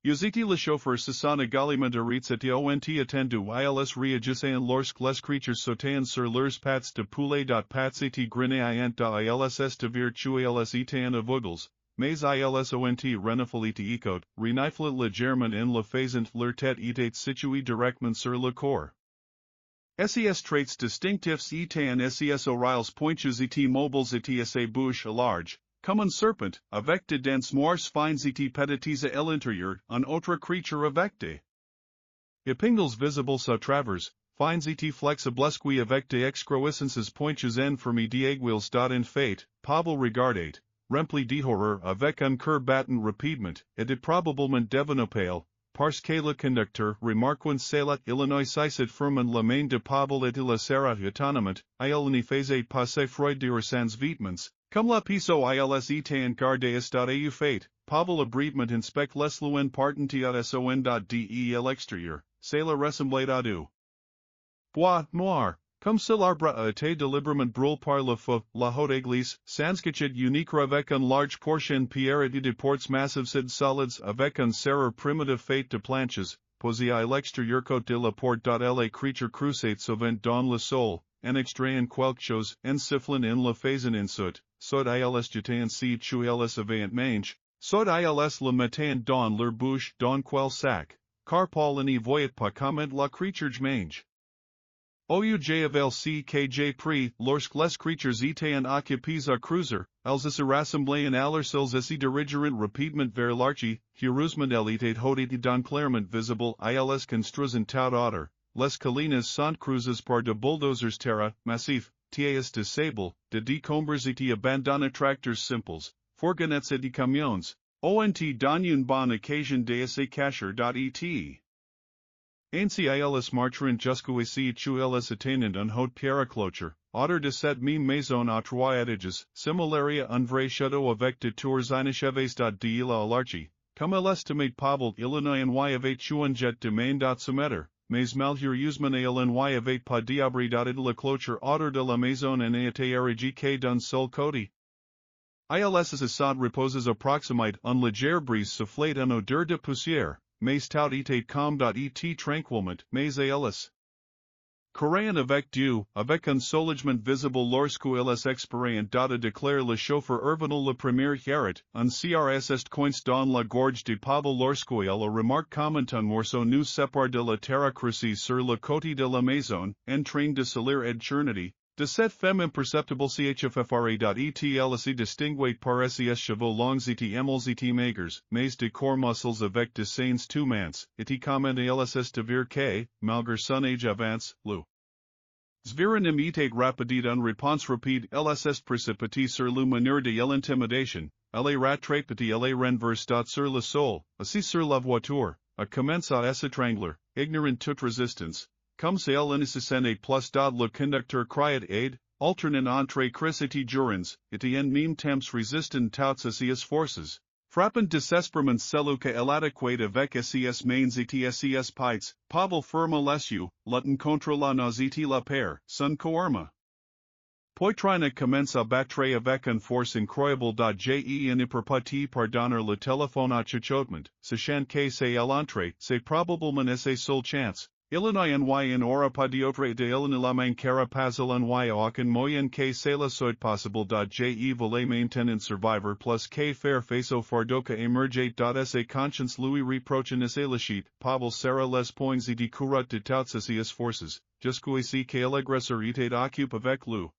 Yuziti le chauffeur se sont également arrêtés ont attendu. Ils réagissaient lorsque les creatures sautaient sur leurs pattes de poulet. Pattes et grenayant. Ils estavirent ils étant aveugles. Mais ils ont reniflé écoute, reniflé légèrement en le faisant. Leur tête était située directement sur le corps. Ses traits distinctifs étant ses oreilles pointues et mobiles et ses bouches larges, comme un serpent, avec de dents moires fines et petites à l'intérieur. Un autre creature avec des épingles visibles à travers, fines et flexiblesques avec des excroissances pointues en forme d'aiguilles. En fait, Pavel regardait, rempli d'horreur avec un cœur battant rapidement, et de probablement devenant pâle, parce que le conducteur remarquant cela Illinois cicet firman la main de Pavel et la serra autonomant, il ne faisait passer Freud de sans vêtements, comme la piso ils étaient encore des états fait, Pavel abrevement inspect les loin partentiat son.del extérieur, cela ressemblait à du bois noir. Comme si l'arbre a été délibérément brûlé par le feu, la haute église, Sanskrit unique avec une large portion pierre et de portes massives solides avec un serrure primitive fait de planches, posé à l'extérieur côté de la porte. La creature crusate souvent dans le sol, en extrayant quelque chose, en sifflant en la faisant insuit, soit ils jetant si tu ils avant mange, soit ils le mettant dans leur bouche dans quel sac, car Paul n'y voyait pas comment la creature mange. Ouj pri, lorsque les creatures étaient occupées à cruiser, elles se rassemblaient alors s'ils se dirigèrent rapidement vers l'archi, heureusement elle était haute dans clairement visible ils construisent tout autre, les collines sont creusées par de bulldozers terra, massifs, tias de sable, de décombres et abandonnés tracteurs simples, fourgonnettes et de camions, ont dans une bonne occasion de se cacher. Et ainsi ils marchèrent jusqu'oici où ils atteignent un haute pierre-clôture, hauteur de 7 maisons à 3 étages, similaire à un vrai château avec de tours inachevées. De l'île à l'archi, comme il estimait Pavel Illinois avait un jet de main. Soumettre, mais malheureusement il n'avait pas d'abri. De la clôture hauteur de la maison en était érigée d'un seul côté. Ils se reposes approximate un léger brise soufflait en odeur de poussière. Mais tout était comme. Et tranquillement, mais ils couraient avec Dieu, avec un soulagement visible lorsque ils expirent. Déclare le chauffeur urbanal la première garret, un CRS coince dans la gorge de Pavel lorsque il remarque comment un morceau nous sépare de la terre creusie sur le côté de la maison, en train de salir eternity. De cette femme imperceptible chffre. Et se distinguait par ses cheveux longs et émals et maigres, mais de corps muscles avec des seins tout minces, et comment ils de vir que, malgré son âge avance, le Zvirenim était rapide en réponse rapide ils précipité sur le meneur de l'intimidation, elle rattrapé elle renverse. Sur le sol, assis sur la voiture, a commence à s'étrangler, ignorant toute résistance. Comme si elle ne se sentait plus. Le conducteur criait aide, alternant entre cris et jurons, et en même temps résistant toutes ses forces. Frappant désespérément celui que elle adéquate avec ses mains et ses pieds, Pavel ferma les yeux, luttant contre la nausée et la peur, son coarma. Poitrina commence à battre avec une force incroyable. Je ne peux pas te pardonner le téléphone à chuchotement, sachant que c'est l'entrée, c'est probablement sa seule chance. Illinois en aura pas d'autre de Illinois la main capaz Illinois aucun moyen que cela soit possible. Je voulais maintenir survivor plus que faire face au fardeau que émerge. Sa conscience lui reproche ne se lachit, Pavel serra les poings et courut de toutes ses forces, jusqu'oici que l'agresseur était occupé avec le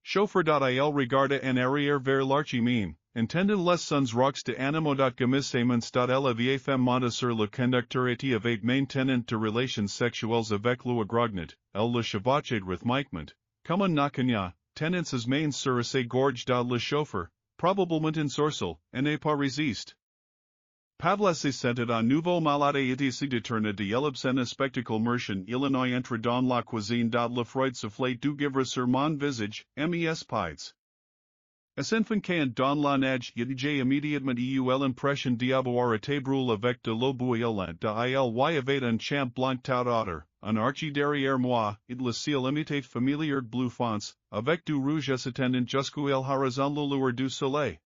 chauffeur. Il regarda en arrière vers l'archi même, entendant les sons rocks de animo. Gamissements. Elle avait femme monta sur le conducteur et avait maintenant de relations sexuelles avec le agrognat, elle le chevauchait rythmiquement, comme un nacagnat, tenant ses mains sur ses gorges. Le chauffeur, probablement en sorcel, n'est pas résiste. Pavel se sentait à nouveau malade et se détourna de l'obscène spectacle merchant. Illinois entra dans la cuisine. Le froid soufflet du givre sur mon visage, mes pieds. Es enfant qu'en dans la nage, j'ai immédiatement eu l'impression d'avoir été brûlé avec de l'eau bouillante. Il y avait un champ blanc tout autour, un archi derrière moi, et le ciel imitait familier bleu fonce, avec du rouge s'étendant jusqu'au horizon. Le lueur du soleil.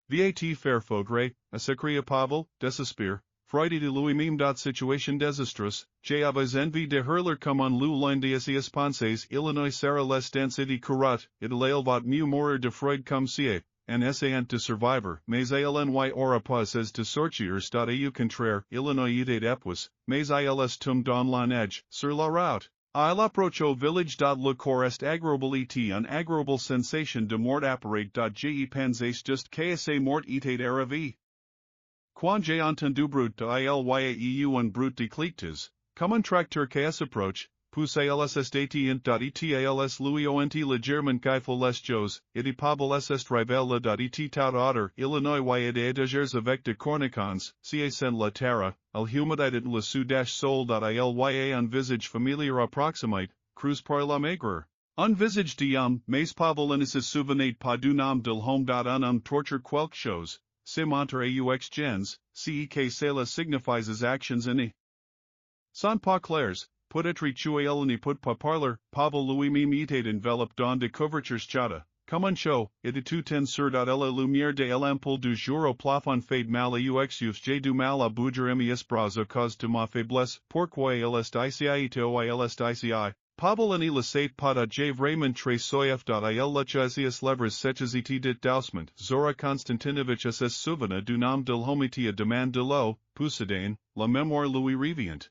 Vat faire faudrait, s'écria Pavel, désespéré, freude de lui-même. Situation désastreuse, j'avais envie de hurler comme un loup loin de ses pensées. Illinois serra les dents et courut, il va mieux mourir de freud comme si, en essayant de survivre, mais il aura pas de sortir. Au contraire, Illinois était épuisé, mais ils tombe dans la neige, sur la route. Il approche au village. Le corps est agréable et une agréable sensation de mort apparaît. Je pensais juste que c'est mort était arrivé. Quand j'ai entendu brut il y a eu un brut de cliquetas, comme un tracteur qui s'approche, pus als est et als Louis ont le German Geifel les Jos, et Pabel est rival et tout otter, Illinois y et degers avec de cornicons, sen la terra, al humidit le sud-sol il envisage familiar approximate, cruz par la maigre. Envisage diam, mais Pavel inicis souvenait pas du nom del home. Torture quelques choses, se montre aux gens, cek cela signifies as actions in sans pas clairs, put être tué ni put pas parler, Pavel Louis m'imitate enveloppe dans de couvertures chata, comme un show, et de tout en sur la lumière de l'ampoule du jour au plafond fade mal aux j'ai du mal à bouger mes bras à cause de ma faiblesse, pourquoi il est ici il est ici. Pavel ani le sait pas j'ai vraiment très soif il le chazias levres setchaziti dit dausement, Zora Konstantinovich ss souvena du nom del homitia demande de l'eau, Pousadane, la mémoire Louis revient.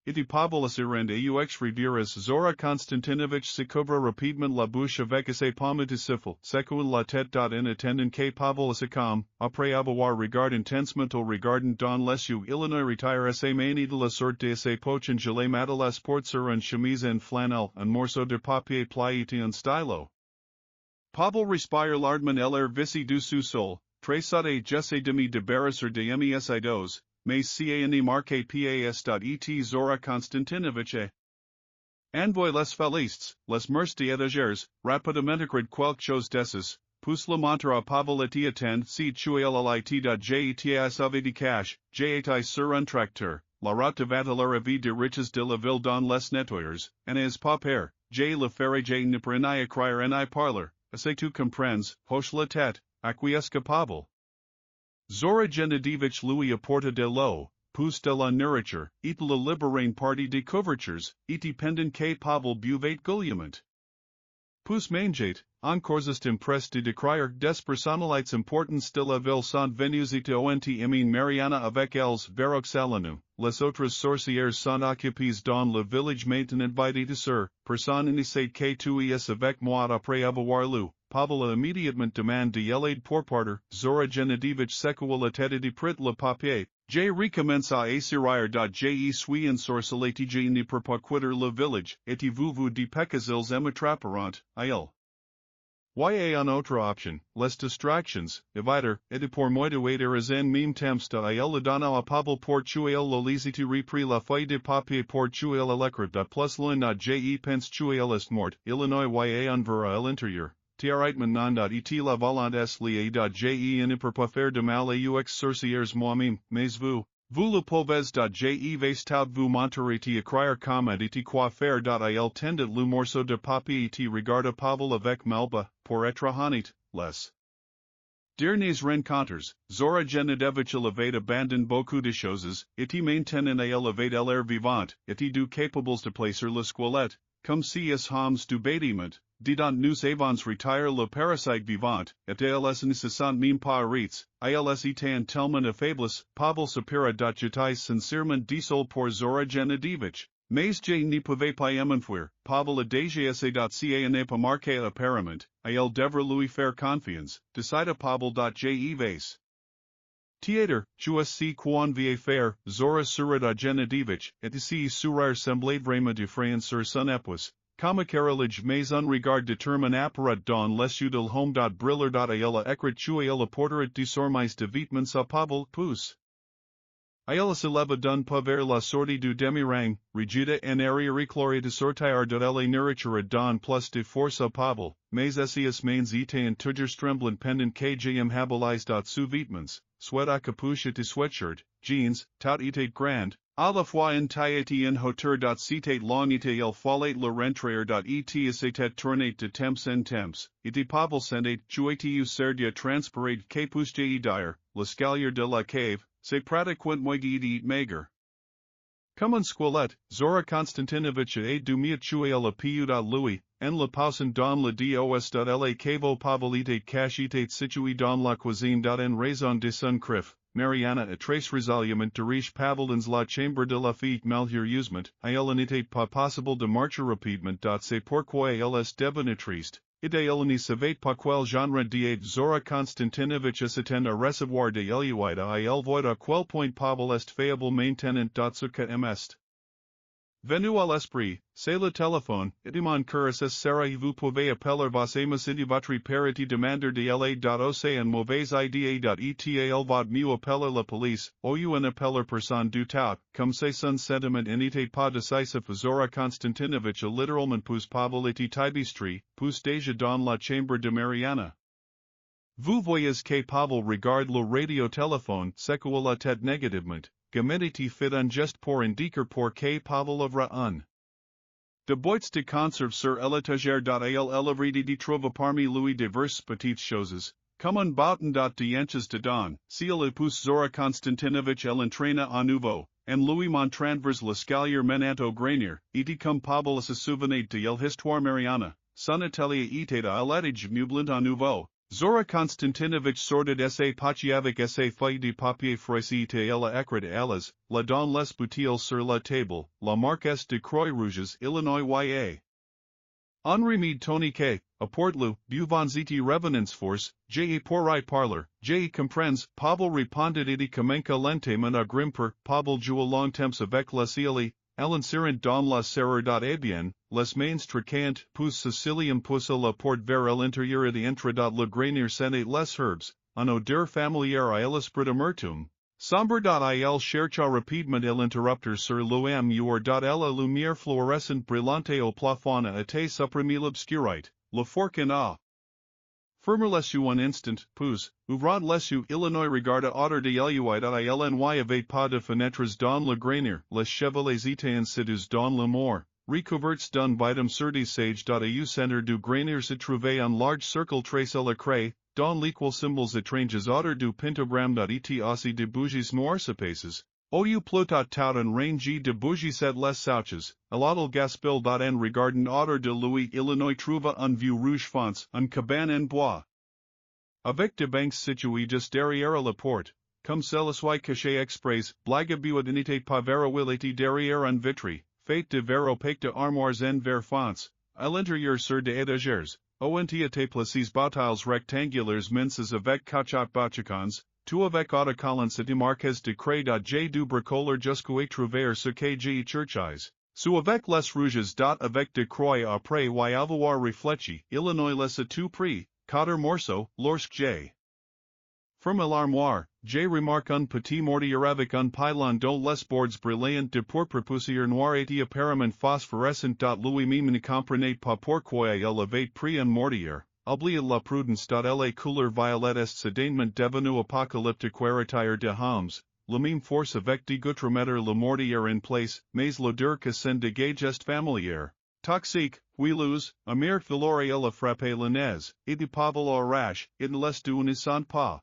Iti Pavolas irend aux rivières Zora Konstantinovich se couvre rapidement la bouche avec ses pommes de siffle, secoue la tête en attendant que Pavolas accom, après avoir regard intensement au regardant dans les yeux Illinois retire ses mains de la sorte de ses poches gelées matalas porte sur une chemise en flanelle, un morceau de papier plié et un stylo. Pavel respire lardement l'air vici du sous-sol, très sauté j'essaie de me débarrasser de mes idos. Mais cane marque pas.et Zora Konstantinovich envoy les falistes, les mers d'etagers, rapidement quelques choses dessus, pousse le montre à Pavel et attend si tu lit.jet avec de cash, jet sur un tracteur, la route de la vie de riches de la ville dans les nettoyers, en es pas père, j le ferry j ne pour en écrire en parler, assez tu comprends, hoche la tête, acquiesce Pavel. Zora Genadivich Louis apporta de l'eau, pousse de la nourriture, et le liberain party de couvertures, et dependant que Pavel buvait gouillement. Pousse mangeait, encore est impressed de décrire des personnalités importantes de la ville sont venues et ont émis Mariana avec elles Veroxalanu, les autres sorcières sont occupées dans le village maintenant by de sur, personne ne sait que tu es avec moi après avoir lu. Pavel a immédiatement demande de l'aide pour partir, Zora Genadivich secoua la tête de prit le papier, j'ai recommence à écrire je suis ensorcelé je ne peux pas quitter le village, et vous dépecas ils m'attraperont, il. Y a une autre option, les distractions, eviter, et pour moi de waiter as en même temps il le donna à Pavel pour tuer le lisite repris la feuille de papier pour tuer l'écrit de plus l'un je pense tuer est mort, Illinois y a un verra à l'intérieur. Tiaritement non et la volante est liée je ne peux pas faire de mal aux sorcières moi-même, mais vous le pouvez je vais tout vous montrer et écrire comment et quoi faire il tendit le morceau de papier et regarda Pavel avec malba, pour être honnête, les dernières rencontres, Zora Genadevich avait abandonné beaucoup de choses, et maintenant elle avait l'air vivante, et du capables de placer la squelette, comme si es hommes du bâtiment. Didant nous avons retire le parasite vivant, et als ne se sent même pas rites, ils étant tellement affables, Pavel sapira jetais sincèrement désolé pour Zora Genadivich, mais je ne pouvais pas m'enfuir, Pavel a déjà essayé ca n'est pas marqué apparemment, il devra lui faire confiance, décida Pavel je vais. Théâtre, tu sais qu'on va faire, Zora sera Genadivich, et si surar semblait vraiment de France sur son épouse. Comme carrelage mais un regard détermine apparat dans les yeux del home. Briller il a écrit tuer il porterait désormais de vêtements à Pavel, pousse. Il se leva d'un pas vers la sortie du demi-rang, rigida en arrière chloré de sortir elle nourriture don plus de force à Pavel, mais essias mains étaient toujours tremblant pendant que jm habilis sous vêtements, sweat à capuche et sweatshirt, jeans, tout était grand. À la fois en taille en hauteur. C'était long et il fallait le rentrer. Et c'était tourné de temps en temps, et Pavel sentait jouetiu serdia transpirer que pousse dire, l'escalier de la cave, c'est pratiquement et maigre. Comme un squelette, Zora Konstantinovich a du mieux tuer le pied Louis, en le passant dans le dos la cave Pavel était caché situé dans la cuisine. En raison de son crif. Mariana a trace résolument dirige Pavel dans la chambre de la fille malheureusement, il n'était pas possible de marcher rapidement. C'est pourquoi elle est devenue triste, et elle ne savait pas quel genre d'aide Zora Konstantinovich s'attend à recevoir de il voit à quel point Pavel est fiable maintenant. Ce que est. Venu à l'esprit, c'est le téléphone, idimon cursus sera vous pouvez appeler vos amis indi votre parity demander de la.oc en mauvaise idea.etal vod mieux appeler la police, ou un appeler personne du tout, comme c'est son sentiment n'était pas décisif Zora Konstantinovich a littéralement pousse Pavel et Tibistri, pousse déjà dans la chambre de Mariana. Vous voyez que Pavel regarde le radiotéléphone secoua la tête négativement. Gamediti fit un geste pour indiquer pour que Pavel ouvra un. De boîtes de conserve sur l'étagère .al elevri de trouve parmi lui diverses petites choses, comme un bouton de inches de don, si elle pousse Zora Konstantinovich elle entraîna à nouveau, en lui montrandvers l'escalier menant au grenier, et comme Pavel se souvenait de l'histoire Mariana, son atelier était à l'étage meublé à nouveau. Zora Konstantinovich sorted sa pachiavik sa feuille de papier froissé et elle écrit elles, la dans les bouteilles sur la table, la marque de Croix Rouges Illinois ya. Henri Meade Tony K, apporte-le, buvons-y revenance force, j'ai pour y parler, j'ai comprends, Pavel répondit et commença lentement à grimper, Pavel joua longtemps avec la cieli, Alansirant dans la serrure.abien, les mains traquant, pousse Sicilium poussa la porte vers l'intérieur de entra le grenier senait les herbes, un odeur familière à l'esprit amertume. Sombre.il chercha rapidement l'interrupteur sur l'omur la lumière fluorescente brillante au plafond a été supprimée l'obscurite, le forkin a. Fermer les yeux un instant, puis, ouvrant les yeux Illinois regarda autour de lui avait pas de fenêtres dans le grenier, les chevalets étaient insidieux dans le mort, recouverts d'un vitam sur des sages. Au centre du grenier se trouvait un large cercle tracé à la craie, dans lequel symboles étranges autour du pentagramme. Et aussi de bougies noires épaisses. Au plotot tout un range de bougies et les souches, à l'autre gaspille. En regardant autour de lui Illinois trouva un vieux rouge fonce, un cabane en bois. Avec de banques situées juste derrière la porte, comme Zalesye caché exprès, blague buade n'était pas vera will était derrière un vitri, fait de verre opaque de armoires en verre fonce, à l'intérieur sur des étagères, ont été placés bouteilles rectangulaires minces avec cachat bachicons, tout avec autocollants et marques de craie. J du bricoleur jusqu'au trouver ce que j'ai cherchais. Sous avec les rouges. Avec de croix après y avoir réfléchi, Illinois les a tout pris, 4 morceaux, lorsque J. Ferme l'armoire, J remarque un petit mortier avec un pylon dont les bords brillants de pourpre poussière noire et apparemment phosphorescent. Lui-même ne comprenait pas pourquoi il avait pris un mortier. Oublie la prudence. La couleur violette est soudainement devenue apocalyptique retire de Homs, le même force avec de gouttes remettre le mortier en place, mais l'odeur que s'en dégage est familière. Toxique, huileuse, amère velours elle a frappé le nez, et de Pavel arrache, it ne laisse d'où ne sent pas.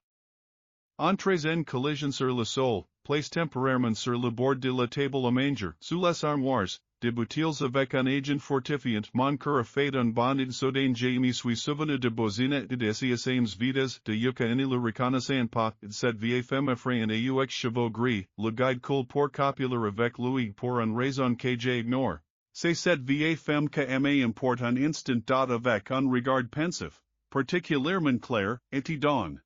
Entrées en collision sur le sol, place temporairement sur le bord de la table à manger, sous les armoires, de bouteilles avec un agent fortifiant. Mon cœur a fait un bond soudain. Je me suis souvenu de bozina et de ses vidas, de yucca et le reconnaissant pas, et cette vieille femme effrayante et ux chevaux gris, le guide coule pour copuler avec lui pour une raison que j'ignore. C'est cette vieille femme que me importe un instant. Avec un regard pensif, particulièrement clair, et don.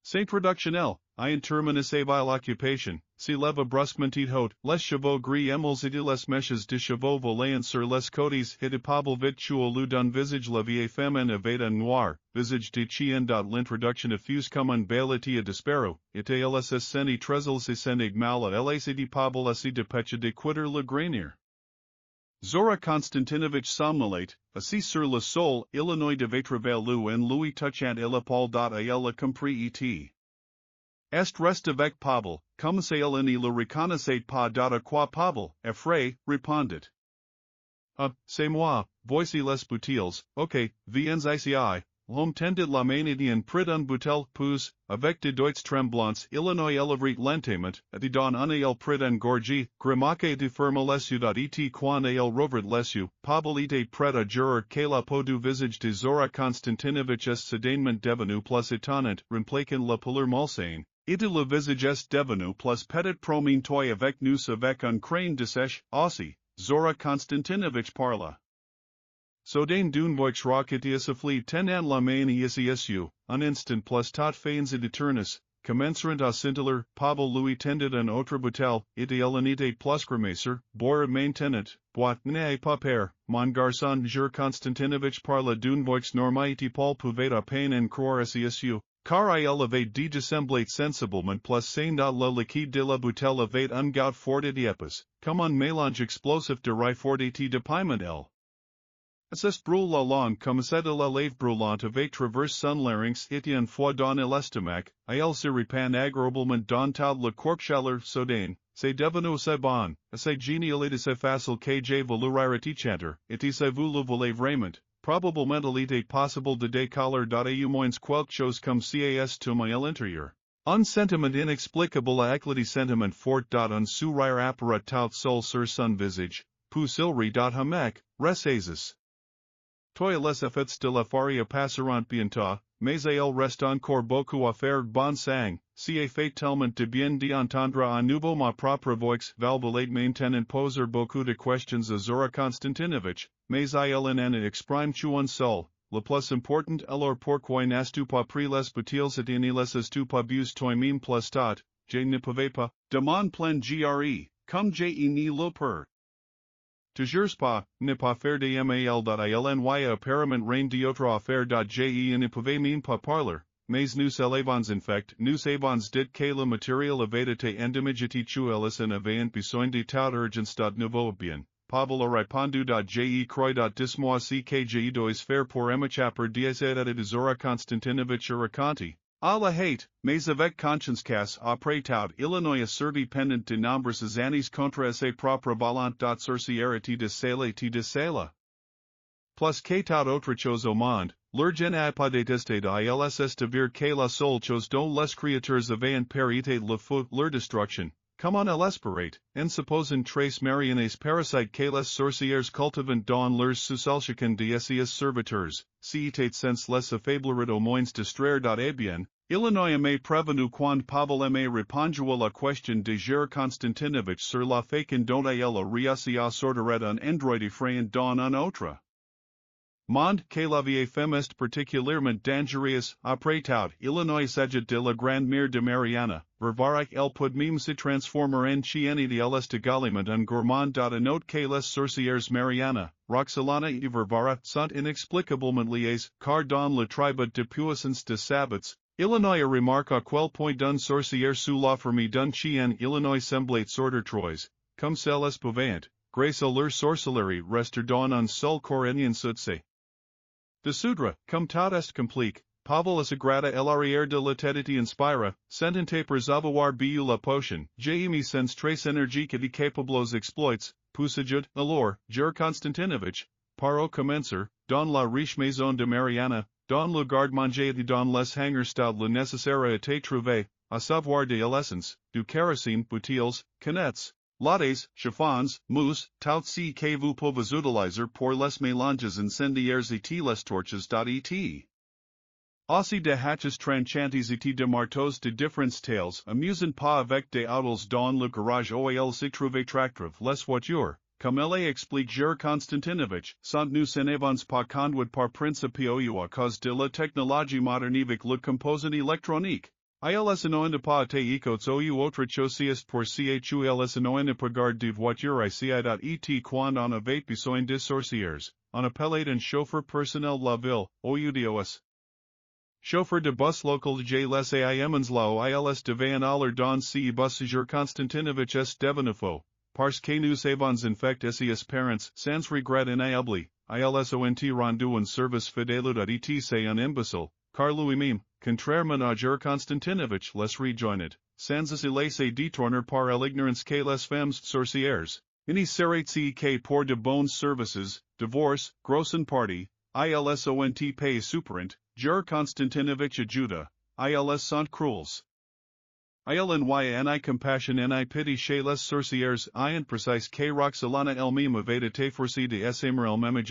Saint Reductionnel, I intermine a vile occupation, si leva brusquement et haute, les chevaux gris émals et les mèches de chevaux volant sur les côtés hit Pavel vite lu d'un visage la vieille femme en avait un noir, visage de chien. L'introduction effuse comme un bel et despero, et lss seni trezels et senig mal à ls de Pavel assis de pecha de quitter le grenier. Zora Konstantinovich somnolate, assis sur le sol, Illinois devait travailler en lui touchant l'épaule. Elle a compris et est reste avec Pavel, comme si elle ne le reconnaissait pas. À quoi Pavel, effrayé, répondit. Ah, c'est moi, voici les bouteilles, ok, viens ici. L'homme tendit la main et en prit une bouteille, puis, avec de doigts tremblants, Illinois élevrit lentement, et dans un elle prit un gorgée, grimaque de ferme les yeux. Et quand elle rouvrit les yeux, Pavel était prêt à jurer que la peau du visage de Zora Konstantinovich est soudainement devenue plus étonnante, remplaquant la couleur malsaine, et le visage est devenu plus petit promontoy avec nous avec un crâne dessèche, aussi, Zora Konstantinovich parla. Soudain d'une voix rauque et soufflée tenant la main ici un instant plus tot feins et eternus, commensurant à scintillar, Pavel Louis tended un autre boutel, idéalinité plus grimacer, boire maintenant, boit n'est pas père, mon garçon jure Konstantinovich parle d'une voix normalité Paul pouvait à peine en croire à ses yeux, car il avait dit dissemblate sensiblement plus sain dans le liquide de la bouteille avait un gout fort et d'épais, comme un mélange explosif de rye fort et de piment L. Assist brûle la langue comme c'est de la lave brûlante avec traverse son larynx et une fois dans l'estomac, il se répand agréablement dans tout le corps chaleur soudaine, c'est devenu c'est bon, c'est génial et c'est facile que j'ai voulu chanter, et si vous le voulez vraiment, probablement il est possible de décoller au moins quelque chose comme cas to my l'intérieur. Un sentiment inexplicable à éclater sentiment fort un sourire apparat tout seul sur son visage, puis il rit hamac, ressaisas. Toi les effets de la faria passeront bientôt, mais il reste encore beaucoup à faire bon sang, si est fait tellement de bien d'entendre à nouveau ma propre voix valvoler maintenant poser beaucoup de questions à Zora Konstantinovich, mais il en exprime un seul, le plus important alors pourquoi n'as-tu pas pris les bouteilles et ne les as-tu pas bues toi-même plus tôt, je ne pouvais pas, de mon plein gre, comme j'ai ni le peur. Toujours pas, ne pas faire de mal.ilny apparemment rien d'autre à faire. Je ne pouvais même pas parler, mais nous élevons infect, nous avons dit que le matériel avait été endommagé tu elis en avant besoin de tout urgence nouveau bien. Pavel a répondu. Je crois dis-moi si que je dois faire pour échapper des aides de Zora Konstantinovich à raconter. À la hate, mais avec conscience casse après tout Illinois a servi pendant de nombreuses années contre ses propres volontés sorcières de Zalesye. Plus que tout autre chose au monde, l'urgent a pas détesté d'ilss de vir que la seule chose dont les créatures avaient périté le feu leur destruction, comme on l'espérate, en supposant tres marionnes parasites que les sorcières cultivant dans leurs sous-sols chacun de ses serviteurs, si etat sens les affaiblirait au moins distraire. Eh bien, Illinois m'a prévenu quand Pavel m'a répondu à la question de Ger Konstantinovich sur la façon dont il a réussi à sortir un endroit effrayant dans un autre monde que la vie femme est particulièrement dangereuse. Après tout, Illinois s'agit de la grand-mère de Mariana, vervara elle peut même se transformer en chien idéaliste également un gourmand. A note que les sorcières Mariana, Roxalana et Vervara sont inexplicablement liées, car dans le tribe de puissance de sabbats, Illinois remarque à quel point d'une sorcière sous la forme d'un chien Illinois semblait sortir trois, comme celles pouvant, grâce à leur sorcellerie rester dans un seul corps en succès. De soudre, comme tout est compliqué, Pavel asagrada l'arrière de la tête inspira, sentente per avoir bu la potion, j'aimais sens très énergique et capables exploits, pusajud, alors, Ger Konstantinovich, paro commencer, dans la riche maison de Mariana, dans le garde-manger et dans les hangers stade le nécessaire a été trouvé, à savoir de l'essence, du kérosène, bouteilles, canettes, lattes, chiffons, mousse, tout ce que vous pouvez utiliser pour les mélanges incendiaires et les torches. Et aussi de hatches tranchantes et de marteaux de différentes tailles, amusant pas avec des outils dans le garage où ils se trouvaient tracteurs les voitures. Comme elle explique Ger Konstantinovich, sont nous n'avons pas conduit par principio à cause de la technologie moderne avec le composant électronique. Ils n'ont pas été écoutes ou autre chose pour chus n'ont pas gardé de voiture et quand on avait besoin de sorcières, on appelait un chauffeur personnel la ville, ou chauffeur de bus local j les aimons la ils devaient aller dans ce bus Ger Konstantinovich est devenu faux. Parce que nous avons infect ses parents, sans regret inébli, ils ont rendu un service fidèle et un imbécile, car lui-même, contrairement à Ger Konstantinovich les rejoignait, sans se laisser détourner par l'ignorance que les femmes sorcières. Ini serait que pour de bons services, divorce, grossen party, ils ont payé superint, Ger Konstantinovich ajuda, ils sont cruels. Ilny compassion ni pity chez les sorcières en précise que Roxalana elle-même avait été forcée de s'aimer elle-même à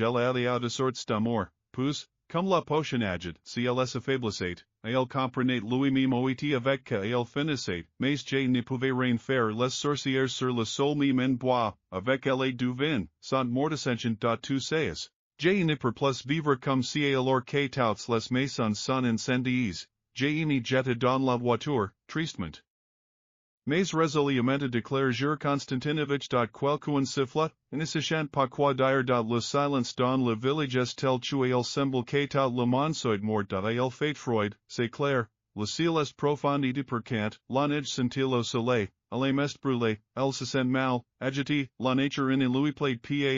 de sortes d'amour, puis, comme la potion agit, si elle s'affaiblissait, elle comprenait lui-même oit avec que elle finissait, mais je ne pouvais rien faire les sorcières sur le sol même en bois, avec elle et du vin, sont mortisentientes. Tu sais, je ne peux plus vivre comme si alors que toutes les maisons sont incendiées, J'aime jeta dans la voiture, tristement. Mais résolument déclare Jure Konstantinovich. Quelqu'un siffle, ne sachant pas quoi dire. Le silence dans le village est tel qu'il semble que tout le monde soit mort. Il fait froid, c'est clair, le ciel est profond et percant, la neige sentit au soleil, elle mest brûlée, elle se sent mal, agitée, la nature in lui plate pas.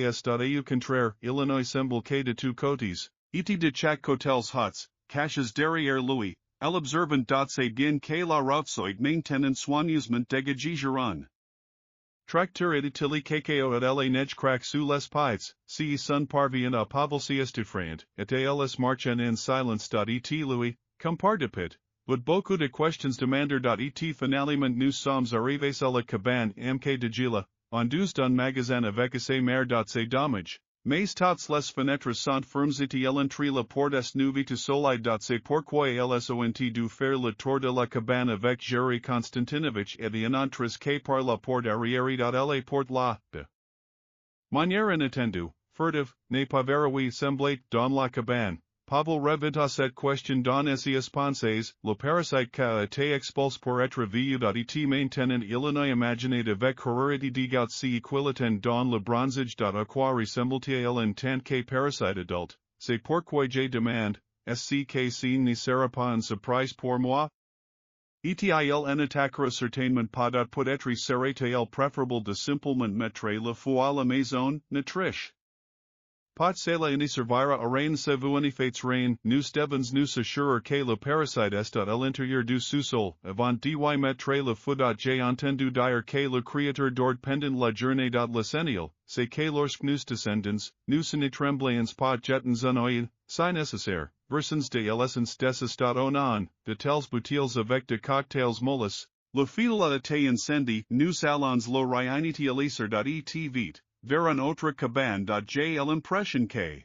Au contraire, il ne semble que de tous côtés, et de chaque côtés huts, caches derrière lui. Elle observant. C'est bien que la route soit maintenant soigneusement dégagée. Tracteur et tili kko et elle neige craque sous les pieds, si son parvient à pavelsi estufrant, et els marchen en silence. Et lui, comme par dépit, but beaucoup de questions demandent. Et finalement nous sommes arrivés à la cabane mk de Gila, en douze d'un magasin avec assez mer. C'est dommage. Mais toutes les fenêtres sont fermes et l'entrée la porte est nouvelle to soleil. C'est pourquoi elles ont dû faire le tour de la cabane avec Jerry Konstantinovich et de n'entres que par la porte arrière. Elle porte la de manière inattendue, furtive, ne pas veroui semblait dans la cabane. Pavel revint cette question dans ses pensées, le parasite qu'a été expulsé pour être vu. Et maintenant il n'a imaginé avec horreur de si equilatent dans le bronzage. À quoi ressemble-t-il en tant que parasite adulte? C'est pourquoi je demande, est-ce que ce ne sera pas une surprise pour moi? Et-il en attaquera certainement pas. Peut-être serait-il préférable de simplement mettre le feu à la maison, ne triche. Pot cela ini servira a rain se vous any fates rain, nous devons nous assurer que le parasite est à l'intérieur du sous-sol, avant dy mettre le feu. J'ai entendu dire que le créateur dort pendant la journée. L'essentiel, c'est que lorsque nous descendons, nous ne tremblons pas jettons un oeil, si nécessaire, versons de l'essence des états non, de tels boutils avec de cocktails molles, le fidèle a été incendie, nous allons le réuniter à l'issue. Et vite. Vers un autre cabane. J'ai l'impression que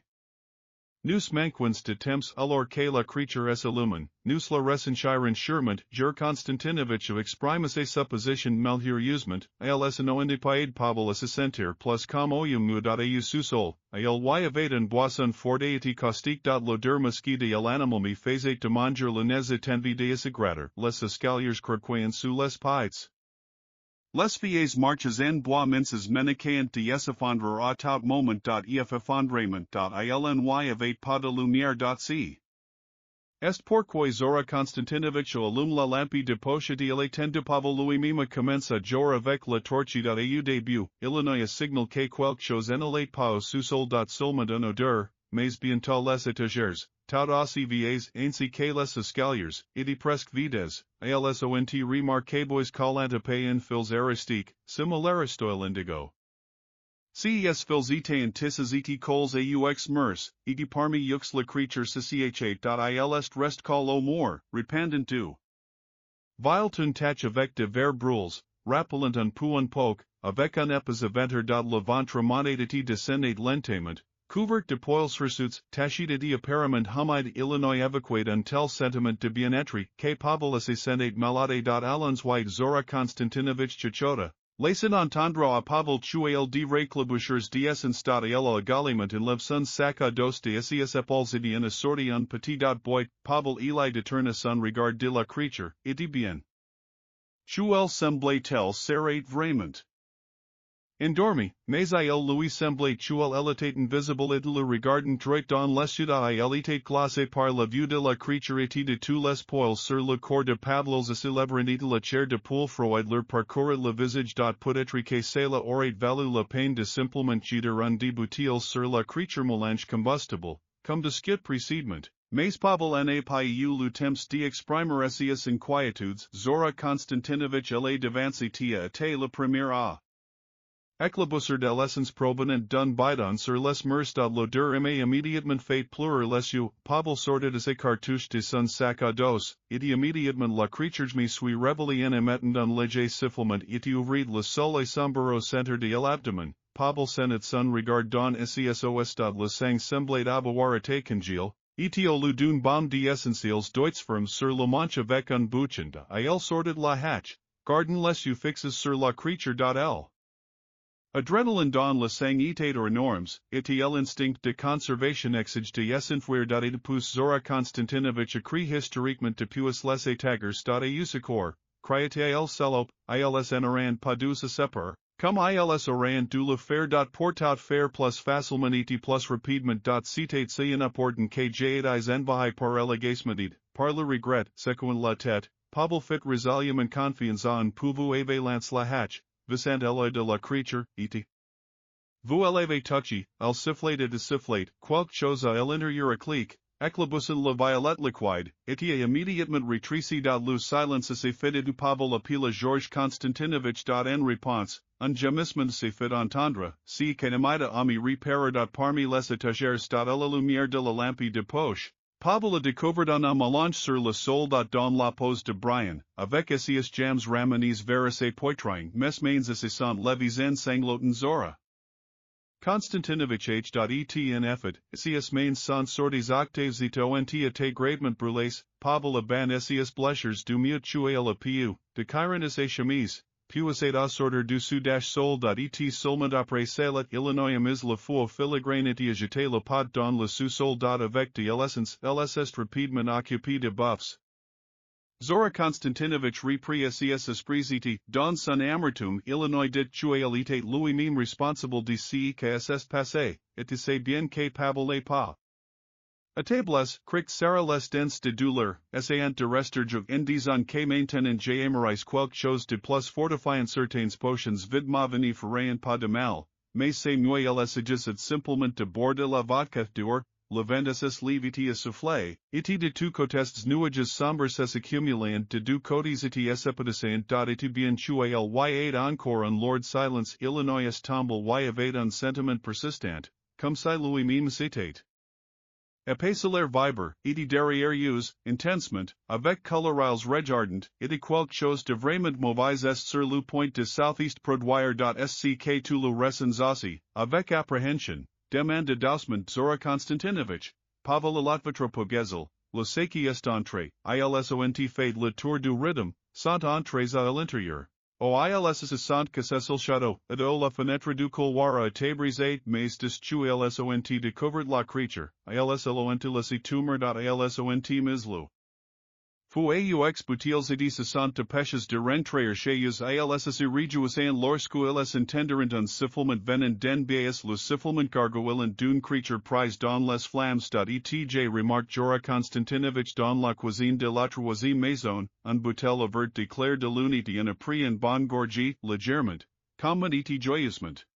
nous manquons de temps alors que la creature s'illumine, nous la ressentirons sûrement. Jure Konstantinovich exprime ses suppositions malheureusement, ils n'ont pas de Pavel à se sentir plus comme au mood. Au sous-sol, il y avait une boisson forte et caustique. L'odeur musquée de l'animal me faisait de manger le nez et envie de se gratter les escaliers croquant sous les pieds. Les filles marches en bois minces menaquant de s'effondrer à tout moment. Effondrement. Il n'y avait pas de lumière. Est pourquoi Zora Konstantinovich allume la lampe de poche. Il tend de Pavel lui-même commence à jouer avec la torche. Au début, il n'y a signal que quelque chose n'allait pas au sous-sol. Seulement une odeur, mais bientôt les étagères, tout aussi vieilles ainsi que les escaliers, étaient presque vides. Ils ont remarquables collant à pain fils aristiques, similaires style indigo. Ces fils étaient en tisses et cols aux mers, et parmi yux la creature ch. Il est rest col au mort, répandant du. Vileton tach avec de verres brûles, rappelant un peu un poke, avec un épais ventre. Le ventre montait descendait lentement. Couvert de poils hirsutes, tachita de apparemment humide. Il n'y avait un tel sentiment de bien-être que Pavel se sentait malade. Allons white Zora Konstantinovich Chachota, laissant entendre à Pavel tuel de réclabouchers d'essence. Il a également en lev son sac à dos de ses épaules et en assorti un petit boîte. Pavel il détourna son regard de la creature, et dit bien. Tuel semblait-elle serrate vraiment. Endormi, mais il lui semblait qu'elle était invisible et le regardant droit dans les yeux. Il était glacé par la vue de la creature et de tous les poils sur le corps de Pavel. Célèbre et la chair de poule froide leur parcourait le visage. Peut-être que cela aurait valu la peine de simplement jeter un des boutils sur la creature mélange combustible, comme de skit précédemment. Mais Pavel n'a pas eu le temps d'exprimer ses inquiétudes. Zora Konstantinovich allait devancer été le premier à éclabousseur de l'essence provenant d'un bidon sur les mers. L'odeur aimait immédiatement fait pleurer les yeux. Pavel sortit de ses cartouches de son sac à dos, et immédiatement la creature me suis révélée en émettant un léger sifflement et ouvrit le sol et sombre au centre de l'abdomen. Pavel sentit son regard dans SCSOS. Le sang semblait avoir été congelé, et au lieu d'une bombe d'essentiels deutsfermes sur le manche avec un bouchon. Il sortit la hatch, gardant les yeux fixés sur la creature. Elle Adrenaline don la sang etate or norms, el instinct de conservation exige de yesinfuir Oedipus Zora Konstantinovich acri historiquement depuus les tagers usicor, criate il celop, ils enaran padus a separ, cum ils oran du la fair. Portout fair plus facilement plus rapidement. Citate sayan uporden kjadis envahi par elegasmedid, par le regret, sequent la tête, pobl fit resilium and confiance en pouvu avalance la hatch. Vicent Eloy de la creature, et. Vous élevez touchy, el sifflate et de sifflate, quelque chose à l'intérieur clique, éclaboussin la violette liquide, et immédiatement rétréci. Le silence se fait du pavel apela Georges Konstantinovich. En réponse, un gémissement se fait entendre, si qu'animida ami repérer. Parmi les étagères. La lumière de la lampe de poche. Pavel a découvert un mélange sur le sol. Dans la pose de Brian, avec essias jams ramanis veris et poitrine, mes mains sont levis en sangloten zora. Konstantinovich H.et in effet, essias mains sont sorties octaves et ont été gravement brûlées. Pavel a ban essias blessures du mieux tuer la piu, de chironis et chemise. Puis et assorter du sol. Et seulement après cela Illinois is la fou filigrane et jeter le pot dans le sous-sol. Avec de l'essence est rapidement occupé de buffs. Zora Konstantinovich repris essias esprits et, dans son amertume Illinois dit tuer était lui-même responsable de ce qui s'est passé, et c'est bien capable n'est pas. A tables, crict Sarah les dents de douleur, essayant de resturge en disant que maintenant j'aimerais quelque chose de plus fortifiant. Certaines potions vid m'avenir feraient pas de mal, mais c'est mieux essayer simplement de boire de la vodka d'or, le vendesis leviti à souffler, et de tous côtés nuages sombres s'accumulant de deux côtés et s'épatissant. Et bien tuer y encore un lord silence Illinois tombe y avait un sentiment persistant, comme si lui-même c'était. Epacelaire vibre, et derrière use, intensement, avec coloriles regardant, et quelque chose de vraiment mauvais est sur le point de southeast produire. Sck tout le resens aussi, avec apprehension, demande d'ausement. Zora Konstantinovich, Pavel Latvatro Pogezel, le seki est entré, ilsont fait le tour du rythme, sont entrés à l'intérieur. O ils sont que c'est le château, et la fenêtre du couloir a été brisée, mais destu ilsont découvert la creature, ilsont laissé tumeur. Ilsont mislu. Fou aux boutiles et se sont dépêches de rentrer chez eux. Ils réjouissent lorsque ils entendirent un sifflement venant den biais. Le sifflement gargouillant d'une creature prise dans les flammes. Etj remarque Zora Konstantinovich dans la cuisine de la troisième maison, un bouteille verte de clair de lune et un appris en bonne gorgée, légèrement, comment et joyeusement.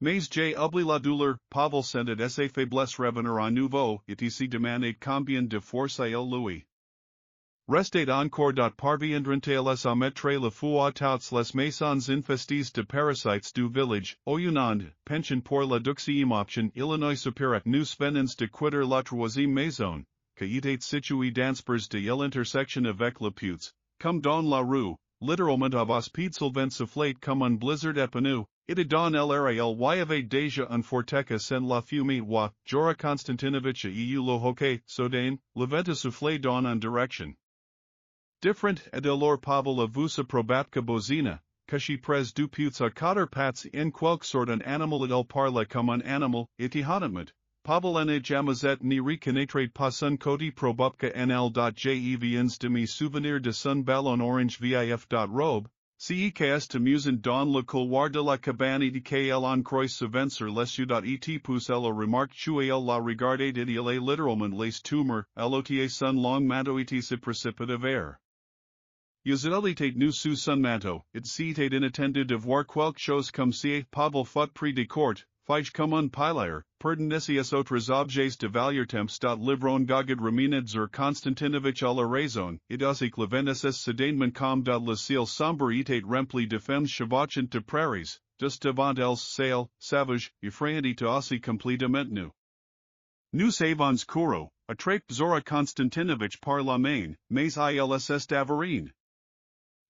Mais j'ai oublié la douleur. Pavel sentit ses faiblesses revenir à nouveau, et se demandait combien de force il lui restait encore. Parviendrent ils à mettre le feu à toutes les maisons infestées de parasites du village, oyunand, pension pour la duxième option. Illinois supérat nous venons de quitter la troisième maison, qui était située dans spurs de l'intersection avec le putes, comme dans la rue, littéralement à vos pieds vent soufflait comme un blizzard épineux, et dans l'RAL y avait déjà un forteca sans la fumée. Zora Konstantinovich eu le hockey, soudain, le vent soufflait dans une direction different. Et alors Pavel a vu sa probatka bozina, que pres du putes à quatre pattes en quelque sorte un animal. Il parle comme un animal, et honnêtement, Pavel ne jamais ni reconnaître pas son côté probabka nl. Je viens de me souvenir de son ballon orange vif. Robe, c'est amusant dans le couloir de la cabane et qu'il en croise souvent sur les yeux. Et pousse elle remarque tu elle la regardait et il est littéralement les tumeurs, l'otier son long manteau et se précipite vers. Yazelitate nous sous son manteau, it s'était inattendu de voir quelque chose comme si Pavel fut pris de court, fige comme un pilaire, pertenecias autres objets de valeur temps. Livron gagad reminad zur Konstantinovich à la raison, et aussi le veneces sedainement comme le ciel sombre était rempli de femmes chevauchant de prairies, just devant elles sail, savage, effrayant et aussi complètement nu. Nous avons couru, attrape Zora Konstantinovich par la main, mais ils d'avarine.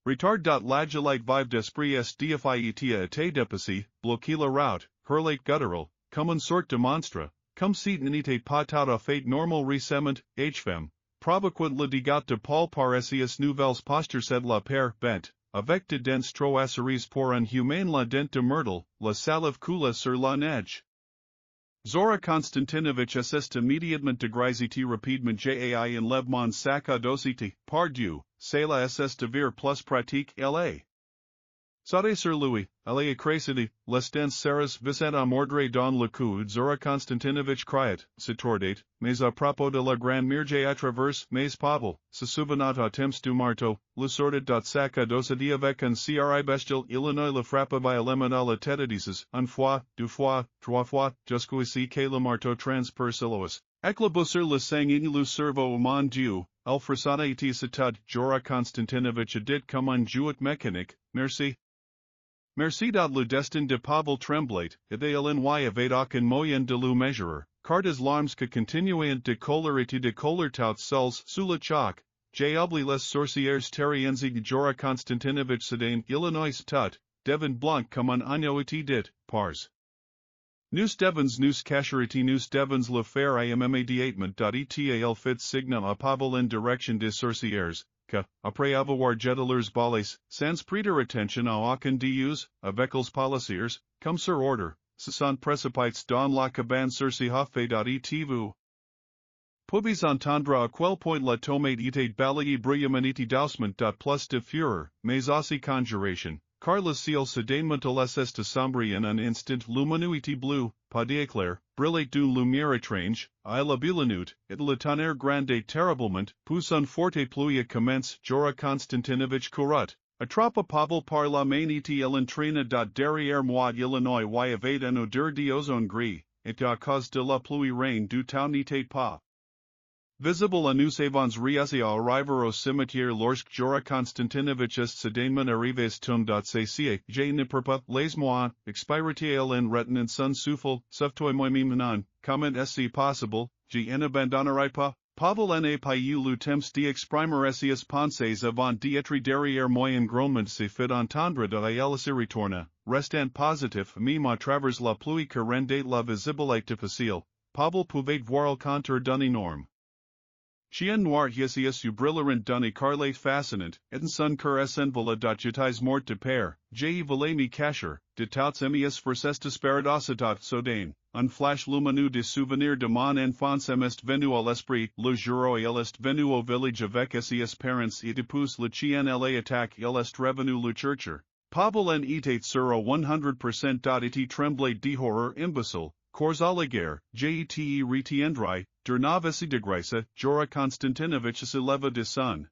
Retard. L'agilite vive d'esprit est déifiétia était dépassé, bloqué la route, hurlate guttural, comme une sorte de monstre, comme si n'était pas tout à fait normal récemment, hfem, provoquant le dégât de Paul par essias nouvelles postures. La paire, bent, avec de dents trop acéries pour un humain la dent de myrtle, la salive coula sur la neige. Zora Konstantinovich assist immédiatement de grisité rapidement jai en lèvement sac à dosité, par Dieu, c'est la ss de vir plus pratique la. Sade sur Louis, la écrasité, les dents serres visant à mordre dans le coude Zora Konstantinovich criait, s'étourdait, mais à propos de la grande mirge à travers, mais Pavel, se souvenant à temps du marteau, le sortit dot sac à dosité avec un cri bestial Illinois le frappa violemment à la tête dices, une fois, deux fois, trois fois, jusqu'ici que le marteau transperce l'os. Éclabousseur le sang le cerveau mon Dieu, el frissonna et s'état, Zora Konstantinovich dit comme un jouet mécanique, merci. Merci dans le destin de Pavel tremblait, et l'ennui avait aucun moyen de le mesurer, car des larmes que continuaient de couler et de couler toutes seules sous le choc. J'ai oublié les sorcières terriennes de Zora Konstantinovich Sedain, Illinois tout, devin blanc comme un agneau et dit, pars. Nous devons cacher nous devons le faire immédiatement. Etal fit signum à Pavel en direction des sorcières. Que, après avoir jeté leurs balles, sans prêter attention à aucun d'eux, avec les policiers, comme sur ordre, se sont précipités dans la cabane sur ce fait. Et pouvez entendre à quel point la tomate était balayée brillamment et doucement. Plus de fureur, mais aussi conjuration, car le ciel soudainement laissait de sombrer en un instant lumineux et bleu, pas d'éclair, brillait d'une lumière étrange, à la bilanute, et le tonnerre grande terriblement, puis un forte pluie commence. Zora Konstantinovich courut, attrapa Pavel par la main et l'entraîna derrière moi. Illinois y avait un odeur d'ozone gris, et à cause de la pluie reine du temps n'était pas visible à nous avons réussi à arriver au cimetière lorsque Zora Konstantinovich est soudainement arrivé tom. Ceci, je ne peux pas, laisse-moi, expiriter en retenant son souffle, sauve-toi moi-même non, comment est-ce possible, je n'abandonnerai pas. Pavel n'a pas eu le temps d'exprimer ses pensées avant d'être derrière moi. Un grondement se fit entendre de elle se retourna, restant positif même à travers la pluie que rendait la visibilité difficile. Pavel pouvait voir le contour d'un énorme chien noir hisius brillant d'un écarlate fascinant, et son cœur s'envola jetais mort de père, je voulais me cacher, de toutes emias forces disparadas soudain, un flash lumineux de souvenir de mon enfance m'est venu à l'esprit, le jour où il est venu au village avec ses parents et depuis le chien la attaque il est revenu le chercher. Pavel en était sur 100% et tremblait d'horreur imbécile. Cours à la guerre, jete retiendrai, der novice de Grèce, Zora Konstantinovich se leva de son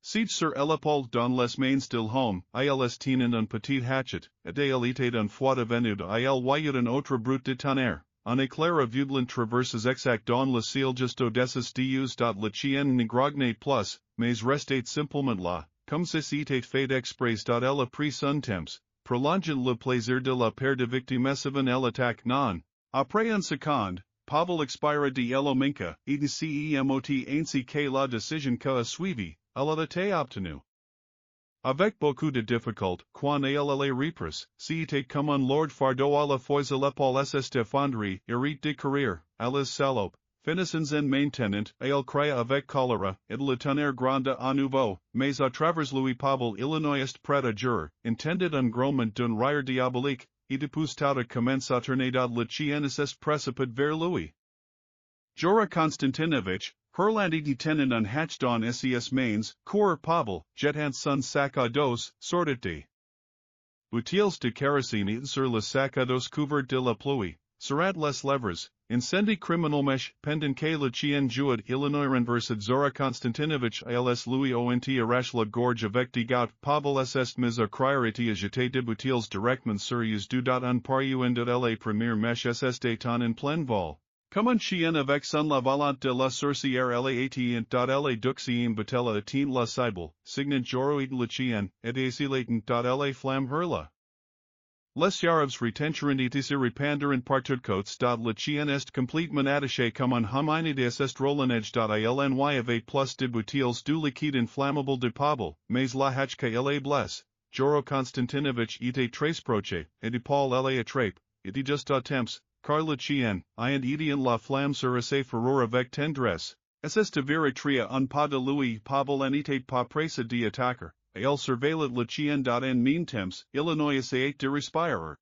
siege sur l'épaule dans les mains del homme, ils tienen un petit hatchet, et il était un fois venu il voyait un autre brute de tonnerre, un éclair violent traverses exact dans le ciel just au-dessus d'eux. Le chien ne grognait plus, mais restait simplement là, comme si était fait exprès. Elle a pris son temps, prolongeant le plaisir de la paire de victimes avant l'attaque non. Après un seconde, Pavel expira de Elominka, et cemot ainsi que la décision que a suivi, elle a été obtenue. Avec beaucoup de difficulté, quand elle allait reprise, c'était comme un lourd fardeau à la fois à l'épaule se fondrait, hérite de courir, à les salopes, finissant en maintenant, elle cria avec choléra, et le tonnerre gronda à nouveau, mais à travers lui Pavel Illinois est prêt à jurer, intended un grondement d'un rire diabolique, et depuis tout commence à tourner le chien est précipite vers lui. Zora Konstantinovich, hurlant et tenant un hatch dans ses mains, court Pavel, jetant son sac à dos, sortit de bouteilles de kérosène sur le sac à dos couvert de la pluie, serrant les lèvres, incendie criminel pendant que le chien jouait Illinois renversed. Zora Konstantinovich ils lui ont arraché la gorge avec des gouttes. Pavel s'est mis à crier et à jeter des bouteilles directement sur eux un pariu en la première mèche st en plein vol. Comme un chien avec son la volante de la sorcière la atient la duxiem botella atteint la cible, signant joro et le chien, et asilatant la flamme hurla. Les yarves retentirent et se répandent partout côtes. Le chien est complètement attaché comme un homine de est rolanage. Ilny avait plus de bouteilles du liquide inflammable de Pavel, mais la hatch que elle blesse. Zora Konstantinovich était très proche, et de Paul la attrape, et just à temps, car le chien, ayant éteint la flamme sur ses fureurs avec tendresse, est de viratria un pas de lui. Pavel n'était pas pressé d'attaquer, el surveillat le chien en mean temps, Illinois essayait de respirer.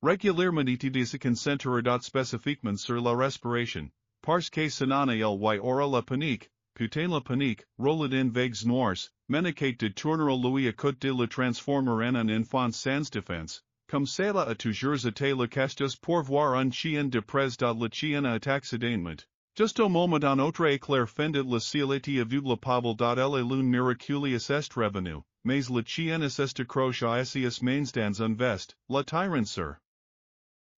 Régulièrement étudier concentre spécifiquement sur la respiration, parce que sinon il y aura la panique, putain la panique, roulade in vagues noirs, menicate de tourner lui à côté de le transformer en un enfant sans défense, comme cela a toujours été le cas pour voir un chien de près le chien à accidentellement. Just au moment un autre éclair fendit le ciel et aveugle pable elle lune miraculeus est revenu, mais le chien est accroche à essius mains dans un vest, la tyrant sur.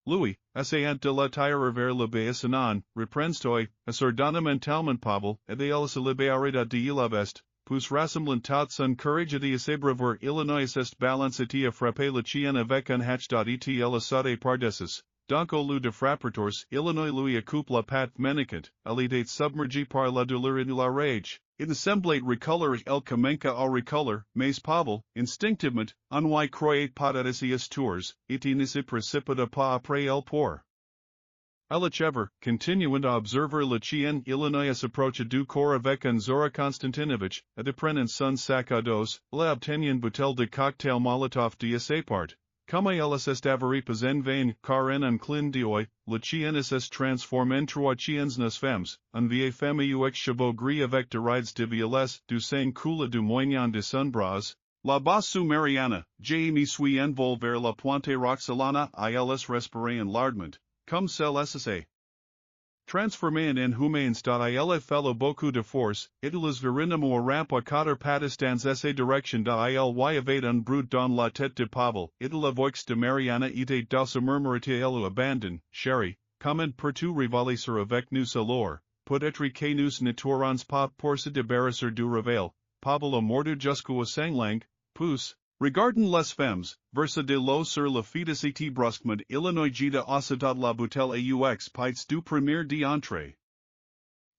Louis, essayant de la tirer vers le bas anon, reprenstoi, assordonamentalement pable, et elle se libéra de la veste, pousse rassemblant tout son courage de s'abreuver Illinois est balancé à frapper le chien avec un hatch. Et elle saute par-dessus. Donc au lieu de frappertors, Illinois lui accoupe la patte ménacante, elle submergée par la douleur et la rage. Il semblait reculer el comenca au reculer, mais pable, instinctivement, on y croyait pas à ses tours, et ne se précipita pas après el pour. À la chèvre, continuant à observer le chien, Illinois s'approcha du corps avec un Zora Konstantinovich, et de prenant son sac à dos, la obtenant bouteille de cocktail Molotov de sa part. Comme elle s'est avaripas en vain, car en un clin d'œil, le chien s'est transformé en trois chiens nos femmes, un vieille femme avec chevaux gris avec de rides de violes, du sang coule du moignon de son bras. La basse Mariana, me suis envol vers la pointe Roxalana, ils respirer enlardement, comme Zalesye. Transformé en humains. Il fellow beaucoup de force, ils verinamo ramp à quatre pattes dans essa direction. Il y avait un brut dans la tête de Pavel, il voix de Mariana était douce murmurite elu abandon, chérie, comment peux-tu rivaliser avec nous alors, peut-être que nous ne tourons pas pour se débarrasser du réveil, Pavel a mordu jusqu'au sanglang, pousse. Regardant les femmes, versa de l'eau sur le fœtus et brusquement Illinois gita oscitat la bouteille aux pites du premier d'entrée.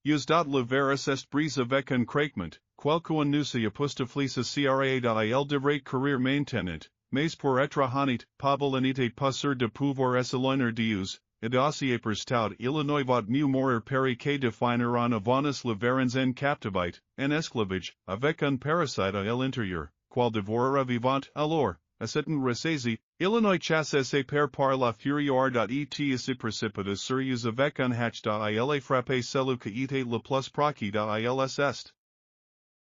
Yus le verre est brise avec un craquement, quelqu'un nous y apostaflisse cra il devrait courir maintenant, mais pour être honnête, Pavel n'était pas sûr de pouvoir s'éloigner d'eux, et aussi pour stout Illinois va mieux mourir peri que de finir en avance le verrons en captivite, en esclavage, avec un parasite à l'intérieur. Qual devorera vivant, alors, à cette ressaisi, Illinois chasse par la fureur. Et se précipita sur eux avec un hatch. Il frappe celui qui était le plus proche. Il est.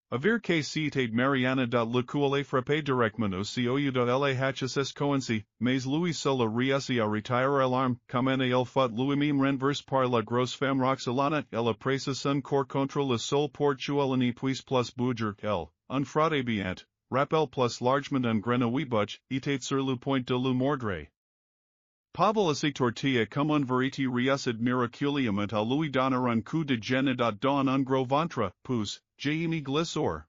Avir que c'était Mariana. Le coup frappe directement au COU. Le hatches est coinci, mais lui seul réussi à retirer l'arme, comme en il faut lui-même renverse par la grosse femme Roxalana. Elle pressa son corps contre le sol pour tuer ne puis plus bouger. Elle, un fraude bien. Rappel plus largement un grenouille était sur le point de le mordre. Pavel se tortilla comme un veriti réussit miraculeusement à lui donner un coup de gêne dans un gros ventre, pousse, me glissor.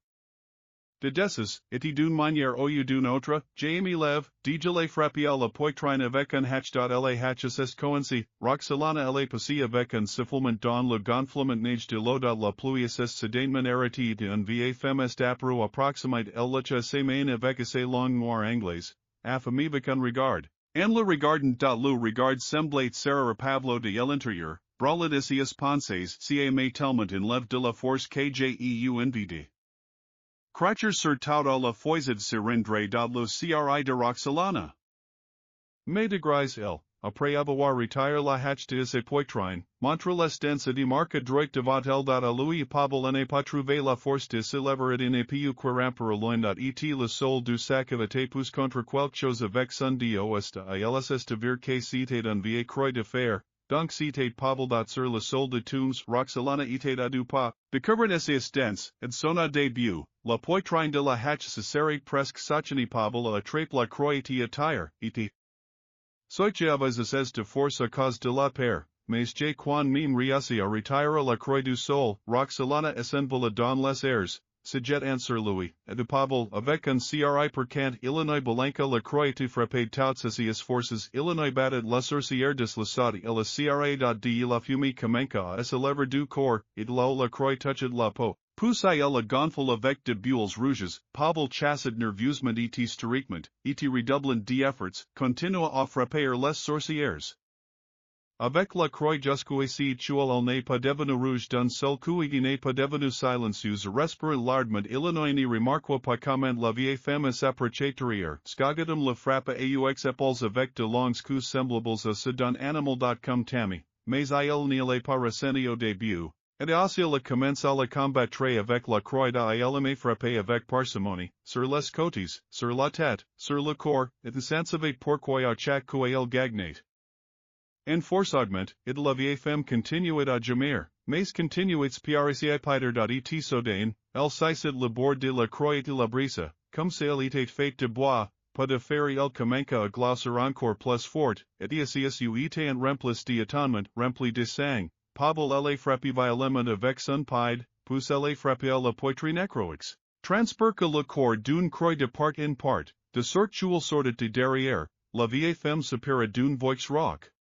De deces, et d'une manière ou d'une autre, me lève, le frappe à la poitrine avec un hatch. Le hatches est coinci, Roxalana elle passé avec un sifflement dans le gonflement neige de l'eau. La pluie est soudainement arrêtée d'un vieille femme est apparue approximate elle lecha ses mains avec ses longues noires anglaises, affamée avec un regard. En le regardant. Le regard semblait Sarah Pavlo de l'intérieur, bralad isius penses ca me tellement in lève de la force que j'ai envie. Crachers sur tout à la foisade surrendre le cri de Roxalana. Mais de grâce elle, après avoir retiré la hatch de ses poitrines, montre les dents et marque droit devant elle. À lui Pavel n'a pas trouvé la force de se lever et n'a pu corrompre loin. Et le sol du sac avait poussé contre quelque chose avec son dos est à elle vir que c'était un vieil croix de fer. Donc c'était Pavel. Sur le sol de tombs Roxalana était à deux pas, de couvrir ses dents, et son début, la poitrine de la hatch se serrait presque sachani Pavel à attraper la croix et attire, et Soicheavas es de force à cause de la paire, mais j'ai quan meme réussi à retirer la croix du sol, Roxalana s'envola dans les airs, se jet answer Louis, et de Pavel avec un cri percant Illinois balanca la croix et frappé toutes ses forces Illinois batted la sorcière de l'Assadi et la cra. De la fumée commença à se lever du corps, et là la croix touched la peau. Poussa la gonfle avec de bules rouges, Pavel chassed nerveusement et historiquement, et redoublant d'efforts, continua à frapper les sorcières. Avec la croix jusqu'au chuel el n'est pas devenu rouge d'un seul coup il n'est pas devenu silencieux respirant lardement Illinois ni remarquoi pas comment la vieille femme s'approchait derrière. Scagadum la frappe aux épaules avec de longs coups semblables à ceux d'un animal. Comme Tammy, mais il n'y pas ressenti au début. Et aussi il commence à la combattre avec la croix il me frappe avec parcimonie, sur les côtés, sur la tête, sur le corps, et ne savait pourquoi à chaque coup il gagnait. En forçagement, it la vieille femme continuait à gémir, mais continuait piarici pider et soudain, elle saisit le bord de la croix et la brisa, comme si elle était faite de bois, pas de fer il commença à glacer encore plus fort, et ici était en remplice d'étonnement, rempli de sang, Pavel elle frappé violemment avec son pied, puis elle frappé à la poitrine necroix. Transperque le corps d'une croix de part en part, de sorte qu'elle sortait de derrière, la vieille femme soupira d'une voix rauque.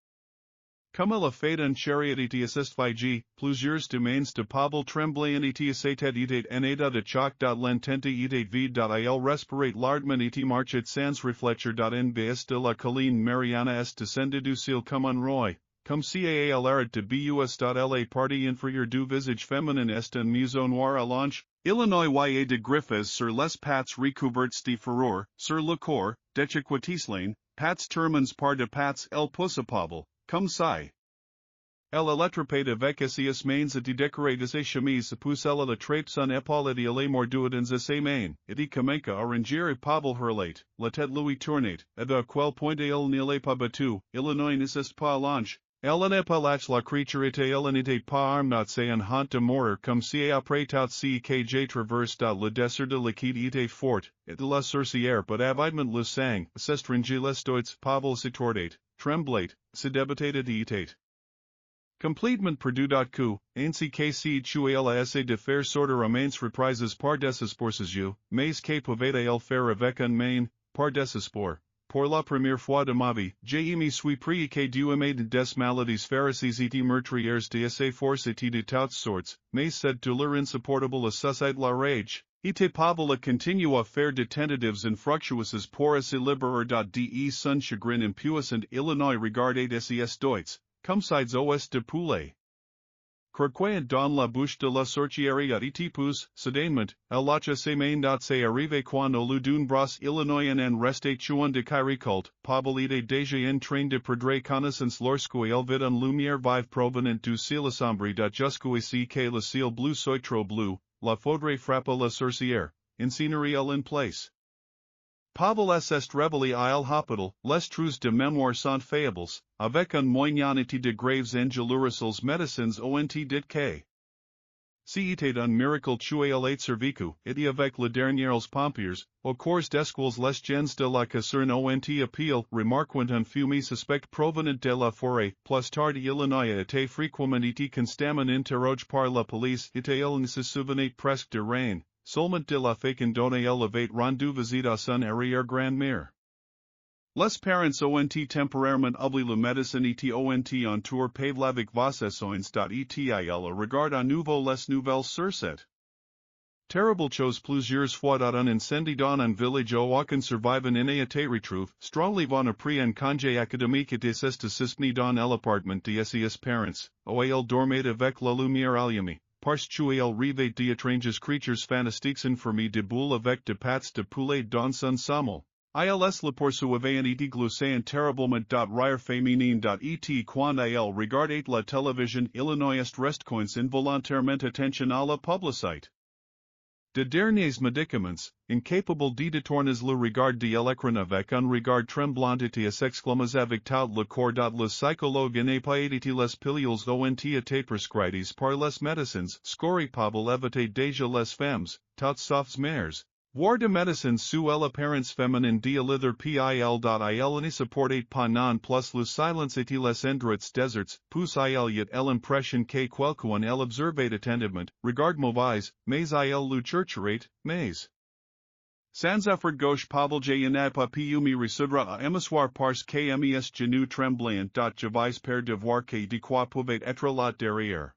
Comme elle a fait un chariot et assist figi, plusieurs domaines de Pavel tremblant et s'était en état de choc. L'entente était vide. Il respirait lardement et marchait sans réfléchir. En baisse de la colline Mariana est descendue du ciel comme un roi, comme si elle arrête de bus. La partie inférieure du visage féminin est un museau noir à l'anche. Illinois y de griffes sur les pattes recouvertes de fourrure, sur le corps, déchiquetisleen, pattes termines par de pattes el pousse Pavel. Comme ça. Elle électropade avec ses mains et décorée de ses chemises pousse elle la trape son épaule et elle mordue dans ses mains, et commença à ranger Pavel hurlait, la tête lui tournait, et à quel point il n'allait pas battu, Illinois n'insiste pas l'ange. Elle n'est pas lâche la creature et elle n'était pas armée c'est un haunt de mourir comme si après tout ce que j'ai traversé le désert de liquide était fort, et la sorcière but avidement le sang, s'estringit les doigts, Pavel se tordait, tremblait, se débattait et était. Completement perdu. Coup, ainsi que si tu as essayé de faire sortir romains reprises par desespoir mais que pouvait-il faire avec un main, par desespoir. Pour la première fois de ma vie, j'ai me suis pris que du aimé des maladies féroces et meurtrières de ces forces et de toutes sortes, mais cette douleur insupportable a suscité la rage. Et Pavel a continué à faire de tentatives infructueuses pour se libérer de son chagrin impuissant. Illinois regardait ses doigts, comme sides os de poulet. Croquant dans la bouche de la sorcière et pousse, soudainement, elle lâcha ses mains. C'est arrivé quand au lieu d'une brosse Illinois en restait tuant de caricolte, Pavel était déjà en train de perdre connaissance lorsqu'il vit une lumière vive provenant du ciel sombre. Jusqu'oici que le ciel bleu soit trop bleu, la foudre frappa la sorcière, incinérait en place. Pavel est révélé à l'hôpital, les trous de mémoire sont faibles, avec un moyenneté de graves angeluricales médecines ont dit que. Si était un miracle tué à l'ait survécu, et avec les dernières pompiers, au cours desquels les gens de la caserne ont appel, remarquant un fumée suspect provenant de la forêt, plus tard Illinois était fréquemment été constamment interrogé par la police, et il ne se souvenait presque de rien. Seulement de la fécondone elle avait rendu visite à son arrière-grand-mère. Les parents ont temporairement oublié la médecine et ont entouré Pavlovic Vossessoins. Et il regarde à nouveau les nouvelles sur cette terrible chose plusieurs fois. Un incendie dans un village aucun survivant n'a été retrouvé. Strongly von appris un congé académique et s'est dans l'appartement de ses parents, où il dormait avec la lumière allumée. Parce qu'il rêvait d'étranges creatures fantastiques informées de boules avec de pattes de poulet dans son sommeil. Ils le poursuivaient et gloussant terriblement. Rire féminine. Et quand il regardait la télévision Illinois restcoins involontairement attention à la publicité. De derniers médicaments, incapable de détourner le regard de l'écran avec un regard tremblant et s'exclama avec tout le corps. Le psychologue n'a pas été les pilules ont été prescrites par les médecins. Scory Pavel évitait déjà les femmes, toutes sauf mères. Voir de médecins sous l'apparence féminine de l'ither pil. Il ne supportait pas non plus le silence et les endroits déserts, puis il y a l'impression que quelqu'un elle observait attentivement, regard mauvais, mais il le chercherait, mais. Sans effort gauche Pavel je n'a pas pu me résoudre à émissoir parce que mes genoux tremblant. Je vais perdre de voir que de quoi pouvait être là derrière.